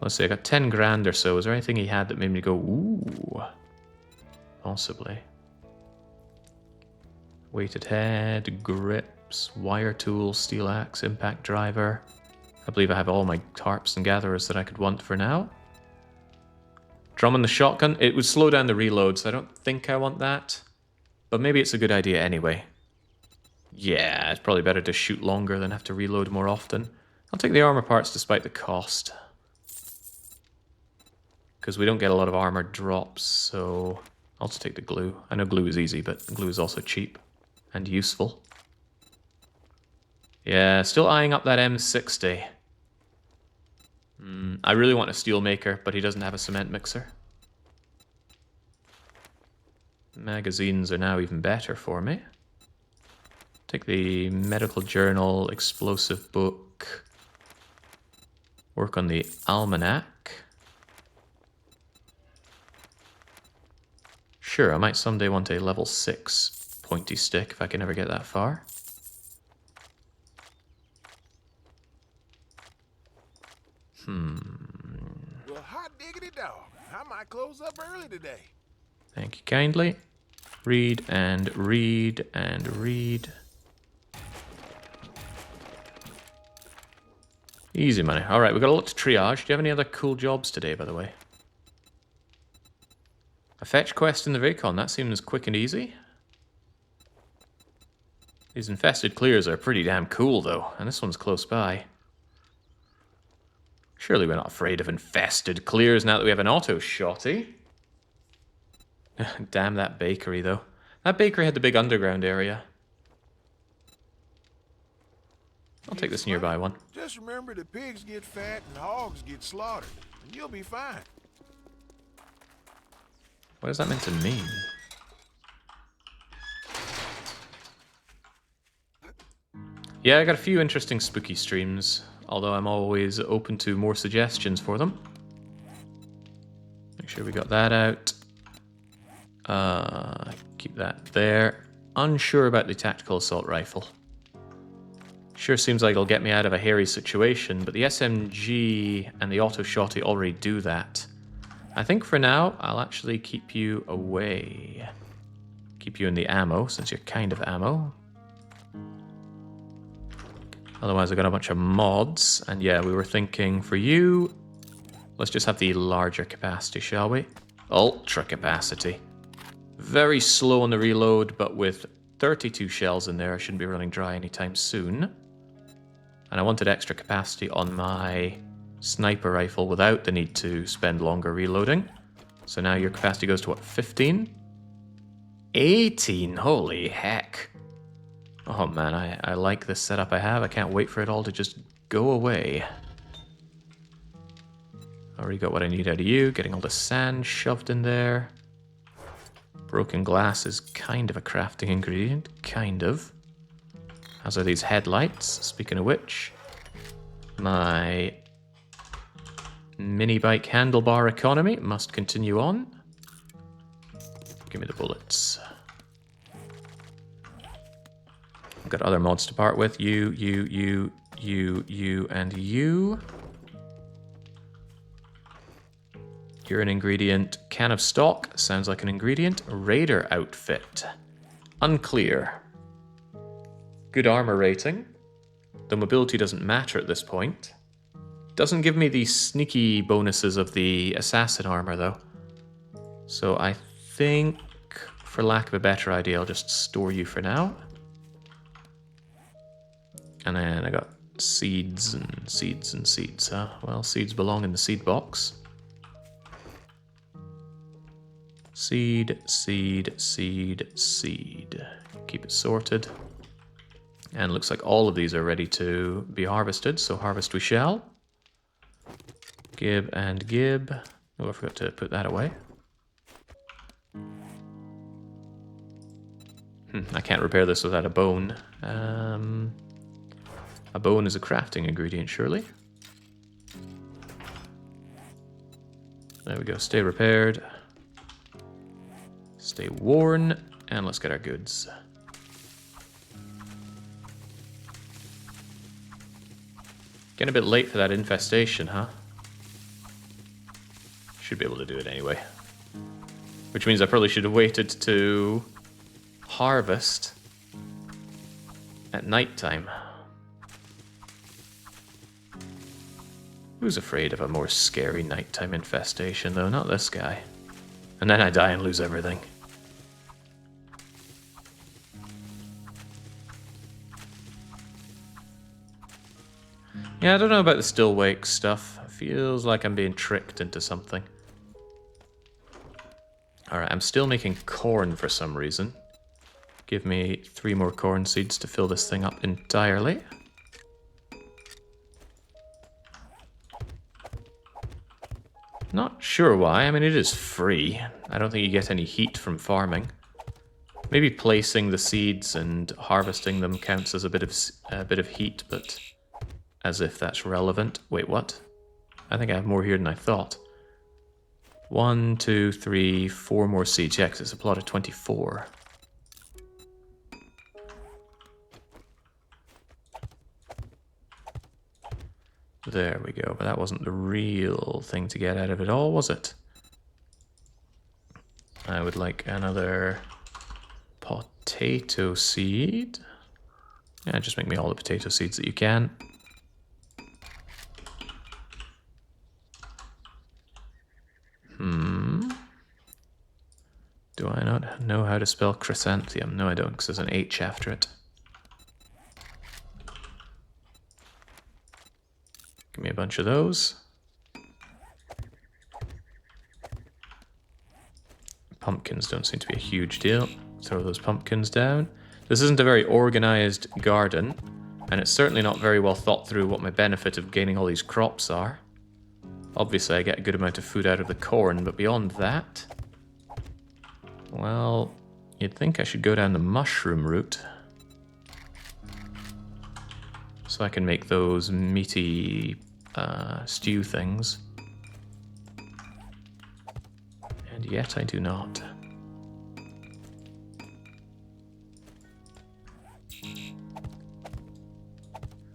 [SPEAKER 1] Let's see, I got 10 grand or so. Is there anything he had that made me go, ooh? Possibly. Weighted head, grips, wire tools, steel axe, impact driver. I believe I have all my tarps and gatherers that I could want for now. Drum on the shotgun. It would slow down the reload, so I don't think I want that. But maybe it's a good idea anyway. Yeah, it's probably better to shoot longer than have to reload more often. I'll take the armor parts despite the cost. Because we don't get a lot of armor drops, so I'll just take the glue. I know glue is easy, but glue is also cheap and useful. Yeah, still eyeing up that M60. I really want a steel maker, but he doesn't have a cement mixer. Magazines are now even better for me. Take the medical journal, explosive book. Work on the almanac. Sure, I might someday want a level 6 pointy stick if I can ever get that far.
[SPEAKER 2] Well, hot diggity dog. I might close up early today.
[SPEAKER 1] Thank you kindly. Read and read and read. Easy money. Alright, we've got a lot to triage. Do you have any other cool jobs today, by the way? A fetch quest in the Vacon. That seems quick and easy. These infested clears are pretty damn cool, though. And this one's close by. Surely we're not afraid of infested clears now that we have an auto shotty. Damn that bakery, though. That bakery had the big underground area. I'll take this nearby one.
[SPEAKER 2] Just remember the pigs get fat and hogs get slaughtered, and you'll be fine.
[SPEAKER 1] What is that meant to mean? Yeah, I got a few interesting spooky streams, although I'm always open to more suggestions for them. Make sure we got that out. Keep that there. Unsure about the tactical assault rifle. Sure seems like it'll get me out of a hairy situation, but the SMG and the auto shotty already do that. I think for now, I'll actually keep you away. Keep you in the ammo, since you're kind of ammo. Otherwise, I've got a bunch of mods. And yeah, we were thinking for you, let's just have the larger capacity, shall we? Ultra capacity. Very slow on the reload, but with 32 shells in there, I shouldn't be running dry anytime soon. And I wanted extra capacity on my sniper rifle without the need to spend longer reloading. So now your capacity goes to what, 15? 18, holy heck. Oh man, I like this setup I have. I can't wait for it all to just go away. Already got what I need out of you, getting all the sand shoved in there. Broken glass is kind of a crafting ingredient, kind of. As are these headlights, speaking of which. My mini bike handlebar economy must continue on. Give me the bullets. I've got other mods to part with. You, and you. You're an ingredient. Can of stock. Sounds like an ingredient. Raider outfit. Unclear. Good armor rating. The mobility doesn't matter at this point. Doesn't give me the sneaky bonuses of the assassin armor, though. So I think, for lack of a better idea, I'll just store you for now. And then I got seeds and seeds and seeds, huh? Well, seeds belong in the seed box. Seed, seed, seed, seed. Keep it sorted. And looks like all of these are ready to be harvested, so harvest we shall. Gib and gib. Oh, I forgot to put that away. I can't repair this without a bone. A bone is a crafting ingredient, surely. There we go. Stay repaired. Stay worn. And let's get our goods. Getting a bit late for that infestation, huh? Should be able to do it anyway. Which means I probably should have waited to harvest at nighttime. Who's afraid of a more scary nighttime infestation, though? Not this guy. And then I die and lose everything. Yeah, I don't know about the still wake stuff. It feels like I'm being tricked into something. Alright, I'm still making corn for some reason. Give me 3 more corn seeds to fill this thing up entirely. Not sure why. I mean, it is free. I don't think you get any heat from farming. Maybe placing the seeds and harvesting them counts as a bit of heat, but as if that's relevant. Wait, what? I think I have more here than I thought. 1, 2, 3, 4 more seeds. Yeah, because it's a plot of 24. There we go, but that wasn't the real thing to get out of it all, was it? I would like another potato seed. Yeah, just make me all the potato seeds that you can. Do I not know how to spell chrysanthemum? No, I don't, because there's an H after it. Give me a bunch of those. Pumpkins don't seem to be a huge deal. Throw those pumpkins down. This isn't a very organized garden, and it's certainly not very well thought through what my benefit of gaining all these crops are. Obviously, I get a good amount of food out of the corn, but beyond that... Well, you'd think I should go down the mushroom route. So I can make those meaty stew things. And yet I do not.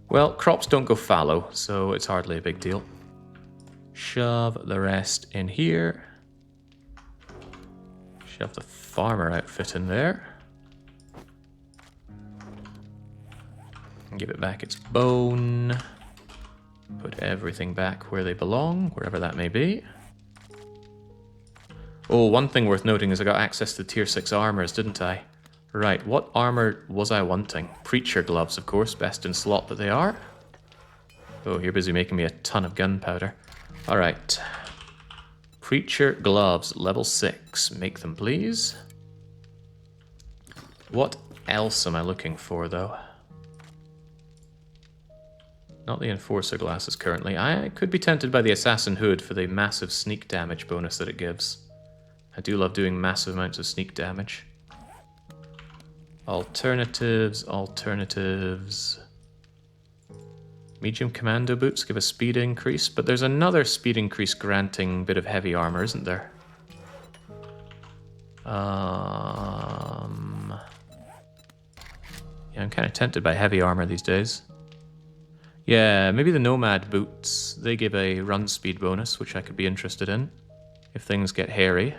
[SPEAKER 1] Well, crops don't go fallow, so it's hardly a big deal. Shove the rest in here. Shove the farmer outfit in there. Give it back its bone. Put everything back where they belong, wherever that may be. Oh, one thing worth noting is I got access to tier 6 armors, didn't I? Right, what armor was I wanting? Preacher gloves, of course, best in slot that they are. Oh, you're busy making me a ton of gunpowder. Alright. Preacher gloves, level 6. Make them, please. What else am I looking for, though? Not the Enforcer glasses currently. I could be tempted by the Assassin Hood for the massive sneak damage bonus that it gives. I do love doing massive amounts of sneak damage. Alternatives, alternatives. Medium commando boots give a speed increase, but there's another speed increase granting bit of heavy armor, isn't there? Yeah, I'm kind of tempted by heavy armor these days. Yeah, maybe the Nomad boots. They give a run speed bonus, which I could be interested in if things get hairy.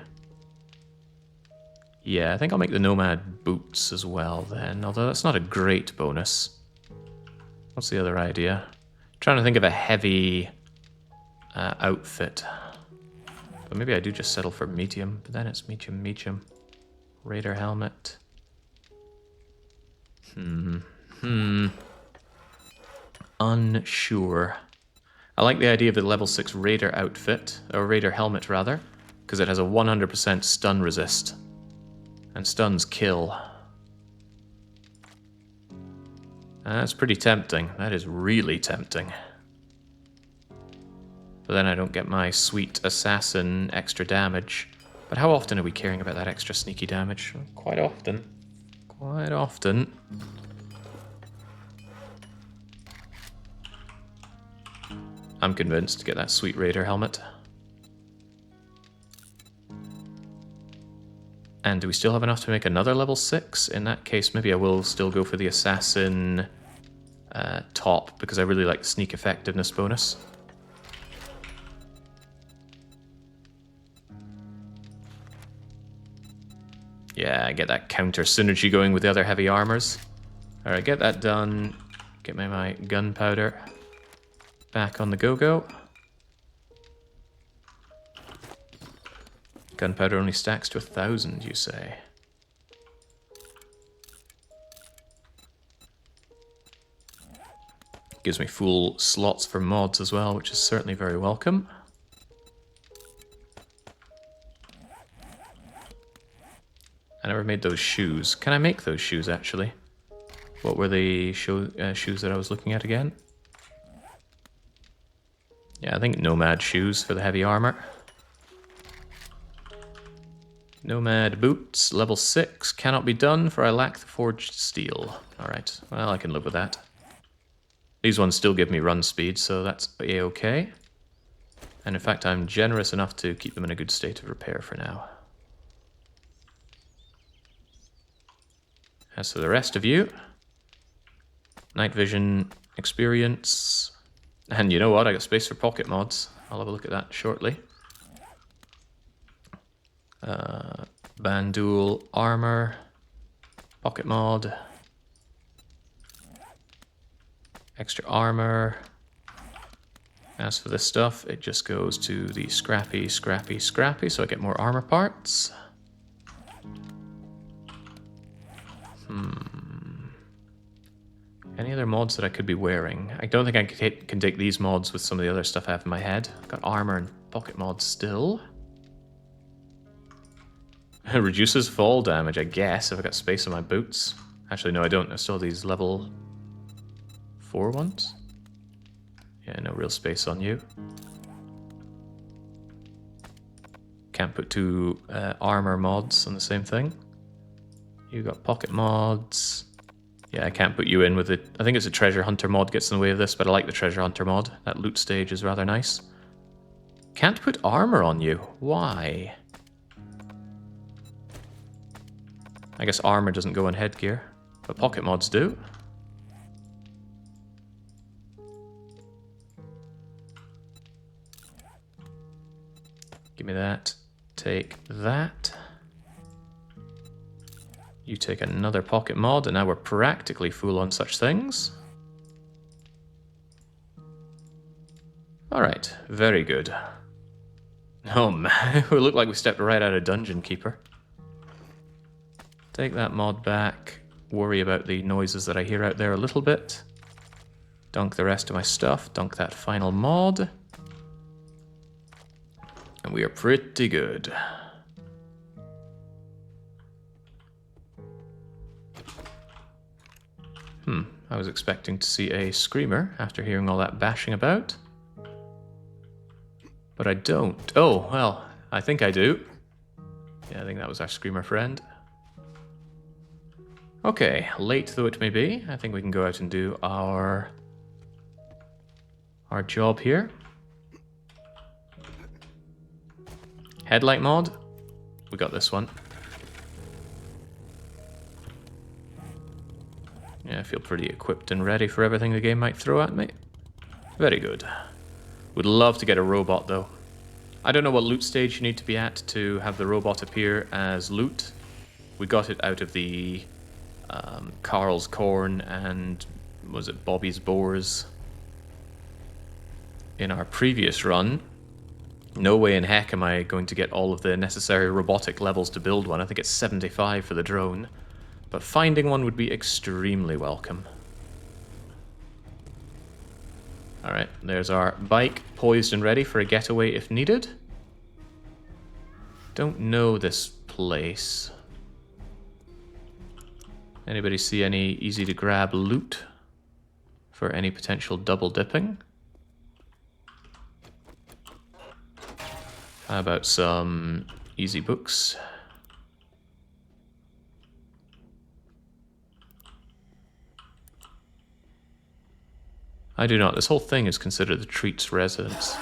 [SPEAKER 1] Yeah, I think I'll make the Nomad boots as well then, although that's not a great bonus. What's the other idea? Trying to think of a heavy outfit. But maybe I do just settle for medium, but then it's medium. Raider helmet. Unsure. I like the idea of the level 6 Raider outfit, or Raider helmet rather, because it has a 100% stun resist. And stuns kill. That's pretty tempting. That is really tempting. But then I don't get my sweet assassin extra damage. But how often are we caring about that extra sneaky damage? Quite often. quite often. I'm convinced to get that sweet Raider helmet. And do we still have enough to make another level 6? In that case, maybe I will still go for the Assassin top, because I really like the sneak effectiveness bonus. Yeah, I get that counter synergy going with the other heavy armors. Alright, get that done. Get my gunpowder back on the go-go. Gunpowder only stacks to 1,000, you say? Gives me full slots for mods as well, which is certainly very welcome. I never made those shoes. Can I make those shoes, actually? What were the shoes that I was looking at again? Yeah, I think Nomad shoes for the heavy armor. Nomad boots, level 6. Cannot be done, for I lack the forged steel. Alright, well, I can live with that. These ones still give me run speed, so that's a-okay. And in fact, I'm generous enough to keep them in a good state of repair for now. As for the rest of you, night vision, experience, and you know what, I got space for pocket mods. I'll have a look at that shortly. Bandul armor, pocket mod, extra armor. As for this stuff, it just goes to the scrappy, scrappy, scrappy, so I get more armor parts. Any other mods that I could be wearing? I don't think I can take these mods with some of the other stuff I have in my head. I've got armor and pocket mods still. It reduces fall damage, I guess, if I got space on my boots. Actually, no, I don't. I still have these level 4 ones. Yeah, no real space on you. Can't put 2 armor mods on the same thing. You got pocket mods. Yeah, I can't put you in with it. I think it's a treasure hunter mod gets in the way of this, but I like the treasure hunter mod. That loot stage is rather nice. Can't put armor on you. Why? I guess armor doesn't go on headgear, but pocket mods do. Give me that. Take that. You take another pocket mod, and now we're practically full on such things. Alright, very good. Oh man, we look like we stepped right out of Dungeon Keeper. Take that mod back. Worry about the noises that I hear out there a little bit. Dunk the rest of my stuff. Dunk that final mod. And we are pretty good. I was expecting to see a screamer after hearing all that bashing about. But I don't. Oh, well, I think I do. Yeah, I think that was our screamer friend. Okay, late though it may be, I think we can go out and do our job here. Headlight mod. We got this one. Yeah, I feel pretty equipped and ready for everything the game might throw at me. Very good. Would love to get a robot, though. I don't know what loot stage you need to be at to have the robot appear as loot. We got it out of the Carl's Corn and, was it Bobby's Boars? In our previous run. No way in heck am I going to get all of the necessary robotic levels to build one. I think it's 75 for the drone. But finding one would be extremely welcome. Alright, there's our bike, poised and ready for a getaway if needed. Don't know this place. Anybody see any easy to grab loot for any potential double dipping? How about some easy books? I do not. This whole thing is considered the treat's residence.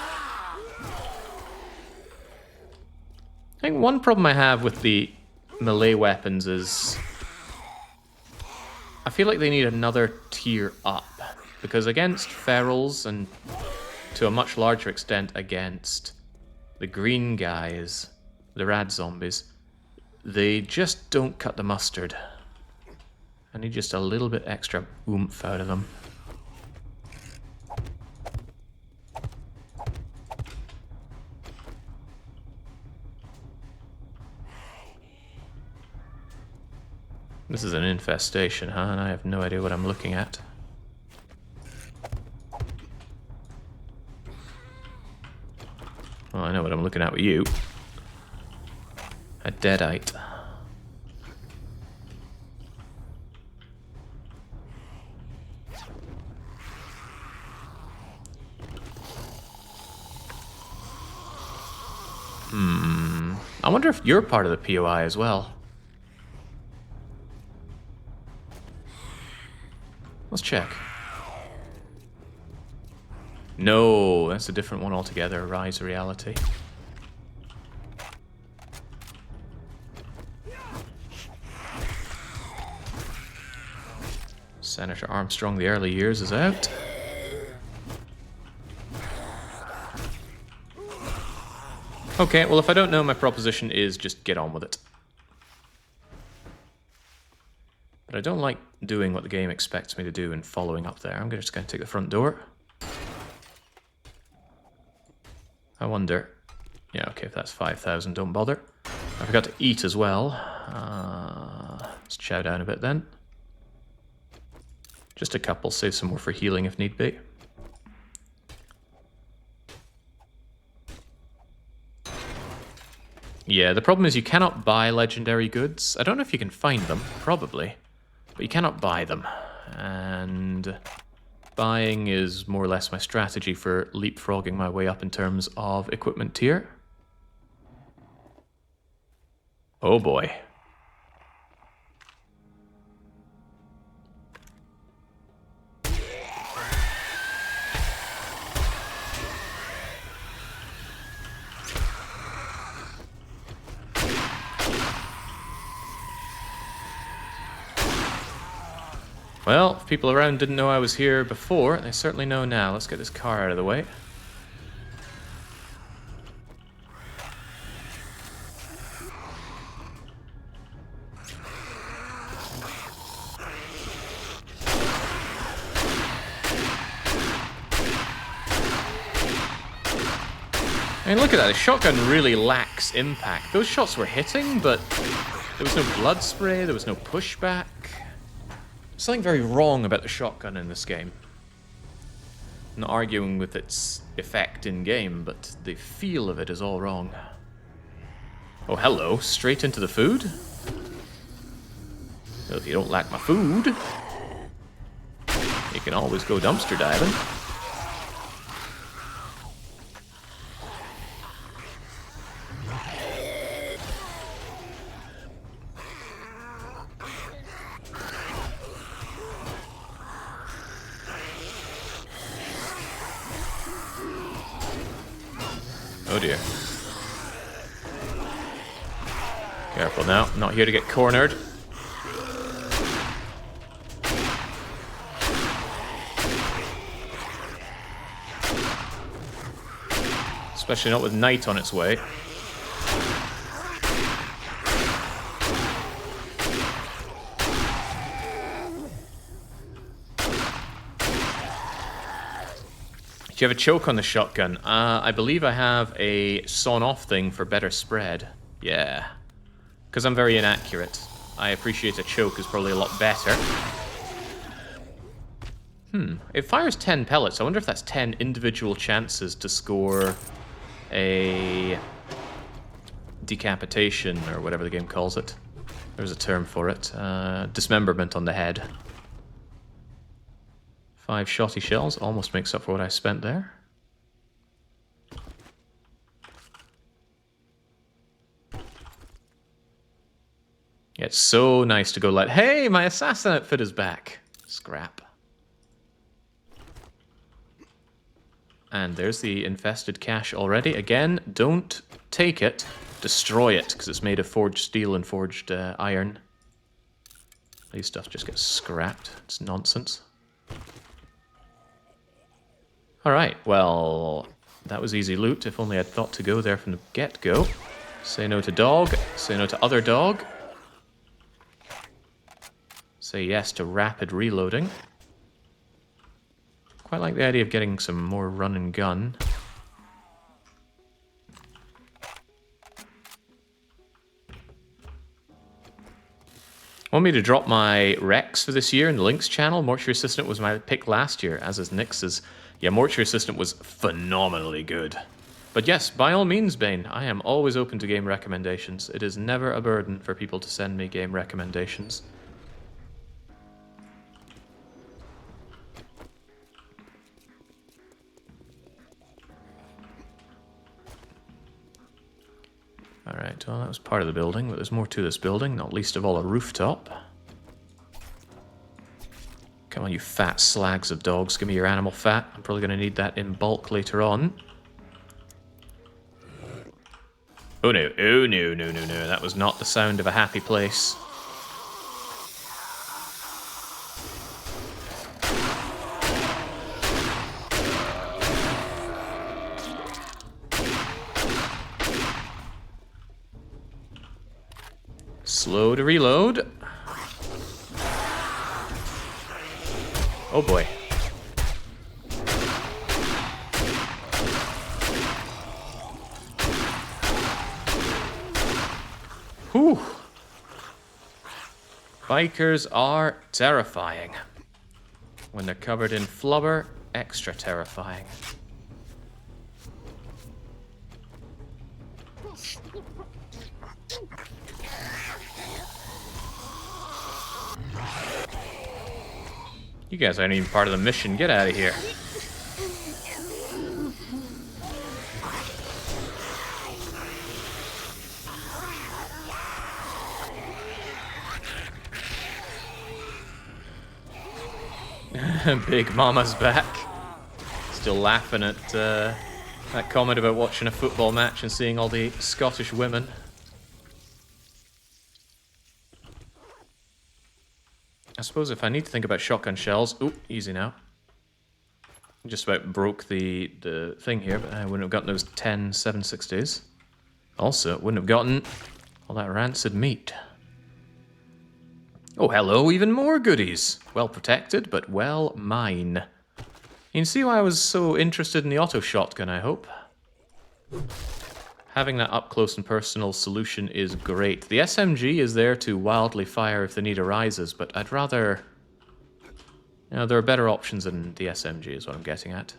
[SPEAKER 1] I think one problem I have with the melee weapons is I feel like they need another tier up. Because against ferals, and to a much larger extent against the green guys, the rad zombies, they just don't cut the mustard. I need just a little bit extra oomph out of them. This is an infestation, huh? And I have no idea what I'm looking at. Well, I know what I'm looking at with you. A deadite. I wonder if you're part of the POI as well. Let's check. No, that's a different one altogether. Rise of Reality. Senator Armstrong, the early years, is out. Okay, well, if I don't know, my proposition is just get on with it. But I don't like doing what the game expects me to do and following up there. I'm just going to take the front door. I wonder... Yeah, okay, if that's 5,000, don't bother. I forgot to eat as well. Let's chow down a bit then. Just a couple, save some more for healing if need be. Yeah, the problem is you cannot buy legendary goods. I don't know if you can find them, probably. But you cannot buy them. And buying is more or less my strategy for leapfrogging my way up in terms of equipment tier. Oh boy. Well, if people around didn't know I was here before, they certainly know now. Let's get this car out of the way. I mean, look at that. The shotgun really lacks impact. Those shots were hitting, but there was no blood spray, there was no pushback. Something very wrong about the shotgun in this game. I'm not arguing with its effect in-game, but the feel of it is all wrong. Oh, hello. Straight into the food? Well, if you don't like my food, you can always go dumpster diving. Oh dear. Careful now, I'm not here to get cornered. Especially not with night on its way. Do you have a choke on the shotgun? I believe I have a sawn-off thing for better spread. Yeah. Because I'm very inaccurate. I appreciate a choke is probably a lot better. It fires 10 pellets. I wonder if that's 10 individual chances to score a decapitation, or whatever the game calls it. There's a term for it. Dismemberment on the head. 5 shotty shells almost makes up for what I spent there. Yeah, it's so nice to go like, hey, my assassin outfit is back. Scrap. And there's the infested cache already. Again, don't take it. Destroy it, because it's made of forged steel and forged iron. These stuff just gets scrapped. It's nonsense. Alright, well, that was easy loot. If only I'd thought to go there from the get-go. Say no to dog. Say no to other dog. Say yes to rapid reloading. Quite like the idea of getting some more run and gun. Want me to drop my Rex for this year in the Links channel? Mortuary Assistant was my pick last year, as is Nix's. Yeah, Mortuary Assistant was phenomenally good. But yes, by all means, Bane, I am always open to game recommendations. It is never a burden for people to send me game recommendations. Alright, well that was part of the building, but there's more to this building, not least of all a rooftop. Come on, you fat slags of dogs, give me your animal fat. I'm probably going to need that in bulk later on. Oh no, oh no, no, no, no, that was not the sound of a happy place. Slow to reload. Oh boy. Whew. Bikers are terrifying. When they're covered in flubber, extra terrifying. You guys aren't even part of the mission. Get out of here. Big Mama's back. Still laughing at that comment about watching a football match and seeing all the Scottish women. I suppose if I need to think about shotgun shells... Ooh, easy now. Just about broke the thing here, but I wouldn't have gotten those 10 760s. Also, wouldn't have gotten all that rancid meat. Oh, hello, even more goodies. Well protected, but well mine. You can see why I was so interested in the auto shotgun, I hope. Having that up close and personal solution is great. The SMG is there to wildly fire if the need arises, but I'd rather... You know, there are better options than the SMG is what I'm getting at.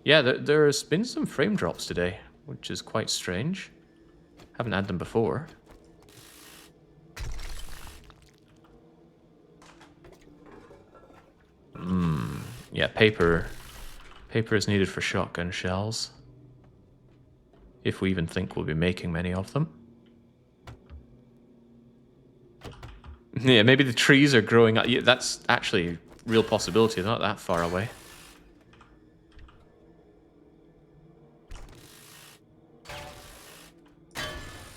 [SPEAKER 1] Yeah, there's been some frame drops today, which is quite strange. Haven't had them before. Yeah, paper. Paper is needed for shotgun shells. If we even think we'll be making many of them. Yeah, maybe the trees are growing up. Yeah, that's actually a real possibility. They're not that far away.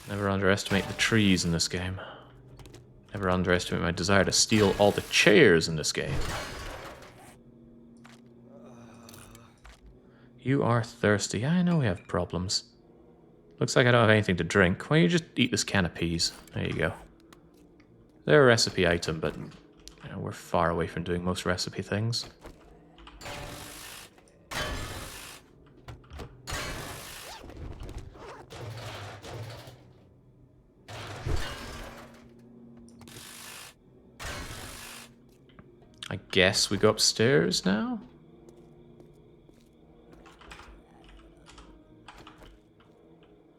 [SPEAKER 1] Never underestimate the trees in this game. Never underestimate my desire to steal all the chairs in this game. You are thirsty. Yeah, I know we have problems. Looks like I don't have anything to drink. Why don't you just eat this can of peas? There you go. They're a recipe item, but you know, we're far away from doing most recipe things. I guess we go upstairs now?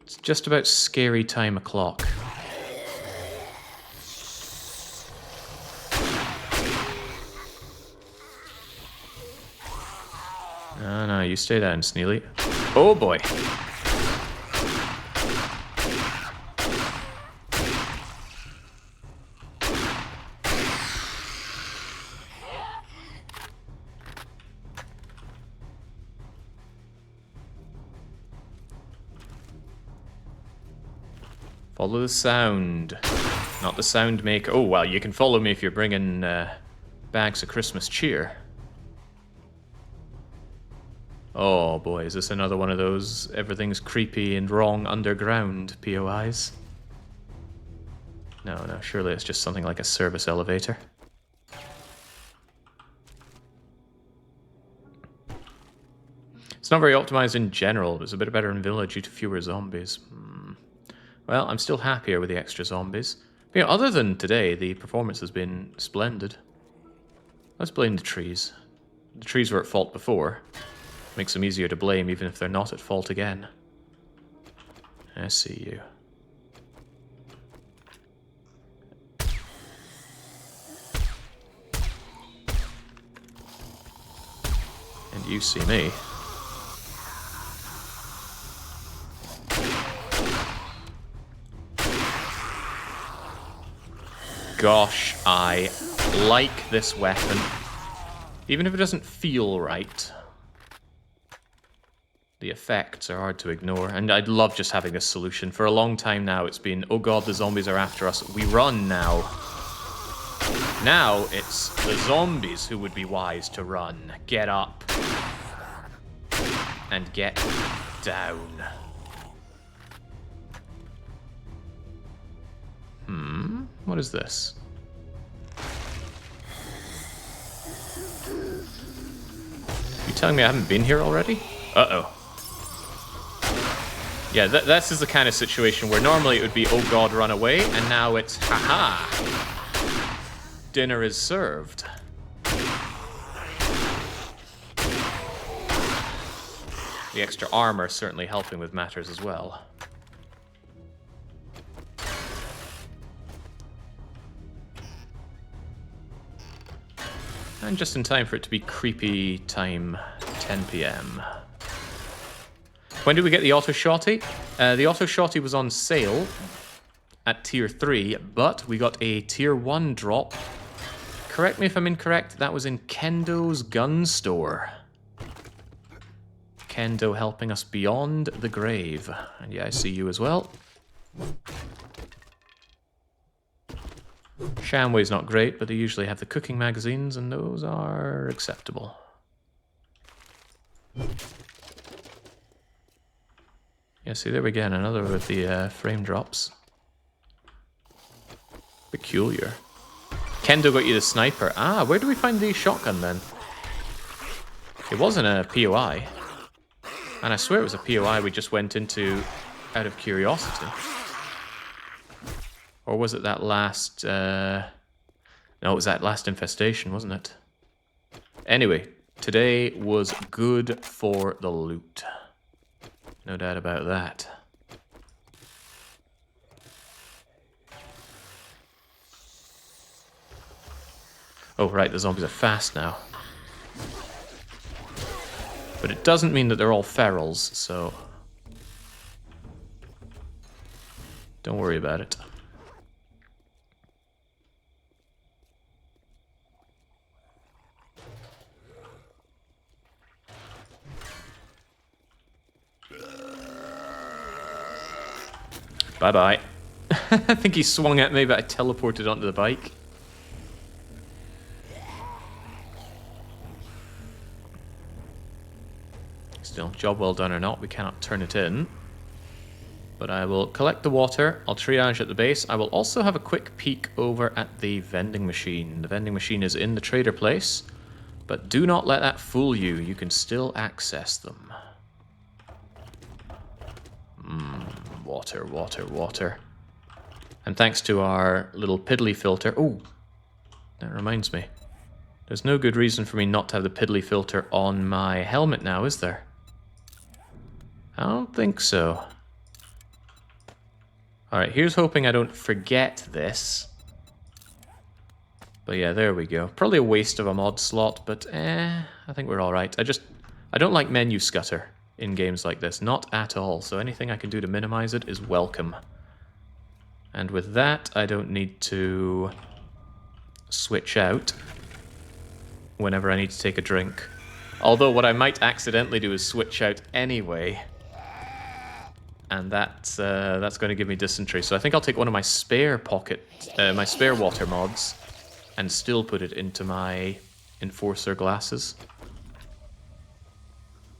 [SPEAKER 1] It's just about scary time o'clock. No, no, you stay down, Sneely. Oh boy. Follow the sound. Not the sound maker. Oh, well, you can follow me if you're bringing bags of Christmas cheer. Oh boy, is this another one of those everything's creepy and wrong underground POIs? No, no, surely it's just something like a service elevator. It's not very optimized in general, but it's a bit better in Village due to fewer zombies. Well, I'm still happier with the extra zombies. But, you know, other than today, the performance has been splendid. Let's blame the trees. The trees were at fault before. Makes them easier to blame, even if they're not at fault again. I see you. And you see me. Gosh, I like this weapon. Even if it doesn't feel right. The effects are hard to ignore, and I'd love just having this solution. For a long time now, it's been, oh god, the zombies are after us. We run now. Now, it's the zombies who would be wise to run. Get up. And get down. What is this? You telling me I haven't been here already? Uh-oh. Yeah, this is the kind of situation where normally it would be, oh god, run away, and now it's, haha, dinner is served. The extra armor certainly helping with matters as well. And just in time for it to be creepy time, 10 PM. When did we get the auto shotty? The auto shotty was on sale at tier 3, but we got a tier 1 drop. Correct me if I'm incorrect, that was in Kendo's gun store. Kendo helping us beyond the grave. And yeah, I see you as well. Shamway's not great, but they usually have the cooking magazines, and those are acceptable. Yeah, see, there we go, another of the frame drops. Peculiar. Kendo got you the sniper. Ah, where do we find the shotgun then? It wasn't a POI. And I swear it was a POI we just went into out of curiosity. Or was it that last... No, it was that last infestation, wasn't it? Anyway, today was good for the loot. No doubt about that. Oh, right, the zombies are fast now. But it doesn't mean that they're all ferals, so... don't worry about it. Bye-bye. I think he swung at me, but I teleported onto the bike. Still, job well done or not, we cannot turn it in. But I will collect the water, I'll triage at the base. I will also have a quick peek over at the vending machine. The vending machine is in the trader place, but do not let that fool you. You can still access them. Water, water, water. And thanks to our little piddly filter... oh, that reminds me. There's no good reason for me not to have the piddly filter on my helmet now, is there? I don't think so. Alright, here's hoping I don't forget this. But yeah, there we go. Probably a waste of a mod slot, but I think we're alright. I don't like menu scutter in games like this, not at all, so anything I can do to minimize it is welcome. And with that, I don't need to switch out whenever I need to take a drink. Although what I might accidentally do is switch out anyway. And that's going to give me dysentery. So I think I'll take one of my spare my spare water mods, and still put it into my enforcer glasses.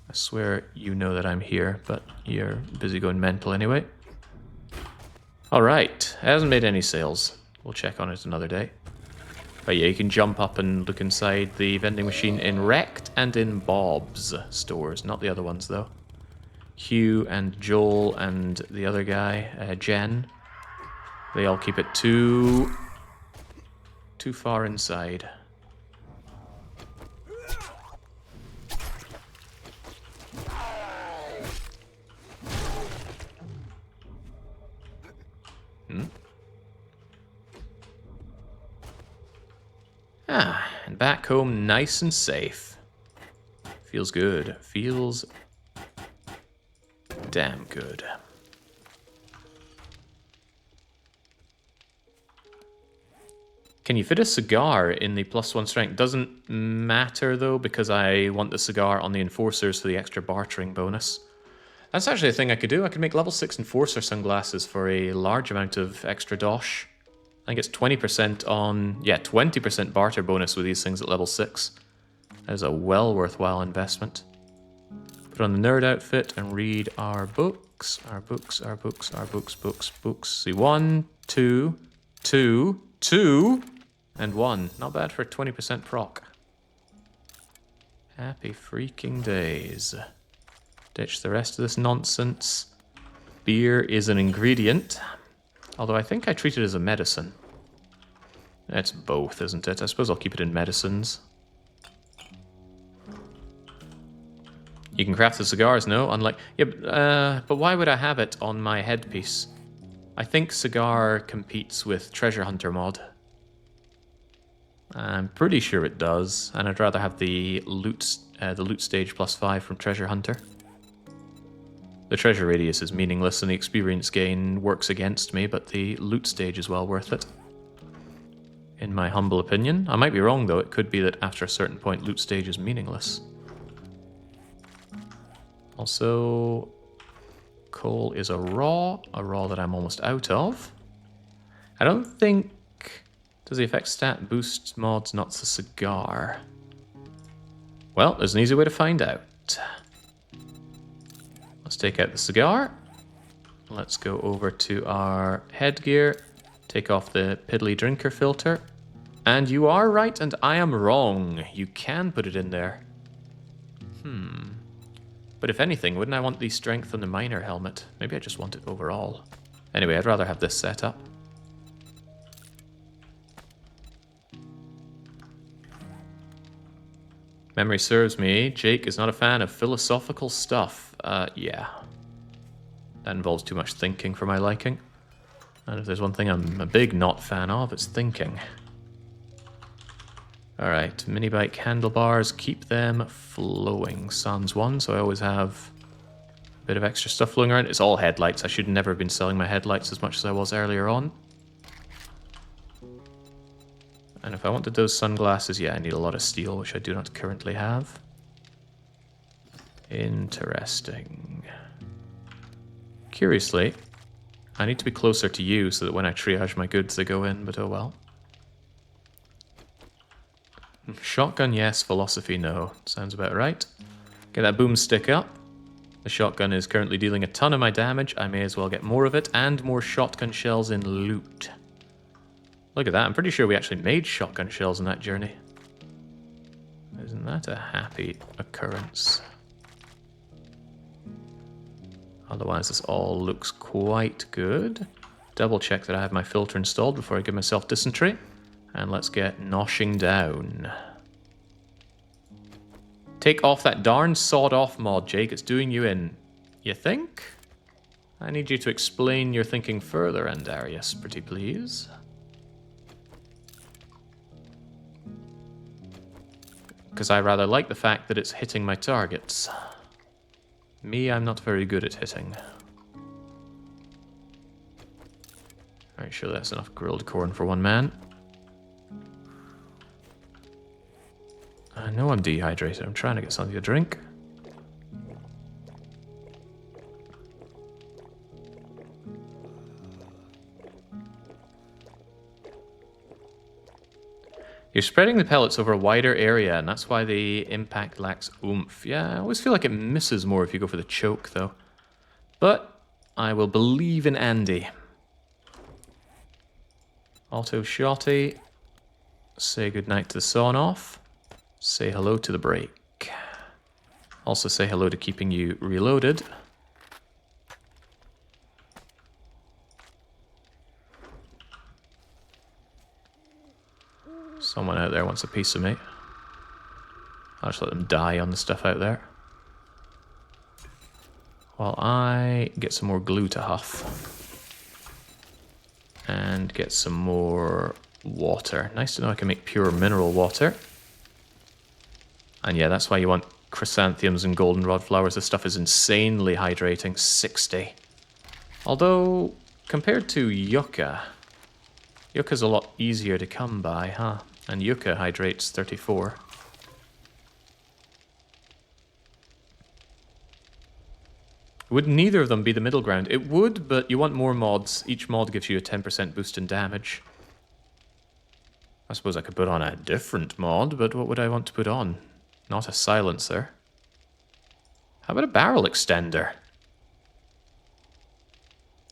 [SPEAKER 1] I swear you know that I'm here, but you're busy going mental anyway. Alright, it hasn't made any sales. We'll check on it another day. But yeah, you can jump up and look inside the vending machine in Rekt and in Bob's stores. Not the other ones, though. Hugh and Joel and the other guy, Jen, they all keep it too far inside. And back home nice and safe. Feels good. Feels damn good. Can you fit a cigar in the +1 strength? Doesn't matter though, because I want the cigar on the enforcers for the extra bartering bonus. That's actually a thing I could do. I could make level 6 enforcer sunglasses for a large amount of extra dosh. I think it's 20% on... yeah, 20% barter bonus with these things at level 6. That is a well worthwhile investment. Put on the nerd outfit and read our books. Our books. See, 1, 2, 2, 2, and 1. Not bad for 20% proc. Happy freaking days. Ditch the rest of this nonsense. Beer is an ingredient. Although I think I treat it as a medicine. It's both, isn't it? I suppose I'll keep it in medicines. You can craft the cigars, no? Unlike... yeah, but why would I have it on my headpiece? I think cigar competes with Treasure Hunter mod. I'm pretty sure it does, and I'd rather have the loot stage +5 from Treasure Hunter. The treasure radius is meaningless and the experience gain works against me, but the loot stage is well worth it. In my humble opinion. I might be wrong though, it could be that after a certain point loot stage is meaningless. Also, coal is a raw that I'm almost out of. I don't think... does the effect stat boost mods, not the cigar? Well, there's an easy way to find out. Let's take out the cigar. Let's go over to our headgear. Take off the piddly drinker filter. And you are right and I am wrong. You can put it in there. But if anything, wouldn't I want the strength on the miner helmet? Maybe I just want it overall. Anyway, I'd rather have this set up. Memory serves me, Jake is not a fan of philosophical stuff. Yeah. That involves too much thinking for my liking. And if there's one thing I'm a big not fan of, it's thinking. Alright, mini bike handlebars, keep them flowing. Sans 1, so I always have a bit of extra stuff flowing around. It's all headlights. I should never have been selling my headlights as much as I was earlier on. And if I wanted those sunglasses, yeah, I need a lot of steel, which I do not currently have. Interesting. Curiously, I need to be closer to you so that when I triage my goods, they go in, but oh well. Shotgun, yes. Philosophy, no. Sounds about right. Get that boomstick up. The shotgun is currently dealing a ton of my damage. I may as well get more of it, and more shotgun shells in loot. Look at that. I'm pretty sure we actually made shotgun shells in that journey. Isn't that a happy occurrence? Otherwise, this all looks quite good. Double check that I have my filter installed before I give myself dysentery. And let's get noshing down. Take off that darn sawed-off mod, Jake. It's doing you in. You think? I need you to explain your thinking further, Andarius, pretty please. Because I rather like the fact that it's hitting my targets. Me, I'm not very good at hitting. Alright, sure that's enough grilled corn for one man. I know I'm dehydrated. I'm trying to get something to drink. You're spreading the pellets over a wider area, and that's why the impact lacks oomph. Yeah, I always feel like it misses more if you go for the choke, though. But I will believe in Andy. Auto shotty. Say goodnight to the sawn-off. Say hello to the brake. Also say hello to keeping you reloaded. Someone out there wants a piece of me. I'll just let them die on the stuff out there. While I get some more glue to huff. And get some more water. Nice to know I can make pure mineral water. And yeah, that's why you want chrysanthemums and goldenrod flowers. This stuff is insanely hydrating. 60. Although, compared to yucca, yucca's a lot easier to come by, huh? And yucca hydrates 34. Would neither of them be the middle ground? It would, but you want more mods. Each mod gives you a 10% boost in damage. I suppose I could put on a different mod, but what would I want to put on? Not a silencer. How about a barrel extender?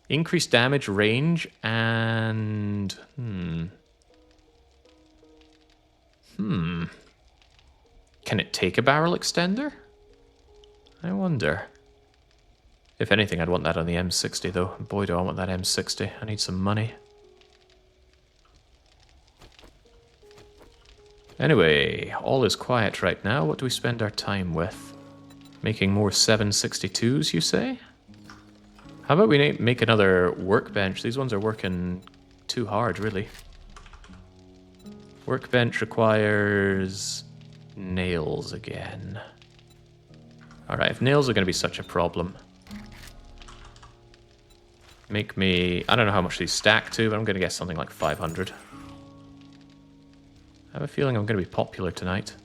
[SPEAKER 1] Increased damage, range, and... Can it take a barrel extender? I wonder. If anything, I'd want that on the M60, though. Boy, do I want that M60. I need some money. Anyway, all is quiet right now. What do we spend our time with? Making more 762s, you say? How about we make another workbench? These ones are working too hard, really. Workbench requires nails again. Alright, if nails are going to be such a problem, make me... I don't know how much these stack to, but I'm going to guess something like 500. I have a feeling I'm going to be popular tonight.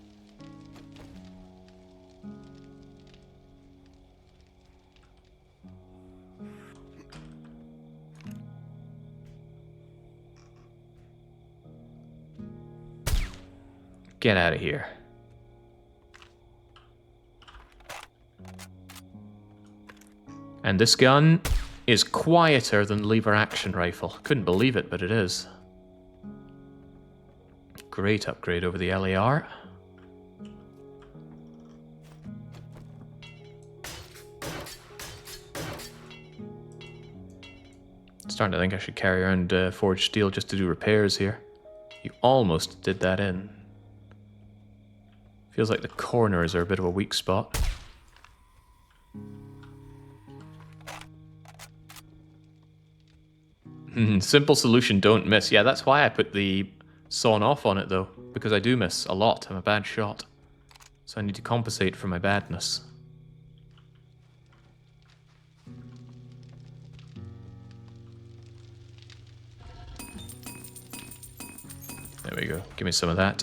[SPEAKER 1] Get out of here. And this gun is quieter than lever action rifle. Couldn't believe it, but it is. Great upgrade over the LAR. Starting to think I should carry around forged steel just to do repairs here. You almost did that in. Feels like the corners are a bit of a weak spot. Simple solution, don't miss. Yeah, that's why I put the sawn off on it, though. Because I do miss a lot. I'm a bad shot. So I need to compensate for my badness. There we go. Give me some of that.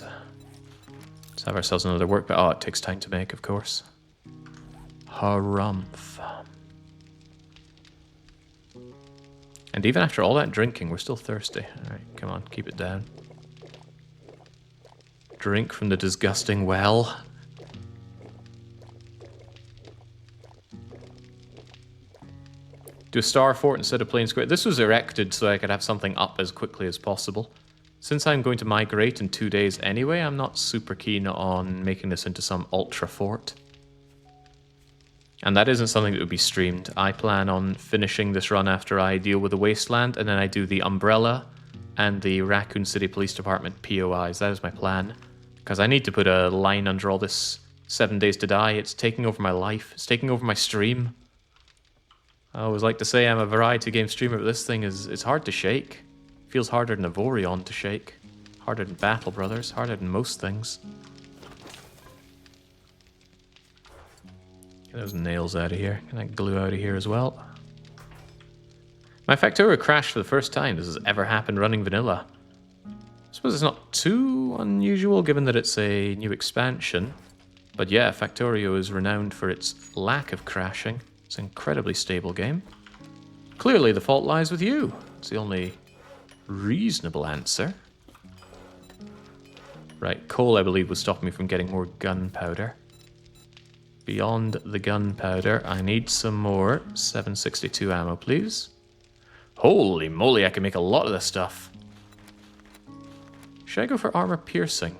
[SPEAKER 1] Let's have ourselves another work, but oh, it takes time to make, of course. Harumph. And even after all that drinking, we're still thirsty. Alright, come on, keep it down. Drink from the disgusting well. Do a star fort instead of plain square. This was erected so I could have something up as quickly as possible. Since I'm going to migrate in 2 days anyway, I'm not super keen on making this into some ultra fort. And that isn't something that would be streamed. I plan on finishing this run after I deal with the wasteland, and then I do the Umbrella and the Raccoon City Police Department POIs. That is my plan. Because I need to put a line under all this 7 Days to Die. It's taking over my life. It's taking over my stream. I always like to say I'm a variety game streamer, but this thing it's hard to shake. Feels harder than a Vorion to shake. Harder than Battle Brothers. Harder than most things. Get those nails out of here. Get that glue out of here as well. My Factorio crashed for the first time this has ever happened running vanilla. I suppose it's not too unusual given that it's a new expansion. But yeah, Factorio is renowned for its lack of crashing. It's an incredibly stable game. Clearly the fault lies with you. It's the only reasonable answer. Right, coal, I believe, was stopping me from getting more gunpowder. Beyond the gunpowder, I need some more 762 ammo, please. Holy moly, I can make a lot of this stuff. Should I go for armor piercing?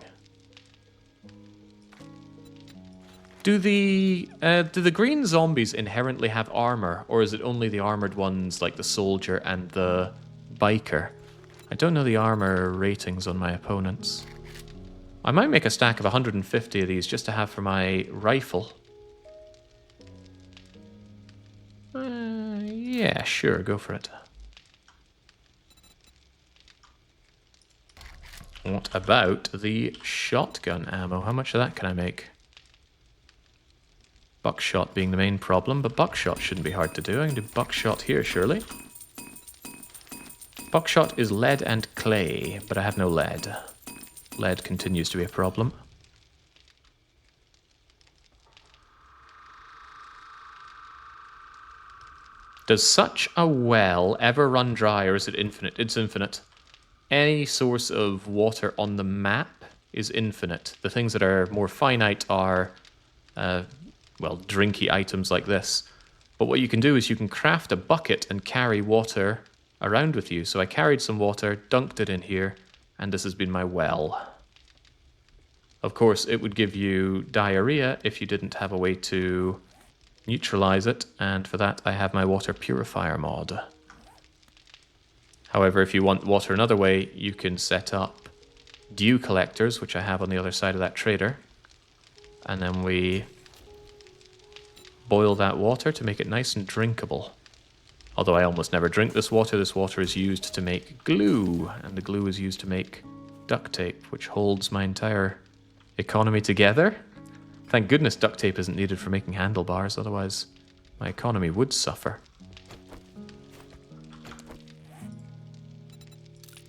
[SPEAKER 1] Do the green zombies inherently have armor, or is it only the armored ones like the soldier and the biker? I don't know the armor ratings on my opponents. I might make a stack of 150 of these just to have for my rifle. Yeah, sure, go for it. What about the shotgun ammo? How much of that can I make? Buckshot being the main problem, but buckshot shouldn't be hard to do. I can do buckshot here, surely. Buckshot is lead and clay, but I have no lead. Lead continues to be a problem. Does such a well ever run dry, or is it infinite? It's infinite. Any source of water on the map is infinite. The things that are more finite are, well, drinky items like this. But what you can do is you can craft a bucket and carry water around with you. So I carried some water, dunked it in here, and this has been my well. Of course, it would give you diarrhea if you didn't have a way to neutralize it, and for that I have my water purifier mod. However, if you want water another way, you can set up dew collectors, which I have on the other side of that trader, and then we boil that water to make it nice and drinkable. Although I almost never drink this water is used to make glue, and the glue is used to make duct tape, which holds my entire economy together. Thank goodness duct tape isn't needed for making handlebars, otherwise my economy would suffer.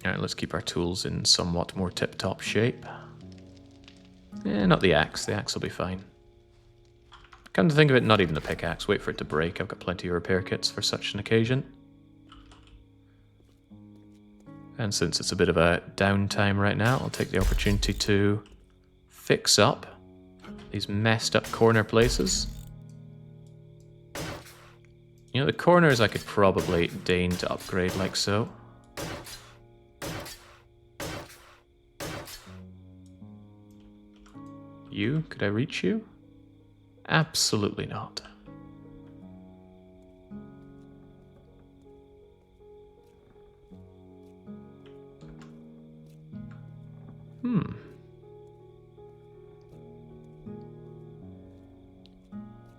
[SPEAKER 1] Alright, let's keep our tools in somewhat more tip-top shape. Not the axe will be fine. Come to think of it, not even the pickaxe, wait for it to break, I've got plenty of repair kits for such an occasion. And since it's a bit of a downtime right now, I'll take the opportunity to fix up these messed up corner places. You know, the corners I could probably deign to upgrade like so. You? Could I reach you? Absolutely not.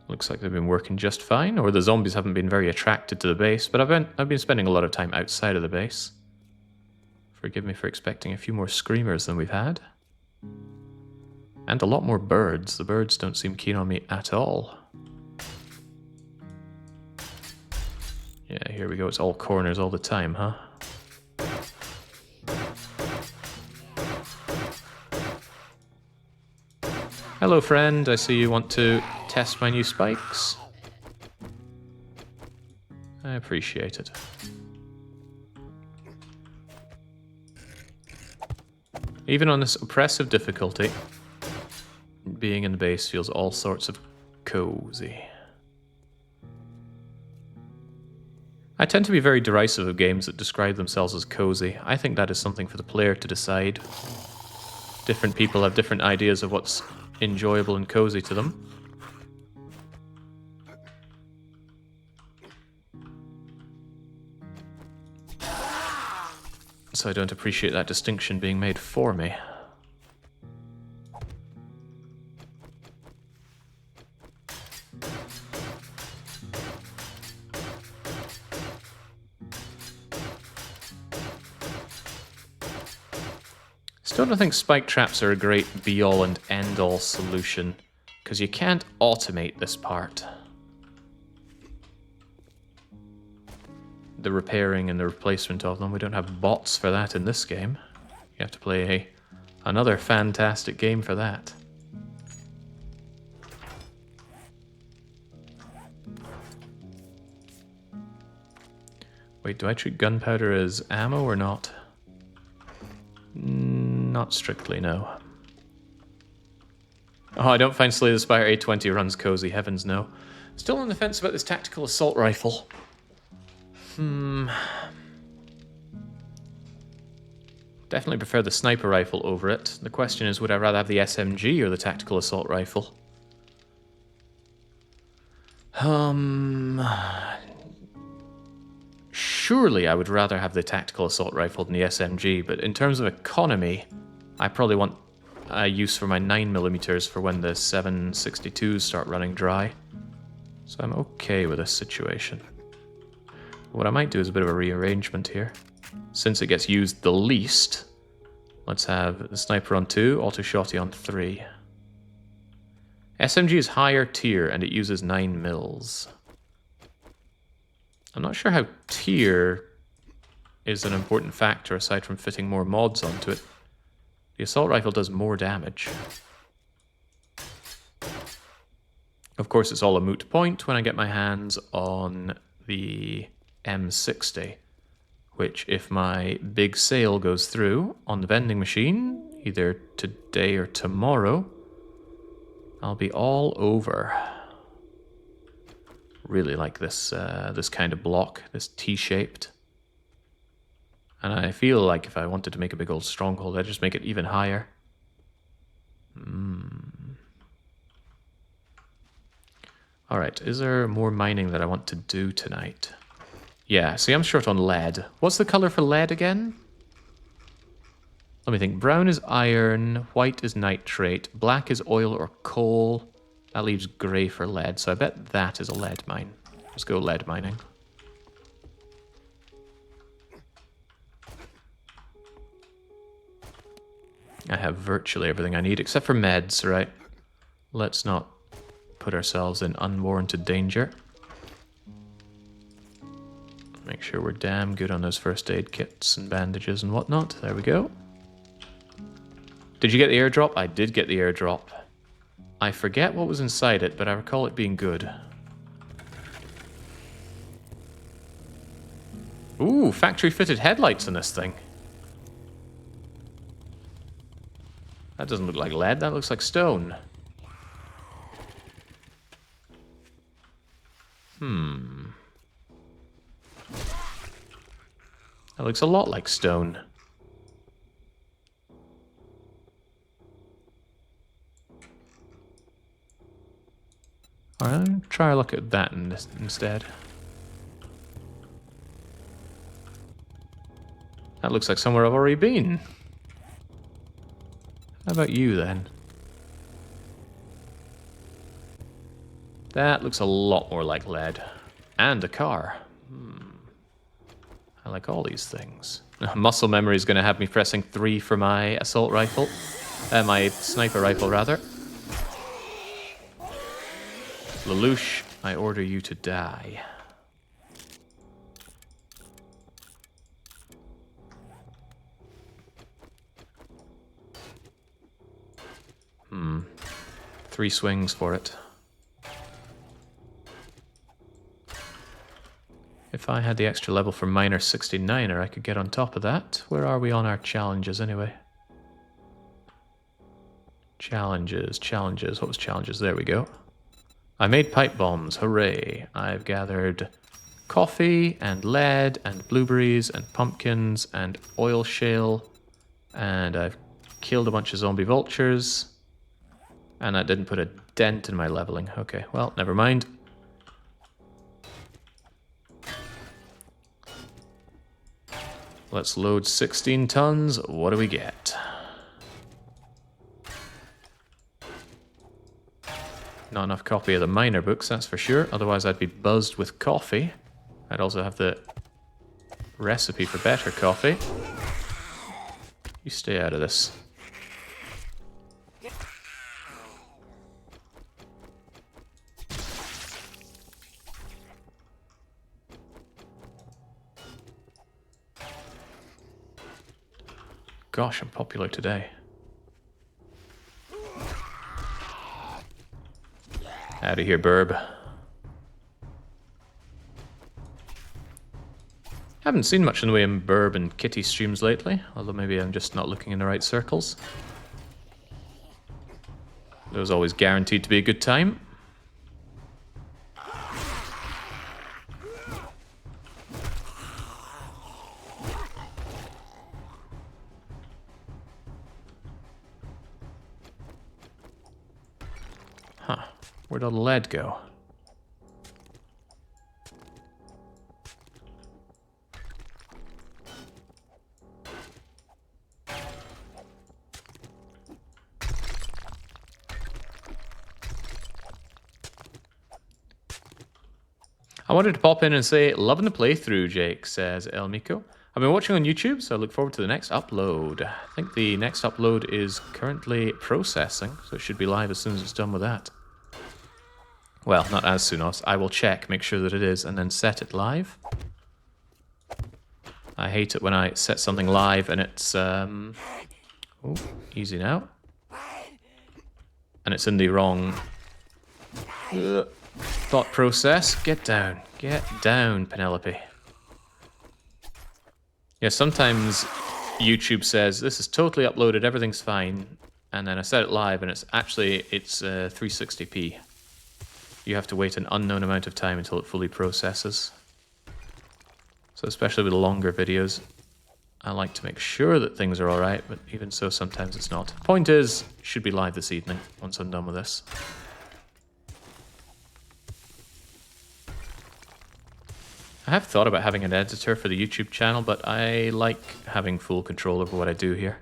[SPEAKER 1] Looks like they've been working just fine, or the zombies haven't been very attracted to the base, but I've been spending a lot of time outside of the base. Forgive me for expecting a few more screamers than we've had. And a lot more birds. The birds don't seem keen on me at all. Yeah, here we go. It's all corners all the time, huh? Hello, friend. I see you want to test my new spikes. I appreciate it. Even on this oppressive difficulty, being in the base feels all sorts of cozy. I tend to be very derisive of games that describe themselves as cozy. I think that is something for the player to decide. Different people have different ideas of what's enjoyable and cozy to them. So I don't appreciate that distinction being made for me. Still don't think spike traps are a great be-all and end-all solution, because you can't automate this part. The repairing and the replacement of them, we don't have bots for that in this game. You have to play another fantastic game for that. Wait, do I treat gunpowder as ammo or not? Not strictly, no. Oh, I don't find Slay the Spire A20 runs cozy, heavens no. Still on the fence about this tactical assault rifle. Definitely prefer the sniper rifle over it. The question is, would I rather have the SMG or the tactical assault rifle? Surely I would rather have the tactical assault rifle than the SMG, but in terms of economy, I probably want a use for my 9mm for when the 7.62s start running dry. So I'm okay with this situation. What I might do is a bit of a rearrangement here. Since it gets used the least, let's have the sniper on 2, auto shotty on 3. SMG is higher tier and it uses 9 mils. I'm not sure how tier is an important factor aside from fitting more mods onto it. The assault rifle does more damage. Of course, it's all a moot point when I get my hands on the M60, which, if my big sale goes through on the vending machine, either today or tomorrow, I'll be all over. Really like this this kind of block, this T-shaped. And I feel like if I wanted to make a big old stronghold, I'd just make it even higher. Alright, is there more mining that I want to do tonight? Yeah, see, I'm short on lead. What's the color for lead again? Let me think. Brown is iron, white is nitrate, black is oil or coal. That leaves grey for lead, so I bet that is a lead mine. Let's go lead mining. I have virtually everything I need, except for meds, right? Let's not put ourselves in unwarranted danger. Make sure we're damn good on those first aid kits and bandages and whatnot. There we go. Did you get the airdrop? I did get the airdrop. I forget what was inside it, but I recall it being good. Ooh, factory-fitted headlights in this thing. That doesn't look like lead, that looks like stone. That looks a lot like stone. Alright, try a look at that instead. That looks like somewhere I've already been. How about you then? That looks a lot more like lead. And a car. I like all these things. Muscle memory is going to have me pressing 3 for my assault rifle. My sniper rifle, rather. Lelouch, I order you to die. Three swings for it. If I had the extra level for Miner 69er, I could get on top of that. Where are we on our challenges anyway? Challenges, challenges. What was challenges? There we go. I made pipe bombs. Hooray. I've gathered coffee and lead and blueberries and pumpkins and oil shale. And I've killed a bunch of zombie vultures. And that didn't put a dent in my leveling. Okay, well, never mind. Let's load 16 tons. What do we get? Not enough copy of the miner books, that's for sure. Otherwise, I'd be buzzed with coffee. I'd also have the recipe for better coffee. You stay out of this. Gosh, I'm popular today. Out of here, burb. Haven't seen much in the way of burb and kitty streams lately, although maybe I'm just not looking in the right circles. It was always guaranteed to be a good time. Huh. Where'd all the lead go? I wanted to pop in and say, loving the playthrough, Jake, says El Miko. I've been watching on YouTube, so I look forward to the next upload. I think the next upload is currently processing, so it should be live as soon as it's done with that. Well, not as soon as. I will check, make sure that it is, and then set it live. I hate it when I set something live and it's... Oh, easy now. And it's in the wrong... thought process. Get down, Penelope. Yeah, sometimes YouTube says this is totally uploaded, everything's fine, and then I set it live and it's 360p. You have to wait an unknown amount of time until it fully processes. So especially with longer videos, I like to make sure that things are alright, but even so, sometimes it's not. Point is, it should be live this evening once I'm done with this. I have thought about having an editor for the YouTube channel, but I like having full control over what I do here.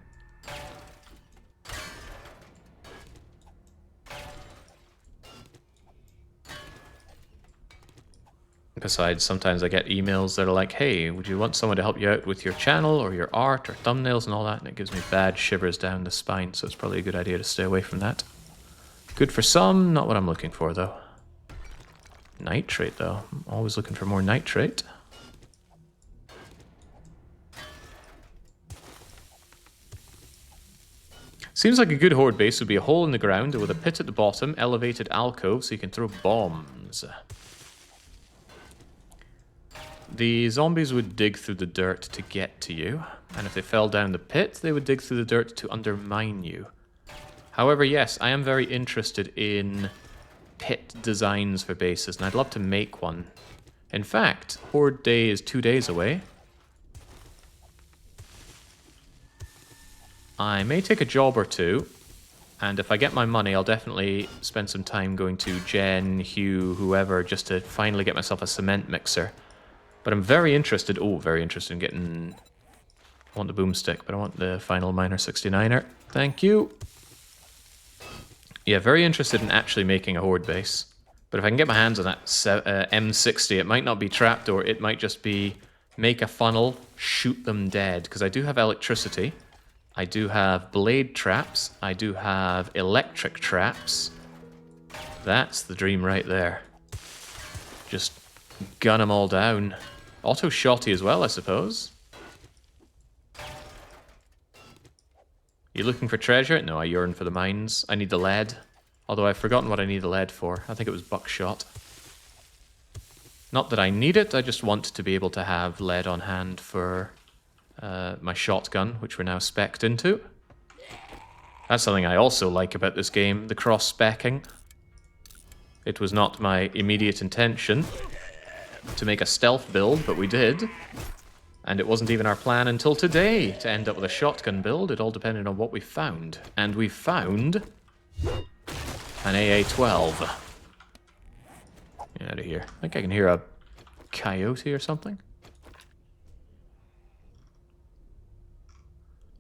[SPEAKER 1] Besides, sometimes I get emails that are like, hey, would you want someone to help you out with your channel or your art or thumbnails and all that? And it gives me bad shivers down the spine, so it's probably a good idea to stay away from that. Good for some, not what I'm looking for, though. Nitrate, though. I'm always looking for more nitrate. Seems like a good horde base would be a hole in the ground with a pit at the bottom, elevated alcove, so you can throw bombs. The zombies would dig through the dirt to get to you, and if they fell down the pit, they would dig through the dirt to undermine you. However, yes, I am very interested in pit designs for bases, and I'd love to make one. In fact, Horde Day is 2 days away. I may take a job or two, and if I get my money, I'll definitely spend some time going to Jen, Hugh, whoever, just to finally get myself a cement mixer. But I'm very interested in getting... I want the boomstick, but I want the final Miner 69er. Thank you. Yeah, very interested in actually making a horde base. But if I can get my hands on that M60, it might not be trapdoor, it might just be make a funnel, shoot them dead. Because I do have electricity. I do have blade traps. I do have electric traps. That's the dream right there. Just gun them all down. Auto shotty as well, I suppose. You looking for treasure? No, I yearn for the mines. I need the lead. Although I've forgotten what I need the lead for. I think it was buckshot. Not that I need it, I just want to be able to have lead on hand for my shotgun, which we're now spec'd into. That's something I also like about this game, the cross-specking. It was not my immediate intention to make a stealth build, but we did. And it wasn't even our plan until today to end up with a shotgun build. It all depended on what we found. And we found an AA-12. Get out of here. I think I can hear a coyote or something.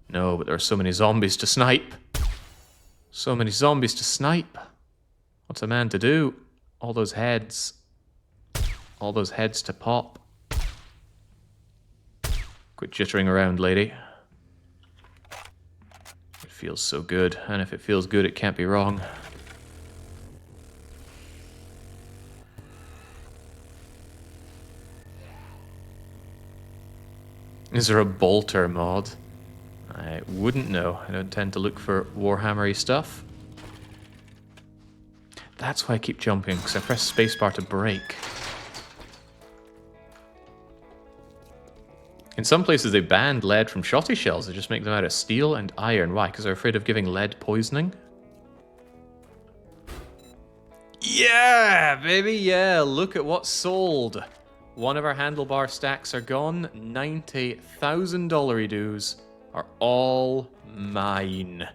[SPEAKER 1] No, but there are so many zombies to snipe. So many zombies to snipe. What's a man to do? All those heads. All those heads to pop. Quit jittering around, lady. It feels so good, and if it feels good, it can't be wrong. Is there a bolter mod? I wouldn't know. I don't tend to look for Warhammer-y stuff. That's why I keep jumping, because I press spacebar to brake. In some places they banned lead from shotty shells. They just make them out of steel and iron. Why? Because they're afraid of giving lead poisoning? Yeah, baby, yeah. Look at what's sold. One of our handlebar stacks are gone. $90,000 dues are all mine.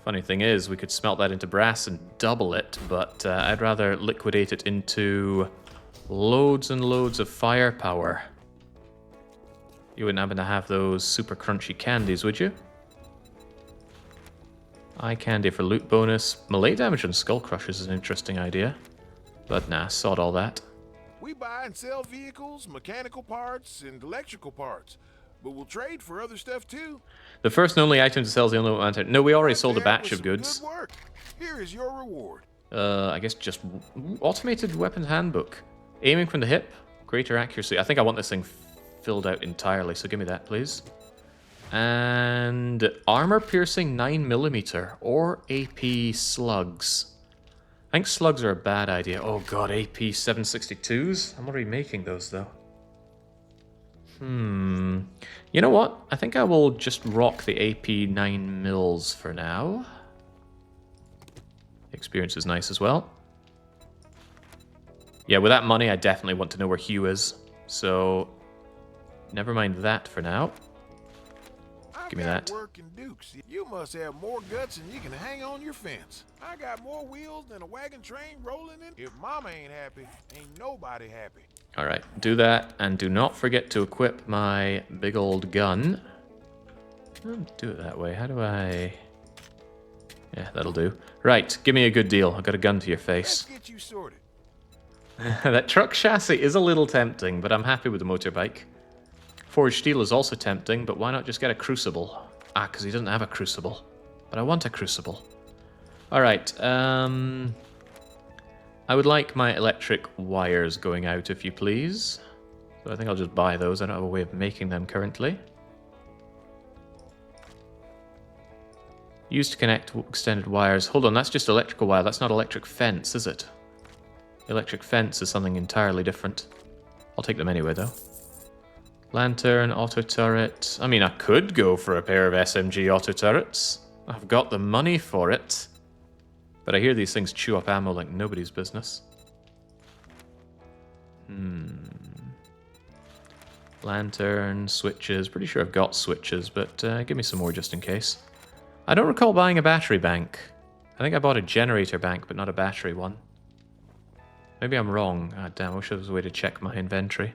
[SPEAKER 1] Funny thing is, we could smelt that into brass and double it, but I'd rather liquidate it into loads and loads of firepower. You wouldn't happen to have those super crunchy candies, would you? Eye candy for loot bonus. Melee damage on skull crushers is an interesting idea. But nah, sod all that.
[SPEAKER 2] We buy and sell vehicles, mechanical parts, and electrical parts. But we'll trade for other stuff too.
[SPEAKER 1] The first and only item to sell is the only one. No, we already
[SPEAKER 2] Right
[SPEAKER 1] sold a
[SPEAKER 2] there
[SPEAKER 1] batch
[SPEAKER 2] was
[SPEAKER 1] of
[SPEAKER 2] some
[SPEAKER 1] goods.
[SPEAKER 2] Good work. Here is your reward.
[SPEAKER 1] I guess just automated weapons handbook. Aiming from the hip, greater accuracy. I think I want this thing filled out entirely, so give me that, please. And armor piercing 9mm or AP slugs. I think slugs are a bad idea. Oh god, AP 762s? I'm already making those though. You know what? I think I will just rock the AP 9mm for now. Experience is nice as well. Yeah, with that money, I definitely want to know where Hugh is. So, never mind that for now. Give me that.
[SPEAKER 2] Working Dukes. You must have more guts than you can hang on your fence. I got more wheels than a wagon train rolling in. If Mama ain't happy, ain't nobody happy.
[SPEAKER 1] Alright, do that, and do not forget to equip my big old gun. Don't do it that way. How do I... Yeah, that'll do. Right, give me a good deal. I've got a gun to your face.
[SPEAKER 2] Let's get you sorted.
[SPEAKER 1] That truck chassis is a little tempting, but I'm happy with the motorbike. Forged steel is also tempting, but why not just get a crucible? Ah, because he doesn't have a crucible. But I want a crucible. Alright, I would like my electric wires going out, if you please. So I think I'll just buy those. I don't have a way of making them currently. Used to connect extended wires. Hold on, that's just electrical wire. That's not electric fence, is it? Electric fence is something entirely different. I'll take them anyway, though. Lantern, auto turret. I mean, I could go for a pair of SMG auto turrets. I've got the money for it. But I hear these things chew up ammo like nobody's business. Lantern, switches. Pretty sure I've got switches, but give me some more just in case. I don't recall buying a battery bank. I think I bought a generator bank, but not a battery one. Maybe I'm wrong. Ah, damn, I wish there was a way to check my inventory.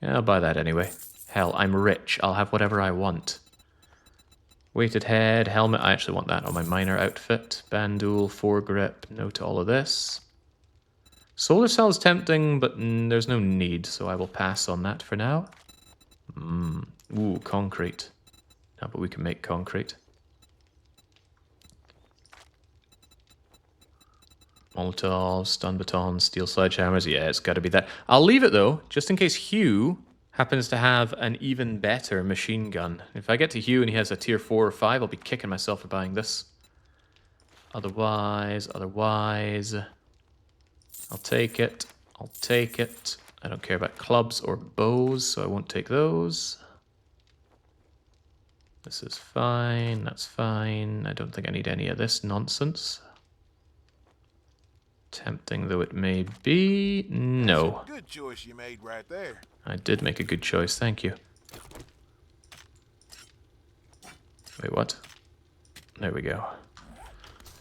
[SPEAKER 1] Yeah, I'll buy that anyway. Hell, I'm rich. I'll have whatever I want. Weighted head, helmet. I actually want that on my miner outfit. Bandul, foregrip. No to all of this. Solar cell is tempting, but there's no need, so I will pass on that for now. Ooh, concrete. No, but we can make concrete. Molotovs, stun batons, steel sledgehammers. Yeah, it's got to be that. I'll leave it, though, just in case Hugh happens to have an even better machine gun. If I get to Hugh and he has a tier 4 or 5, I'll be kicking myself for buying this. Otherwise, I'll take it. I'll take it. I don't care about clubs or bows, so I won't take those. This is fine. That's fine. I don't think I need any of this nonsense. Tempting though it may be, no.
[SPEAKER 2] That's a good choice you made right there.
[SPEAKER 1] I did make a good choice, thank you. Wait, what? There we go.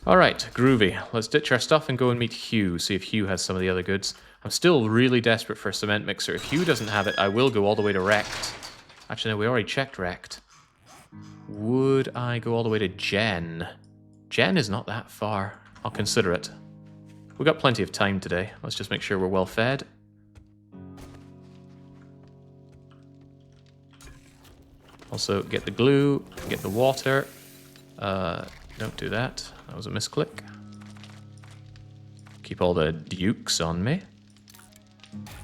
[SPEAKER 1] Alright, groovy. Let's ditch our stuff and go and meet Hugh, see if Hugh has some of the other goods. I'm still really desperate for a cement mixer. If Hugh doesn't have it, I will go all the way to Rekt. Actually, no, we already checked Rekt. Would I go all the way to Jen? Jen is not that far. I'll consider it. We've got plenty of time today. Let's just make sure we're well fed. Also, get the glue, get the water. Don't do that. That was a misclick. Keep all the dukes on me.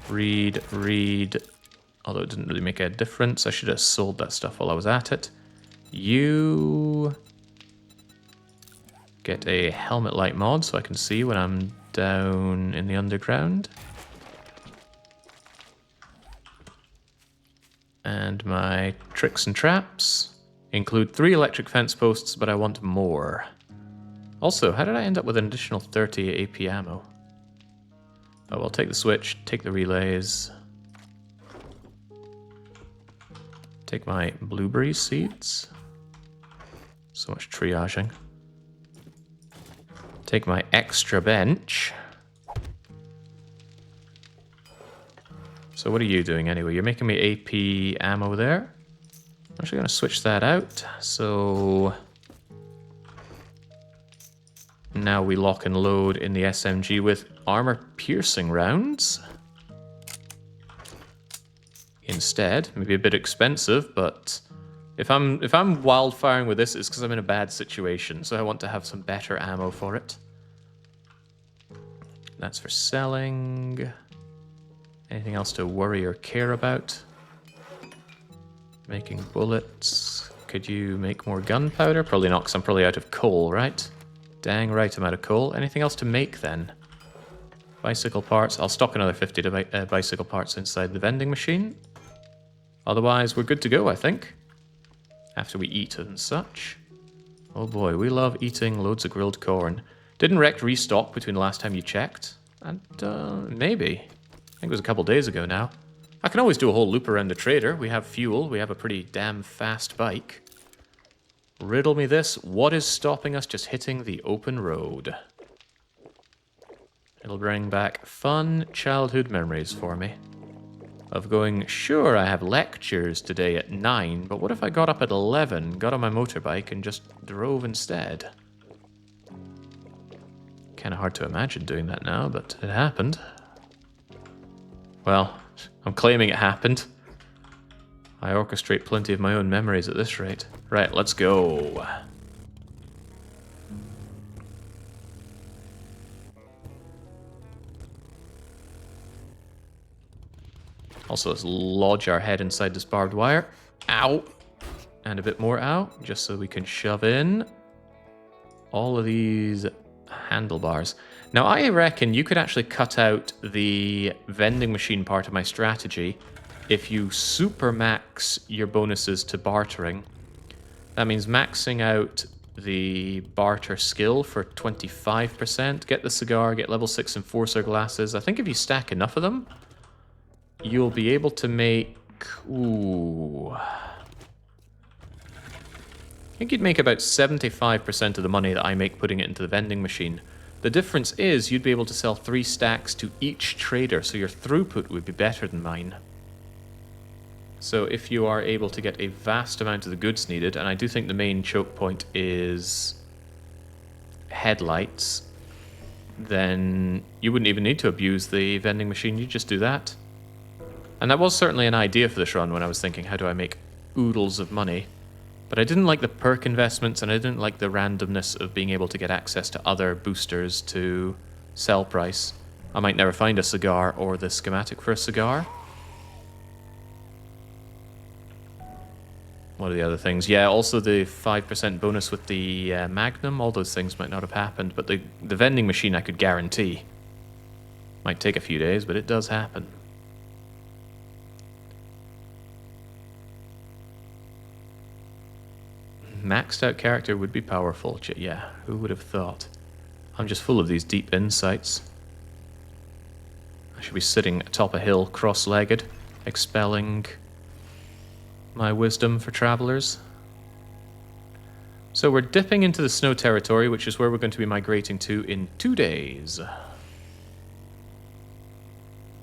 [SPEAKER 1] Read. Although it didn't really make a difference. I should have sold that stuff while I was at it. You... Get a helmet light mod so I can see when I'm down in the underground. And my tricks and traps include 3 electric fence posts, but I want more. Also, how did I end up with an additional 30 AP ammo? Oh, well, take the switch, take the relays. Take my blueberry seeds. So much triaging. Take my extra bench. So what are you doing anyway? You're making me AP ammo there. I'm actually going to switch that out. So now we lock and load in the SMG with armor-piercing rounds. Instead, maybe a bit expensive, but if I'm wildfiring with this, it's because I'm in a bad situation, so I want to have some better ammo for it. That's for selling. Anything else to worry or care about? Making bullets. Could you make more gunpowder? Probably not, because I'm probably out of coal, right? Dang right, I'm out of coal. Anything else to make then? Bicycle parts. I'll stock another 50 bicycle parts inside the vending machine. Otherwise, we're good to go, I think. After we eat and such. Oh boy, we love eating loads of grilled corn. Didn't Rekt restock between the last time you checked? And, maybe. I think it was a couple days ago now. I can always do a whole loop around the trader. We have fuel. We have a pretty damn fast bike. Riddle me this. What is stopping us just hitting the open road? It'll bring back fun childhood memories for me. Of going, sure, I have lectures today at 9, but what if I got up at 11, got on my motorbike, and just drove instead? Kind of hard to imagine doing that now, but it happened. Well, I'm claiming it happened. I orchestrate plenty of my own memories at this rate. Right, let's go. Also, let's lodge our head inside this barbed wire. Ow! And a bit more ow, just so we can shove in all of these handlebars. Now, I reckon you could actually cut out the vending machine part of my strategy if you super max your bonuses to bartering. That means maxing out the barter skill for 25%, get the cigar, get level 6 enforcer glasses. I think if you stack enough of them, you'll be able to make... Ooh... I think you'd make about 75% of the money that I make putting it into the vending machine. The difference is you'd be able to sell 3 stacks to each trader, so your throughput would be better than mine. So if you are able to get a vast amount of the goods needed, and I do think the main choke point is headlights, then you wouldn't even need to abuse the vending machine, you just do that. And that was certainly an idea for this run when I was thinking, how do I make oodles of money? But I didn't like the perk investments, and I didn't like the randomness of being able to get access to other boosters to sell price. I might never find a cigar or the schematic for a cigar. What are the other things? Yeah, also the 5% bonus with the Magnum. All those things might not have happened, but the vending machine I could guarantee. Might take a few days, but it does happen. Maxed out character would be powerful. Yeah, who would have thought? I'm just full of these deep insights. I should be sitting atop a hill, cross-legged, expelling my wisdom for travelers. So we're dipping into the snow territory, which is where we're going to be migrating to in 2 days.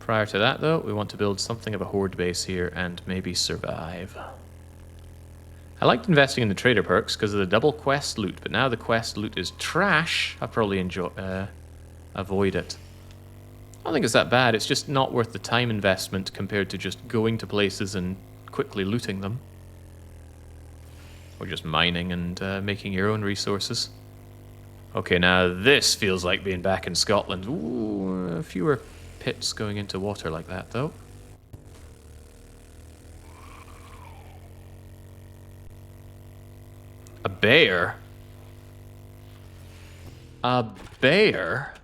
[SPEAKER 1] Prior to that, though, we want to build something of a horde base here and maybe survive. I liked investing in the trader perks because of the double quest loot, but now the quest loot is trash. I'll probably avoid it. I don't think it's that bad. It's just not worth the time investment compared to just going to places and quickly looting them. Or just mining and making your own resources. Okay, now this feels like being back in Scotland. Ooh, fewer pits going into water like that, though. A bear? A bear?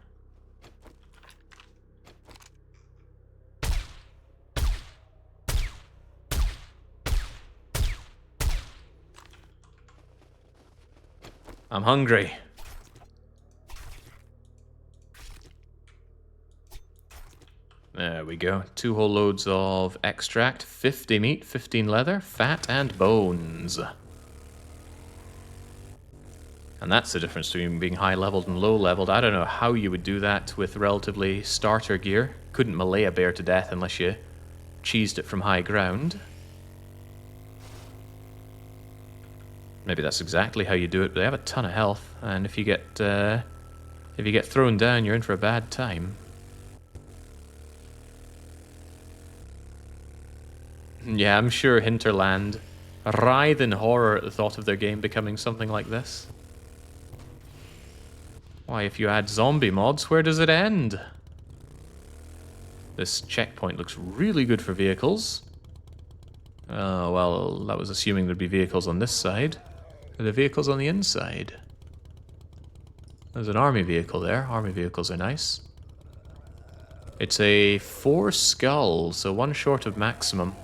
[SPEAKER 1] I'm hungry. we go. 2 whole loads of extract, 50 meat, 15 leather, fat, and bones. And that's the difference between being high-leveled and low-leveled. I don't know how you would do that with relatively starter gear. Couldn't melee a bear to death unless you cheesed it from high ground. Maybe that's exactly how you do it, but they have a ton of health, and if you get thrown down, you're in for a bad time. Yeah, I'm sure Hinterland writhe in horror at the thought of their game becoming something like this. Why, if you add zombie mods, where does it end? This checkpoint looks really good for vehicles. Oh, well, that was assuming there'd be vehicles on this side. Are there vehicles on the inside? There's an army vehicle there. Army vehicles are nice. It's a 4 skull, so 1 short of maximum.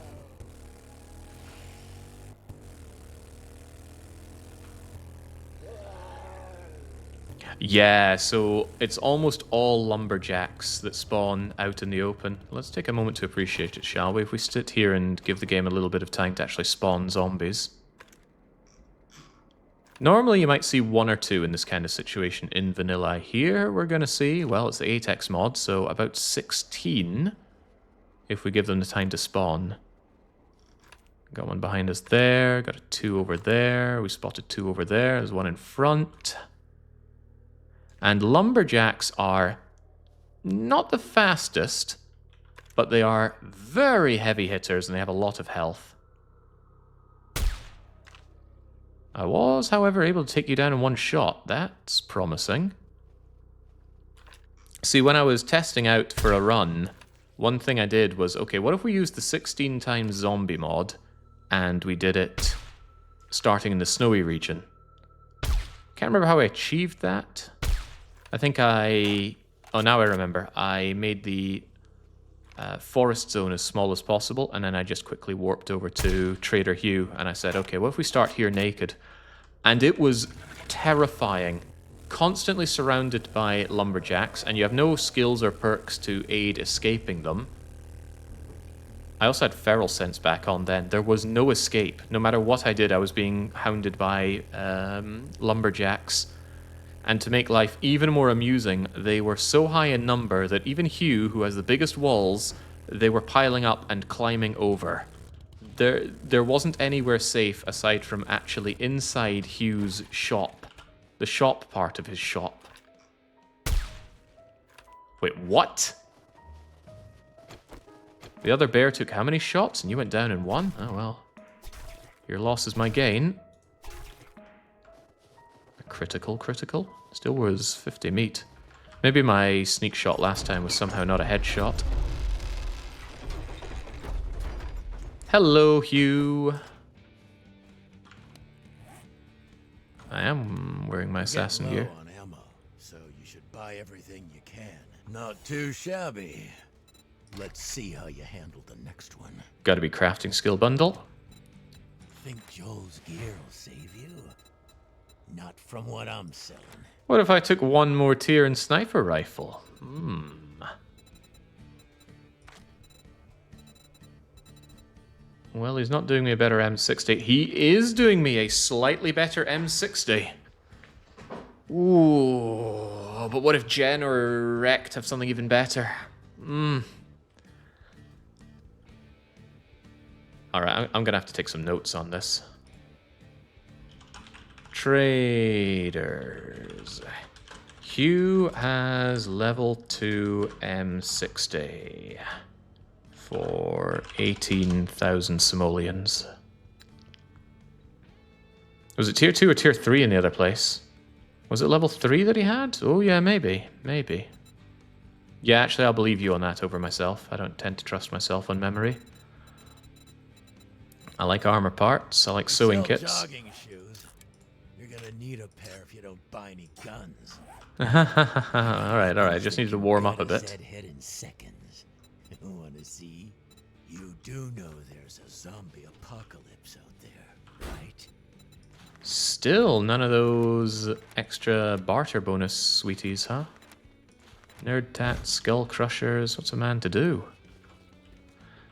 [SPEAKER 1] Yeah, so it's almost all lumberjacks that spawn out in the open. Let's take a moment to appreciate it, shall we? If we sit here and give the game a little bit of time to actually spawn zombies. Normally you might see 1 or 2 in this kind of situation in vanilla. Here we're going to see, well, it's the 8x mod, so about 16 if we give them the time to spawn. Got 1 behind us there, got a 2 over there, we spotted 2 over there, there's 1 in front. And lumberjacks are not the fastest, but they are very heavy hitters and they have a lot of health. I was, however, able to take you down in 1 shot. That's promising. See, when I was testing out for a run, one thing I did was, okay, what if we used the 16 times zombie mod and we did it starting in the snowy region? Can't remember how I achieved that. I think oh, now I remember. I made the forest zone as small as possible, and then I just quickly warped over to Trader Hugh, and I said, okay, what if we start here naked? And it was terrifying. Constantly surrounded by lumberjacks, and you have no skills or perks to aid escaping them. I also had feral sense back on then. There was no escape. No matter what I did, I was being hounded by lumberjacks. And to make life even more amusing, they were so high in number that even Hugh, who has the biggest walls, they were piling up and climbing over. There wasn't anywhere safe aside from actually inside Hugh's shop. The shop part of his shop. Wait, what? The other bear took how many shots and you went down in 1? Oh well. Your loss is my gain. Critical. Still was 50 meat. Maybe my sneak shot last time was somehow not a headshot. Hello, Hugh. I am wearing my assassin gear.
[SPEAKER 3] On ammo, so you should buy everything you can. Not too shabby. Let's see how you handle the next one.
[SPEAKER 1] Gotta be crafting skill bundle.
[SPEAKER 3] Think Joel's gear will save you? Not from what I'm selling.
[SPEAKER 1] What if I took 1 more tier in sniper rifle? Well, he's not doing me a better M60. He is doing me a slightly better M60. Ooh, but what if Jen or Rekt have something even better? Alright, I'm gonna have to take some notes on this. Traders. Hugh has level 2 M60 for 18,000 simoleons. Was it tier 2 or tier 3 in the other place? Was it level 3 that he had? Oh yeah, maybe. Yeah, actually I'll believe you on that over myself. I don't tend to trust myself on memory. I like armor parts, I like sewing kits.
[SPEAKER 3] Jogging shoes. You're gonna need a pair if you don't buy any guns.
[SPEAKER 1] Alright, just need to warm up a bit.
[SPEAKER 3] Head in seconds. Wanna see? You do know there's a zombie apocalypse out there, right?
[SPEAKER 1] Still none of those extra barter bonus sweeties, huh? Nerd tats, skull crushers, what's a man to do?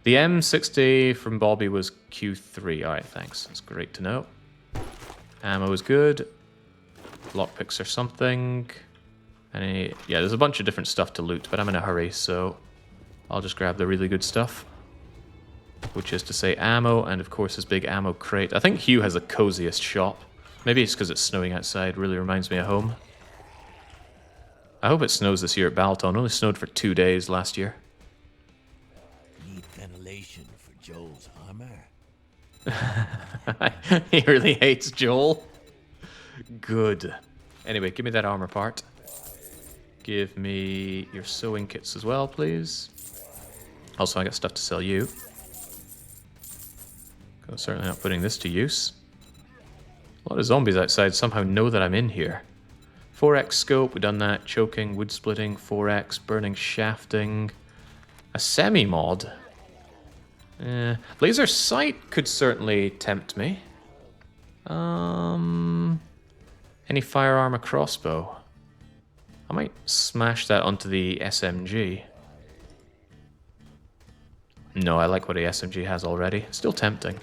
[SPEAKER 1] The M60 from Bobby was Q3. Alright, thanks. That's great to know. Ammo is good. Lockpicks or something. Yeah, there's a bunch of different stuff to loot, but I'm in a hurry, so I'll just grab the really good stuff. Which is to say ammo, and of course his big ammo crate. I think Hugh has the coziest shop. Maybe it's because it's snowing outside, really reminds me of home. I hope it snows this year at Balton. It only snowed for 2 days last year.
[SPEAKER 3] Need ventilation for Joel's armor.
[SPEAKER 1] He really hates Joel. Good. Anyway, give me that armor part. Give me your sewing kits as well, please. Also, I got stuff to sell you. I'm certainly not putting this to use. A lot of zombies outside somehow know that I'm in here. 4x scope, we've done that. Choking, wood splitting, 4x, burning shafting. A semi-mod. Laser sight could certainly tempt me. Any firearm or crossbow? I might smash that onto the SMG. No, I like what the SMG has already. Still tempting.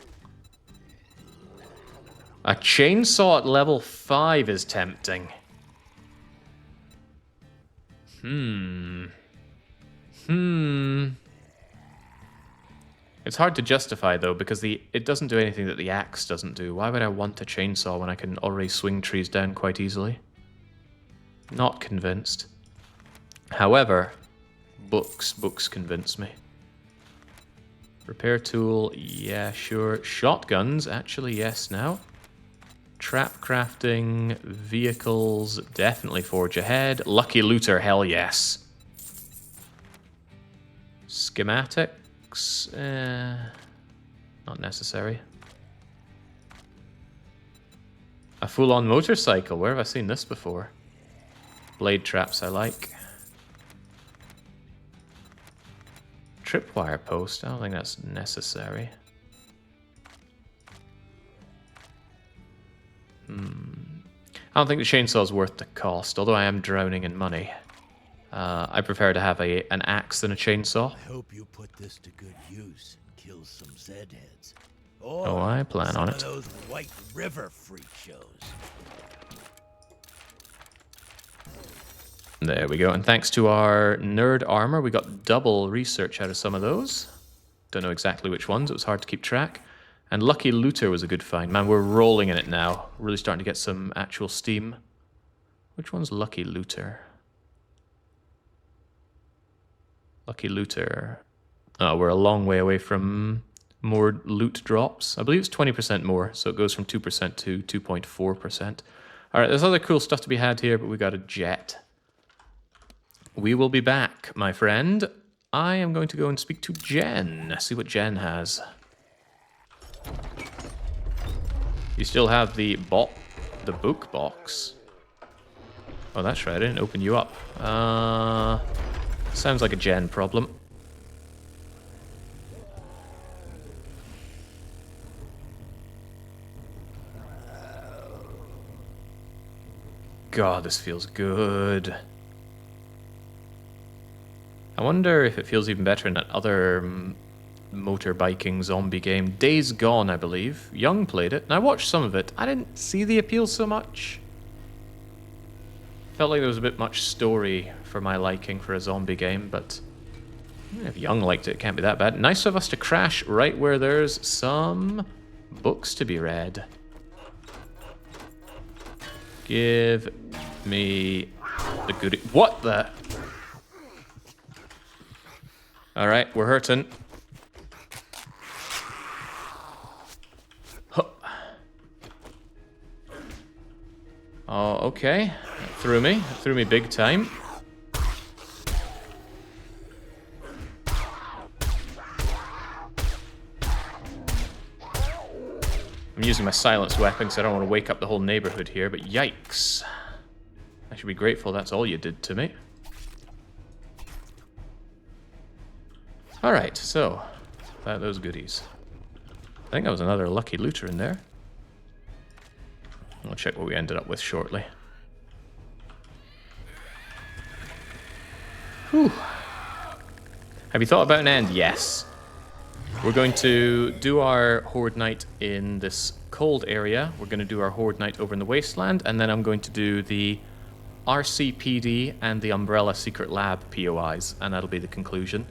[SPEAKER 1] A chainsaw at level 5 is tempting. It's hard to justify, though, because it doesn't do anything that the axe doesn't do. Why would I want a chainsaw when I can already swing trees down quite easily? Not convinced. However, books convince me. Repair tool, yeah, sure. Shotguns, actually, yes, now. Trap crafting, vehicles, definitely forge ahead. Lucky looter, hell yes. Schematics, not necessary. A full-on motorcycle, where have I seen this before? Blade traps I like. Tripwire post, I don't think that's necessary. I don't think the chainsaw is worth the cost, although I am drowning in money. I prefer to have an axe than a chainsaw.
[SPEAKER 3] I hope you put this to good use and kill some Zedheads.
[SPEAKER 1] Oh, I plan on it.
[SPEAKER 3] Some of those White River freak shows.
[SPEAKER 1] There we go, and thanks to our nerd armor, we got double research out of some of those. Don't know exactly which ones, it was hard to keep track. And Lucky Looter was a good find. Man, we're rolling in it now. Really starting to get some actual steam. Which one's Lucky Looter? Lucky Looter. Oh, we're a long way away from more loot drops. I believe it's 20% more, so it goes from 2% to 2.4%. Alright, there's other cool stuff to be had here, but we got a jet. We will be back, my friend. I am going to go and speak to Jen. See what Jen has. You still have the book box. Oh, that's right, I didn't open you up. Sounds like a Jen problem. God, this feels good. I wonder if it feels even better in that other motorbiking zombie game. Days Gone, I believe. Young played it, and I watched some of it. I didn't see the appeal so much. Felt like there was a bit much story for my liking for a zombie game, but if Young liked it, it can't be that bad. Nice of us to crash right where there's some books to be read. Give me the goodie. What the? Alright, we're hurting. Huh. Oh, okay. That threw me. That threw me big time. I'm using my silenced weapon because I don't want to wake up the whole neighborhood here, but yikes. I should be grateful that's all you did to me. Alright, so, those goodies. I think that was another Lucky Looter in there. I'll check what we ended up with shortly. Whew. Have you thought about an end? Yes. We're going to do our Horde Night in this cold area. We're going to do our Horde Night over in the Wasteland, and then I'm going to do the RCPD and the Umbrella Secret Lab POIs, and that'll be the conclusion.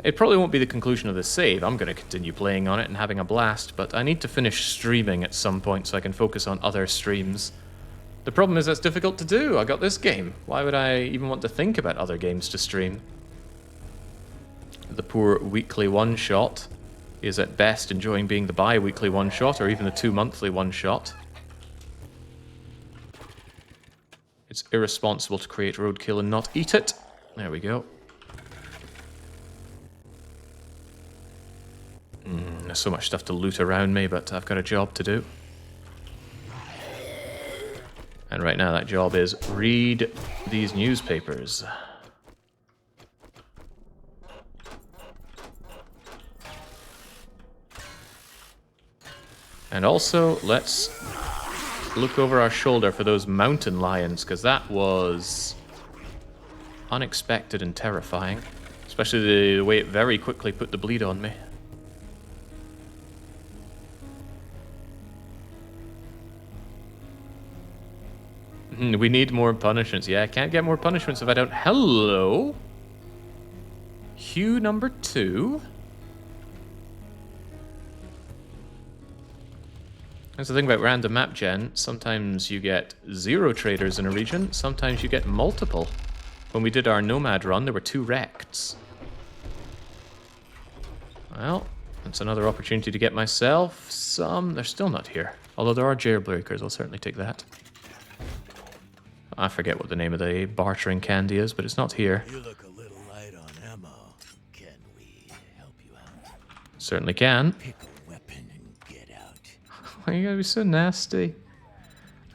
[SPEAKER 1] It probably won't be the conclusion of the save. I'm going to continue playing on it and having a blast, but I need to finish streaming at some point so I can focus on other streams. The problem is that's difficult to do. I got this game. Why would I even want to think about other games to stream? The poor weekly one-shot is at best enjoying being the bi-weekly one-shot or even the 2-monthly one-shot. It's irresponsible to create roadkill and not eat it. There we go. There's so much stuff to loot around me, but I've got a job to do. And right now that job is read these newspapers. And also, let's look over our shoulder for those mountain lions, because that was unexpected and terrifying. Especially the way it very quickly put the bleed on me. We need more punishments. Yeah, I can't get more punishments if I don't... Hello? Hue number 2? That's the thing about random map gen. Sometimes you get 0 traders in a region. Sometimes you get multiple. When we did our Nomad run, there were 2 Rekts. Well, that's another opportunity to get myself some... They're still not here. Although there are jailbreakers, I'll certainly take that. I forget what the name of the bartering candy is, but it's not here.
[SPEAKER 3] You look a little light on ammo. Can we help you out?
[SPEAKER 1] Certainly can.
[SPEAKER 3] Pick a weapon and get out.
[SPEAKER 1] Why you gotta be so nasty?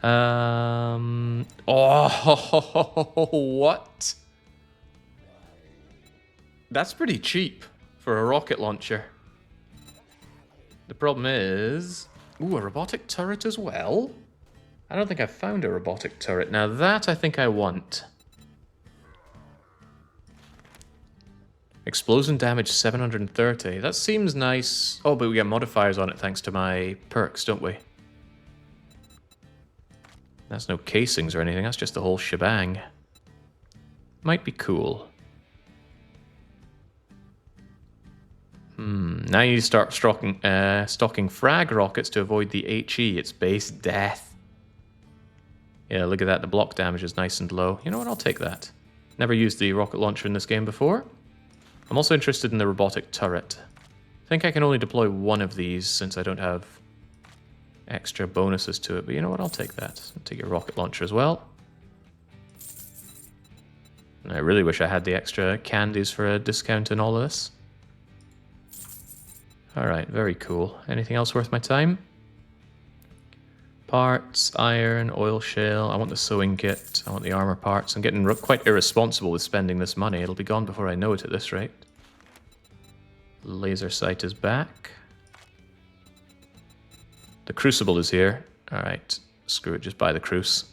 [SPEAKER 1] Oh, what? That's pretty cheap for a rocket launcher. The problem is... Ooh, a robotic turret as well? I don't think I've found a robotic turret. Now that I think I want. Explosion damage 730. That seems nice. Oh, but we get modifiers on it thanks to my perks, don't we? That's no casings or anything. That's just the whole shebang. Might be cool. Now you start stocking frag rockets to avoid the HE. It's base death. Yeah, look at that. The block damage is nice and low. You know what? I'll take that. Never used the rocket launcher in this game before. I'm also interested in the robotic turret. I think I can only deploy one of these since I don't have extra bonuses to it. But you know what? I'll take that. I'll take your rocket launcher as well. And I really wish I had the extra candies for a discount in all of this. Alright, very cool. Anything else worth my time? Parts, iron, oil shale. I want the sewing kit. I want the armor parts. I'm getting quite irresponsible with spending this money. It'll be gone before I know it at this rate. Laser sight is back. The crucible is here. Alright, screw it, just buy the cruce.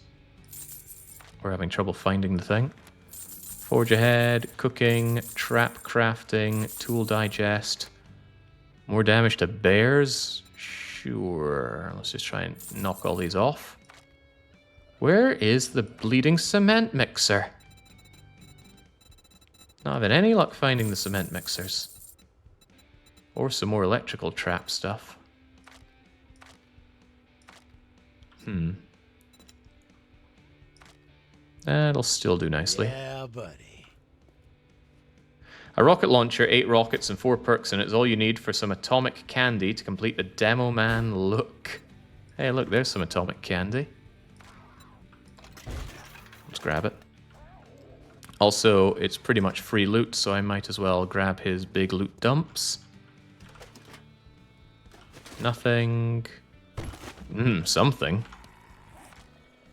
[SPEAKER 1] We're having trouble finding the thing. Forge ahead, cooking, trap crafting, tool digest. More damage to bears? Sure. Let's just try and knock all these off. Where is the bleeding cement mixer? Not having any luck finding the cement mixers. Or some more electrical trap stuff. That'll still do nicely.
[SPEAKER 3] Yeah, buddy.
[SPEAKER 1] A rocket launcher, 8 rockets and 4 perks in it is all you need for some atomic candy to complete the Demo Man look. Hey, look, there's some atomic candy. Let's grab it. Also, it's pretty much free loot, so I might as well grab his big loot dumps. Nothing. Something.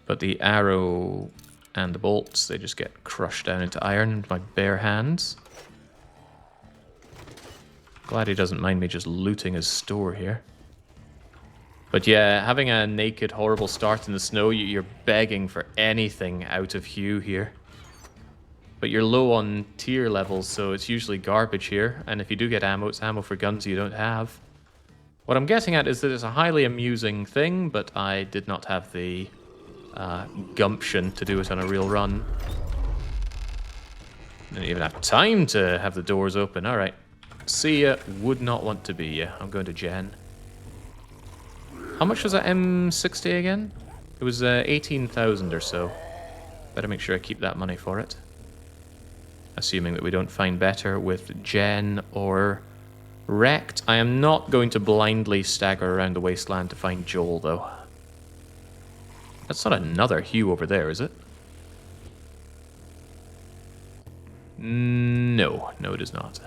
[SPEAKER 1] But the arrow and the bolts, they just get crushed down into iron with my bare hands. Glad he doesn't mind me just looting his store here. But yeah, having a naked, horrible start in the snow, you're begging for anything out of Hugh here. But you're low on tier levels, so it's usually garbage here. And if you do get ammo, it's ammo for guns you don't have. What I'm getting at is that it's a highly amusing thing, but I did not have the gumption to do it on a real run. Didn't even have time to have the doors open. Alright. See ya. Would not want to be ya. I'm going to Jen. How much was that M60 again? It was 18,000 or so. Better make sure I keep that money for it. Assuming that we don't find better with Jen or Rekt. I am not going to blindly stagger around the wasteland to find Joel, though. That's not another Hugh over there, is it? No. No, it is not.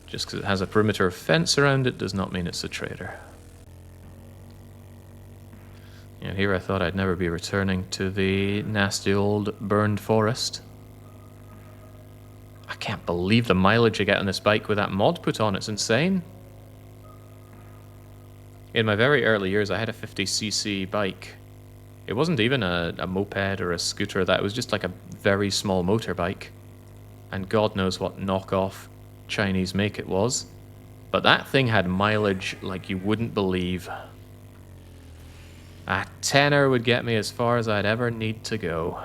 [SPEAKER 1] Just because it has a perimeter of fence around it does not mean it's a traitor. And here I thought I'd never be returning to the nasty old burned forest. I can't believe the mileage I get on this bike with that mod put on. It's insane. In my very early years, I had a 50cc bike. It wasn't even a moped or a scooter. That was just like a very small motorbike. And God knows what knockoff Chinese make it was. But that thing had mileage like you wouldn't believe. A tenner would get me as far as I'd ever need to go.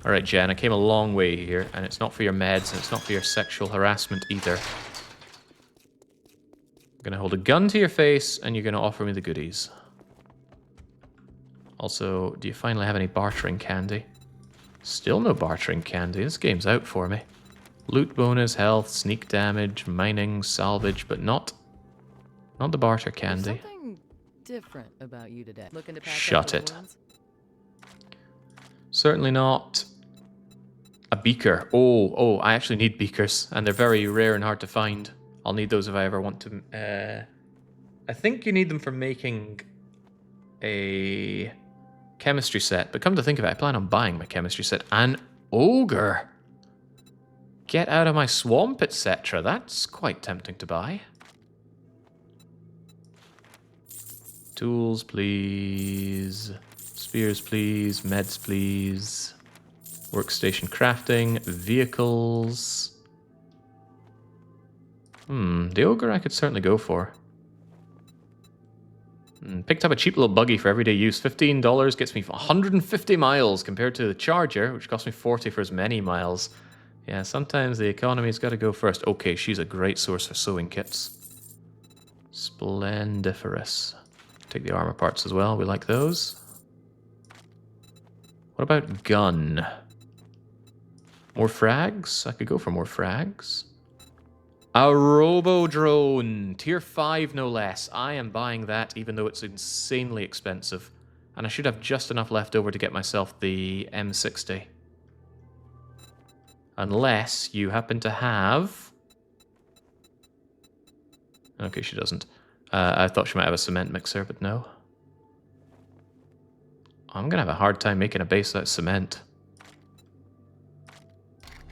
[SPEAKER 1] Alright, Jen, I came a long way here, and it's not for your meds, and it's not for your sexual harassment either. I'm gonna hold a gun to your face, and you're gonna offer me the goodies. Also, do you finally have any bartering candy? Still no bartering candy. This game's out for me. Loot bonus, health, sneak damage, mining, salvage, but not the barter candy.
[SPEAKER 4] There's something different about you today. Looking to patch
[SPEAKER 1] Shut
[SPEAKER 4] up
[SPEAKER 1] it.
[SPEAKER 4] those wounds?
[SPEAKER 1] Certainly not a beaker. Oh, I actually need beakers, and they're very rare and hard to find. I'll need those if I ever want to... I think you need them for making a chemistry set, but come to think of it, I plan on buying my chemistry set. An ogre! Get out of my swamp, etc. That's quite tempting to buy. Tools, please. Spears, please. Meds, please. Workstation crafting. Vehicles. The ogre I could certainly go for. Picked up a cheap little buggy for everyday use. $15 gets me 150 miles compared to the Charger, which cost me 40 for as many miles. Yeah, sometimes the economy's got to go first. Okay, she's a great source for sewing kits. Splendiferous. Take the armor parts as well. We like those. What about gun? More frags? I could go for more frags. A robo-drone. Tier 5, no less. I am buying that, even though it's insanely expensive. And I should have just enough left over to get myself the M60. Unless you happen to have... Okay, she doesn't. I thought she might have a cement mixer, but no. I'm gonna have a hard time making a base without cement.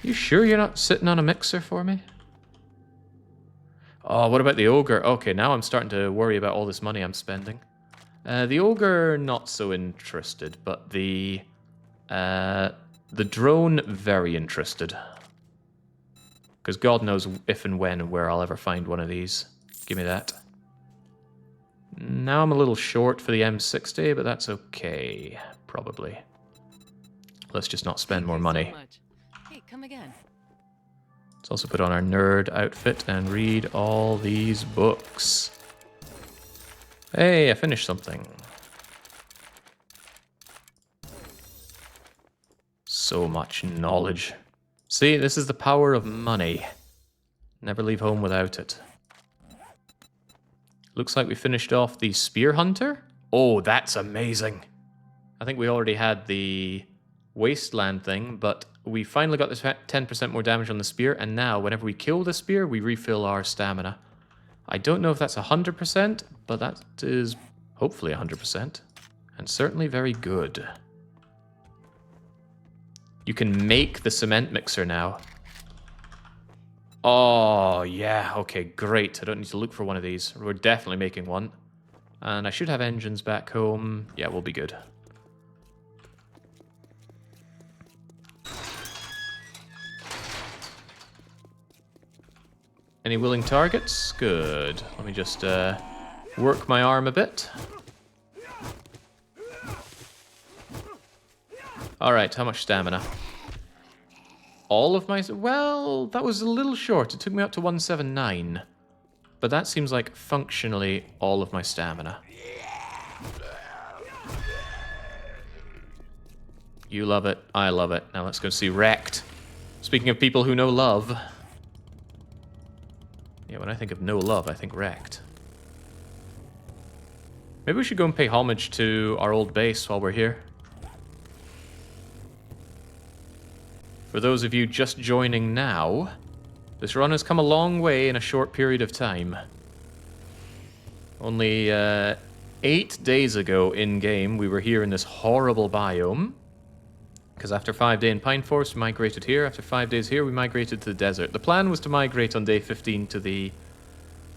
[SPEAKER 1] You sure you're not sitting on a mixer for me? Oh, what about the ogre? Okay, now I'm starting to worry about all this money I'm spending. The ogre, not so interested, but the drone, very interested. Because God knows if and when and where I'll ever find one of these. Give me that. Now I'm a little short for the M60, but that's okay. Probably. Let's just not spend more money.
[SPEAKER 4] Hey, come again.
[SPEAKER 1] Let's also put on our nerd outfit and read all these books. Hey, I finished something. So much knowledge. See, this is the power of money. Never leave home without it. Looks like we finished off the Spear Hunter. Oh, that's amazing. I think we already had the Wasteland thing, but we finally got this 10% more damage on the spear, and now whenever we kill the spear, we refill our stamina. I don't know if that's 100%, but that is hopefully 100%, and certainly very good. You can make the cement mixer now. Oh, yeah, okay, great. I don't need to look for one of these. We're definitely making one. And I should have engines back home. Yeah, we'll be good. Any willing targets? Good. Let me just work my arm a bit. Alright, how much stamina? All of my... Well, that was a little short. It took me up to 179. But that seems like functionally all of my stamina. You love it. I love it. Now let's go see Rekt. Speaking of people who know love. Yeah, when I think of no love, I think Rekt. Maybe we should go and pay homage to our old base while we're here. For those of you just joining now, this run has come a long way in a short period of time. Only 8 days ago in-game, we were here in this horrible biome. Because after 5 days in Pine Forest, we migrated here. After 5 days here, we migrated to the desert. The plan was to migrate on day 15 to the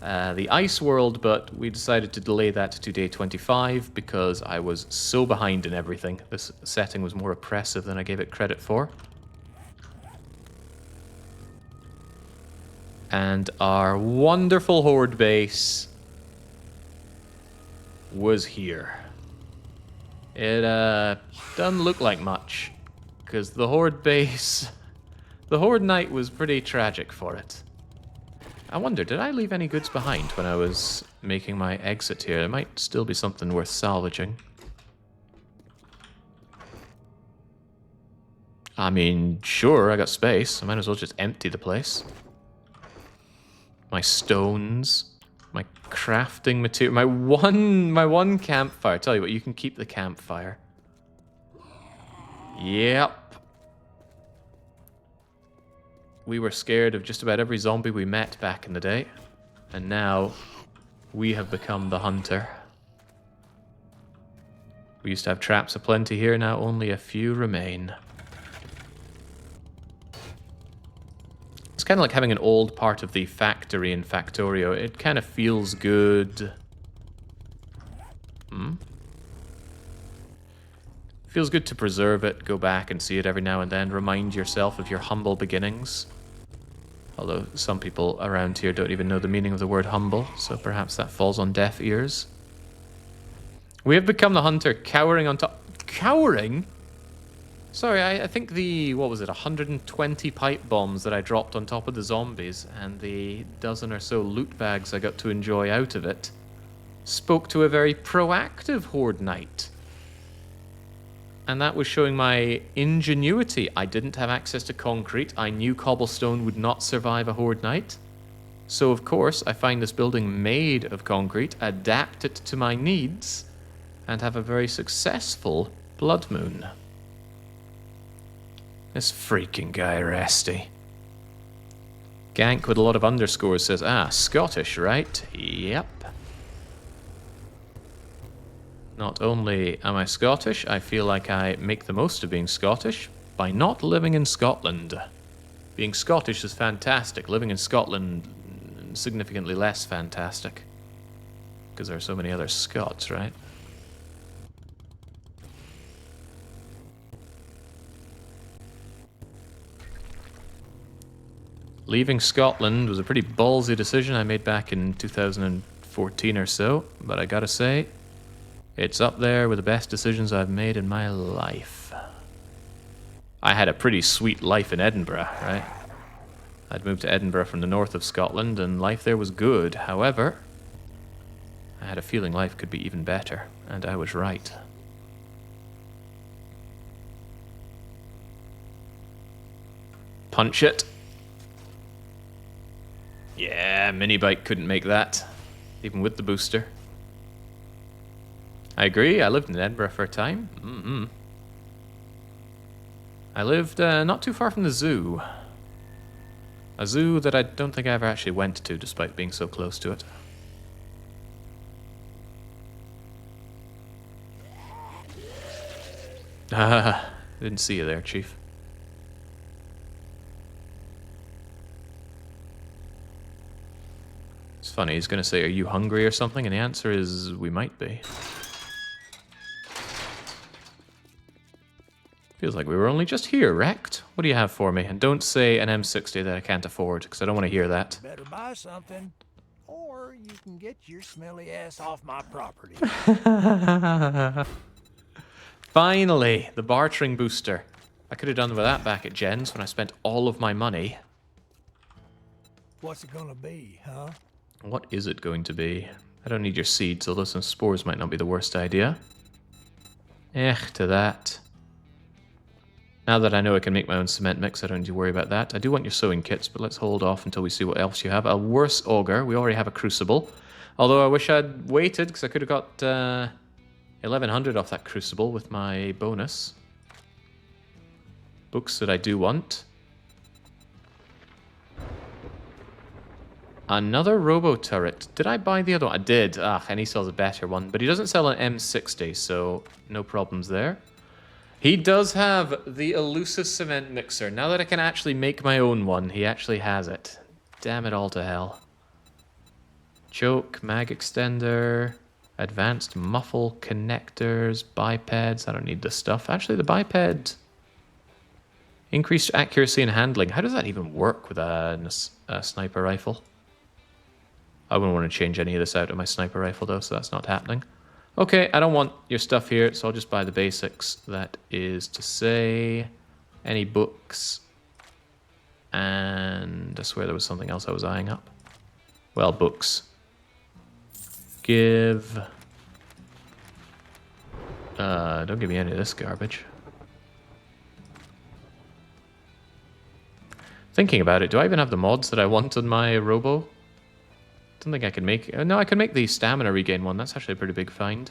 [SPEAKER 1] ice world, but we decided to delay that to day 25 because I was so behind in everything. This setting was more oppressive than I gave it credit for. And our wonderful horde base was here. It doesn't look like much, because the horde base, the horde night was pretty tragic for it. I wonder, did I leave any goods behind when I was making my exit here? There might still be something worth salvaging. I mean, sure, I got space. I might as well just empty the place. My stones, my crafting material, my one campfire. Tell you what, you can keep the campfire. Yep. We were scared of just about every zombie we met back in the day, and now we have become the hunter. We used to have traps aplenty here, now only a few remain. It's kind of like having an old part of the factory in Factorio. It kind of feels good. Feels good to preserve it, go back and see it every now and then, remind yourself of your humble beginnings. Although some people around here don't even know the meaning of the word humble, so perhaps that falls on deaf ears. We have become the hunter, cowering on top... Cowering? Sorry, I think the, what was it, 120 pipe bombs that I dropped on top of the zombies and the dozen or so loot bags I got to enjoy out of it spoke to a very proactive horde night. And that was showing my ingenuity. I didn't have access to concrete. I knew cobblestone would not survive a horde night. So, of course, I find this building made of concrete, adapt it to my needs, and have a very successful blood moon. This freaking guy, Resty. Gank with a lot of underscores says, Scottish, right? Yep. Not only am I Scottish, I feel like I make the most of being Scottish by not living in Scotland. Being Scottish is fantastic. Living in Scotland, significantly less fantastic. Because there are so many other Scots, right? Leaving Scotland was a pretty ballsy decision I made back in 2014 or so, but I gotta say, it's up there with the best decisions I've made in my life. I had a pretty sweet life in Edinburgh, right? I'd moved to Edinburgh from the north of Scotland, and life there was good. However, I had a feeling life could be even better, and I was right. Punch it. Yeah, mini bike couldn't make that, even with the booster. I agree, I lived in Edinburgh for a time. I lived not too far from the zoo. A zoo that I don't think I ever actually went to, despite being so close to it. Didn't see you there, Chief. It's funny, he's gonna say, are you hungry or something? And the answer is, we might be. Feels like we were only just here, Rekt. What do you have for me? And don't say an M60 that I can't afford, because I don't want to hear that.
[SPEAKER 3] Better buy something, or you can get your smelly ass off my property.
[SPEAKER 1] Finally, the bartering booster. I could have done with that back at Jen's when I spent all of my money.
[SPEAKER 3] What's it gonna be, huh?
[SPEAKER 1] What is it going to be? I don't need your seeds, although some spores might not be the worst idea. To that. Now that I know I can make my own cement mix, I don't need to worry about that. I do want your sewing kits, but let's hold off until we see what else you have. A worse auger. We already have a crucible. Although I wish I'd waited, because I could have got 1100 off that crucible with my bonus. Books that I do want. Another robo turret. Did I buy the other one? I did. And he sells a better one. But he doesn't sell an M60, so no problems there. He does have the elusive cement mixer. Now that I can actually make my own one, he actually has it. Damn it all to hell. Choke, mag extender, advanced muffle, connectors, bipeds. I don't need this stuff. Actually, the biped... Increased accuracy and handling. How does that even work with a sniper rifle? I wouldn't want to change any of this out of my sniper rifle, though, so that's not happening. Okay, I don't want your stuff here, so I'll just buy the basics. That is to say, any books. And I swear there was something else I was eyeing up. Well, books. Don't give me any of this garbage. Thinking about it, do I even have the mods that I want on my robo? Don't think I can make... No, I can make the stamina regain one. That's actually a pretty big find.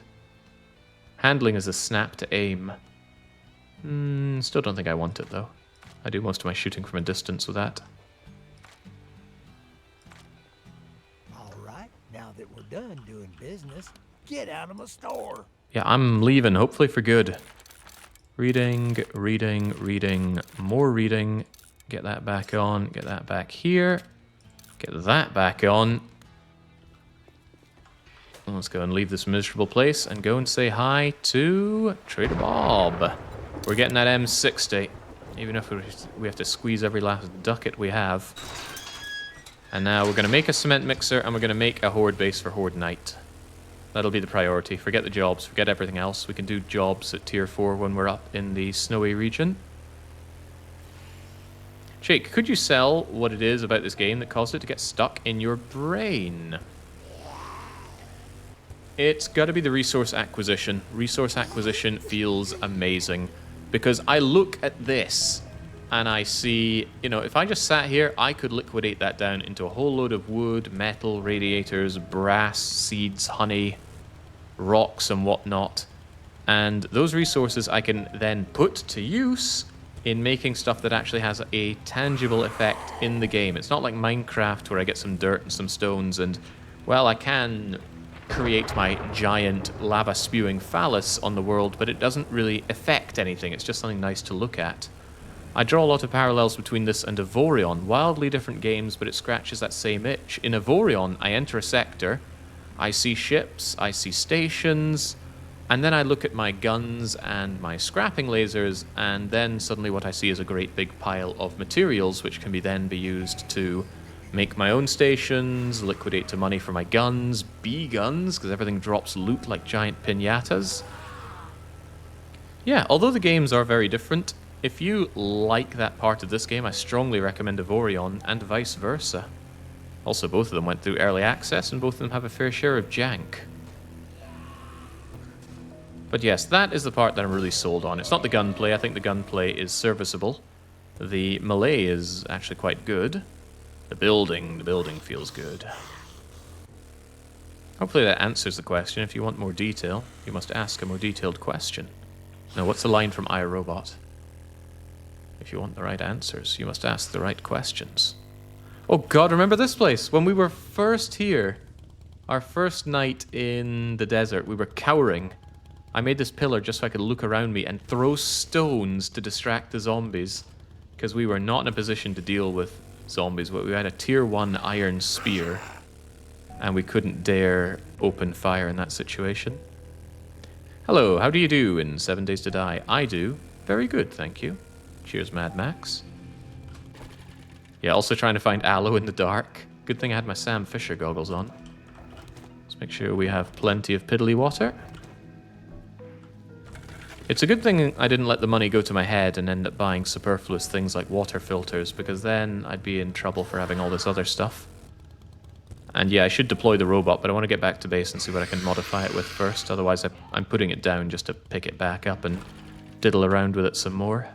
[SPEAKER 1] Handling is a snap to aim. Still don't think I want it, though. I do most of my shooting from a distance with that.
[SPEAKER 3] All right, now that we're done doing business, get out of my store.
[SPEAKER 1] Yeah, I'm leaving, hopefully for good. Reading, reading, reading, more reading. Get that back on, get that back here. Get that back on. Let's go and leave this miserable place and go and say hi to Trader Bob. We're getting that M60, even if we have to squeeze every last ducat we have. And now we're going to make a cement mixer and we're going to make a horde base for Horde Night. That'll be the priority. Forget the jobs, forget everything else. We can do jobs at tier 4 when we're up in the snowy region. Jake, could you sell what it is about this game that caused it to get stuck in your brain? It's got to be the resource acquisition. Resource acquisition feels amazing. Because I look at this and I see, you know, if I just sat here, I could liquidate that down into a whole load of wood, metal, radiators, brass, seeds, honey, rocks and whatnot. And those resources I can then put to use in making stuff that actually has a tangible effect in the game. It's not like Minecraft where I get some dirt and some stones and, well, I can create my giant lava-spewing phallus on the world, but it doesn't really affect anything. It's just something nice to look at. I draw a lot of parallels between this and Avorion. Wildly different games, but it scratches that same itch. In Avorion, I enter a sector, I see ships, I see stations, and then I look at my guns and my scrapping lasers, and then suddenly what I see is a great big pile of materials which can then be used to make my own stations, liquidate to money for my guns, B-guns, because everything drops loot like giant piñatas. Yeah, although the games are very different, if you like that part of this game, I strongly recommend Avorion, and vice versa. Also, both of them went through early access, and both of them have a fair share of jank. But yes, that is the part that I'm really sold on. It's not the gunplay. I think the gunplay is serviceable. The melee is actually quite good. The building feels good. Hopefully that answers the question. If you want more detail, you must ask a more detailed question. Now, what's the line from iRobot? If you want the right answers, you must ask the right questions. Oh god, remember this place? When we were first here, our first night in the desert, we were cowering. I made this pillar just so I could look around me and throw stones to distract the zombies, because we were not in a position to deal with zombies, but we had a tier 1 iron spear, and we couldn't dare open fire in that situation. Hello, how do you do in 7 Days to Die? I do Very good, thank you. Cheers, Mad Max. Yeah, also trying to find aloe in the dark. Good thing I had my Sam Fisher goggles on. Let's make sure we have plenty of piddly water. It's a good thing I didn't let the money go to my head and end up buying superfluous things like water filters, because then I'd be in trouble for having all this other stuff. And yeah, I should deploy the robot, but I want to get back to base and see what I can modify it with first. Otherwise, I'm putting it down just to pick it back up and diddle around with it some more.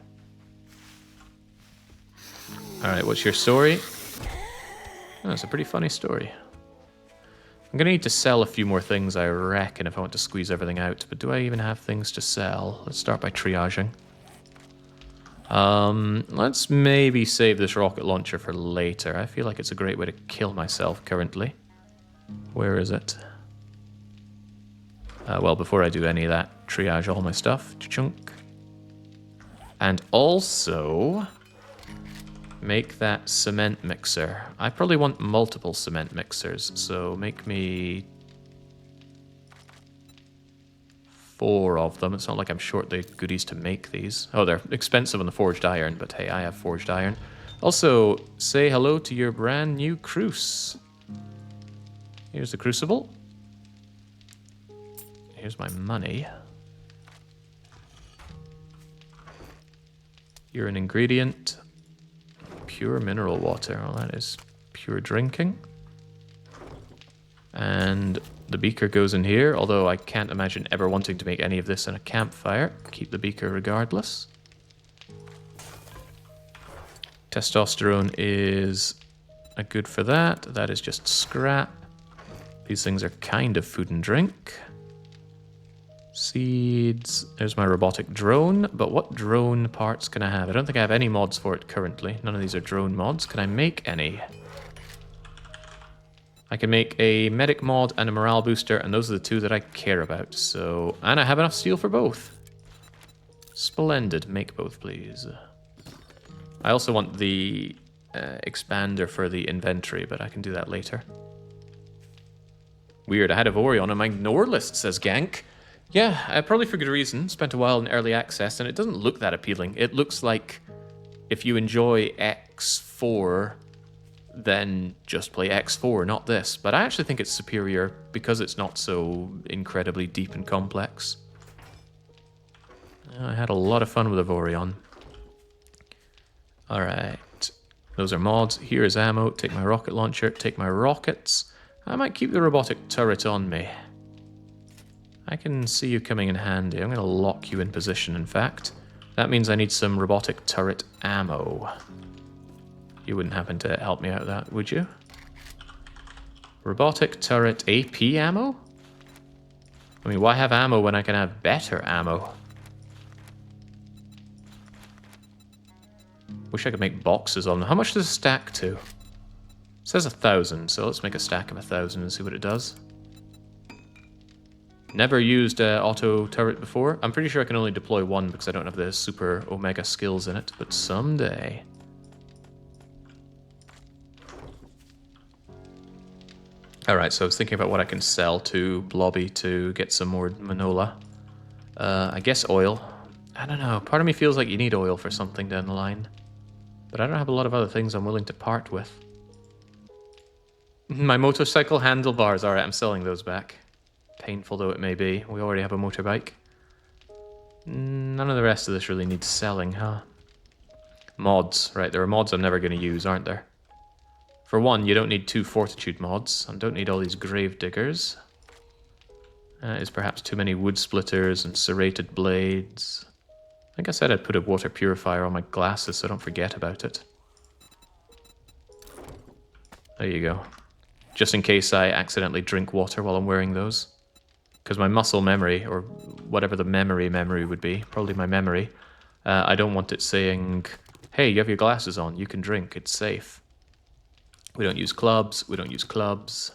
[SPEAKER 1] Alright, what's your story? Oh, it's a pretty funny story. I'm going to need to sell a few more things, I reckon, if I want to squeeze everything out. But do I even have things to sell? Let's start by triaging. Let's maybe save this rocket launcher for later. I feel like it's a great way to kill myself currently. Where is it? Well, before I do any of that, triage all my stuff. Chunk. And also make that cement mixer. I probably want multiple cement mixers, so make me 4 of them. It's not like I'm short the goodies to make these. Oh, they're expensive on the forged iron, but hey, I have forged iron. Also, say hello to your brand new cruce. Here's the crucible. Here's my money. You're an ingredient. Pure mineral water. Well, that is pure drinking. And the beaker goes in here, although I can't imagine ever wanting to make any of this in a campfire. Keep the beaker regardless. Testosterone is good for that. That is just scrap. These things are kind of food and drink. Seeds. There's my robotic drone, but what drone parts can I have? I don't think I have any mods for it currently. None of these are drone mods. Can I make any? I can make a medic mod and a morale booster, and those are the 2 that I care about. So, and I have enough steel for both. Splendid. Make both, please. I also want the expander for the inventory, but I can do that later. Weird, I had Evorion on my ignore list, says Gank. Yeah, probably for good reason. Spent a while in early access, and it doesn't look that appealing. It looks like if you enjoy X4, then just play X4, not this. But I actually think it's superior because it's not so incredibly deep and complex. I had a lot of fun with Evorion. Alright, those are mods. Here is ammo. Take my rocket launcher, take my rockets. I might keep the robotic turret on me. I can see you coming in handy. I'm going to lock you in position, in fact. That means I need some robotic turret ammo. You wouldn't happen to help me out with that, would you? Robotic turret AP ammo? I mean, why have ammo when I can have better ammo? Wish I could make boxes on them. How much does a stack to? It says 1,000, so let's make a stack of 1,000 and see what it does. Never used auto turret before. I'm pretty sure I can only deploy 1 because I don't have the super omega skills in it, but someday. Alright, so I was thinking about what I can sell to Blobby to get some more Manola. I guess oil. I don't know, part of me feels like you need oil for something down the line. But I don't have a lot of other things I'm willing to part with. My motorcycle handlebars, alright, I'm selling those back. Painful though it may be, we already have a motorbike. None of the rest of this really needs selling, huh? Mods, right, there are mods I'm never going to use, aren't there? For one, you don't need 2 fortitude mods, and don't need all these grave diggers. That is perhaps too many wood splitters and serrated blades. I think I said I'd put a water purifier on my glasses so I don't forget about it. There you go. Just in case I accidentally drink water while I'm wearing those. Because my muscle memory, or whatever the memory would be, probably my memory, I don't want it saying, hey, you have your glasses on, you can drink, it's safe. We don't use clubs, we don't use clubs.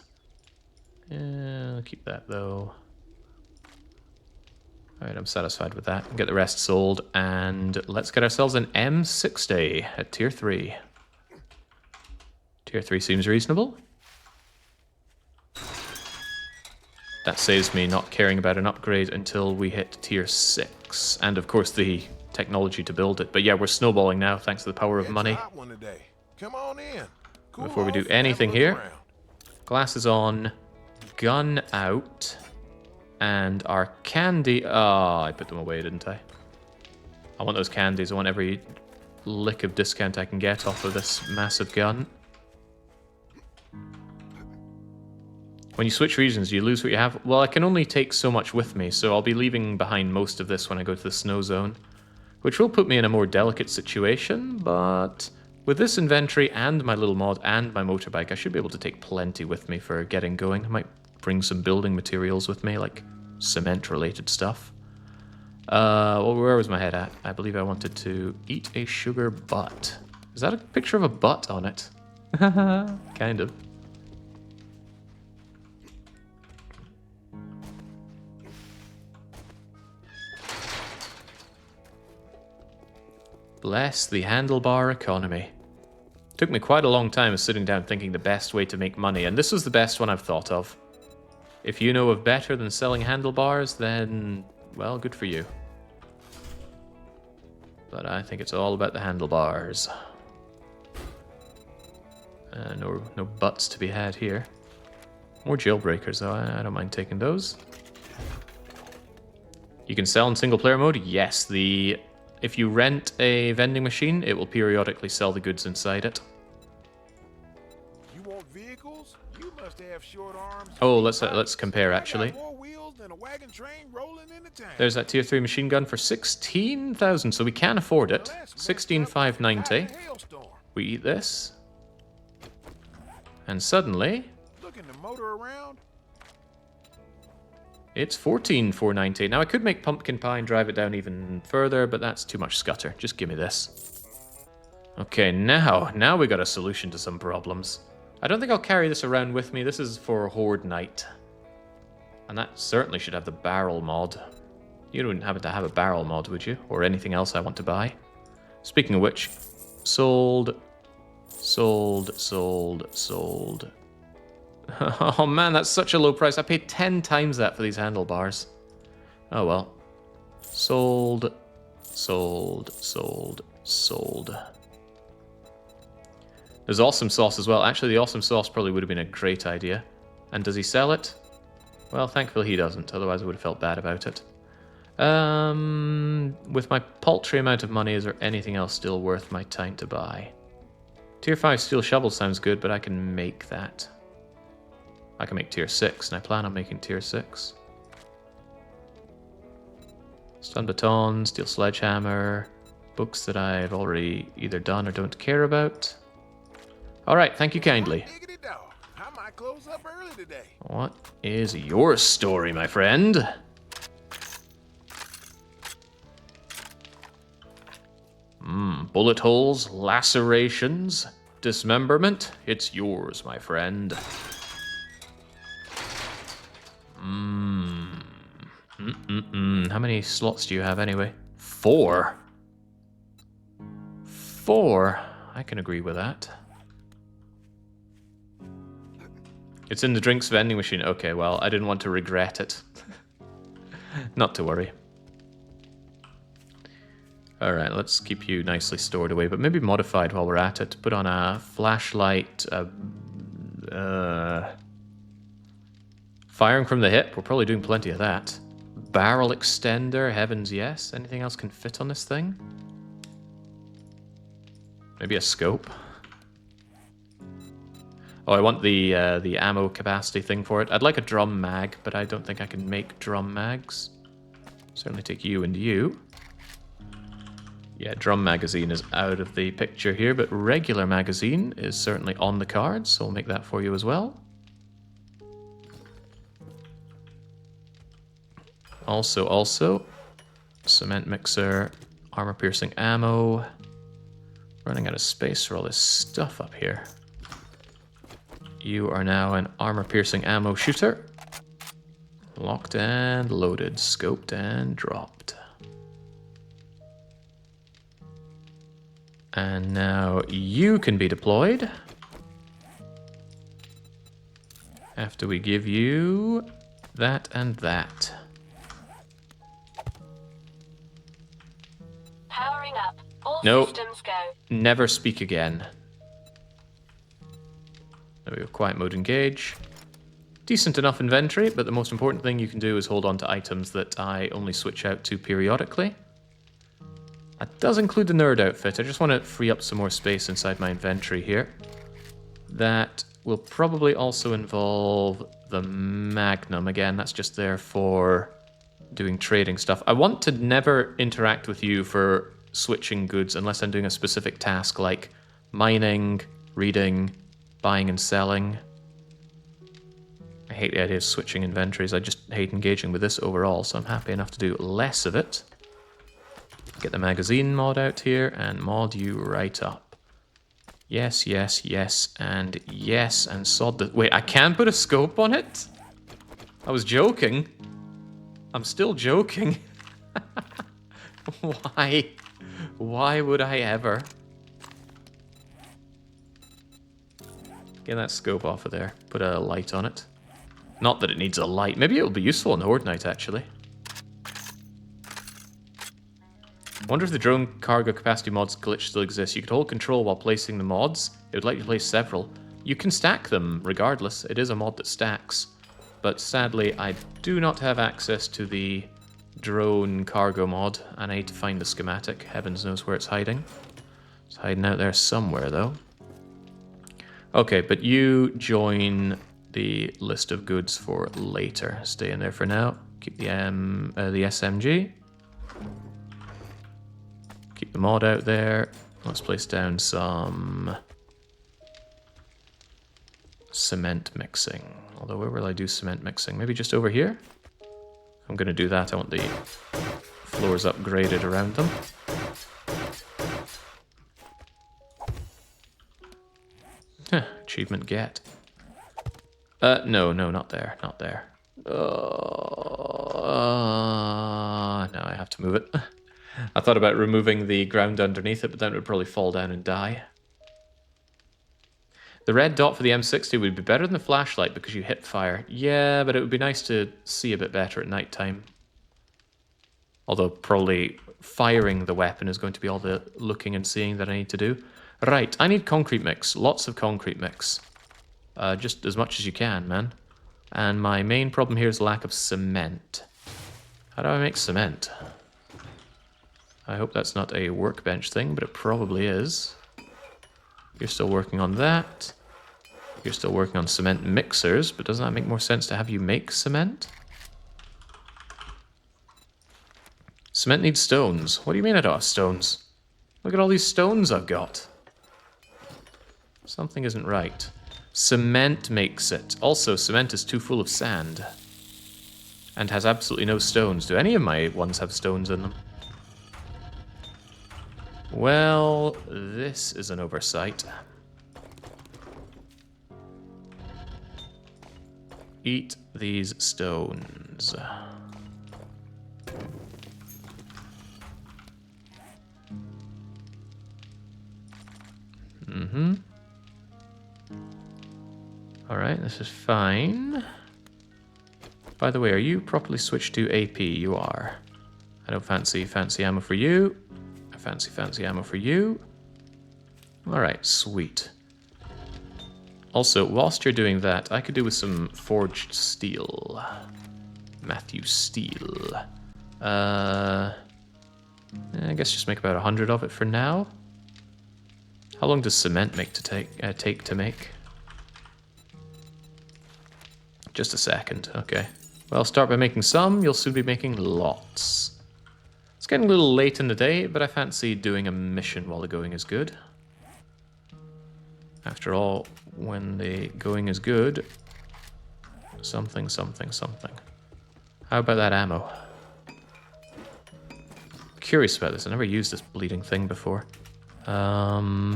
[SPEAKER 1] Yeah, I'll keep that though. Alright, I'm satisfied with that. Get the rest sold, and let's get ourselves an M60 at tier 3. Tier 3 seems reasonable. That saves me not caring about an upgrade until we hit tier 6. And of course the technology to build it. But yeah, we're snowballing now thanks to the power of
[SPEAKER 2] It's a
[SPEAKER 1] money.
[SPEAKER 2] hot one today. Come on in. Cool
[SPEAKER 1] Before we do
[SPEAKER 2] off and have a
[SPEAKER 1] anything
[SPEAKER 2] look
[SPEAKER 1] here,
[SPEAKER 2] around.
[SPEAKER 1] glasses on, gun out, and our candy... Oh, I put them away, didn't I? I want those candies. I want every lick of discount I can get off of this massive gun. When you switch regions, you lose what you have. Well, I can only take so much with me, so I'll be leaving behind most of this when I go to the snow zone, which will put me in a more delicate situation, but with this inventory and my little mod and my motorbike, I should be able to take plenty with me for getting going. I might bring some building materials with me, like cement-related stuff. Well, where was my head at? I believe I wanted to eat a sugar butt. Is that a picture of a butt on it? Kind of. Bless the handlebar economy. Took me quite a long time sitting down thinking the best way to make money, and this was the best one I've thought of. If you know of better than selling handlebars, then, well, good for you. But I think it's all about the handlebars. No butts to be had here. More jailbreakers, though. I don't mind taking those. You can sell in single-player mode? Yes, if you rent a vending machine, it will periodically sell the goods inside it.
[SPEAKER 2] You want vehicles? You must have short arms.
[SPEAKER 1] Oh, let's compare, actually.
[SPEAKER 2] I got more wheels than a wagon train rolling into town.
[SPEAKER 1] There's that tier 3 machine gun for 16,000, so we can afford it. 16,590. We eat this. And suddenly,
[SPEAKER 2] Looking to motor around?
[SPEAKER 1] it's 14,490. Now, I could make pumpkin pie and drive it down even further, but that's too much scutter. Just give me this. Okay, now we got a solution to some problems. I don't think I'll carry this around with me. This is for Horde Night. And that certainly should have the barrel mod. You wouldn't happen to have a barrel mod, would you? Or anything else I want to buy? Speaking of which, sold. Oh man, that's such a low price. I paid 10 times that for these handlebars. Oh well. Sold. There's awesome sauce as well. Actually, the awesome sauce probably would have been a great idea. And does he sell it? Well, thankfully he doesn't. Otherwise I would have felt bad about it. With my paltry amount of money, is there anything else still worth my time to buy? Tier 5 steel shovel sounds good, but I can make that. I can make tier 6, and I plan on making tier 6. Stun baton, steel sledgehammer, books that I've already either done or don't care about. Alright, thank you kindly.
[SPEAKER 2] Diggity dog. I might close up early today.
[SPEAKER 1] What is your story, my friend? Bullet holes, lacerations, dismemberment. It's yours, my friend. How many slots do you have anyway? 4. 4. I can agree with that. It's in the drinks vending machine. Okay, well, I didn't want to regret it. Not to worry. Alright, let's keep you nicely stored away, but maybe modified while we're at it. Put on a flashlight, firing from the hip. We're probably doing plenty of that. Barrel extender, heavens yes. Anything else can fit on this thing? Maybe a scope. Oh, I want the ammo capacity thing for it. I'd like a drum mag, but I don't think I can make drum mags. Certainly take you and you. Yeah, drum magazine is out of the picture here, but regular magazine is certainly on the cards, so we'll make that for you as well. Also, cement mixer, armor-piercing ammo. Running out of space for all this stuff up here. You are now an armor-piercing ammo shooter. Locked and loaded, scoped and dropped. And now you can be deployed. After we give you that and that.
[SPEAKER 5] Powering up. All
[SPEAKER 1] No.
[SPEAKER 5] systems go.
[SPEAKER 1] Never speak again. There we go. Quiet mode engage. Decent enough inventory, but the most important thing you can do is hold on to items that I only switch out to periodically. That does include the nerd outfit. I just want to free up some more space inside my inventory here. That will probably also involve the Magnum. Again, that's just there for doing trading stuff. I want to never interact with you for switching goods unless I'm doing a specific task like mining, reading, buying and selling. I hate the idea of switching inventories. I just hate engaging with this overall, so I'm happy enough to do less of it. Get the magazine mod out here and mod you right up. Yes, yes, yes, and yes, and sod the... Wait, I can put a scope on it? I was joking. I'm still joking. Why? Why would I ever? Get that scope off of there. Put a light on it. Not that it needs a light. Maybe it'll be useful in Horde Night, actually. I wonder if the drone cargo capacity mods glitch still exists. You could hold control while placing the mods. It would let you place several. You can stack them regardless. It is a mod that stacks. But sadly, I do not have access to the drone cargo mod, and I need to find the schematic. Heavens knows where it's hiding. It's hiding out there somewhere, though. Okay, but you join the list of goods for later. Stay in there for now. Keep the SMG. Keep the mod out there. Let's place down some cement mixing. Although, where will I do cement mixing? Maybe just over here? I'm going to do that. I want the floors upgraded around them. Achievement get. No, not there. Not there. No, I have to move it. I thought about removing the ground underneath it, but then it would probably fall down and die. The red dot for the M60 would be better than the flashlight because you hip fire. Yeah, but it would be nice to see a bit better at night time. Although probably firing the weapon is going to be all the looking and seeing that I need to do. Right, I need concrete mix. Lots of concrete mix. Just as much as you can, man. And my main problem here is lack of cement. How do I make cement? I hope that's not a workbench thing, but it probably is. You're still working on that. You're still working on cement mixers, but doesn't that make more sense to have you make cement? Cement needs stones. What do you mean I don't have stones? Look at all these stones I've got. Something isn't right. Cement makes it. Also, cement is too full of sand. And has absolutely no stones. Do any of my ones have stones in them? Well, this is an oversight. Eat these stones. Alright, this is fine. By the way, are you properly switched to AP? You are. I don't fancy ammo for you. I fancy ammo for you. Alright, sweet. Also, whilst you're doing that, I could do with some forged steel. Matthew Steel. I guess just make about 100 of it for now. How long does cement take to make? Just a second, okay. Well, start by making some, you'll soon be making lots. It's getting a little late in the day, but I fancy doing a mission while the going is good. After all, when the going is good, something. How about that ammo? Curious about this, I never used this bleeding thing before. I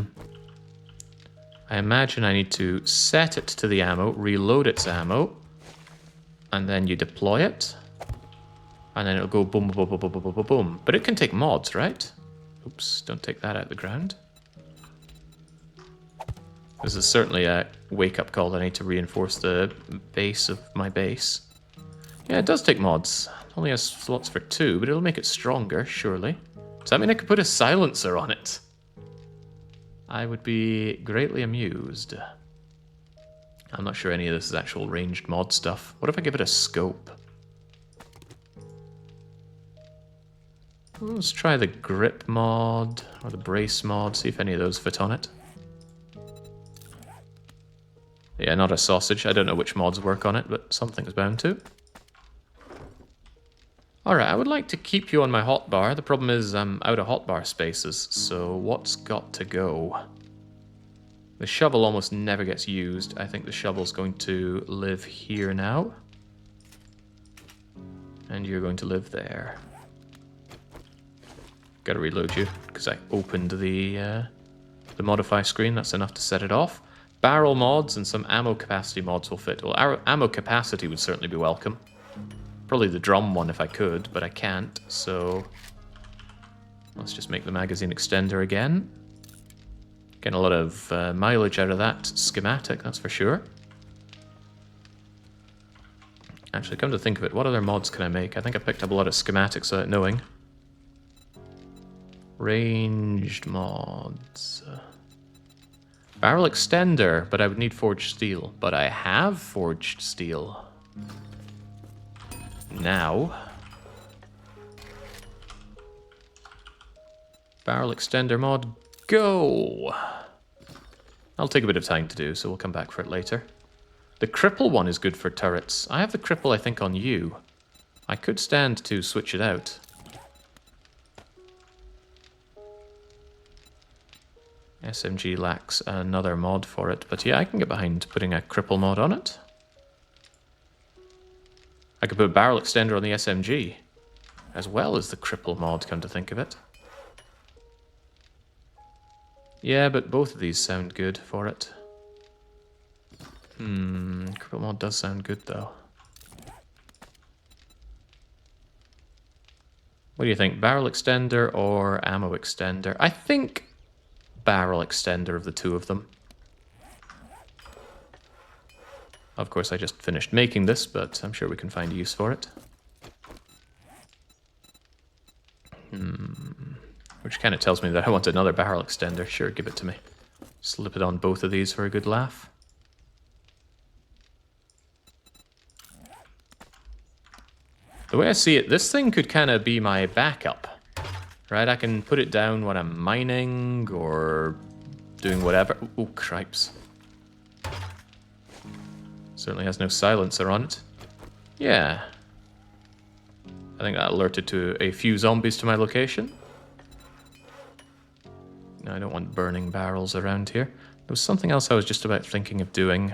[SPEAKER 1] imagine I need to set it to the ammo, reload its ammo, and then you deploy it, and then it'll go boom, boom, boom, boom, boom, boom, boom, boom. But it can take mods, right? Oops, don't take that out of the ground. This is certainly a wake-up call that I need to reinforce the base of my base. Yeah, it does take mods. It only has slots for 2, but it'll make it stronger, surely. Does that mean I could put a silencer on it? I would be greatly amused. I'm not sure any of this is actual ranged mod stuff. What if I give it a scope? Let's try the grip mod or the brace mod, see if any of those fit on it. Yeah, not a sausage. I don't know which mods work on it, but something's bound to. Alright, I would like to keep you on my hotbar. The problem is I'm out of hotbar spaces, so what's got to go? The shovel almost never gets used. I think the shovel's going to live here now. And you're going to live there. Gotta reload you, because I opened the modify screen. That's enough to set it off. Barrel mods and some ammo capacity mods will fit. Well, ammo capacity would certainly be welcome. Probably the drum one if I could, but I can't, so... Let's just make the magazine extender again. Getting a lot of mileage out of that schematic, that's for sure. Actually, come to think of it, what other mods can I make? I think I picked up a lot of schematics without knowing. Ranged mods. Barrel extender, but I would need forged steel. But I have forged steel. Now. Barrel extender mod, go! I'll take a bit of time to do, so we'll come back for it later. The cripple one is good for turrets. I have the cripple, I think, on you. I could stand to switch it out. SMG lacks another mod for it, but yeah, I can get behind putting a cripple mod on it. I could put a barrel extender on the SMG, as well as the cripple mod, come to think of it. Yeah, but both of these sound good for it. Cripple mod does sound good, though. What do you think, barrel extender or ammo extender? I think barrel extender of the two of them. Of course, I just finished making this, but I'm sure we can find use for it. Which kind of tells me that I want another barrel extender. Sure, give it to me. Slip it on both of these for a good laugh. The way I see it, this thing could kind of be my backup. Right, I can put it down when I'm mining or doing whatever. Oh, cripes. Certainly has no silencer on it. Yeah. I think that alerted to a few zombies to my location. No, I don't want burning barrels around here. There was something else I was just about thinking of doing.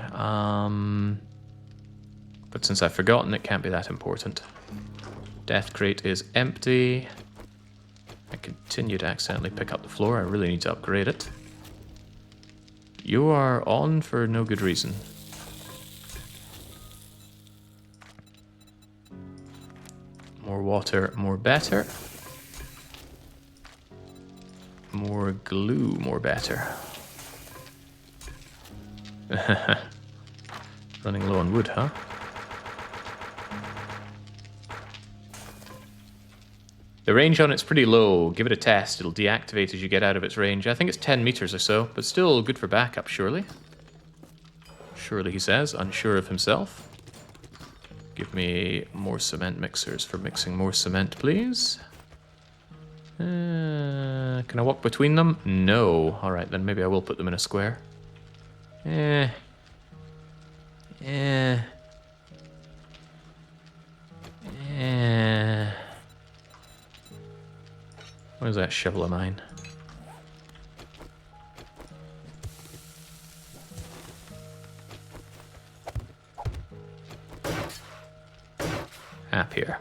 [SPEAKER 1] But since I've forgotten, it can't be that important. Death crate is empty. I continue to accidentally pick up the floor. I really need to upgrade it. You are on for no good reason. More water, more better. More glue, more better. Running low on wood, huh? The range on it's pretty low. Give it a test. It'll deactivate as you get out of its range. I think it's 10 meters or so, but still good for backup, surely. Surely, he says, unsure of himself. Give me more cement mixers for mixing more cement, please. Can I walk between them? No. Alright, then maybe I will put them in a square. Where's that shovel of mine? Up here.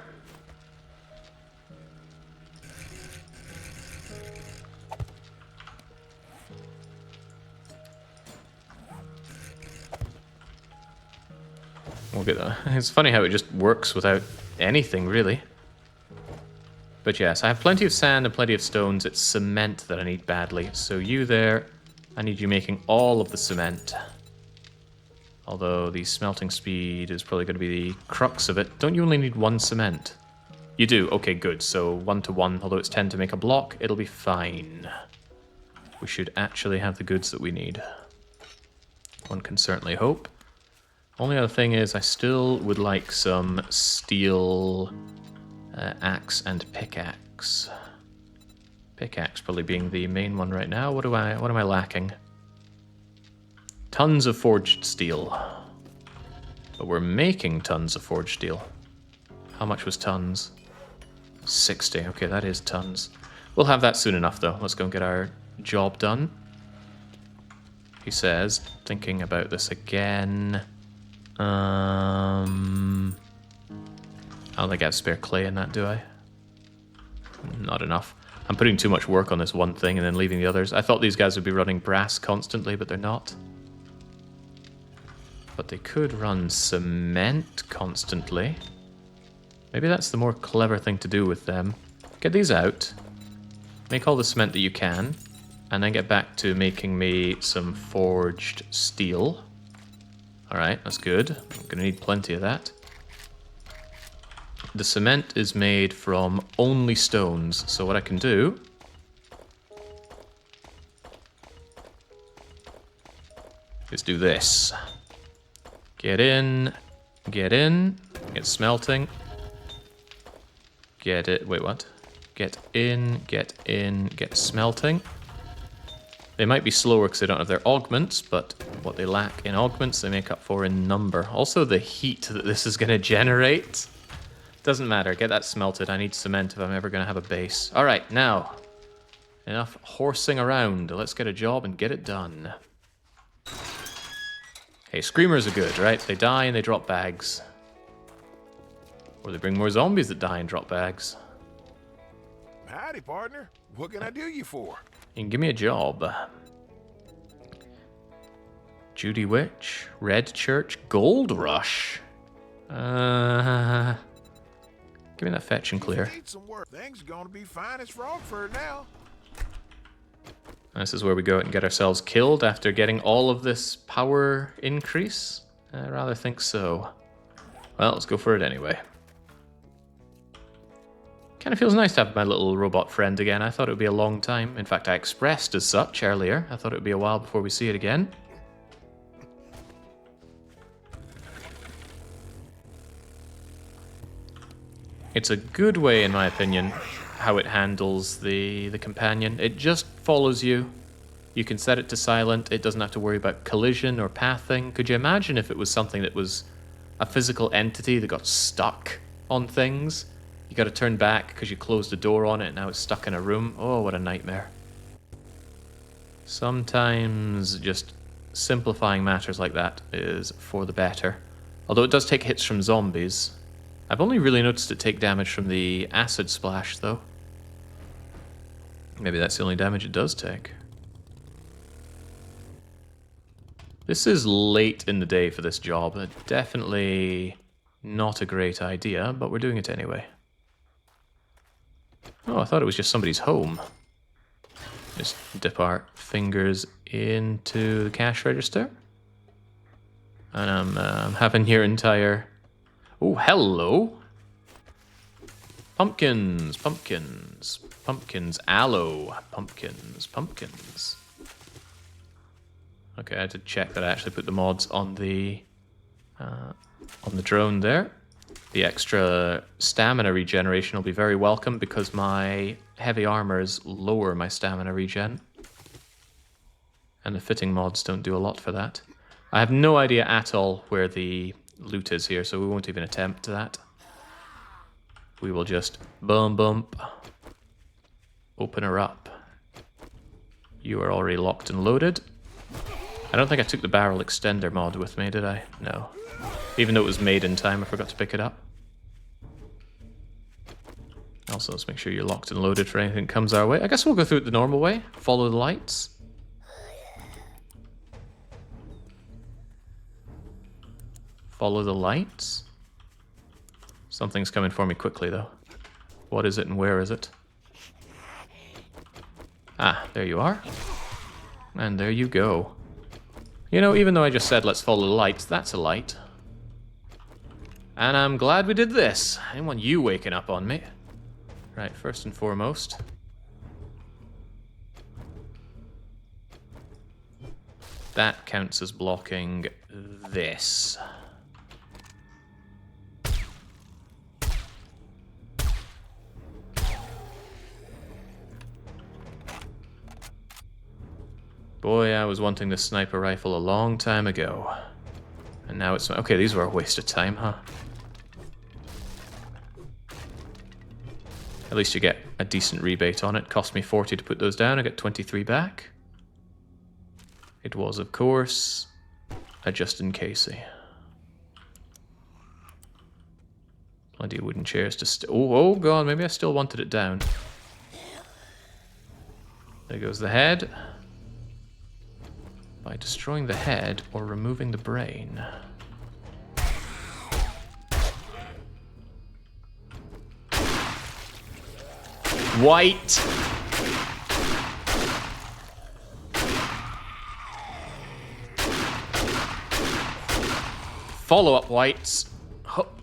[SPEAKER 1] We'll get that. It's funny how it just works without anything, really. But yes, I have plenty of sand and plenty of stones. It's cement that I need badly. So you there, I need you making all of the cement. Although the smelting speed is probably going to be the crux of it. Don't you only need one cement? You do? Okay, good. So 1 to 1, although it's 10 to make a block, it'll be fine. We should actually have the goods that we need. One can certainly hope. Only other thing is I still would like some steel axe and pickaxe. Pickaxe probably being the main one right now. What am I lacking? Tons of forged steel. But we're making tons of forged steel. How much was tons? 60. Okay, that is tons. We'll have that soon enough, though. Let's go and get our job done. He says, thinking about this again. I don't think I have spare clay in that, do I? Not enough. I'm putting too much work on this one thing and then leaving the others. I thought these guys would be running brass constantly, but they're not. But they could run cement constantly. Maybe that's the more clever thing to do with them. Get these out. Make all the cement that you can. And then get back to making me some forged steel. Alright, that's good. I'm going to need plenty of that. The cement is made from only stones. So what I can do is do this. Get in, get smelting. Get it, wait, what? Get in, get smelting. They might be slower because they don't have their augments, but what they lack in augments, they make up for in number. Also, the heat that this is going to generate. Doesn't matter, get that smelted. I need cement if I'm ever going to have a base. All right, now, enough horsing around. Let's get a job and get it done. Hey, screamers are good, right? They die and they drop bags. Or they bring more zombies that die and drop bags.
[SPEAKER 2] Howdy, partner. What can I do you for?
[SPEAKER 1] You can give me a job. Judy Witch, Red Church, Gold Rush. Give me that fetch and clear.
[SPEAKER 2] Need some work. Things are gonna be fine as Frogford now.
[SPEAKER 1] This is where we go out and get ourselves killed after getting all of this power increase? I rather think so. Well, let's go for it anyway. Kind of feels nice to have my little robot friend again. I thought it would be a long time. In fact, I expressed as such earlier. I thought it would be a while before we see it again. It's a good way, in my opinion, how it handles the companion. It just follows you. You can set it to silent. It doesn't have to worry about collision or pathing. Could you imagine if it was something that was a physical entity that got stuck on things? You got to turn back because you closed the door on it and now it's stuck in a room. Oh, what a nightmare. Sometimes just simplifying matters like that is for the better. Although it does take hits from zombies. I've only really noticed it take damage from the acid splash, though. Maybe that's the only damage it does take. This is late in the day for this job. Definitely not a great idea, but we're doing it anyway. Oh, I thought it was just somebody's home. Just dip our fingers into the cash register. And I'm having your entire... Oh, hello! Pumpkins, pumpkins, pumpkins, aloe, pumpkins, pumpkins. Okay, I had to check that I actually put the mods on the drone there. The extra stamina regeneration will be very welcome because my heavy armors lower my stamina regen. And the fitting mods don't do a lot for that. I have no idea at all where the loot is here, so we won't even attempt that. We will just bump, open her up. You are already locked and loaded. I don't think I took the barrel extender mod with me, did I? No. Even though it was made in time, I forgot to pick it up. Also, let's make sure you're locked and loaded for anything that comes our way. I guess we'll go through it the normal way. Follow the lights. Follow the lights. Something's coming for me quickly, though. What is it and where is it? Ah, there you are. And there you go. You know, even though I just said let's follow the lights, that's a light. And I'm glad we did this. I didn't want you waking up on me. Right, first and foremost. That counts as blocking this. Boy, I was wanting this sniper rifle a long time ago. And now it's... Okay, these were a waste of time, huh? At least you get a decent rebate on it. Cost me 40 to put those down. I get 23 back. It was, of course, a just-in-casey. Plenty of wooden chairs to... oh, God, maybe I still wanted it down. There goes the head. By destroying the head or removing the brain. White! Follow-up whites. Hup.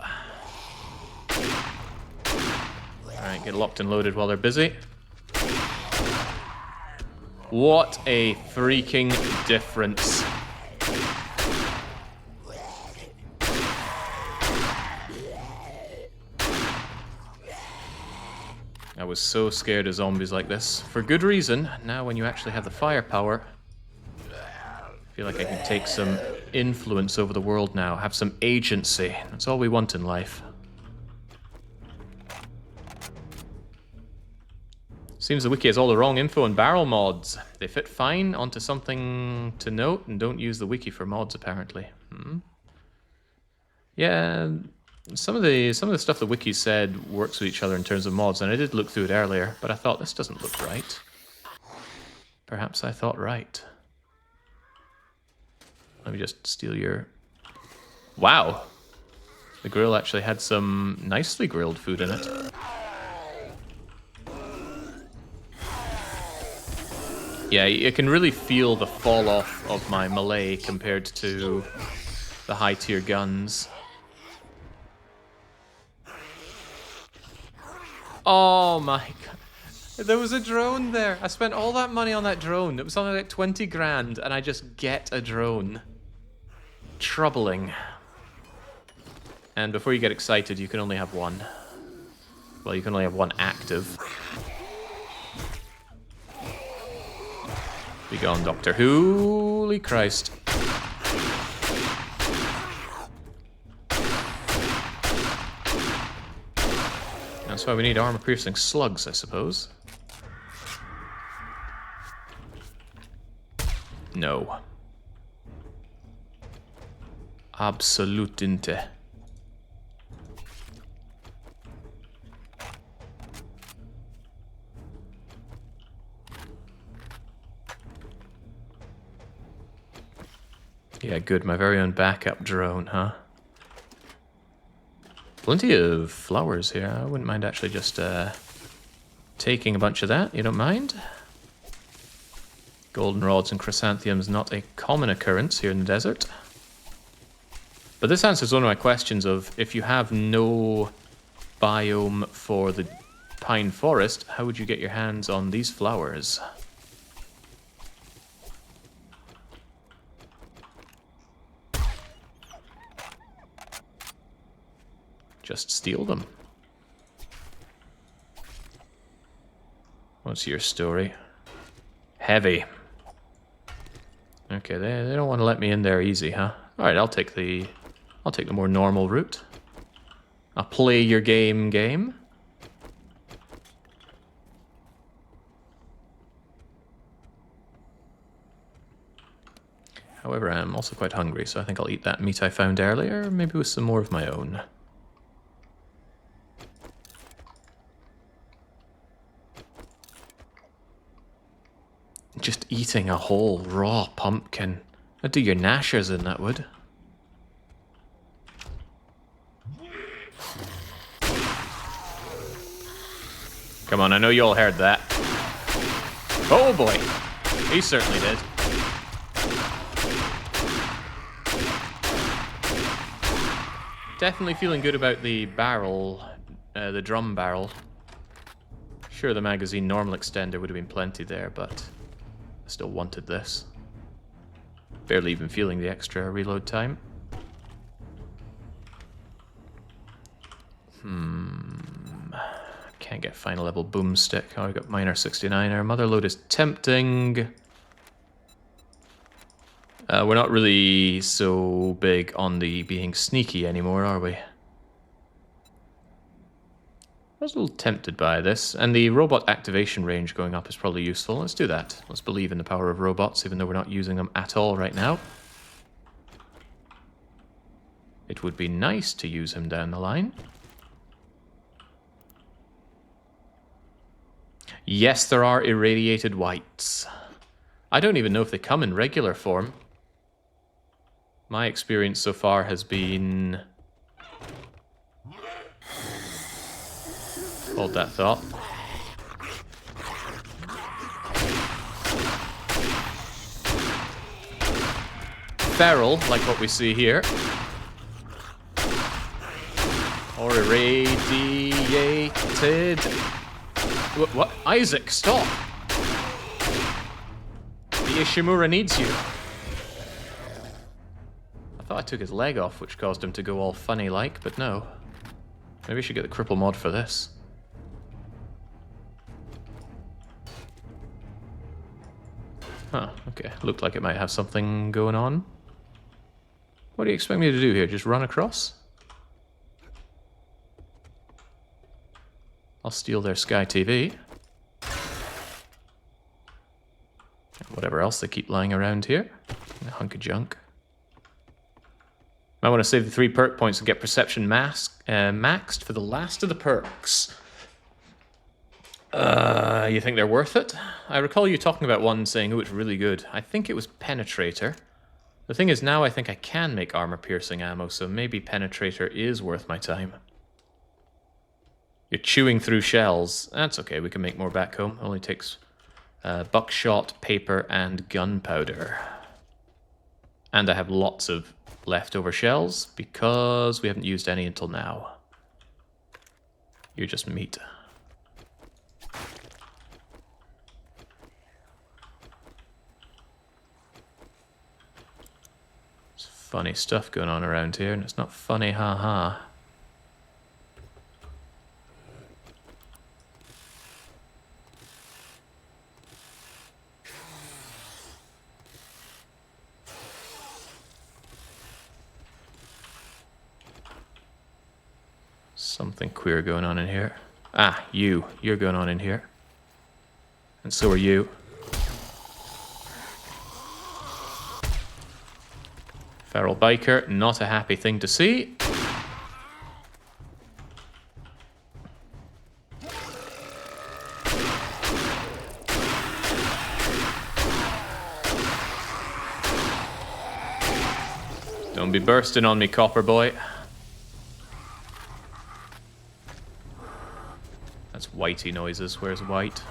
[SPEAKER 1] Alright, get locked and loaded while they're busy. What a freaking difference. I was so scared of zombies like this. For good reason. Now when you actually have the firepower, I feel like I can take some influence over the world now. Have some agency. That's all we want in life. Seems the wiki has all the wrong info and barrel mods. They fit fine onto something to note and don't use the wiki for mods apparently. Yeah, some of the stuff the wiki said works with each other in terms of mods, and I did look through it earlier, but I thought this doesn't look right. Perhaps I thought right. Let me just steal your... Wow! The grill actually had some nicely grilled food in it. Yeah, you can really feel the fall off of my melee compared to the high tier guns. Oh my god. There was a drone there. I spent all that money on that drone. It was only like 20 grand and I just get a drone. Troubling. And before you get excited, you can only have one. Well, you can only have one active. Be gone, Doctor. Holy Christ. That's why we need armor-piercing slugs, I suppose. No. Absolutamente. Yeah, good. My very own backup drone, huh? Plenty of flowers here. I wouldn't mind actually just taking a bunch of that. You don't mind? Goldenrods and chrysanthemums, not a common occurrence here in the desert. But this answers one of my questions of, if you have no biome for the pine forest, how would you get your hands on these flowers? Just steal them. What's your story? Heavy. Okay, they don't want to let me in there easy, huh? Alright, I'll take the more normal route. I'll play your game. However, I'm also quite hungry, so I think I'll eat that meat I found earlier, maybe with some more of my own. Just eating a whole raw pumpkin. I'd do your gnashers in, that would. Come on, I know you all heard that. Oh boy! He certainly did. Definitely feeling good about the barrel, the drum barrel. Sure, the magazine normal extender would have been plenty there, but I still wanted this. Barely even feeling the extra reload time. Can't get final level boomstick. Oh, I got minor 69er. Mother load is tempting. We're not really so big on the being sneaky anymore, are we? I was a little tempted by this, and the robot activation range going up is probably useful. Let's do that. Let's believe in the power of robots, even though we're not using them at all right now. It would be nice to use him down the line. Yes, there are irradiated whites. I don't even know if they come in regular form. My experience so far has been... Hold that thought. Feral, like what we see here. Or irradiated... What? Isaac, stop! The Ishimura needs you. I thought I took his leg off, which caused him to go all funny-like, but no. Maybe I should get the cripple mod for this. Huh, okay. Looked like it might have something going on. What do you expect me to do here? Just run across? I'll steal their Sky TV. Whatever else they keep lying around here. A hunk of junk. Might want to save the 3 perk points and get perception maxed for the last of the perks. You think they're worth it? I recall you talking about one saying, oh, it's really good. I think it was Penetrator. The thing is, now I think I can make armor-piercing ammo, so maybe Penetrator is worth my time. You're chewing through shells. That's okay, we can make more back home. Only takes buckshot, paper, and gunpowder. And I have lots of leftover shells, because we haven't used any until now. You're just meat. There's funny stuff going on around here, and it's not funny, haha. Something queer going on in here. Ah, you're going on in here. And so are you. Feral biker, not a happy thing to see. Don't be bursting on me, copper boy. That's whitey noises. Where's white?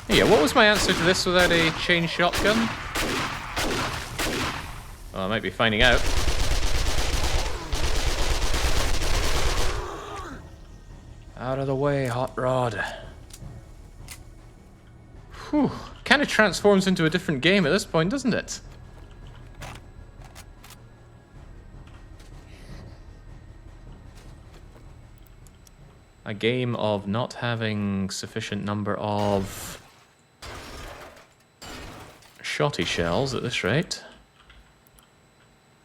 [SPEAKER 1] Yeah, what was my answer to this without a chain shotgun? Well, I might be finding out. Out of the way, hot rod. Whew. Kind of transforms into a different game at this point, doesn't it? A game of not having sufficient number of shotty shells at this rate.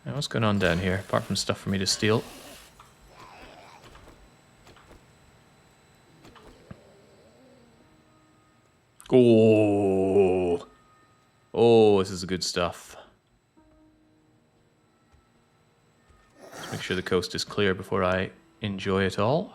[SPEAKER 1] Now, what's going on down here, apart from stuff for me to steal? Oh, oh, this is good stuff. Let's make sure the coast is clear before I enjoy it all.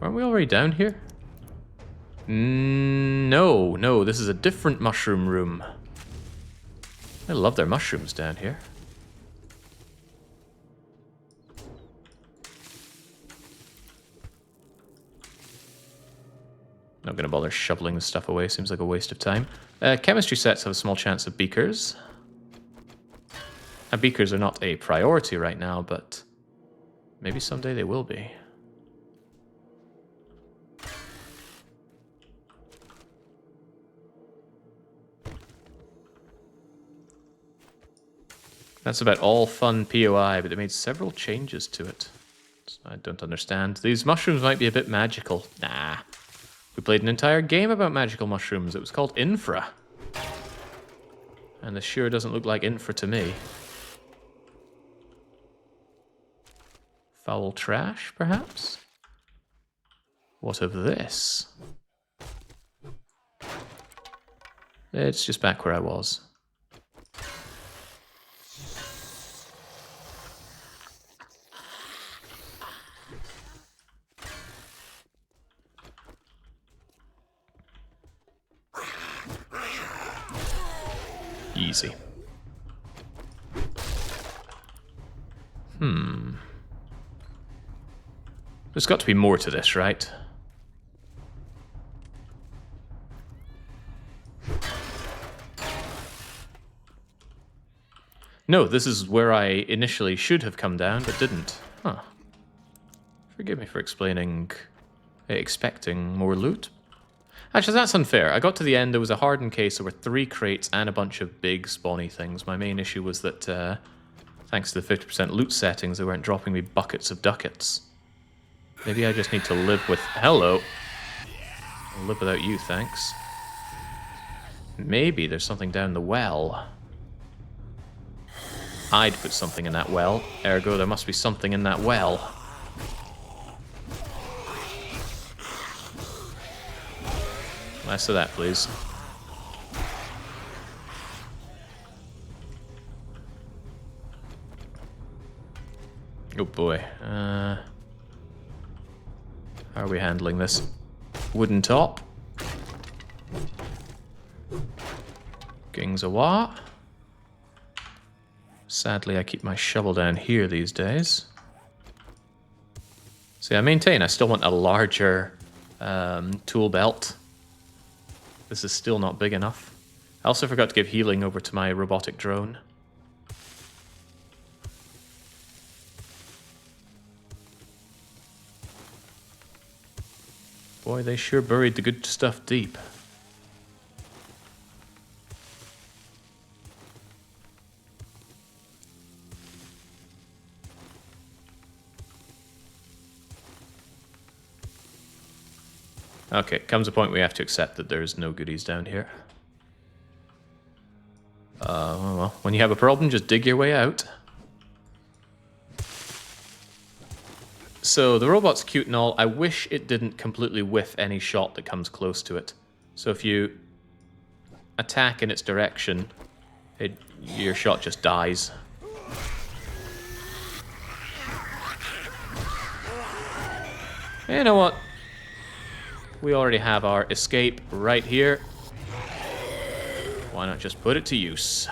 [SPEAKER 1] Aren't we already down here? No, no, this is a different mushroom room. I love their mushrooms down here. Not gonna bother shoveling the stuff away, seems like a waste of time. Chemistry sets have a small chance of beakers. And beakers are not a priority right now, but maybe someday they will be. That's about all fun POI, but they made several changes to it. So I don't understand. These mushrooms might be a bit magical. Nah. We played an entire game about magical mushrooms. It was called Infra. And this sure doesn't look like Infra to me. Foul trash, perhaps? What of this? It's just back where I was. Easy. There's got to be more to this, right? No, this is where I initially should have come down, but didn't. Huh. Forgive me for expecting more loot. Actually, that's unfair. I got to the end, there was a hardened case, there were 3 crates and a bunch of big spawny things. My main issue was that, thanks to the 50% loot settings, they weren't dropping me buckets of ducats. Maybe I just need to live with... Hello! I'll live without you, thanks. Maybe there's something down the well. I'd put something in that well, ergo there must be something in that well. Less of that, please. Oh boy. How are we handling this? Wooden top. Gingzawa. Sadly, I keep my shovel down here these days. See, I maintain I still want a larger tool belt. This is still not big enough. I also forgot to give healing over to my robotic drone. Boy, they sure buried the good stuff deep. Okay, comes a point where we have to accept that there's no goodies down here. Well, when you have a problem, just dig your way out. So, the robot's cute and all. I wish it didn't completely whiff any shot that comes close to it. So if you attack in its direction, your shot just dies. You know what? We already have our escape right here. Why not just put it to use?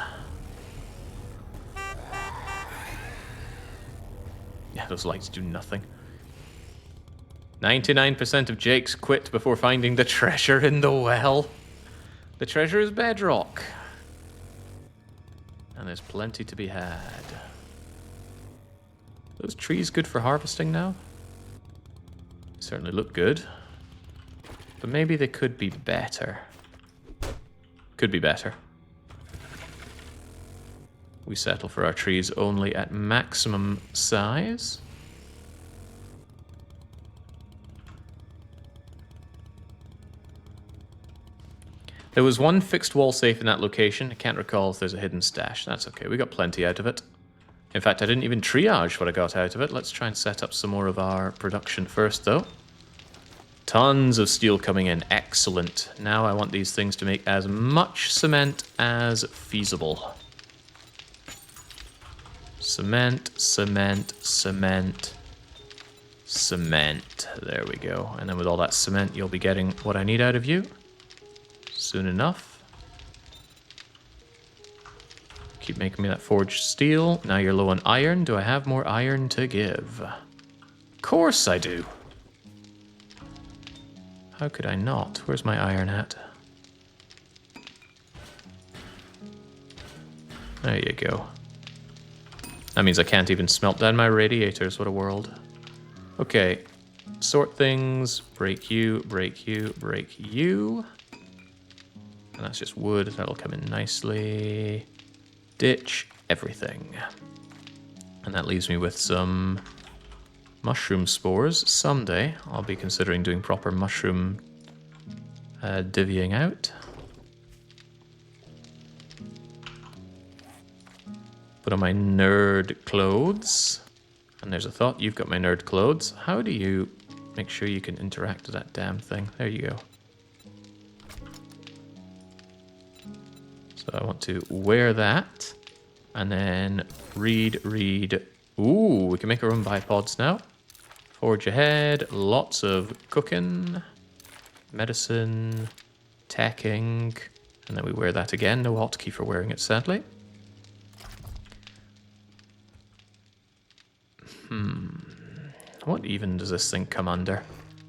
[SPEAKER 1] Yeah, those lights do nothing. 99% of Jakes quit before finding the treasure in the well. The treasure is bedrock. And there's plenty to be had. Those trees good for harvesting now? Certainly look good. But maybe they could be better. Could be better. We settle for our trees only at maximum size. There was one fixed wall safe in that location. I can't recall if there's a hidden stash. That's okay, we got plenty out of it. In fact, I didn't even triage what I got out of it. Let's try and set up some more of our production first, though. Tons of steel coming in. Excellent. Now I want these things to make as much cement as feasible. Cement, cement, cement. Cement. There we go. And then with all that cement, you'll be getting what I need out of you soon enough. Keep making me that forged steel. Now you're low on iron. Do I have more iron to give? Of course I do. How could I not? Where's my iron at? There you go. That means I can't even smelt down my radiators. What a world. Okay. Sort things. Break you, break you, break you. And that's just wood. That'll come in nicely. Ditch everything. And that leaves me with some mushroom spores. Someday I'll be considering doing proper mushroom divvying out. Put on my nerd clothes. And there's a thought, you've got my nerd clothes. How do you make sure you can interact with that damn thing? There you go. So I want to wear that. And then read. Ooh, we can make our own bipods now. Forge ahead. Lots of cooking. Medicine. Teching. And then we wear that again. No hotkey for wearing it, sadly. What even does this thing come under?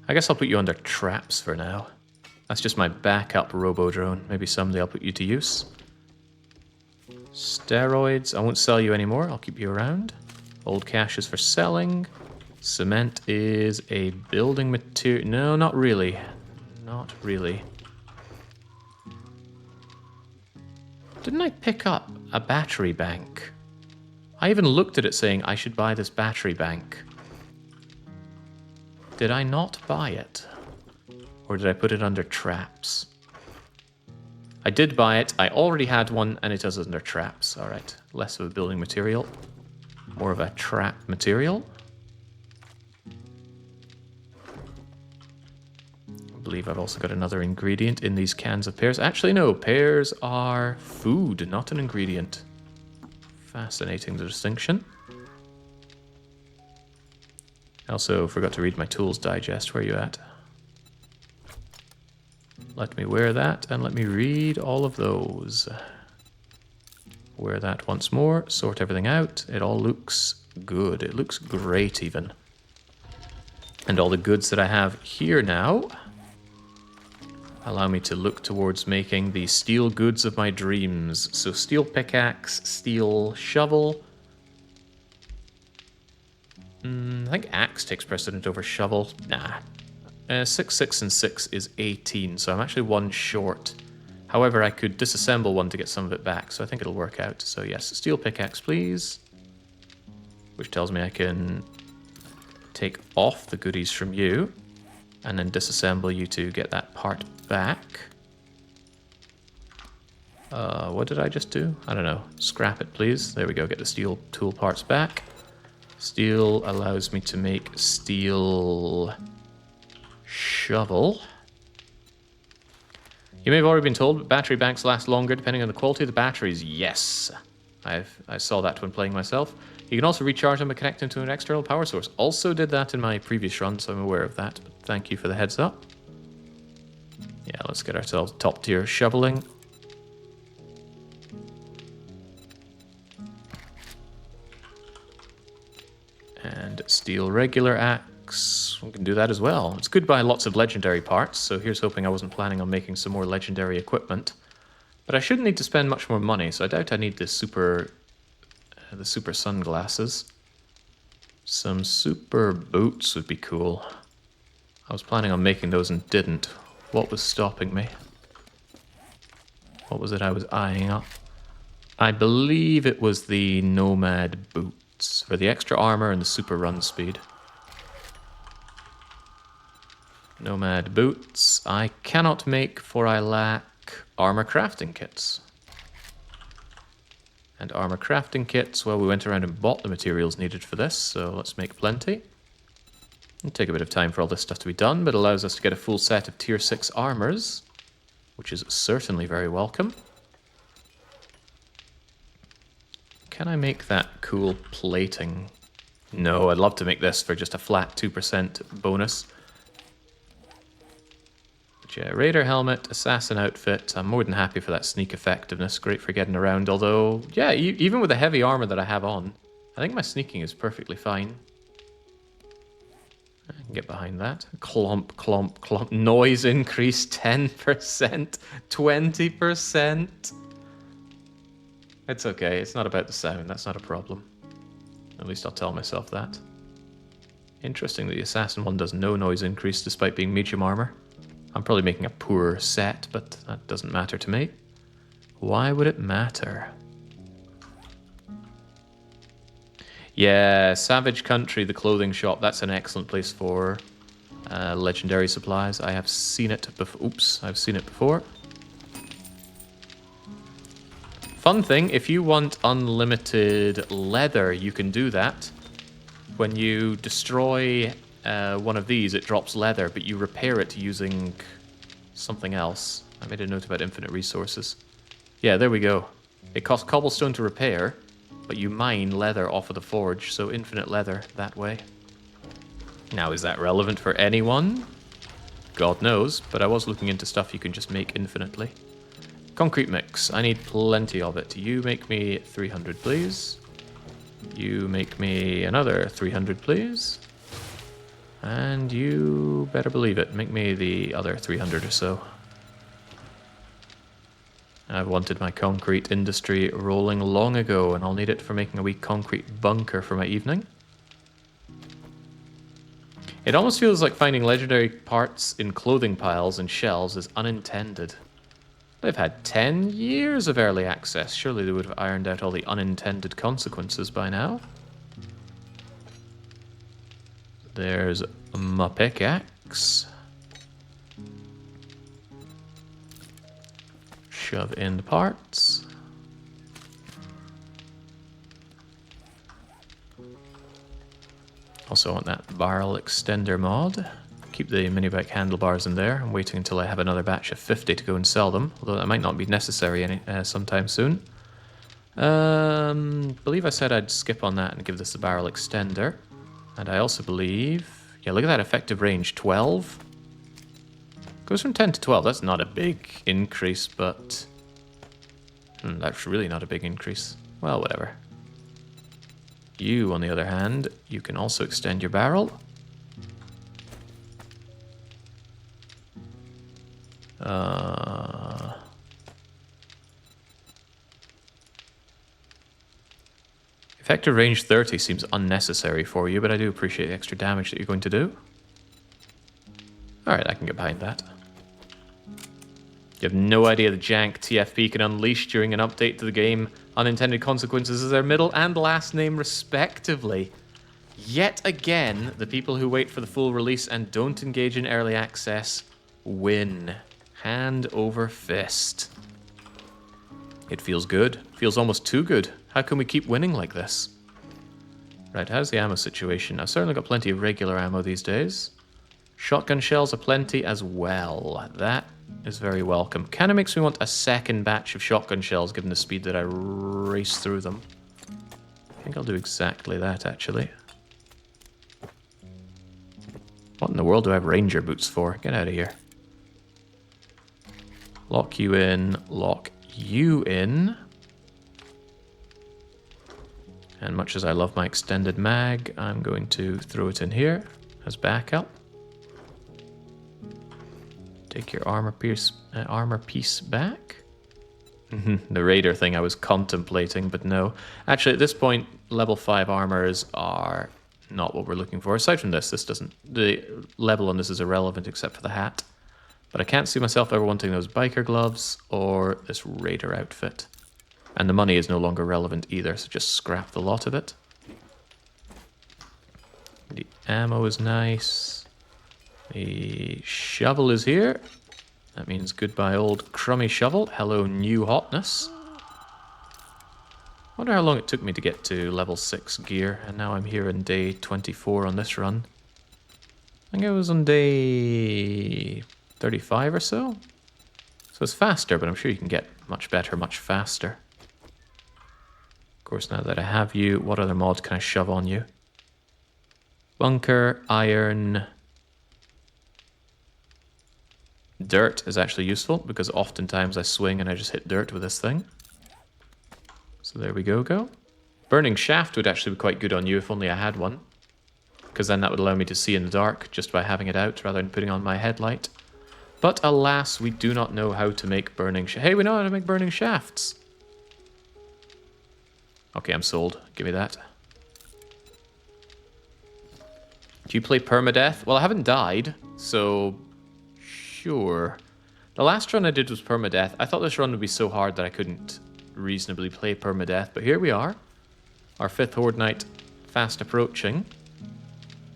[SPEAKER 1] I guess I'll put you under traps for now. That's just my backup robo-drone. Maybe someday I'll put you to use. Steroids. I won't sell you anymore. I'll keep you around. Old cash is for selling. Cement is a building material. No, not really. Not really. Didn't I pick up a battery bank? I even looked at it saying I should buy this battery bank. Did I not buy it? Or did I put it under traps? I did buy it. I already had one and it is under traps. Alright. Less of a building material. More of a trap material. I believe I've also got another ingredient in these cans of pears. Actually, no. Pears are food, not an ingredient. Fascinating, the distinction. I also forgot to read my tools digest. Where are you at? Let me wear that and let me read all of those. Wear that once more. Sort everything out. It all looks good. It looks great even. And all the goods that I have here now allow me to look towards making the steel goods of my dreams. So steel pickaxe, steel shovel. I think axe takes precedent over shovel. Nah. 6, 6, and 6 is 18, so I'm actually one short. However, I could disassemble one to get some of it back, so I think it'll work out. So yes, steel pickaxe, please. Which tells me I can take off the goodies from you and then disassemble you to get that part back. What did I just do? I don't know. Scrap it, please. There we go. Get the steel tool parts back. Steel allows me to make steel shovel. You may have already been told, but battery banks last longer depending on the quality of the batteries. Yes, I saw that when playing myself. You can also recharge them by connecting to an external power source. Also did that in my previous run, so I'm aware of that. But thank you for the heads up. Yeah, let's get ourselves top tier shoveling. And steel regular axe. We can do that as well. It's good to buy lots of legendary parts, so here's hoping I wasn't planning on making some more legendary equipment. But I shouldn't need to spend much more money, so I doubt I need the super sunglasses. Some super boots would be cool. I was planning on making those and didn't. What was stopping me? What was it I was eyeing up? I believe it was the Nomad boots, for the extra armor and the super run speed. Nomad boots. I cannot make, for I lack armor crafting kits. And armor crafting kits, well, we went around and bought the materials needed for this, so let's make plenty. It'll take a bit of time for all this stuff to be done, but allows us to get a full set of tier 6 armors, which is certainly very welcome. Can I make that cool plating No, I'd love to make this for just a flat 2% bonus. But yeah, Raider helmet, assassin outfit. I'm more than happy for that sneak effectiveness. Great for getting around. Although, yeah, even with the heavy armor that I have on, I think my sneaking is perfectly fine. I can get behind that. Clomp, clomp, clomp. Noise increase 10%, 20%. It's okay. It's not about the sound. That's not a problem. At least I'll tell myself that. Interesting that the assassin one does no noise increase despite being medium armor. I'm probably making a poor set, but that doesn't matter to me. Why would it matter? Yeah, Savage Country, the clothing shop. That's an excellent place for legendary supplies. I have seen it before. Oops, I've seen it before. Fun thing, if you want unlimited leather, you can do that. When you destroy one of these, it drops leather, but you repair it using something else. I made a note about infinite resources. Yeah, there we go. It costs cobblestone to repair, but you mine leather off of the forge, so infinite leather that way. Now, is that relevant for anyone? God knows, but I was looking into stuff you can just make infinitely. Concrete mix. I need plenty of it. You make me 300, please. You make me another 300, please. And you better believe it. Make me the other 300 or so. I've wanted my concrete industry rolling long ago, and I'll need it for making a wee concrete bunker for my evening. It almost feels like finding legendary parts in clothing piles and shelves is unintended. They've had 10 years of early access. Surely they would have ironed out all the unintended consequences by now. There's my pickaxe. Shove in the parts. Also want that barrel extender mod. Keep the mini bike handlebars in there. I'm waiting until I have another batch of 50 to go and sell them, although that might not be necessary sometime soon. Believe I said I'd skip on that and give this a barrel extender. And I also believe... Yeah, look at that effective range, 12. Goes from 10 to 12. That's not a big increase, but... that's really not a big increase. Well, whatever. You, on the other hand, you can also extend your barrel. Effective range 30 seems unnecessary for you, but I do appreciate the extra damage that you're going to do. Alright, I can get behind that. You have no idea the jank TFP can unleash during an update to the game. Unintended consequences is their middle and last name respectively. Yet again, the people who wait for the full release and don't engage in early access win. Hand over fist. It feels good. Feels almost too good. How can we keep winning like this? Right, how's the ammo situation? I've certainly got plenty of regular ammo these days. Shotgun shells are plenty as well. That is very welcome. Kind of makes me want a second batch of shotgun shells given the speed that I race through them. I think I'll do exactly that, actually. What in the world do I have ranger boots for? Get out of here. Lock you in. Lock you in. And much as I love my extended mag, I'm going to throw it in here as backup. Take your armor piece back. The raider thing I was contemplating, but no. Actually, at this point, level 5 armors are not what we're looking for. Aside from this doesn't... The level on this is irrelevant except for the hat. But I can't see myself ever wanting those biker gloves or this raider outfit. And the money is no longer relevant either, so just scrap the lot of it. The ammo is nice. The shovel is here. That means goodbye old crummy shovel. Hello new hotness. Wonder how long it took me to get to level 6 gear, and now I'm here in day 24 on this run. I think I was on day 35 or so. So it's faster, but I'm sure you can get much better, much faster. Of course, now that I have you, what other mod can I shove on you? Bunker, iron. Dirt is actually useful because oftentimes I swing and I just hit dirt with this thing. So there we go. Burning shaft would actually be quite good on you if only I had one. Because then that would allow me to see in the dark just by having it out rather than putting on my headlight. But alas, we do not know how to make burning Hey, we know how to make burning shafts. Okay, I'm sold. Give me that. Do you play permadeath? Well, I haven't died, so sure. The last run I did was permadeath. I thought this run would be so hard that I couldn't reasonably play permadeath, but here we are. Our 5th Horde Night fast approaching.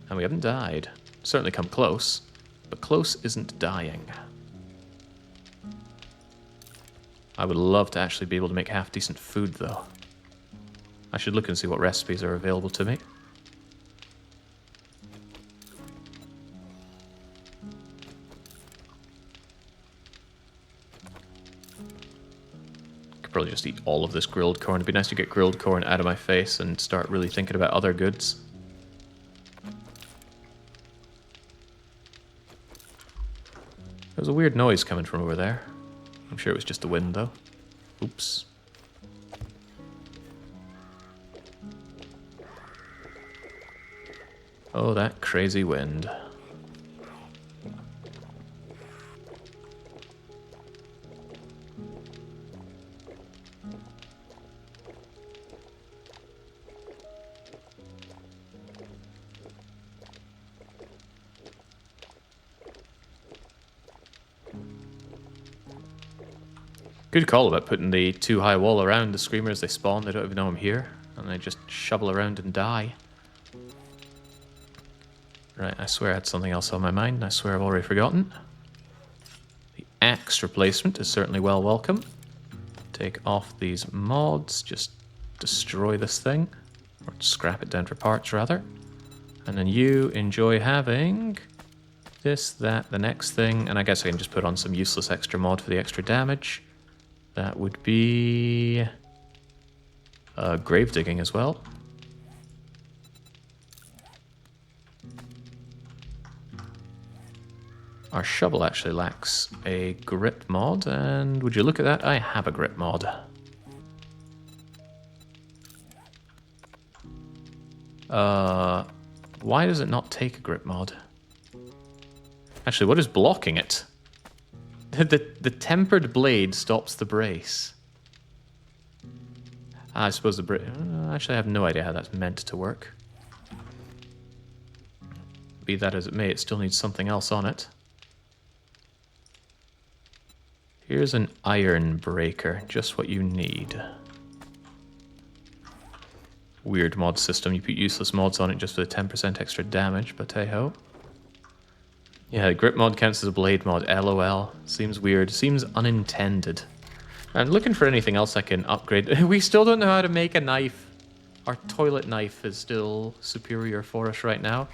[SPEAKER 1] And we haven't died. Certainly come close, but close isn't dying. I would love to actually be able to make half-decent food, though. I should look and see what recipes are available to me. Could probably just eat all of this grilled corn. It'd be nice to get grilled corn out of my face and start really thinking about other goods. There's a weird noise coming from over there. I'm sure it was just the wind, though. Oops. Oh, that crazy wind. Good call about putting the too high wall around the screamers. They spawn, they don't even know I'm here, and they just shovel around and die. Right, I swear I had something else on my mind, and I swear I've already forgotten. The axe replacement is certainly well welcome. Take off these mods, just destroy this thing, or scrap it down for parts rather. And then you enjoy having this, that, the next thing, and I guess I can just put on some useless extra mod for the extra damage. That would be grave digging as well. Our shovel actually lacks a grip mod, and would you look at that, I have a grip mod. Why does it not take a grip mod? Actually, what is blocking it? The tempered blade stops the brace. I suppose the brace... actually, I have no idea how that's meant to work. Be that as it may, it still needs something else on it. Here's an iron breaker, just what you need. Weird mod system, you put useless mods on it just for the 10% extra damage, but hey-ho. Yeah, the grip mod counts as a blade mod, LOL. Seems weird, seems unintended. I'm looking for anything else I can upgrade. We still don't know how to make a knife. Our toilet knife is still superior for us right now.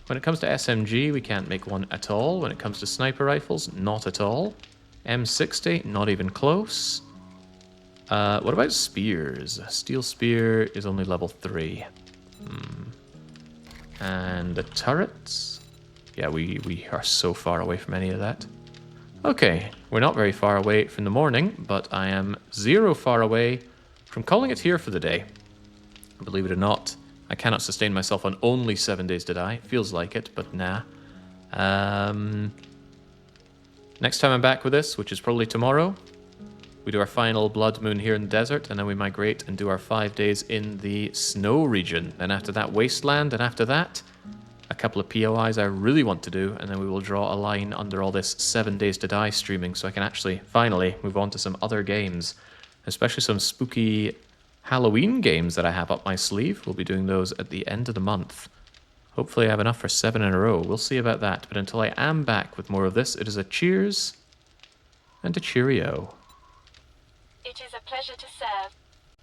[SPEAKER 1] When it comes to SMG, we can't make one at all. When it comes to sniper rifles, not at all. M60, not even close. What about spears? Steel spear is only level 3. And the turrets? Yeah, we are so far away from any of that. Okay, we're not very far away from the morning, but I am 0 far away from calling it here for the day. Believe it or not, I cannot sustain myself on only 7 days to die. Feels like it, but nah. Next time I'm back with this, which is probably tomorrow, we do our final blood moon here in the desert, and then we migrate and do our 5 days in the snow region. Then after that, wasteland, and after that, a couple of POIs I really want to do, and then we will draw a line under all this 7 days to die streaming, so I can actually finally move on to some other games, especially some spooky Halloween games that I have up my sleeve. We'll be doing those at the end of the month. Hopefully I have enough for 7 in a row. We'll see about that. But until I am back with more of this, it is a cheers and a cheerio.
[SPEAKER 5] It is a pleasure to serve.